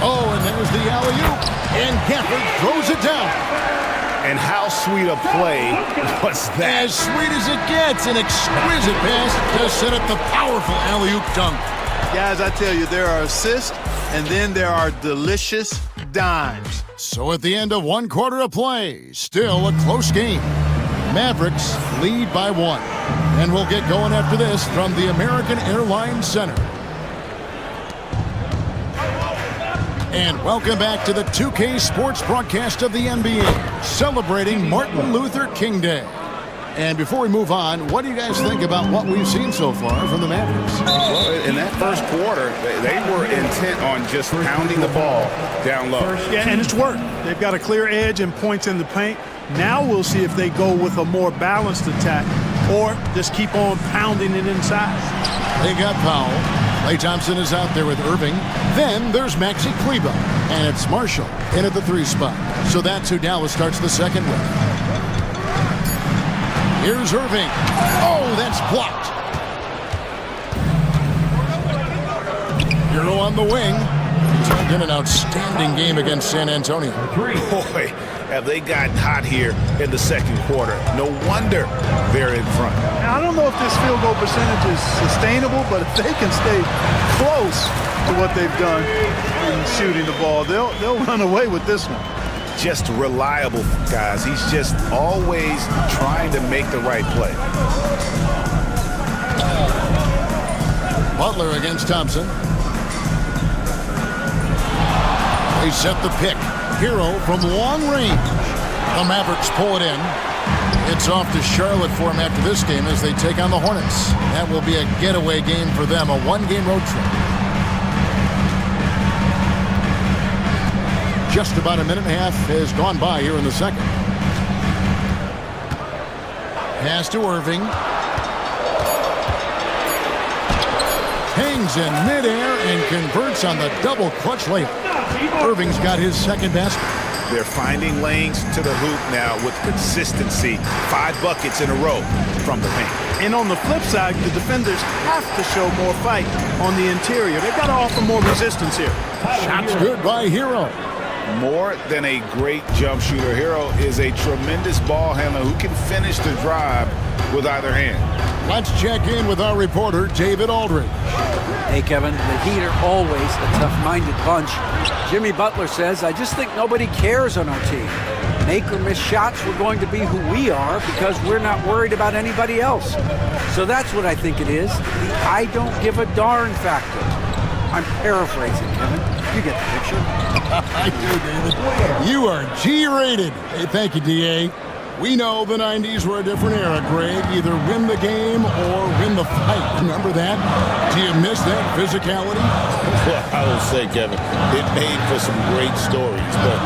Oh, and there's the alley-oop. And Gafford throws it down. And how sweet a play was that? As sweet as it gets. An exquisite pass to set up the powerful alley-oop dunk. Guys, I tell you, there are assists, and then there are delicious dimes. So at the end of 1 quarter of play, still a close game. Mavericks lead by 1. And we'll get going after this from the American Airlines Center. And welcome back to the 2K Sports broadcast of the NBA, celebrating Martin Luther King Day. And before we move on, what do you guys think about what we've seen so far from the Mavericks? Well, in that first quarter, they were intent on just pounding the ball down low. Yeah, and it's worked. They've got a clear edge and points in the paint. Now we'll see if they go with a more balanced attack or just keep on pounding it inside. They got Powell. Klay Thompson is out there with Irving. Then there's Maxi Kleber. And it's Marshall in at the 3 spot. So that's who Dallas starts the second with. Here's Irving. Oh, that's blocked. Hero on the wing. He's in an outstanding game against San Antonio. Boy, have they gotten hot here in the second quarter. No wonder they're in front. Now, I don't know if this field goal percentage is sustainable, but if they can stay close to what they've done in shooting the ball, they'll run away with this one. Just reliable, guys. He's just always trying to make the right play. Butler against Thompson. They set the pick. Hero from long range. The Mavericks pull it in. It's off to Charlotte for him after this game as they take on the Hornets. That will be a getaway game for them, a 1-game road trip. Just about a minute and a half has gone by here in the second. Pass to Irving. Hangs in midair and converts on the double clutch layup. Irving's got his second basket. They're finding lanes to the hoop now with consistency. 5 buckets in a row from the paint. And on the flip side, the defenders have to show more fight on the interior. They've got to offer more resistance here. Shots good by Hero. More than a great jump shooter, Hero is a tremendous ball handler who can finish the drive with either hand. Let's check in with our reporter, David Aldridge. Hey, Kevin, the Heat are always a tough-minded bunch. Jimmy Butler says, I just think nobody cares on our team. Make or miss shots, we're going to be who we are because we're not worried about anybody else. So that's what I think it is, the I don't give a darn factor. I'm paraphrasing, Kevin. You get the picture. I do, David. You are G-rated. Hey, thank you, D.A. We know the 90s were a different era, Greg. Either win the game or win the fight. Remember that? Do you miss that physicality? Well, I will say, Kevin, it made for some great stories, but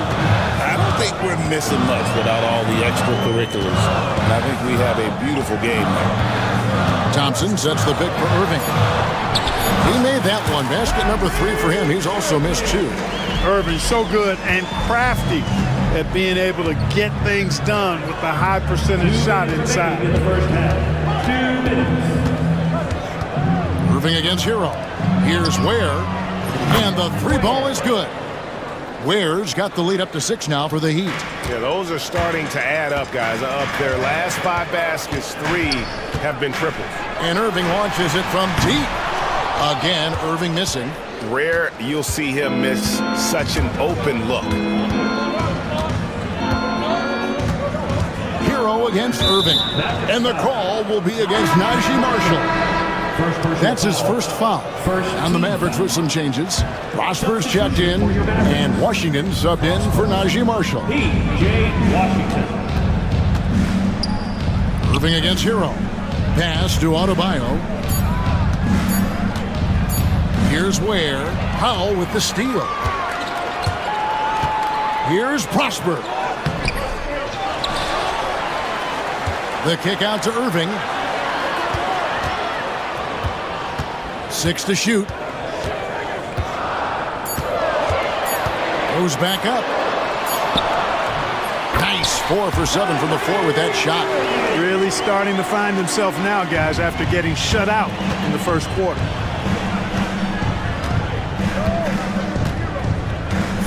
I don't think we're missing much without all the extracurriculars. And I think we have a beautiful game now. Thompson sets the pick for Irving. He made that one. Basket number 3 for him. He's also missed 2. Irving's so good and crafty at being able to get things done with the high percentage shot inside. In the first half, 2 minutes. Irving against Hero. Here's Ware. And the 3 ball is good. Ware's got the lead up to 6 now for the Heat. Yeah, those are starting to add up, guys. Up their last 5 baskets, 3 have been triples. And Irving launches it from deep. Again, Irving missing. Rare you'll see him miss such an open look. Hero against Irving. And the call will be against Najee Marshall. That's his first foul. On the Mavericks with some changes. Prosper's checked in, and Washington subbed in for Najee Marshall. Irving against Hero. Pass to Adebayo. Here's Ware. Powell with the steal. Here's Prosper. The kick out to Irving. 6 to shoot. Goes back up. Nice. 4 for 7 from the floor with that shot. Really starting to find himself now, guys, after getting shut out in the first quarter.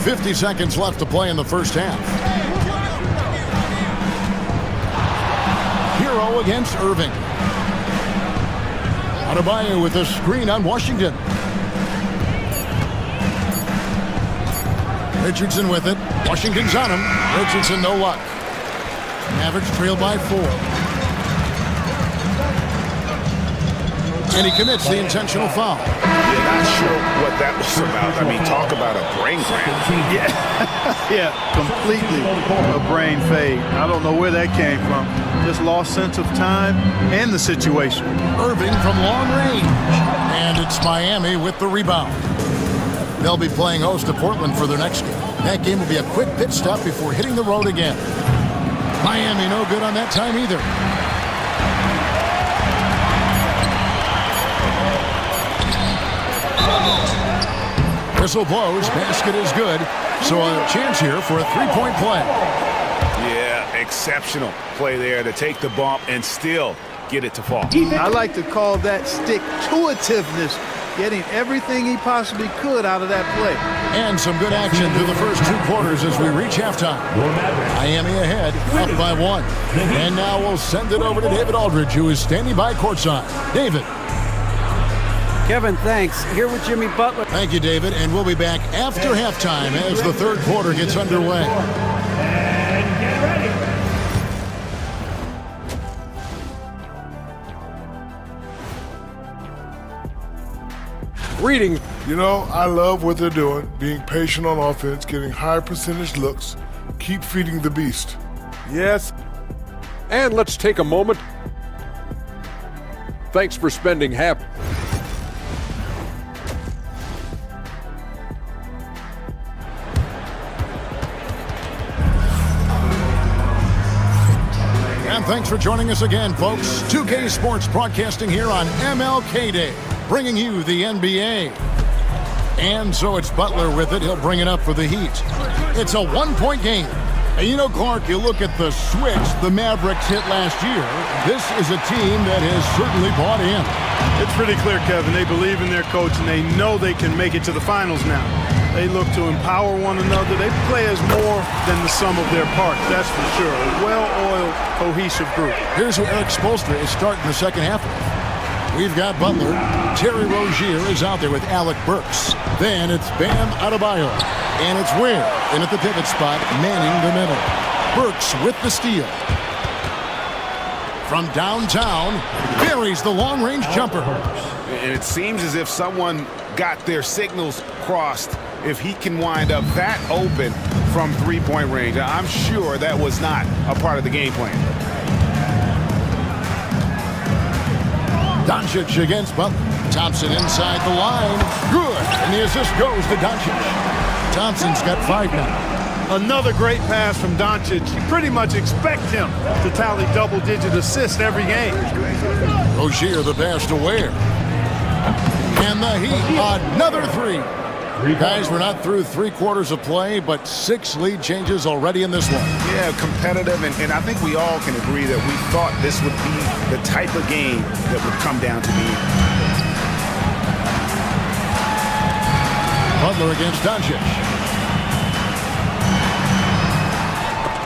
50 seconds left to play in the first half. Hero against Irving. Adebayo with a screen on Washington. Richardson with it. Washington's on him. Richardson, no luck. Mavericks trail by 4. And he commits the intentional foul. You're not sure what that was about. I mean, talk about a brain cramp. Yeah, completely a brain fade. I don't know where that came from. Just lost sense of time and the situation. Irving from long range. And it's Miami with the rebound. They'll be playing host to Portland for their next game. That game will be a quick pit stop before hitting the road again. Miami no good on that time either. Whistle blows, basket is good. So a chance here for a three-point play. Yeah, exceptional play there to take the bump and still get it to fall. I like to call that stick-to-itiveness, getting everything he possibly could out of that play. And some good action through the first 2 quarters as we reach halftime. Miami ahead, up by 1. And now we'll send it over to David Aldridge, who is standing by courtside. David. Kevin, thanks. Here with Jimmy Butler. Thank you, David. And we'll be back after halftime as the third quarter gets underway. And get ready. Reading. You know, I love what they're doing, being patient on offense, getting high percentage looks, keep feeding the beast. Yes. And let's take a moment. Thanks for spending half. And thanks for joining us again, folks. 2K Sports broadcasting here on MLK Day, bringing you the NBA. And so it's Butler with it. He'll bring it up for the Heat. It's a one-point game. And you know, Clark, you look at the switch the Mavericks hit last year. This is a team that has certainly bought in. It's pretty clear, Kevin. They believe in their coach, and they know they can make it to the finals now. They look to empower one another. They play as more than the sum of their parts, that's for sure. A well-oiled, cohesive group. Here's who Eric Spoelstra is starting the second half with. We've got Butler. Terry Rozier is out there with Alec Burks. Then it's Bam Adebayo. And it's Ware in at the pivot spot, manning the middle. Burks with the steal. From downtown, buries the long-range jumper. And it seems as if someone got their signals crossed if he can wind up that open from three-point range. I'm sure that was not a part of the game plan. Doncic against Butler. Thompson inside the line. Good. And the assist goes to Doncic. Thompson's got 5 now. Another great pass from Doncic. You pretty much expect him to tally double-digit assists every game. Rozier the pass to Ware. And the Heat, another 3. Guys, we're not through 3 quarters of play, but 6 lead changes already in this one. Yeah, competitive, and I think we all can agree that we thought this would be the type of game that would come down to the end. Butler against Doncic.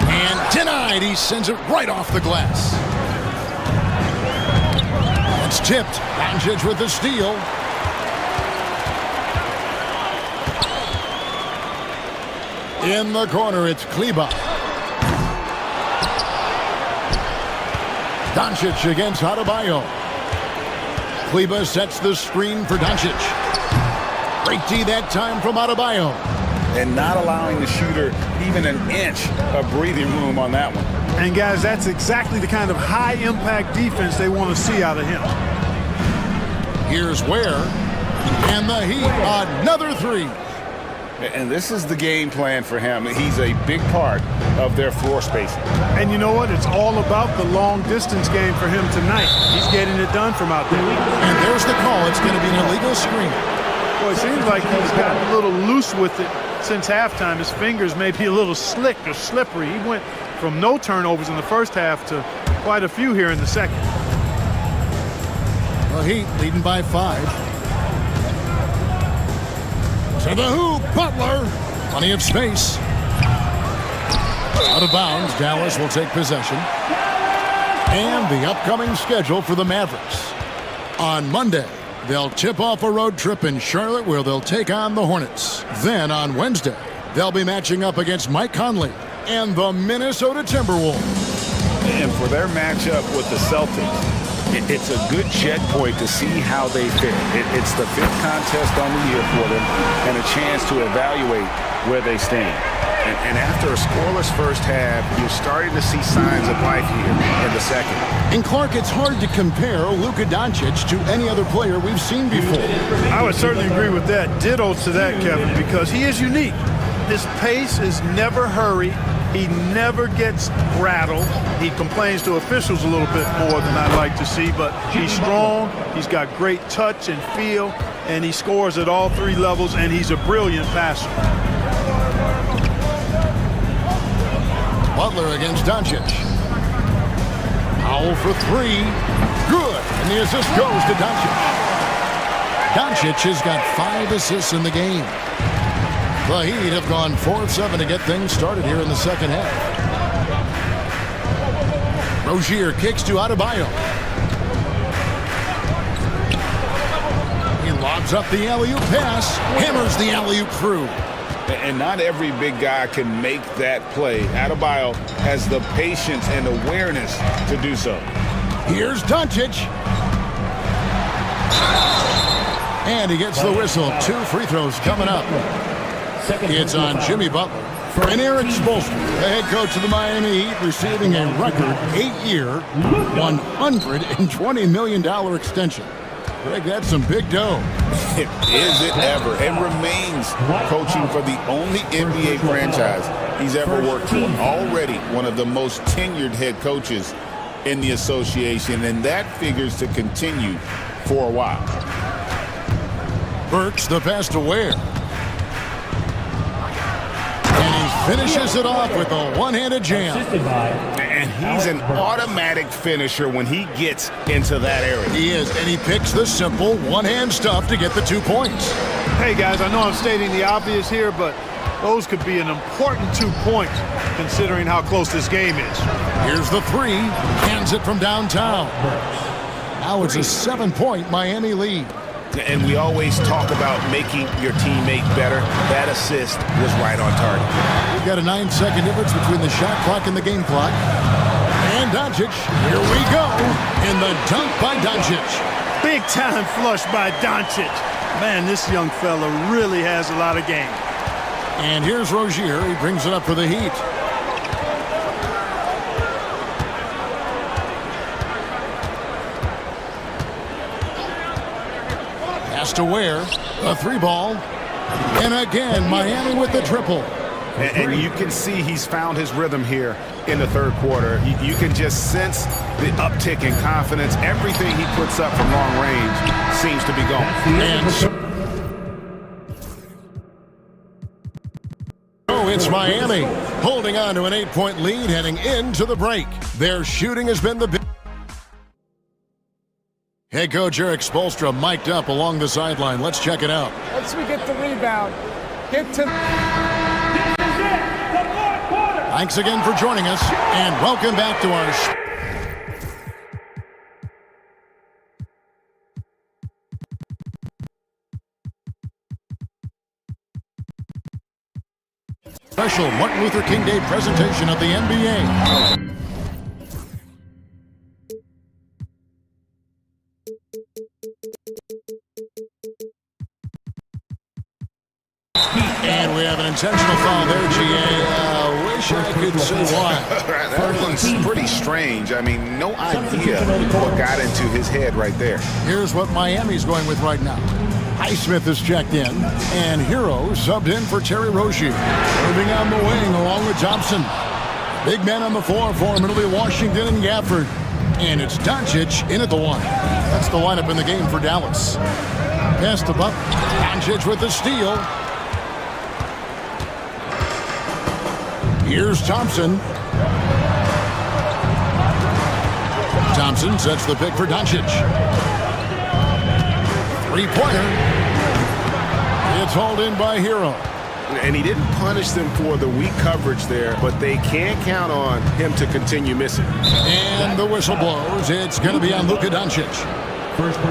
And denied. He sends it right off the glass. It's tipped. Doncic with the steal. In the corner, it's Kleba. Doncic against Adebayo. Kleba sets the screen for Doncic. Great D that time from Adebayo. And not allowing the shooter even an inch of breathing room on that one. And guys, that's exactly the kind of high-impact defense they want to see out of him. Here's Ware. And the Heat, another 3. And this is the game plan for him. He's a big part of their floor spacing. And you know what? It's all about the long distance game for him tonight. He's getting it done from out there. And there's the call. It's going to be an illegal screen. Well, it seems like he's gotten a little loose with it since halftime. His fingers may be a little slick or slippery. He went from no turnovers in the first half to quite a few here in the second. The Heat leading by 5. To the hoop, Butler. Plenty of space. Out of bounds, Dallas will take possession. And the upcoming schedule for the Mavericks. On Monday, they'll tip off a road trip in Charlotte where they'll take on the Hornets. Then on Wednesday, they'll be matching up against Mike Conley and the Minnesota Timberwolves. And for their matchup with the Celtics, it's a good checkpoint to see how they fit. It's the 5th contest on the year for them and a chance to evaluate where they stand. And after a scoreless first half, you're starting to see signs of life here in the second. And Clark, it's hard to compare Luka Doncic to any other player we've seen before. I would certainly agree with that. Ditto to that, Kevin, because he is unique. His pace is never hurried. He never gets rattled. He complains to officials a little bit more than I'd like to see, but he's strong, he's got great touch and feel, and he scores at all 3 levels, and he's a brilliant passer. Butler against Doncic. Powell for 3. Good. And the assist goes to Doncic. Doncic has got 5 assists in the game. The Heat have gone 4 of 7 to get things started here in the second half. Rozier kicks to Adebayo. He lobs up the alley-oop pass, hammers the alley-oop through. And not every big guy can make that play. Adebayo has the patience and awareness to do so. Here's Doncic. And he gets the whistle. 2 free throws coming up. It's on Jimmy Butler. And Eric Spoelstra, the head coach of the Miami Heat, receiving a record 8-year, $120 million extension. Greg, that's some big dough. Is it ever? It remains coaching for the only NBA franchise he's ever worked for. Already one of the most tenured head coaches in the association, and that figures to continue for a while. Burks the pass to Ware. And he finishes it off with a one-handed jam. And he's an automatic finisher when he gets into that area. He is, and he picks the simple one-hand stuff to get the 2 points. Hey, guys, I know I'm stating the obvious here, but those could be an important 2 points considering how close this game is. Here's the 3. Hands it from downtown. Now it's a 7-point Miami lead. And we always talk about making your teammate better. That assist was right on target. We've got a 9-second difference between the shot clock and the game clock. And Doncic, here we go. In the dunk by Doncic. Big time flush by Doncic. Man, this young fella really has a lot of game. And here's Rozier. He brings it up for the Heat. Pass to Ware. A 3-ball. And again, Miami with the triple. And you can see he's found his rhythm here in the third quarter. You can just sense the uptick in confidence. Everything he puts up from long range seems to be gone. And so it's Miami holding on to an 8-point lead heading into the break. Their shooting has been the big. Head coach Eric Spoelstra mic'd up along the sideline. Let's check it out. Once we get the rebound, get to... Thanks again for joining us, and welcome back to our special Martin Luther King Day presentation of the NBA. And we have an intentional foul there, GA. Wish I could say why. That one's pretty strange. I mean, no idea what got into his head right there. Here's what Miami's going with right now. Highsmith is checked in, and Hero subbed in for Terry Rozier. Irving on the wing along with Thompson. Big men on the floor for him. It'll be Washington and Gafford. And it's Doncic in at the one. That's the lineup in the game for Dallas. Pass to Buck. Doncic with the steal. Here's Thompson. Thompson sets the pick for Doncic. Three-pointer. It's hauled in by Hero. And he didn't punish them for the weak coverage there, but they can't count on him to continue missing. And the whistle blows. It's going to be on Luka Doncic.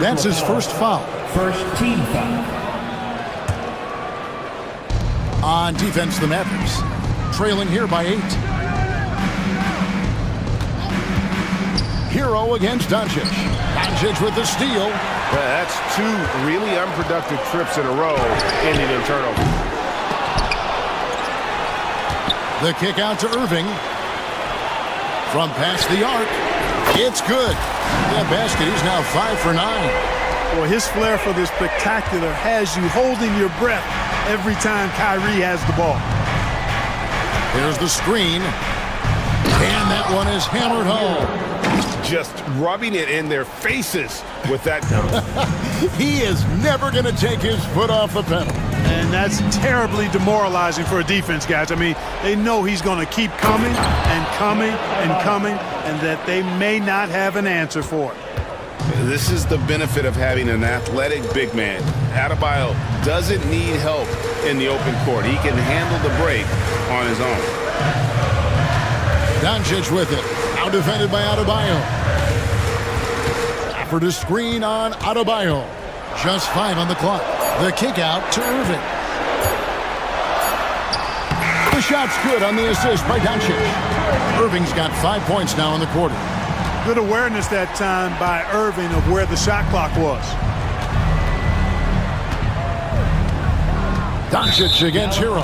That's his first foul. First team foul. On defense, the Mavericks trailing here by 8. Hero against Doncic. Doncic with the steal. That's 2 really unproductive trips in a row, ending in turnover. The kick out to Irving. From past the arc. It's good. That basket, he's now 5 for 9. Well, his flair for this spectacular has you holding your breath every time Kyrie has the ball. Here's the screen. And that one is hammered home. Just rubbing it in their faces with that dunk. He is never going to take his foot off the pedal. And that's terribly demoralizing for a defense, guys. I mean, they know he's going to keep coming and coming and coming, and that they may not have an answer for it. This is the benefit of having an athletic big man. Adebayo doesn't need help in the open court. He can handle the break on his own. Doncic with it. Now defended by Adebayo. For the screen on Adebayo. Just 5 on the clock. The kick out to Irving. The shot's good on the assist by Doncic. Irving's got 5 points now in the quarter. Good awareness that time by Irving of where the shot clock was. Doncic against Hero.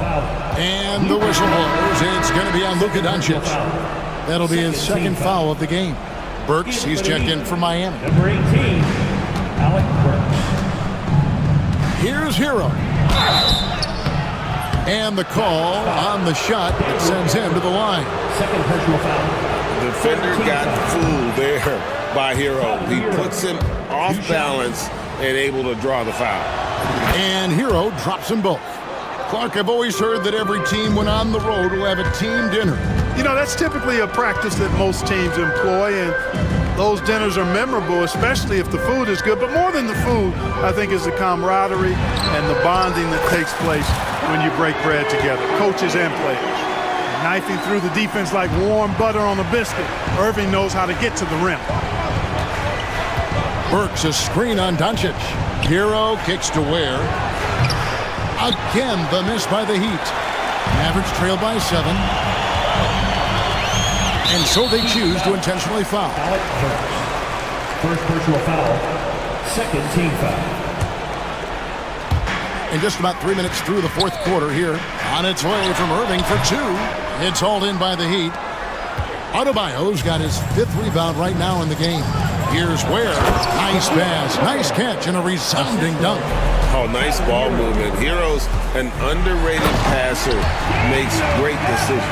And the whistle blows. It's going to be on Luka Doncic. That'll be his second foul of the game. Burks, he's checked in for Miami. Number 18, Alec Burks. Here's Hero. And the call on the shot that sends him to the line. Second personal foul. The defender got fooled there by Hero. He puts him off balance and able to draw the foul. And Hero drops them both. Clark, I've always heard that every team when on the road will have a team dinner. You know, that's typically a practice that most teams employ, and those dinners are memorable, especially if the food is good. But more than the food, I think, is the camaraderie and the bonding that takes place when you break bread together, coaches and players. Knifing through the defense like warm butter on a biscuit. Irving knows how to get to the rim. Burks a screen on Doncic. Hero kicks to Ware. Again, the miss by the Heat. Mavericks trail by 7. And so they choose to intentionally foul. First personal foul. Second team foul. And just about 3 minutes through the fourth quarter here. On its way from Irving for 2. It's hauled in by the Heat. Adebayo's got his 5th rebound right now in the game. Here's Ware. Nice pass, nice catch, and a resounding dunk. Oh, nice ball movement. Hero's an underrated passer, makes great decisions.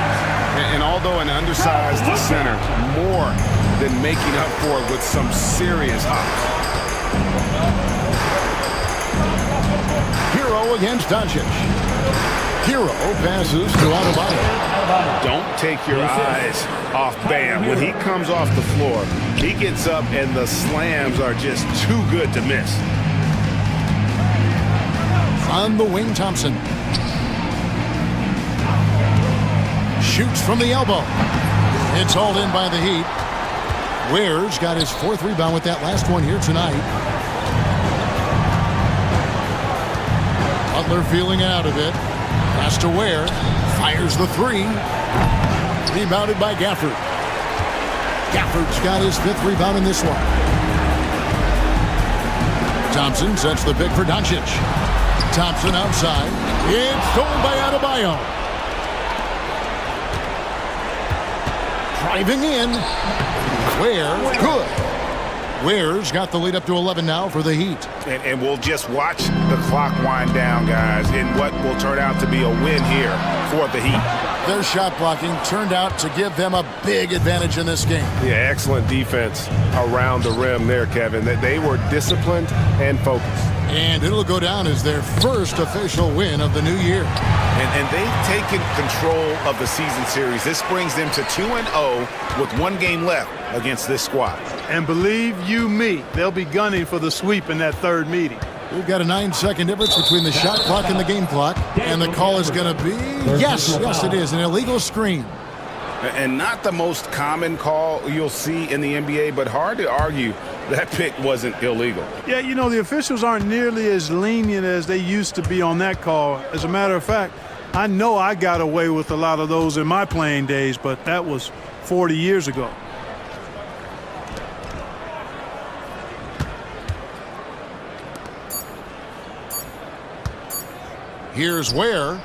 And although an undersized center, more than making up for it with some serious hops. Hero against Doncic. Hero passes to Adebayo. Don't take your eyes off Bam. When he comes off the floor, he gets up and the slams are just too good to miss. On the wing, Thompson. Shoots from the elbow. It's hauled in by the Heat. Ware's got his 4th rebound with that last one here tonight. Butler feeling out of it. Pass to Ware. Fires the 3. Rebounded by Gafford. Gafford's got his 5th rebound in this one. Thompson sets the pick for Doncic. Thompson outside. It's stolen by Adebayo. Driving in. Ware, good. Ware's got the lead up to 11 now for the Heat. And we'll just watch the clock wind down, guys, in what will turn out to be a win here for the Heat. Their shot blocking turned out to give them a big advantage in this game. Yeah, excellent defense around the rim there, Kevin. They were disciplined and focused. And it'll go down as their first official win of the new year. And they've taken control of the season series. This brings them to 2-0 with one game left against this squad. And believe you me, they'll be gunning for the sweep in that third meeting. We've got a 9-second difference between the shot clock and the game clock. And the call is going to be, yes, it is, an illegal screen. And not the most common call you'll see in the NBA, but hard to argue that pick wasn't illegal. Yeah, you know, the officials aren't nearly as lenient as they used to be on that call. As a matter of fact, I know I got away with a lot of those in my playing days, but that was 40 years ago. Here's Ware.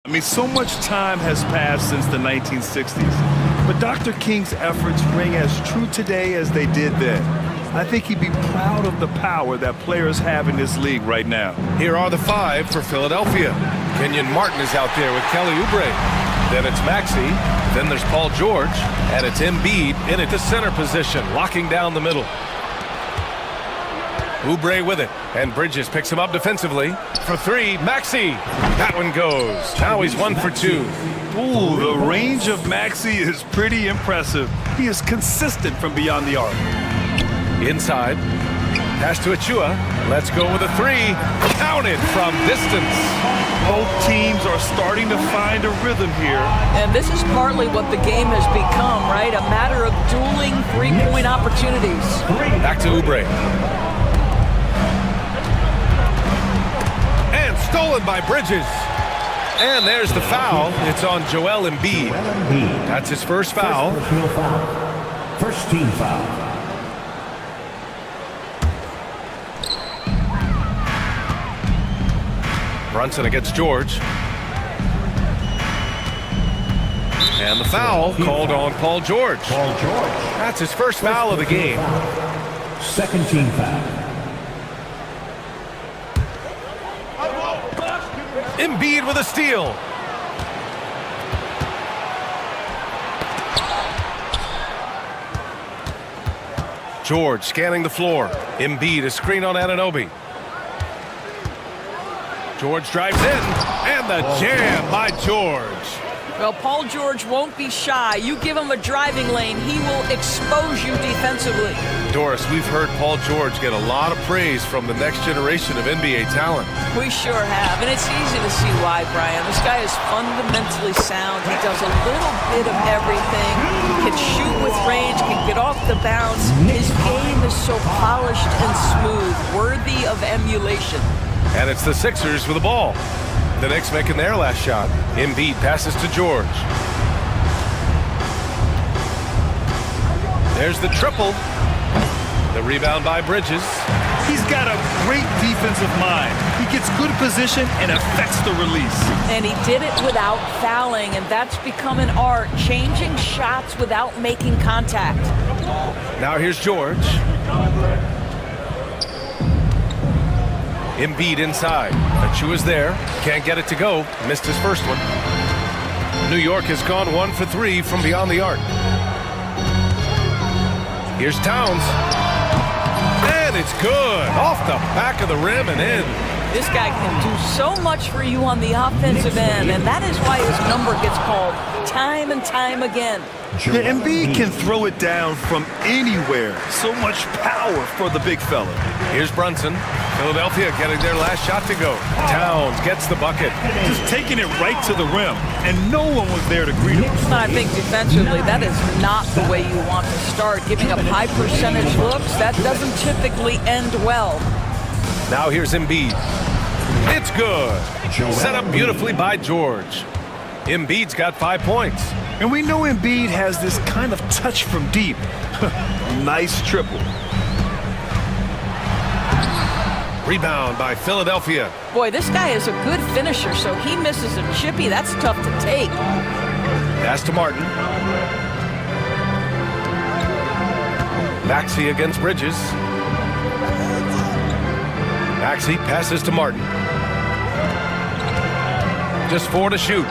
I mean, so much time has passed since the 1960s, but Dr. King's efforts ring as true today as they did then. I think he'd be proud of the power that players have in this league right now. Here are the 5 for Philadelphia. Kenyon Martin is out there with Kelly Oubre. Then it's Maxey. Then there's Paul George. And it's Embiid in at the center position, locking down the middle. Oubre with it. And Bridges picks him up defensively. For 3, Maxey. That one goes. Now he's 1 for 2. Ooh, the range of Maxey is pretty impressive. He is consistent from beyond the arc. Inside. Pass to Achua. Let's go with a 3. Counted from distance. Both teams are starting to find a rhythm here. And this is partly what the game has become, right? A matter of dueling three-point opportunities. Back to Oubre. And stolen by Bridges. And there's the foul. It's on Joel Embiid. That's his first foul. First team foul. Brunson against George. And the foul called on Paul George. That's his first foul of the game. Second team foul. Embiid with a steal. George scanning the floor. Embiid, a screen on Anunoby. George drives in, and the jam by George. Well, Paul George won't be shy. You give him a driving lane, he will expose you defensively. Doris, we've heard Paul George get a lot of praise from the next generation of NBA talent. We sure have, and it's easy to see why, Brian. This guy is fundamentally sound. He does a little bit of everything, can shoot with range, can get off the bounce. His game is so polished and smooth, worthy of emulation. And it's the Sixers with the ball. The Knicks making their last shot. Embiid passes to George. There's the triple. The rebound by Bridges. He's got a great defensive mind. He gets good position and affects the release. And he did it without fouling, and that's become an art, changing shots without making contact. Now here's George. Embiid inside. Achua's there. Can't get it to go. Missed his first one. New York has gone 1 for 3 from beyond the arc. Here's Towns. And it's good. Off the back of the rim and in. This guy can do so much for you on the offensive end, and that is why his number gets called time and time again. Yeah, Embiid can throw it down from anywhere. So much power for the big fella. Here's Brunson. Philadelphia getting their last shot to go. Towns gets the bucket. Just taking it right to the rim, and no one was there to greet him. I think defensively, that is not the way you want to start. Giving up high percentage looks, that doesn't typically end well. Now here's Embiid. It's good. Set up beautifully by George. Embiid's got 5 points. And we know Embiid has this kind of touch from deep. Nice triple. Rebound by Philadelphia. Boy, this guy is a good finisher, so he misses a chippy. That's tough to take. Pass to Martin. Maxey against Bridges. Maxey passes to Martin. Just 4 to shoot.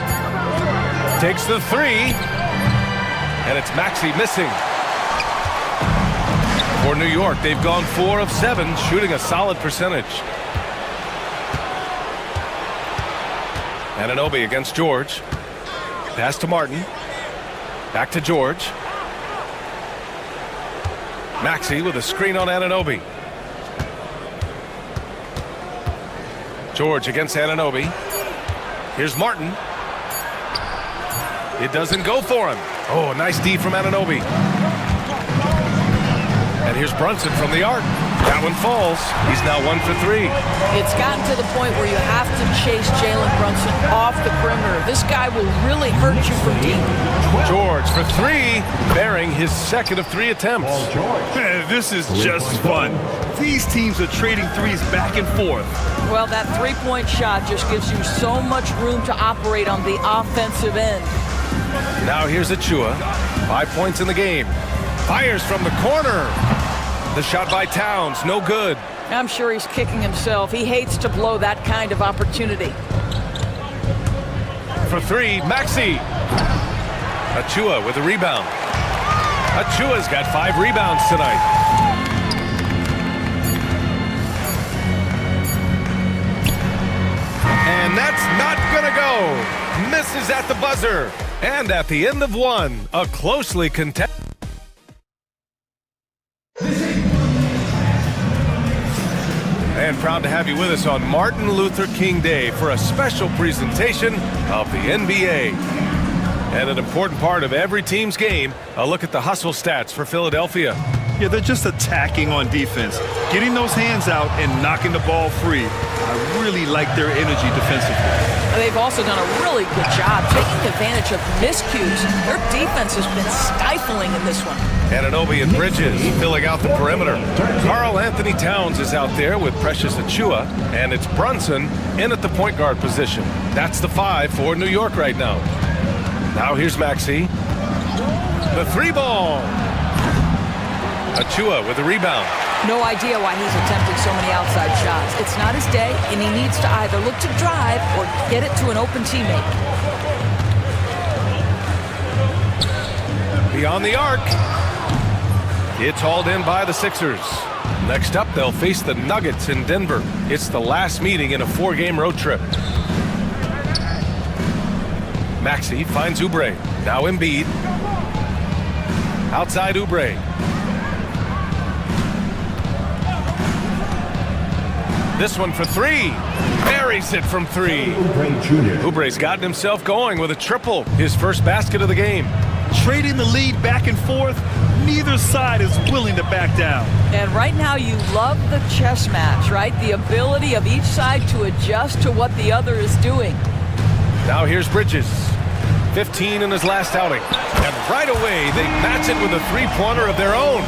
Takes the 3. And it's Maxey missing. For New York, they've gone 4 of 7, shooting a solid percentage. Anunoby against George. Pass to Martin. Back to George. Maxey with a screen on Anunoby. George against Anunoby. Here's Martin. It doesn't go for him. Oh, nice D from Anunoby. And here's Brunson from the arc. That one falls. He's now 1 for 3. It's gotten to the point where you have to chase Jalen Brunson off the perimeter. This guy will really hurt you from deep. George for 3, bearing his second of 3 attempts. Man, this is just fun. These teams are trading threes back and forth. Well, that three-point shot just gives you so much room to operate on the offensive end. Now here's Achua. 5 points in the game. Fires from the corner. The shot by Towns, no good. I'm sure he's kicking himself. He hates to blow that kind of opportunity. For 3, Maxey. Achua with a rebound. Achua's got 5 rebounds tonight. And that's not gonna go. Misses at the buzzer. And at the end of 1, a closely contested. And proud to have you with us on Martin Luther King Day for a special presentation of the NBA. And an important part of every team's game, a look at the hustle stats for Philadelphia. Yeah, they're just attacking on defense, getting those hands out and knocking the ball free. I really like their energy defensively. They've also done a really good job taking advantage of miscues. Their defense has been stifling in this one. Anunoby and Bridges filling out the perimeter. Karl Anthony Towns is out there with Precious Achua, and it's Brunson in at the point guard position. That's the 5 for New York right now. Now here's Maxey. The 3 ball. Achua with a rebound. No idea why he's attempting so many outside shots. It's not his day, and he needs to either look to drive or get it to an open teammate. Beyond the arc. It's hauled in by the Sixers. Next up, they'll face the Nuggets in Denver. It's the last meeting in a 4-game road trip. Maxey finds Oubre. Now Embiid. Outside Oubre. This one for 3. Buries it from 3. Oubre's gotten himself going with a triple. His first basket of the game. Trading the lead back and forth, neither side is willing to back down. And right now you love the chess match, right? The ability of each side to adjust to what the other is doing. Now here's Bridges. 15 in his last outing. And right away, they match it with a 3-pointer of their own.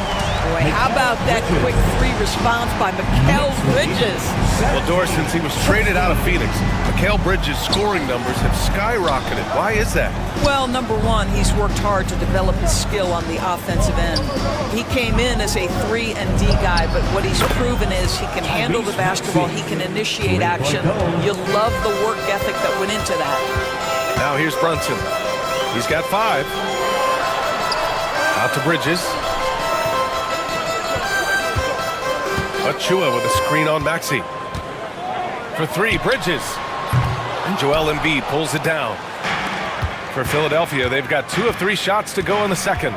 Boy, how about that quick 3 response by Mikal Bridges? Well, Doris, since he was traded out of Phoenix, Mikal Bridges' scoring numbers have skyrocketed. Why is that? Well, number one, he's worked hard to develop his skill on the offensive end. He came in as a 3 and D guy, but what he's proven is he can handle the basketball, he can initiate action. You love the work ethic that went into that. Now here's Brunson. He's got 5. Out to Bridges. Achua with a screen on Maxey. For 3, Bridges. And Joel Embiid pulls it down. For Philadelphia, they've got 2 of 3 shots to go in the second.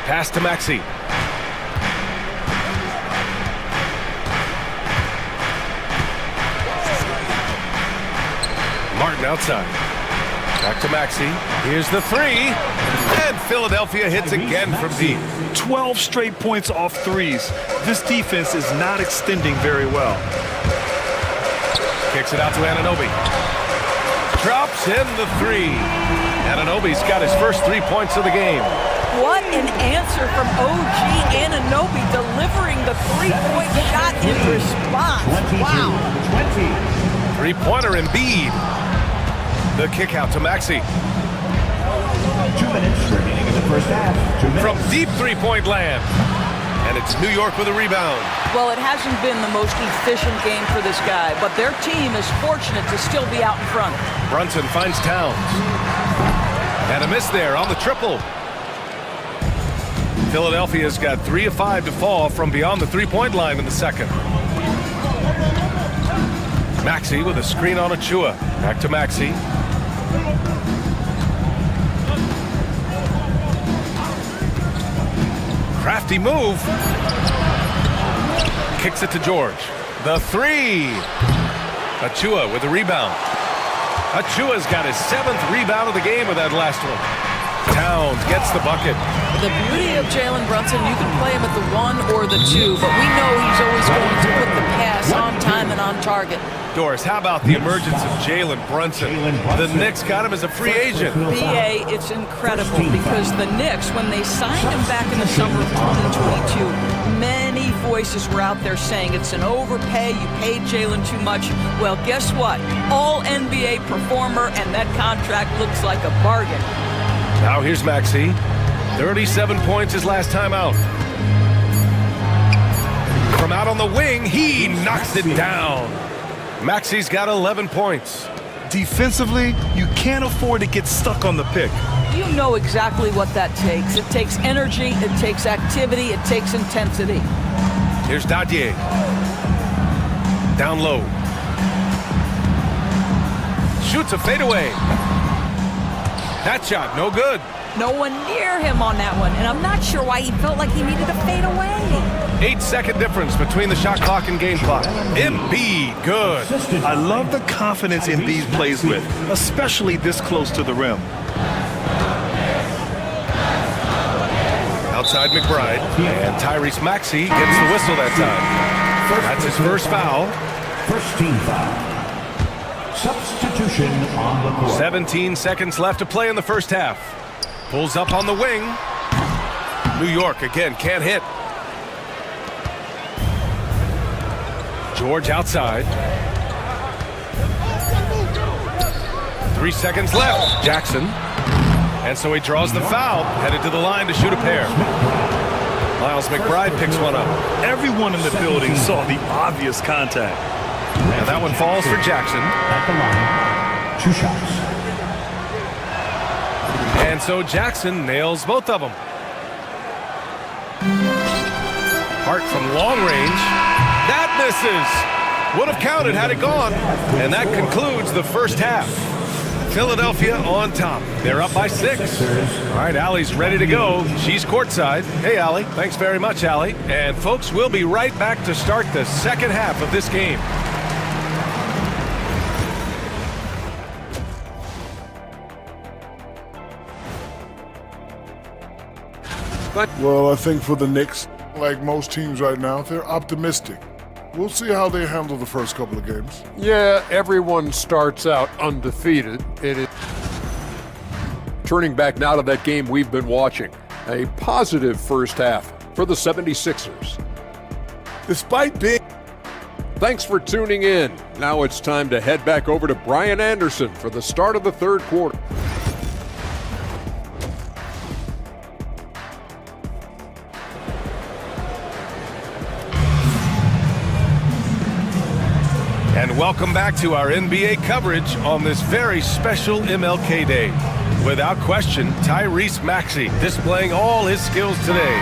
Pass to Maxey. Martin outside. Back to Maxey. Here's the 3. And Philadelphia hits again from deep. 12 straight points off threes. This defense is not extending very well. Kicks it out to Anunoby. Drops in the 3. Anunoby's got his first 3 points of the game. What an answer from OG Anunoby, delivering the 3-point shot in response. Wow. 3-pointer Embiid. The kick out to Maxey. 2 minutes remaining in the first half. From deep 3-point land. And it's New York with a rebound. Well, it hasn't been the most efficient game for this guy, but their team is fortunate to still be out in front. Brunson finds Towns. And a miss there on the triple. Philadelphia's got 3 of 5 to fall from beyond the 3-point line in the second. Maxey with a screen on Achua. Back to Maxey. Crafty move. Kicks it to George. The 3. Achua with a rebound. Achua's got his 7th rebound of the game with that last one. Towns gets the bucket. The beauty of Jalen Brunson, you can play him at the 1 or the 2, but we know he's always going to put the pass on time and on target. Doris, how about the emergence of Jalen Brunson? The Knicks got him as a free agent. BA, it's incredible because the Knicks, when they signed him back in the summer of 2022, many voices were out there saying it's an overpay, you paid Jalen too much. Well, guess what? All NBA performer, and that contract looks like a bargain. Now here's Maxey. 37 points his last time out. From out on the wing, he knocks it down. Maxey's got 11 points. Defensively, you can't afford to get stuck on the pick. You know exactly what that takes. It takes energy, it takes activity, it takes intensity. Here's Dadier. Down low. Shoots a fadeaway. That shot, no good. No one near him on that one, and I'm not sure why he felt like he needed to fade away. 8-second difference between the shot clock and game clock. Embiid, good. I love the confidence Embiid plays with, especially this close to the rim. Outside McBride, and Tyrese Maxey gets the whistle that time. That's his first foul. First team foul. Substitution on the court. 17 seconds left to play in the first half. Pulls up on the wing. New York again can't hit. George outside. 3 seconds left. Jackson. And so he draws the foul, headed to the line to shoot a pair. Miles McBride picks one up. Everyone in the building saw the obvious contact. And that one falls for Jackson. At the line. 2 shots. And so Jackson nails both of them. Hart from long range. That misses. Would have counted had it gone. And that concludes the first half. Philadelphia on top. They're up by 6. All right, Allie's ready to go. She's courtside. Hey, Allie. Thanks very much, Allie. And folks, we'll be right back to start the second half of this game. Well, I think for the Knicks, like most teams right now, they're optimistic. We'll see how they handle the first couple of games. Yeah, everyone starts out undefeated. It is turning back now to that game we've been watching. A positive first half for the 76ers. Despite being... Thanks for tuning in. Now it's time to head back over to Brian Anderson for the start of the third quarter. And welcome back to our NBA coverage on this very special MLK Day. Without question, Tyrese Maxey displaying all his skills today.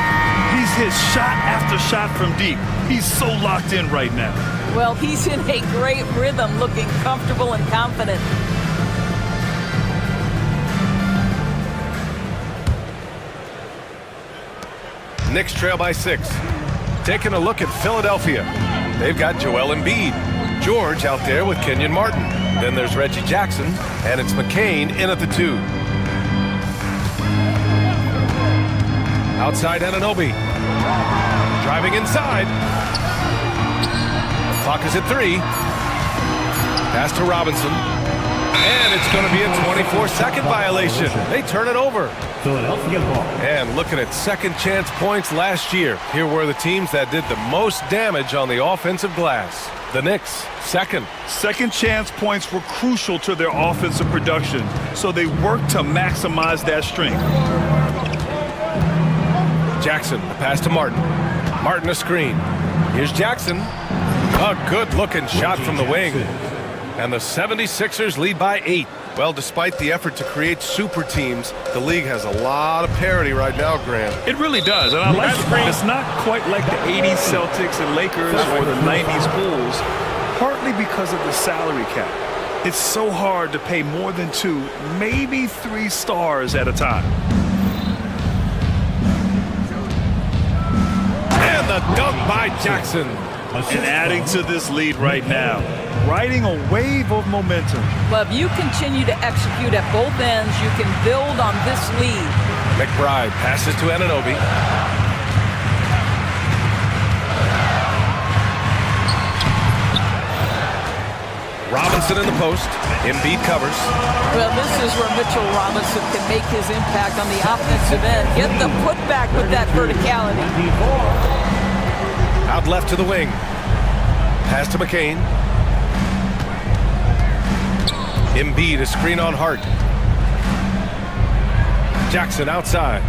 He's hit shot after shot from deep. He's so locked in right now. Well, he's in a great rhythm, looking comfortable and confident. Knicks trail by 6. Taking a look at Philadelphia. They've got Joel Embiid. George out there with Kenyon Martin. Then there's Reggie Jackson, and it's McCain in at the 2. Outside Anunoby. Driving inside. Clock is at 3. Pass to Robinson. And it's going to be a 24-second violation. They turn it over. Philadelphia ball. And looking at second chance points last year, here were the teams that did the most damage on the offensive glass. The Knicks, second. Second chance points were crucial to their offensive production, so they worked to maximize that strength. Jackson, a pass to Martin. Martin a screen. Here's Jackson. A good-looking shot from the wing. And the 76ers lead by 8. Well, despite the effort to create super teams, the league has a lot of parity right now, Graham. It really does, and I like it. It's not quite like the 80s Celtics and Lakers or the 90s Bulls, partly because of the salary cap. It's so hard to pay more than 2, maybe 3 stars at a time. And the dunk by Jackson. And adding to this lead right now, riding a wave of momentum. But if you continue to execute at both ends, you can build on this lead. McBride passes to Anunoby. Robinson in the post. Embiid covers. Well, this is where Mitchell Robinson can make his impact on the offensive end. Get the putback with that verticality. Out left to the wing. Pass to McCain. Embiid, a screen on Hart. Jackson outside.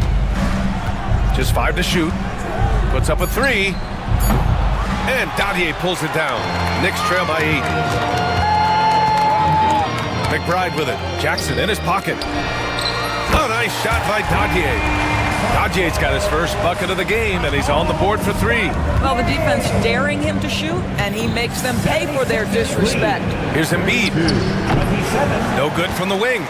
Just 5 to shoot. Puts up a 3. And Dadier pulls it down. Knicks trail by 8. McBride with it. Jackson in his pocket. Oh, nice shot by Dadier. Dadier's got his first bucket of the game, and he's on the board for 3. Well, the defense daring him to shoot, and he makes them pay for their disrespect. Here's Embiid. No good from the wing.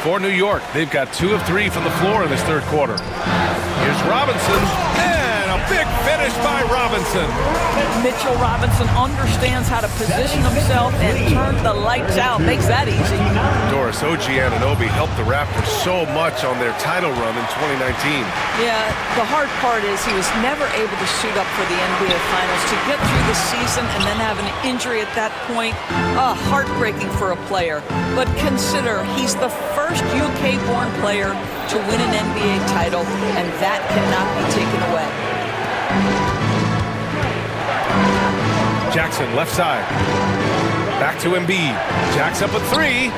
For New York, they've got 2 of 3 from the floor in this third quarter. Here's Robinson, and a big finish by Robinson. Mitchell Robinson understands how to position himself and turn the lights out. Makes that easy. Doris OG Anunoby helped the Raptors so much on their title run in 2019. Yeah, the hard part is he was never able to suit up for the NBA Finals. To get through the season and then have an injury at that point, heartbreaking for a player. But consider, he's the first UK-born player to win an NBA title, and that cannot be taken away. Jackson left side. Back to Embiid. Jack's up a 3.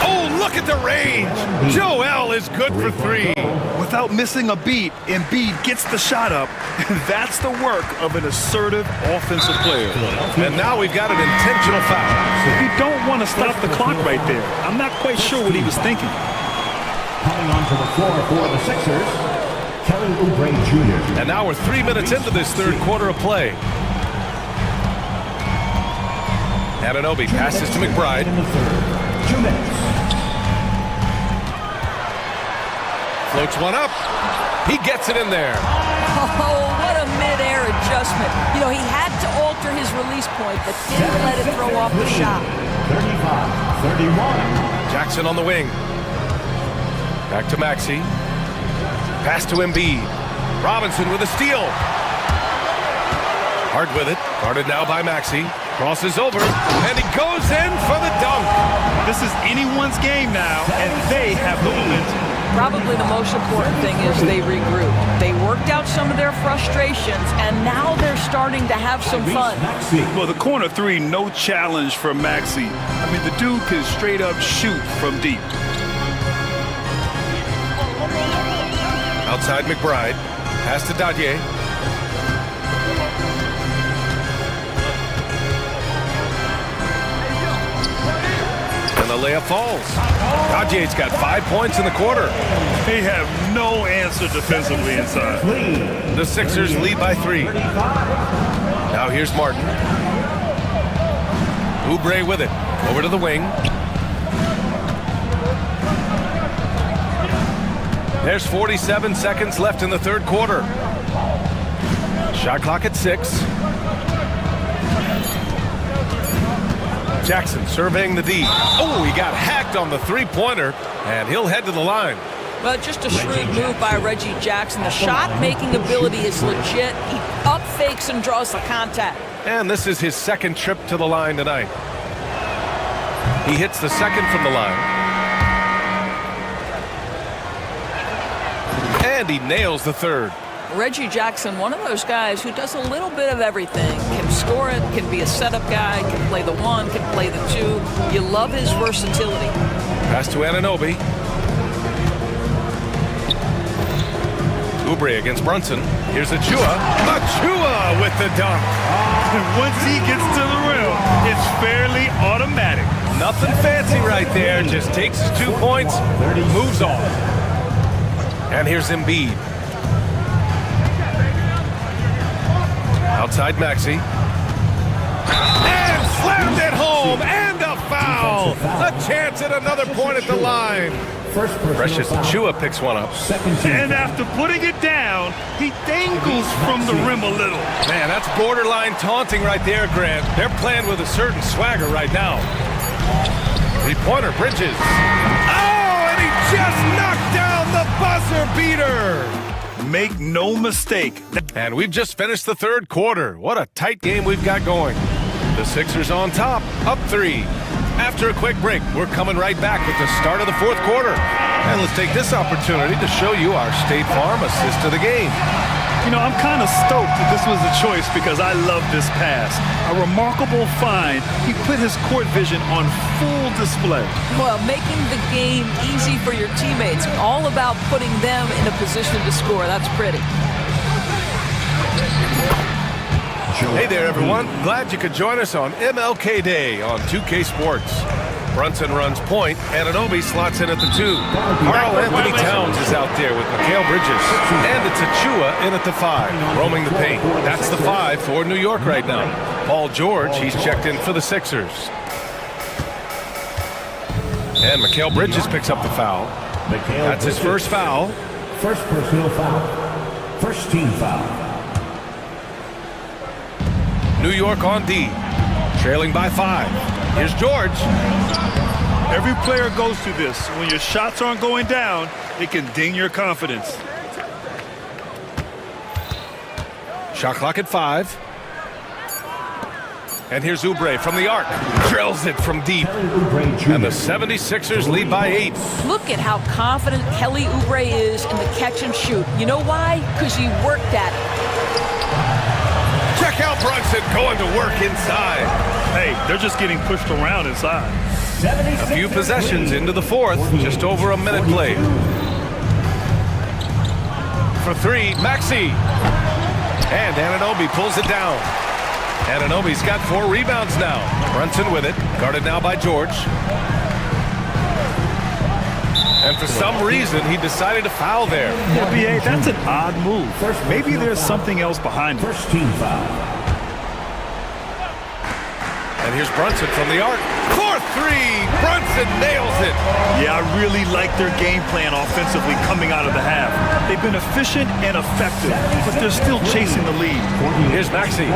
Oh, look at the range. Joel is good for 3. Without missing a beat, Embiid gets the shot up. That's the work of an assertive offensive player. And now we've got an intentional foul. You don't want to stop the clock right there. I'm not quite sure what he was thinking. Coming onto the floor for the Sixers, Kelly Oubre Jr. And now we're 3 minutes into this third quarter of play. Anunoby passes to McBride. 2 minutes. Floats one up. He gets it in there. Oh, what a mid-air adjustment. You know, he had to alter his release point, but didn't let it throw off the shot. 35-31. Jackson on the wing. Back to Maxey. Pass to Embiid. Robinson with a steal. Hard with it. Guarded now by Maxey. Crosses over, and he goes in for the dunk. This is anyone's game now, and they have the momentum. Probably the most important thing is they regrouped. They worked out some of their frustrations, and now they're starting to have some fun. Well, the corner 3, no challenge for Maxey. I mean, the dude can straight up shoot from deep. Outside McBride. Pass to Dadier. And the layup falls. Dadier's got 5 points in the quarter. They have no answer defensively inside. The Sixers lead by 3. Now here's Martin. Oubre with it. Over to the wing. There's 47 seconds left in the third quarter. Shot clock at 6. Jackson surveying the D. Oh, he got hacked on the three-pointer, and he'll head to the line. Well, just a shrewd move by Reggie Jackson. The shot-making ability is legit. He up-fakes and draws the contact. And this is his second trip to the line tonight. He hits the second from the line. And he nails the third. Reggie Jackson, one of those guys who does a little bit of everything. Can score it, can be a setup guy, can play the 1, can play the 2. You love his versatility. Pass to Anunoby. Oubre against Brunson. Here's Achua. Achua with the dunk. Once he gets to the rim, it's fairly automatic. Nothing fancy right there. Just takes his 2 points, moves on. And here's Embiid. Outside Maxey. And slammed it home. And a foul. A chance at another point at the line. Precious Achua picks one up. And after putting it down, he dangles from the rim a little. Man, that's borderline taunting right there, Grant. They're playing with a certain swagger right now. Three-pointer, Bridges. Oh, and he just knocked down the buzzer beater! Make no mistake. And we've just finished the third quarter. What a tight game we've got going. The Sixers on top, up 3. After a quick break, we're coming right back with the start of the fourth quarter. And let's take this opportunity to show you our State Farm assist to the game. You know, I'm kind of stoked that this was a choice because I love this pass. A remarkable find. He put his court vision on full display. Well, making the game easy for your teammates. All about putting them in a position to score. That's pretty. Hey there, everyone. Glad you could join us on MLK Day on 2K Sports. Brunson runs point, and Anunoby slots in at the 2. Karl Anthony Towns is out there with Mikal Bridges, and it's Achua in at the 5, roaming the paint. That's the 5 for New York right now. Paul George, he's checked in for the Sixers. And Mikal Bridges picks up the foul. That's his first foul. First personal foul. First team foul. New York on D, trailing by 5. Here's George. Every player goes through this. When your shots aren't going down, it can ding your confidence. Shot clock at 5. And here's Oubre from the arc. Drills it from deep. And the 76ers lead by 8. Look at how confident Kelly Oubre is in the catch and shoot. You know why? Because he worked at it. Check out Brunson going to work inside. Hey, they're just getting pushed around inside. A few possessions into the fourth, just over a minute played. For 3, Maxey. And Anunoby pulls it down. Anunoby's got 4 rebounds now. Brunson with it, guarded now by George. And for some reason, he decided to foul there. Yeah, B.A., that's an odd move. Maybe there's something else behind it. First team foul. And here's Brunson from the arc. 4-3! Brunson nails it! Yeah, I really like their game plan offensively coming out of the half. They've been efficient and effective, but they're still chasing the lead. Here's Maxey.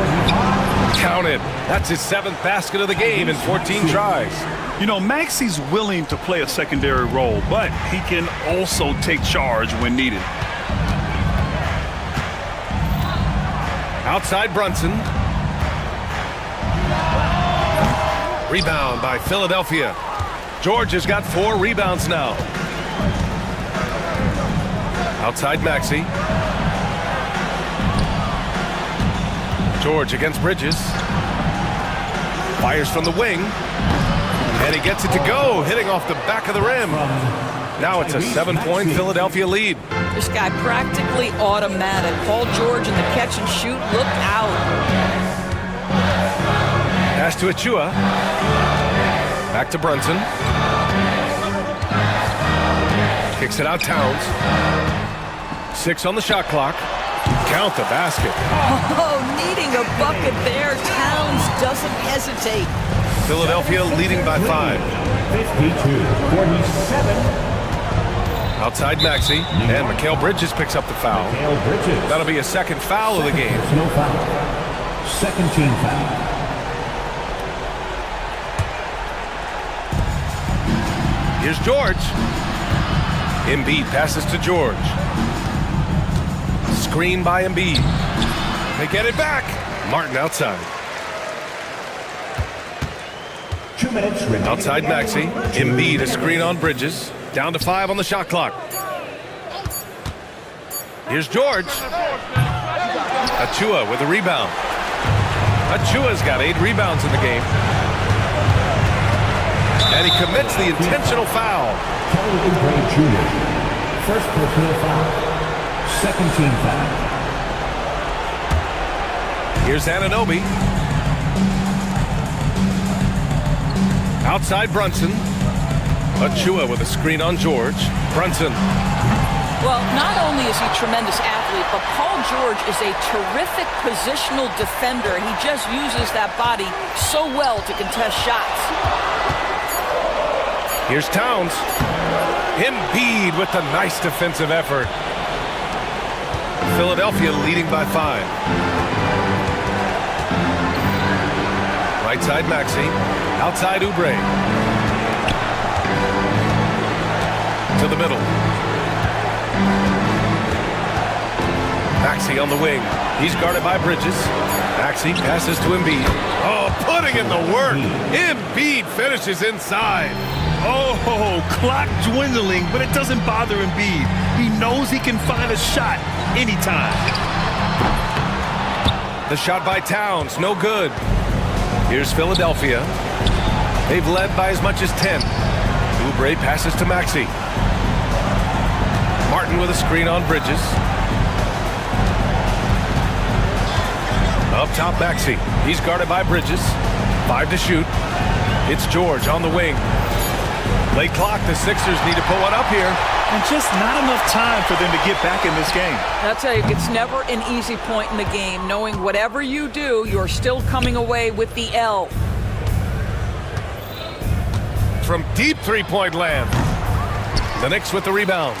Counted. That's his 7th basket of the game in 14 tries. You know, Maxey's willing to play a secondary role, but he can also take charge when needed. Outside Brunson. Rebound by Philadelphia. George has got 4 rebounds now. Outside Maxey. George against Bridges. Fires from the wing. And he gets it to go, hitting off the back of the rim. Now it's a 7-point Philadelphia lead. This guy practically automatic. Paul George in the catch and shoot. Look out. Pass to Achua. Back to Brunson. Kicks it out Towns. 6 on the shot clock. Count the basket. Oh, needing a bucket there. Towns doesn't hesitate. Philadelphia leading by 5. 52-47. Outside Maxey. And Mikal Bridges picks up the foul. That'll be a 2nd foul of the game. No foul. Second team foul. Here's George. Embiid passes to George. Screen by Embiid. They get it back. Martin outside. 2 minutes remaining. Outside Maxey. Embiid a screen on Bridges. Down to 5 on the shot clock. Here's George. Achua with a rebound. Achua's got 8 rebounds in the game. And he commits the intentional foul. Kelly Oubre Jr. First personal foul. Second team foul. Here's Anunoby. Outside Brunson. Achua with a screen on George. Brunson. Well, not only is he a tremendous athlete, but Paul George is a terrific positional defender. He just uses that body so well to contest shots. Here's Towns. Embiid with a nice defensive effort. Philadelphia leading by 5. Right side Maxey. Outside Oubre. To the middle. Maxey on the wing. He's guarded by Bridges. Maxey passes to Embiid. Oh, putting in the work. Embiid finishes inside. Oh, clock dwindling, but it doesn't bother Embiid. He knows he can find a shot anytime. The shot by Towns, no good. Here's Philadelphia. They've led by as much as 10. Oubre passes to Maxey. Martin with a screen on Bridges. Up top, Maxey. He's guarded by Bridges. 5 to shoot. It's George on the wing. Late clock, the Sixers need to put one up here. And just not enough time for them to get back in this game. I'll tell you, it's never an easy point in the game, knowing whatever you do, you're still coming away with the L. From deep three-point land. The Knicks with the rebound.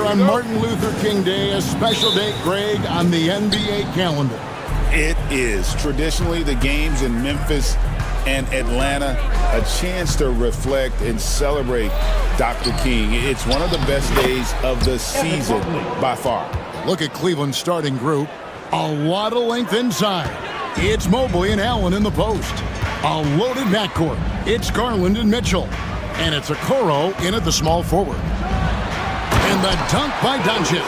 on Martin Luther King Day, a special date, Greg, on the NBA calendar. It is. Traditionally, the games in Memphis and Atlanta, a chance to reflect and celebrate Dr. King. It's one of the best days of the season by far. Look at Cleveland's starting group. A lot of length inside. It's Mobley and Allen in the post. A loaded backcourt. It's Garland and Mitchell. And it's Okoro in at the small forward. And the dunk by Doncic.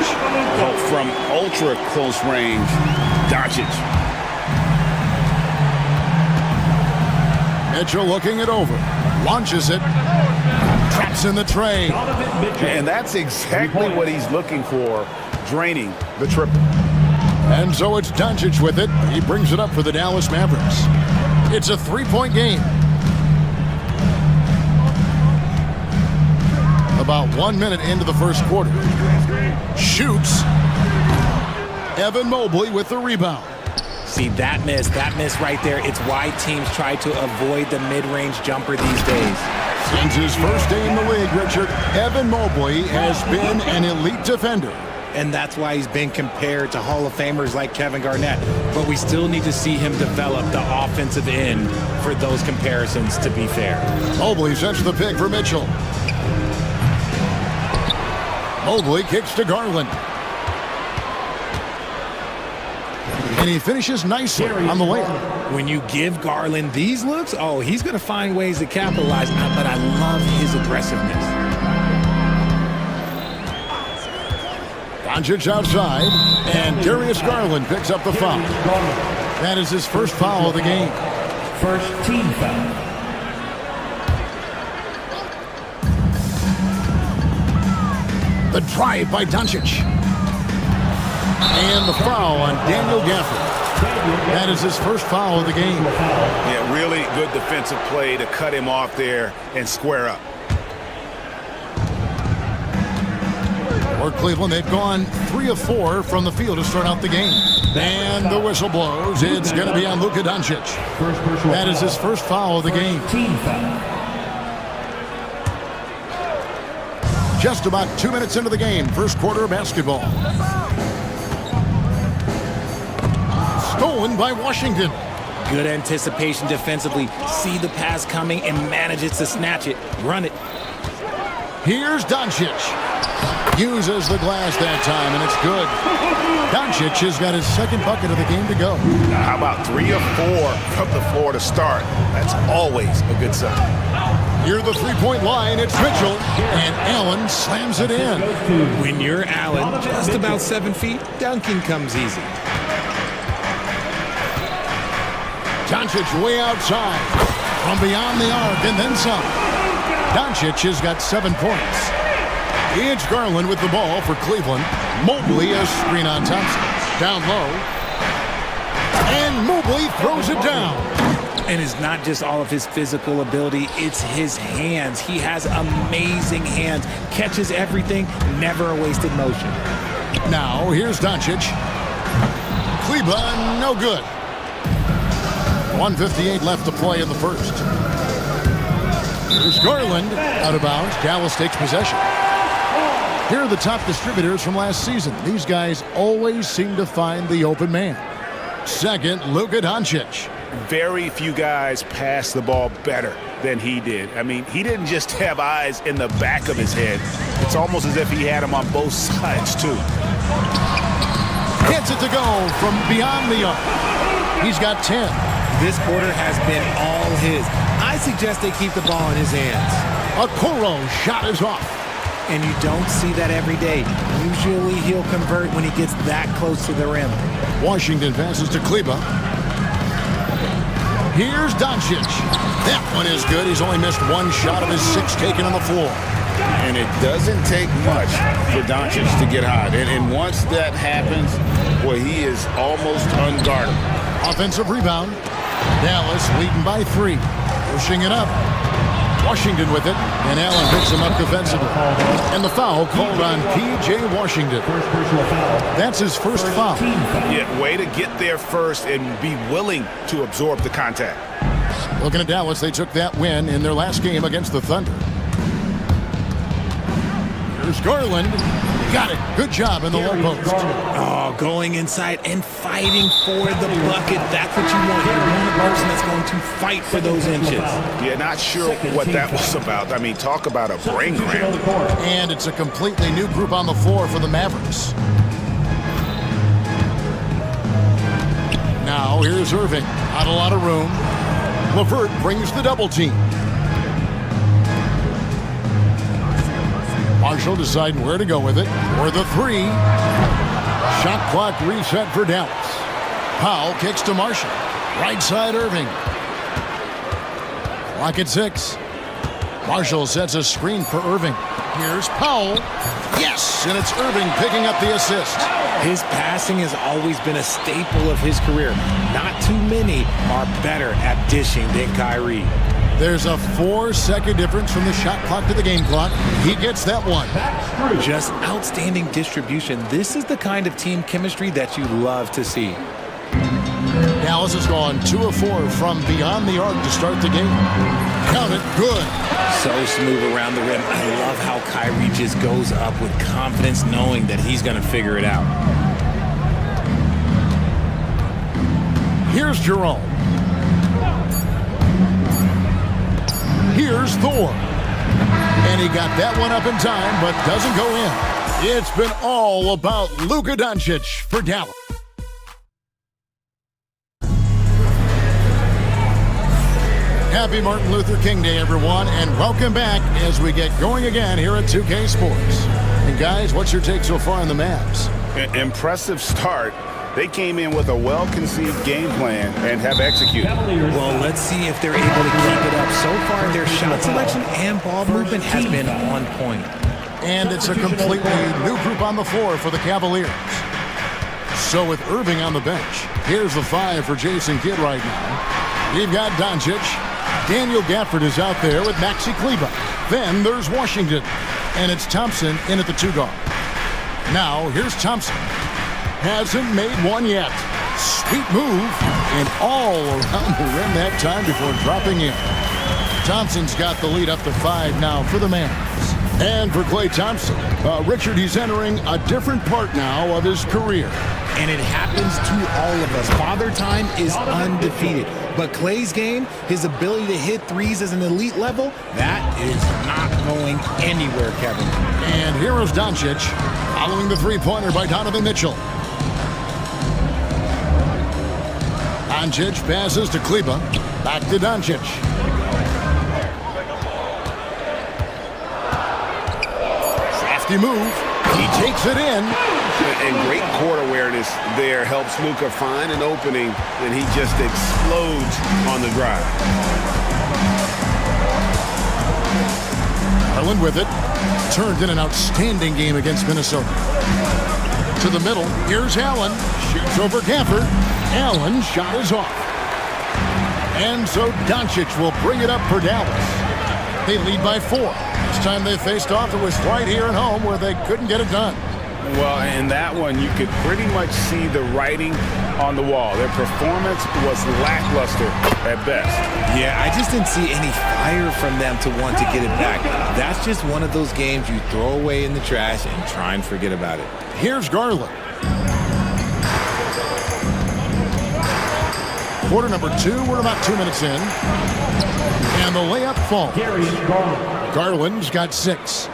From ultra close range, Doncic. Mitchell looking it over. Launches it. Traps in the tray. And that's exactly what he's looking for, draining the triple. And so it's Doncic with it. He brings it up for the Dallas Mavericks. It's a three-point game. About 1 minute into the first quarter. Shoots. Evan Mobley with the rebound. See, that miss right there, it's why teams try to avoid the mid-range jumper these days. Since his first day in the league, Richard, Evan Mobley has been an elite defender. And that's why he's been compared to Hall of Famers like Kevin Garnett. But we still need to see him develop the offensive end for those comparisons to be fair. Mobley sets the pick for Mitchell. Mobley kicks to Garland. And he finishes nicely on the layup. When you give Garland these looks, oh, he's going to find ways to capitalize. But I love his aggressiveness. Doncic outside, and Darius Garland picks up the foul. That is his first foul of the game. First team foul. The drive by Doncic. And the foul on Daniel Gafford. That is his first foul of the game. Yeah, really good defensive play to cut him off there and square up. For Cleveland, they've gone 3 of 4 from the field to start out the game. And the whistle blows. It's going to be on Luka Doncic. That is his first foul of the game. Team foul. Just about 2 minutes into the game, first quarter of basketball. Stolen by Washington. Good anticipation defensively. See the pass coming and manages to snatch it. Run it. Here's Doncic. Uses the glass that time, and it's good. Doncic has got his second bucket of the game to go. How about 3 of 4 from the floor to start? That's always a good sign. Near the three-point line, it's Mitchell, and Allen slams it in. When you're Allen, just about 7 feet, dunking comes easy. Doncic way outside, from beyond the arc, and then some. Doncic has got 7 points. It's Garland with the ball for Cleveland. Mobley a screen on Thompson. Down low. And Mobley throws it down. And it's not just all of his physical ability, it's his hands. He has amazing hands. Catches everything, never a wasted motion. Now, here's Doncic. Cleveland, no good. 1:58 left to play in the first. Here's Garland, out of bounds. Dallas takes possession. Here are the top distributors from last season. These guys always seem to find the open man. Second, Luka Doncic. Very few guys pass the ball better than he did. I mean, he didn't just have eyes in the back of his head. It's almost as if he had them on both sides, too. Gets it to go from beyond the arc. He's got 10. This quarter has been all his. I suggest they keep the ball in his hands. Okoro shot is off. And you don't see that every day. Usually he'll convert when he gets that close to the rim. Washington passes to Kleba. Here's Doncic. That one is good. He's only missed 1 shot of his 6 taken on the floor. And it doesn't take much for Doncic to get hot. And once that happens, boy, he is almost unguardable. Offensive rebound. Dallas leading by 3. Pushing it up. Washington with it, and Allen picks him up defensively. And the foul called on P.J. Washington. That's his first foul. Yeah, way to get there first and be willing to absorb the contact. Looking at Dallas, they took that win in their last game against the Thunder. Here's Garland. Got it. Good job in the low post. Oh, going inside and fighting for the bucket. That's what you want. You want a person that's going to fight for those inches. Yeah, not sure what that was about. I mean, talk about a brain cramp. And it's a completely new group on the floor for the Mavericks. Now, here's Irving. Not a lot of room. LeVert brings the double team. Marshall deciding where to go with it. For the three. Shot clock reset for Dallas. Powell kicks to Marshall. Right side Irving. Clock at 6. Marshall sets a screen for Irving. Here's Powell. Yes, and it's Irving picking up the assist. His passing has always been a staple of his career. Not too many are better at dishing than Kyrie. There's a 4-second difference from the shot clock to the game clock. He gets that one. Just outstanding distribution. This is the kind of team chemistry that you love to see. Dallas has gone 2 of 4 from beyond the arc to start the game. Count it. Good. So smooth around the rim. I love how Kyrie just goes up with confidence knowing that he's going to figure it out. Here's Jerome. Here's Thor. And he got that one up in time, but doesn't go in. It's been all about Luka Doncic for Dallas. Happy Martin Luther King Day, everyone, and welcome back as we get going again here at 2K Sports. And guys, what's your take so far on the Mavs? Impressive start. They came in with a well-conceived game plan and have executed. Well, let's see if they're able to keep it up. So far, their shot selection and ball movement has been on point. And it's a completely new group on the floor for the Cavaliers. So with Irving on the bench, here's the 5 for Jason Kidd right now. You've got Doncic. Daniel Gafford is out there with Maxi Kleber. Then there's Washington. And it's Thompson in at the 2 guard. Now, here's Thompson. Hasn't made one yet. Sweet move. And all around the rim that time before dropping in. Thompson's got the lead up to 5 now for the Mavs. And for Klay Thompson, Richard, he's entering a different part now of his career. And it happens to all of us. Father Time is undefeated. But Klay's game, his ability to hit threes as an elite level, that is not going anywhere, Kevin. And here is Doncic, following the three-pointer by Donovan Mitchell. Doncic passes to Kleber. Back to Doncic. Crafty move. He takes it in. And great court awareness there helps Luka find an opening, and he just explodes on the drive. Garland with it. Turned in an outstanding game against Minnesota. To the middle. Here's Allen. Shoots over Gafford. Allen's shot is off. And so Doncic will bring it up for Dallas. They lead by 4. This time they faced off, it was right here at home where they couldn't get it done. Well, in that one, you could pretty much see the writing on the wall. Their performance was lackluster at best. Yeah, I just didn't see any fire from them to want to get it back. That's just one of those games you throw away in the trash and try and forget about it. Here's Garland. Quarter number 2, we're about 2 minutes in. And the layup falls. Garland's got 6.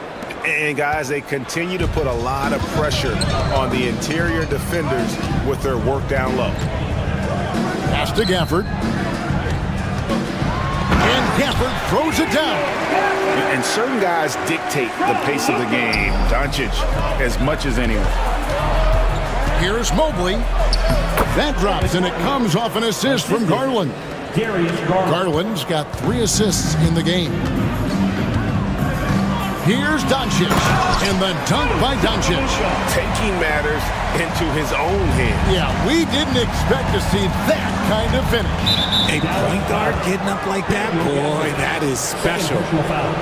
And guys, they continue to put a lot of pressure on the interior defenders with their work down low. Pass to Gafford. And Gafford throws it down. And certain guys dictate the pace of the game. Doncic as much as anyone. Here's Mobley. That drops, and it comes off an assist from Garland. Garland's got 3 assists in the game. Here's Doncic, and the dunk by Doncic. Taking matters into his own hands. Yeah, we didn't expect to see that kind of finish. A point guard getting up like that, boy, that is special.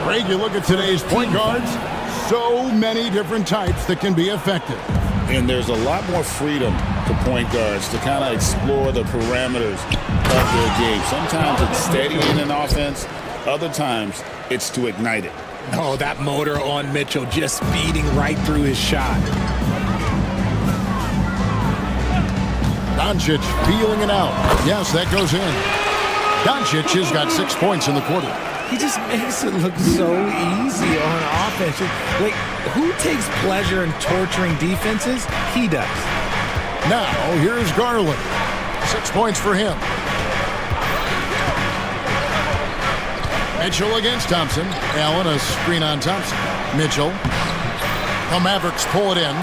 Greg, you look at today's point guards, so many different types that can be effective. And there's a lot more freedom to point guards to kind of explore the parameters of their game. Sometimes it's steadying an offense, other times it's to ignite it. Oh, that motor on Mitchell just speeding right through his shot. Doncic feeling it out. Yes, that goes in. Doncic has got 6 points in the quarter. He just makes it look so easy on offense. Like, who takes pleasure in torturing defenses? He does. Now, here's Garland. 6 points for him. Mitchell against Thompson. Allen, a screen on Thompson. Mitchell. The Mavericks pull it in.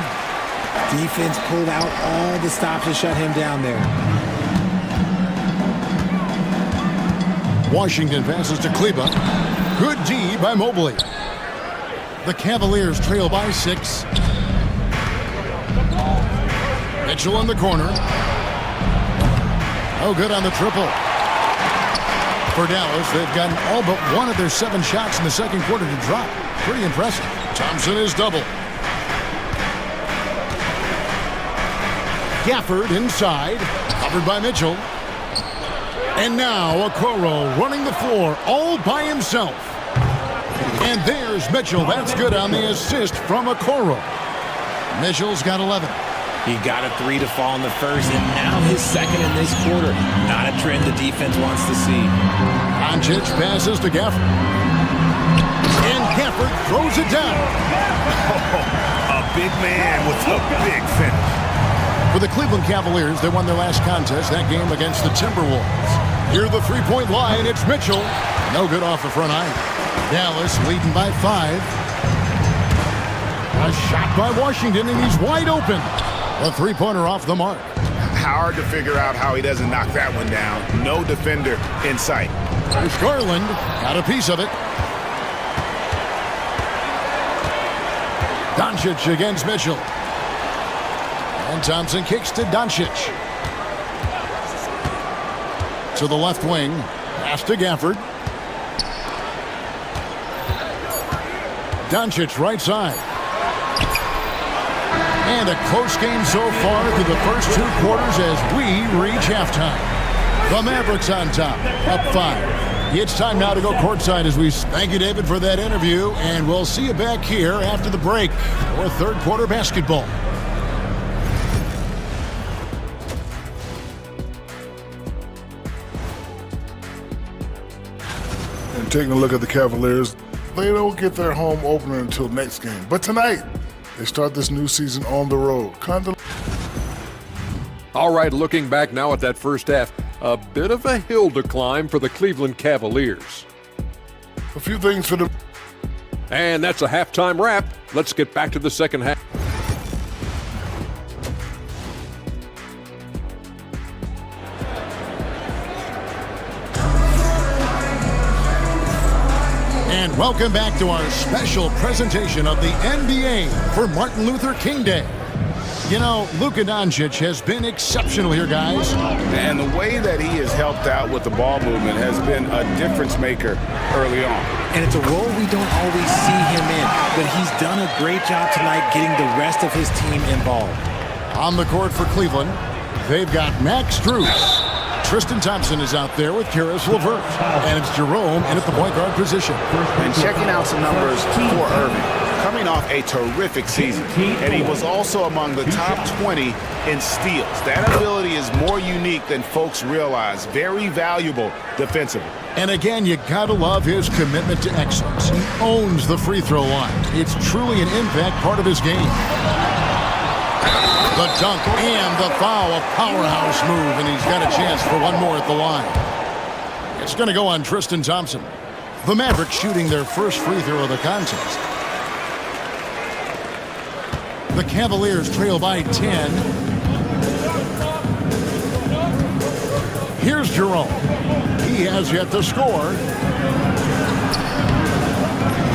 Defense pulled out all the stops to shut him down there. Washington passes to Kleba. Good D by Mobley. The Cavaliers trail by 6. Mitchell in the corner. Oh, good on the triple. For Dallas, they've gotten all but one of their 7 shots in the second quarter to drop. Pretty impressive. Thompson is double. Gafford inside, covered by Mitchell. And now Okoro running the floor all by himself. And there's Mitchell. That's good on the assist from Okoro. Mitchell's got 11. He got a 3 to fall in the first, and now his second in this quarter. Not a trend the defense wants to see. Doncic passes to Gafford. And Gafford throws it down. A big man with a big finish. For the Cleveland Cavaliers, they won their last contest, that game against the Timberwolves. Near the three-point line, it's Mitchell. No good off the front eye. Dallas leading by 5. A shot by Washington, and he's wide open. A three-pointer off the mark. Hard to figure out how he doesn't knock that one down. No defender in sight. There's Garland. Got a piece of it. Doncic against Mitchell. And Thompson kicks to Doncic. To the left wing. Pass to Gafford. Doncic right side. And a close game so far through the first 2 quarters as we reach halftime. The Mavericks on top, up 5. It's time now to go courtside as we thank you, David, for that interview, and we'll see you back here after the break for third quarter basketball. And taking a look at the Cavaliers, they don't get their home opener until next game. But tonight, they start this new season on the road. All right, looking back now at that first half, a bit of a hill to climb for the Cleveland Cavaliers. A few things for them. And that's a halftime wrap. Let's get back to the second half. And welcome back to our special presentation of the NBA for Martin Luther King Day. You know, Luka Doncic has been exceptional here, guys. And the way that he has helped out with the ball movement has been a difference maker early on. And it's a role we don't always see him in, but he's done a great job tonight getting the rest of his team involved. On the court for Cleveland, they've got Max Strus. Tristan Thompson is out there with Karis LeVert. And it's Jerome in at the point guard position. And checking out some numbers for Irving. Coming off a terrific season. And he was also among the top 20 in steals. That ability is more unique than folks realize. Very valuable defensively. And again, you gotta love his commitment to excellence. He owns the free throw line. It's truly an impact part of his game. The dunk and the foul, a powerhouse move, and he's got a chance for one more at the line. It's going to go on Tristan Thompson. The Mavericks shooting their first free throw of the contest. The Cavaliers trail by 10. Here's Jerome. He has yet to score.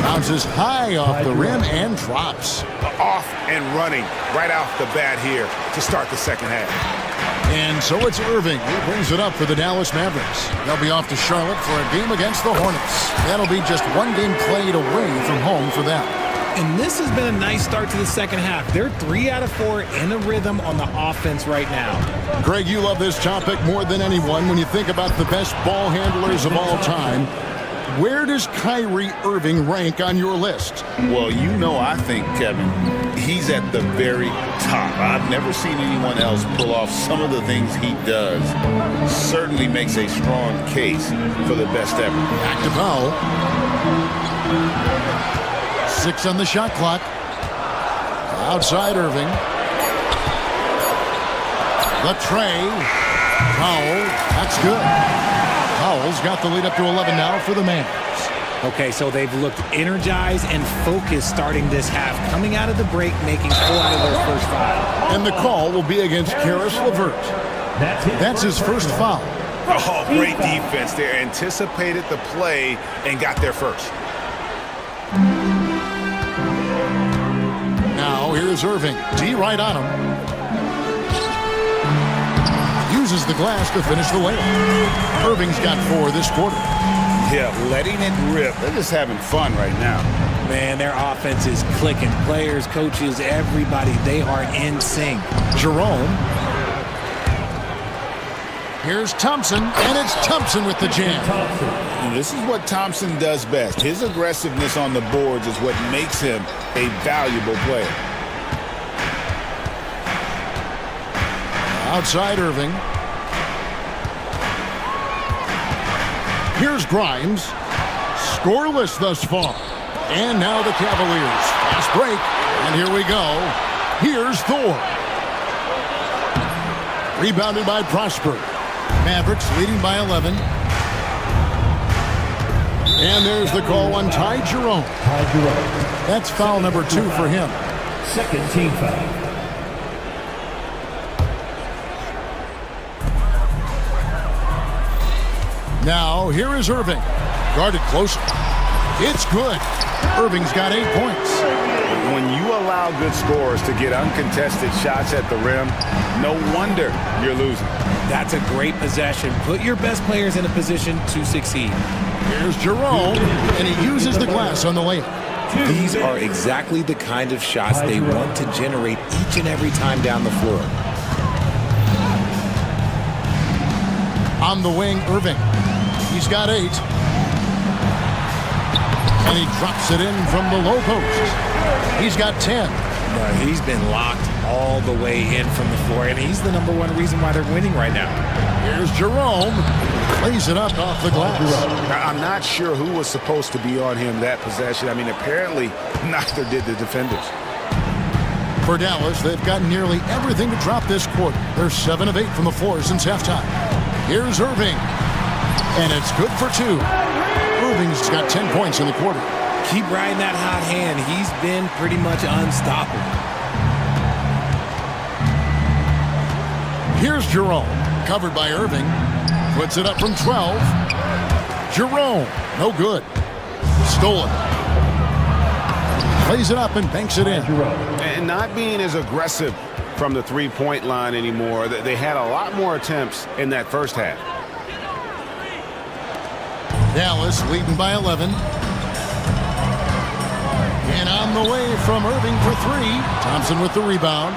Bounces high off the rim and drops. Off and running right off the bat here to start the second half. And so it's Irving who brings it up for the Dallas Mavericks. They'll be off to Charlotte for a game against the Hornets. That'll be just one game played away from home for them. And this has been a nice start to the second half. They're 3 out of 4 in a rhythm on the offense right now. Greg, you love this topic more than anyone when you think about the best ball handlers of all time. Where does Kyrie Irving rank on your list? Well, you know, I think, Kevin, he's at the very top. I've never seen anyone else pull off some of the things he does. Certainly makes a strong case for the best ever. Back to foul. 6 on the shot clock. Outside Irving. The tray. Powell. That's good. Powell's got the lead up to 11 now for the Mavs. Okay, so they've looked energized and focused starting this half, coming out of the break, making 4 out of their first 5. And the call will be against Karis LeVert. That's his first foul. Oh, great defense there. Anticipated the play and got there first. Now here's Irving. D right on him. Uses the glass to finish the layup. Irving's got 4 this quarter. Yeah, letting it rip. They're just having fun right now. Man, their offense is clicking. Players, coaches, everybody, they are in sync. Jerome. Here's Thompson, and it's Thompson with the jam. This is what Thompson does best. His aggressiveness on the boards is what makes him a valuable player. Outside Irving. Here's Grimes. Scoreless thus far. And now the Cavaliers. Fast break. And here we go. Here's Thor. Rebounded by Prosper. Mavericks leading by 11. And there's the call on Ty Jerome. That's foul number 2 for him. Second team foul. Now, here is Irving. Guarded close. It's good. Irving's got 8 points. When you allow good scorers to get uncontested shots at the rim, no wonder you're losing. That's a great possession. Put your best players in a position to succeed. Here's Jerome, and he uses the glass on the layup. These are exactly the kind of shots they want to generate each and every time down the floor. On the wing, Irving. He's got 8. And he drops it in from the low post. He's got 10. He's been locked all the way in from the floor, and he's the #1 reason why they're winning right now. Here's Jerome. Plays it up off the glass. I'm not sure who was supposed to be on him that possession. I mean, apparently neither did the defenders. For Dallas, they've got nearly everything to drop this quarter. They're 7 of 8 from the floor since halftime. Here's Irving. And it's good for 2. Irving's got 10 points in the quarter. Keep riding that hot hand. He's been pretty much unstoppable. Here's Jerome. Covered by Irving. Puts it up from 12. Jerome. No good. Stolen. Plays it up and banks it in. And not being as aggressive from the three-point line anymore. They had a lot more attempts in that first half. Dallas leading by 11. And on the way from Irving for 3. Thompson with the rebound.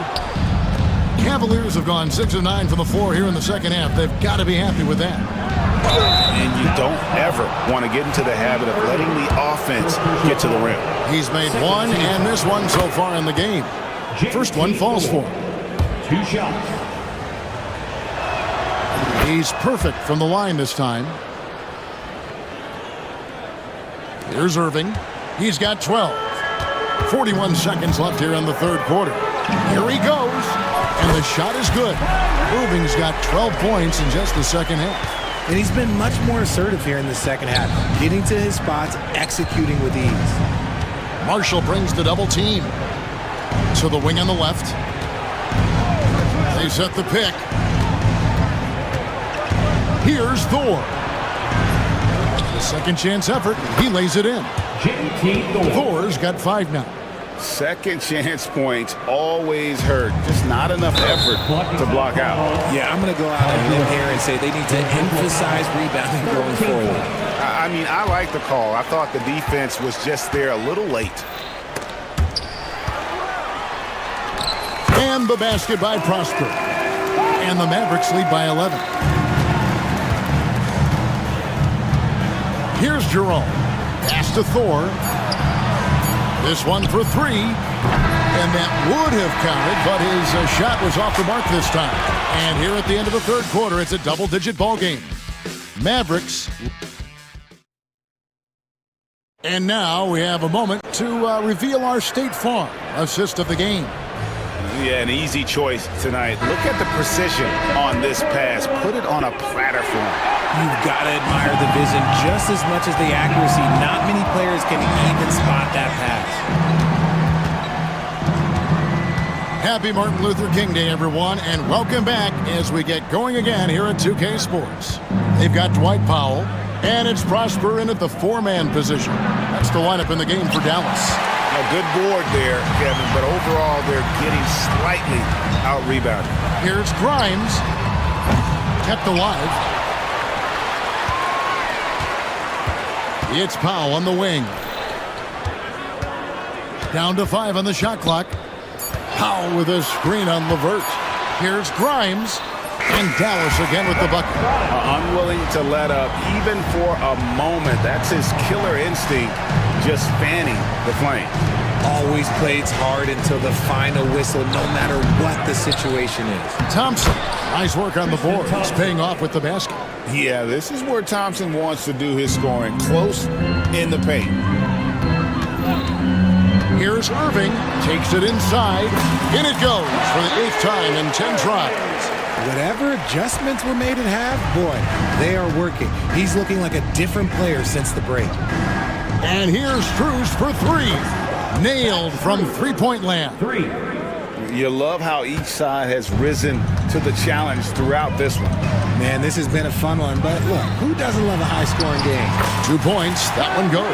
Cavaliers have gone 6 of 9 from the floor here in the second half. They've got to be happy with that. And you don't ever want to get into the habit of letting the offense get to the rim. He's made 1 and this one so far in the game. First one falls for him. 2 shots. He's perfect from the line this time. Here's Irving. He's got 12. 41 seconds left here in the third quarter. Here he goes. And the shot is good. Irving's got 12 points in just the second half. And he's been much more assertive here in the second half, getting to his spots, executing with ease. Marshall brings the double team. To the wing on the left. They set the pick. Here's Thor. The second chance effort. He lays it in. Thor's got 5 now. Second chance points always hurt. Just not enough effort to block out. Yeah, I'm going to go out on a limb here and say they need to emphasize rebounding going forward. I mean, I like the call. I thought the defense was just there a little late. And the basket by Prosper. And the Mavericks lead by 11. Here's Jerome. Pass to Thor. This one for three. And that would have counted, but his shot was off the mark this time. And here at the end of the third quarter, it's a double-digit ball game. Mavericks. And now we have a moment to reveal our State Farm assist of the game. Yeah, an easy choice tonight. Look at the precision on this pass. Put it on a platter for him. You've got to admire the vision just as much as the accuracy. Not many players can even spot that pass. Happy Martin Luther King Day, everyone, and welcome back as we get going again here at 2K Sports. They've got Dwight Powell, and it's Prosper in at the four-man position. That's the lineup in the game for Dallas. A good board there, Kevin, but overall they're getting slightly out-rebounded. Here's Grimes. Kept alive. It's Powell on the wing. Down to 5 on the shot clock. Powell with a screen on LeVert. Here's Grimes. And Dallas again with the bucket. Unwilling to let up even for a moment. That's his killer instinct, just fanning the flame. Always plays hard until the final whistle, no matter what the situation is. Thompson, nice work on the board. He's paying off with the basket. Yeah, this is where Thompson wants to do his scoring, close in the paint. Here's Irving, takes it inside. In it goes for the 8th time in 10 tries. Whatever adjustments were made at half, boy, they are working. He's looking like a different player since the break. And here's Strus for three. Nailed from three-point land. You love how each side has risen to the challenge throughout this one. Man, this has been a fun one, but look, who doesn't love a high-scoring game? 2 points, that one goes.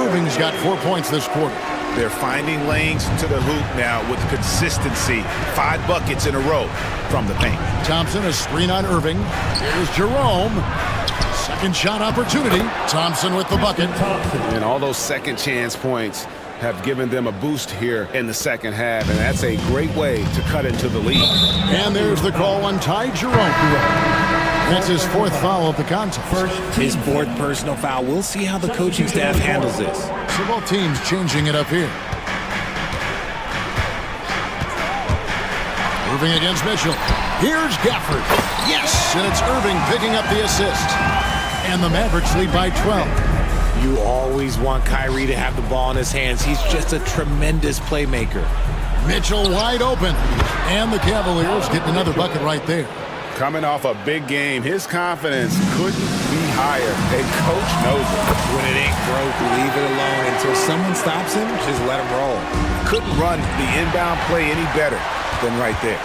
Irving's got 4 points this quarter. They're finding lanes to the hoop now with consistency. 5 buckets in a row from the paint. Thompson, a screen on Irving. Here's Jerome. Second shot opportunity. Thompson with the bucket. And all those second chance points have given them a boost here in the second half, and that's a great way to cut into the lead. And there's the call on Ty Jerome. That's his 4th foul of the contest. His 4th personal foul. We'll see how the coaching staff handles this. So both teams changing it up here. Irving against Mitchell. Here's Gafford. Yes, and it's Irving picking up the assist. And the Mavericks lead by 12. You always want Kyrie to have the ball in his hands. He's just a tremendous playmaker. Mitchell wide open. And the Cavaliers getting another bucket right there. Coming off a big game, his confidence couldn't be higher. And coach knows it. When it ain't broke, leave it alone. Until someone stops him, just let him roll. Couldn't run the inbound play any better than right there.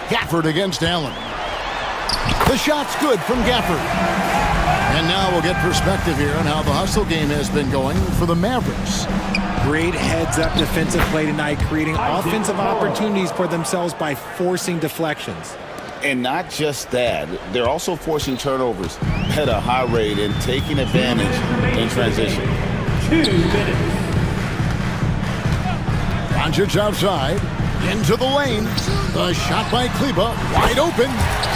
Gafford against Allen. The shot's good from Gafford. And now we'll get perspective here on how the hustle game has been going for the Mavericks. Great heads-up defensive play tonight, creating offensive opportunities for themselves by forcing deflections. And not just that, they're also forcing turnovers at a high rate and taking advantage in transition. 2 minutes. Doncic outside. Into the lane. The shot by Kleba. Wide open.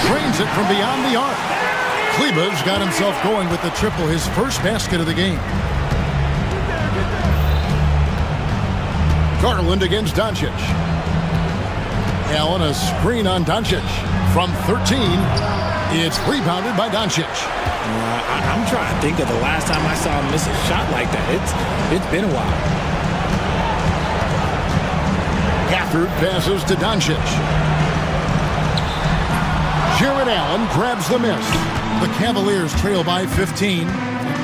Trains it from beyond the arc. Kleba's got himself going with the triple, his first basket of the game. Garland against Doncic. Allen, a screen on Doncic. From 13, it's rebounded by Doncic. I'm trying to think of the last time I saw him miss a shot like that. It's been a while. Gafford passes to Doncic. Jared Allen grabs the miss. The Cavaliers trail by 15.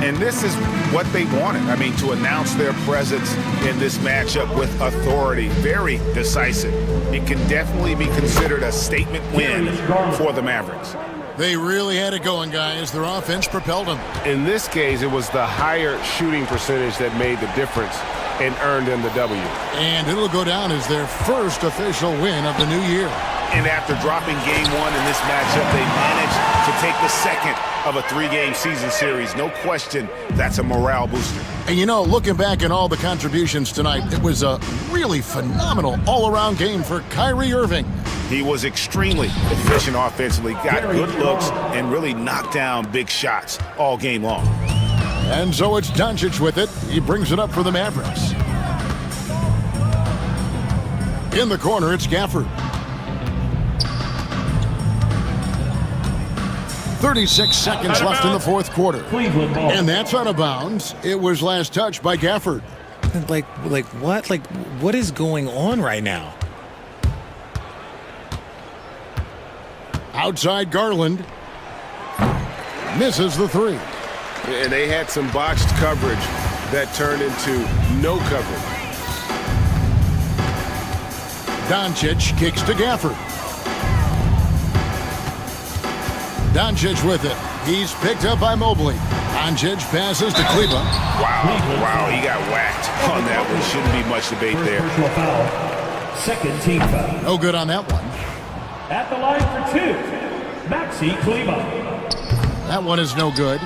And this is what they wanted. I mean, to announce their presence in this matchup with authority. Very decisive. It can definitely be considered a statement win for the Mavericks. They really had it going, guys. Their offense propelled them. In this case, it was the higher shooting percentage that made the difference and earned them the W. And it'll go down as their first official win of the new year. And after dropping game 1 in this matchup, they managed to take the second of a 3-game season series. No question, that's a morale booster. And you know, looking back at all the contributions tonight, it was a really phenomenal all-around game for Kyrie Irving. He was extremely efficient offensively, got good looks, and really knocked down big shots all game long. And so it's Doncic with it. He brings it up for the Mavericks. In the corner, it's Gafford. 36 seconds left in the fourth quarter. And that's out of bounds. It was last touched by Gafford. Like what? Like, what is going on right now? Outside Garland. Misses the three. And they had some botched coverage that turned into no coverage. Doncic kicks to Gafford. Doncic with it. He's picked up by Mobley. Doncic passes to Kleba. Wow, he got whacked on that one. Shouldn't be much debate there. Second team foul. No good on that one. At the line for two, Maxi Kleba. That one is no good.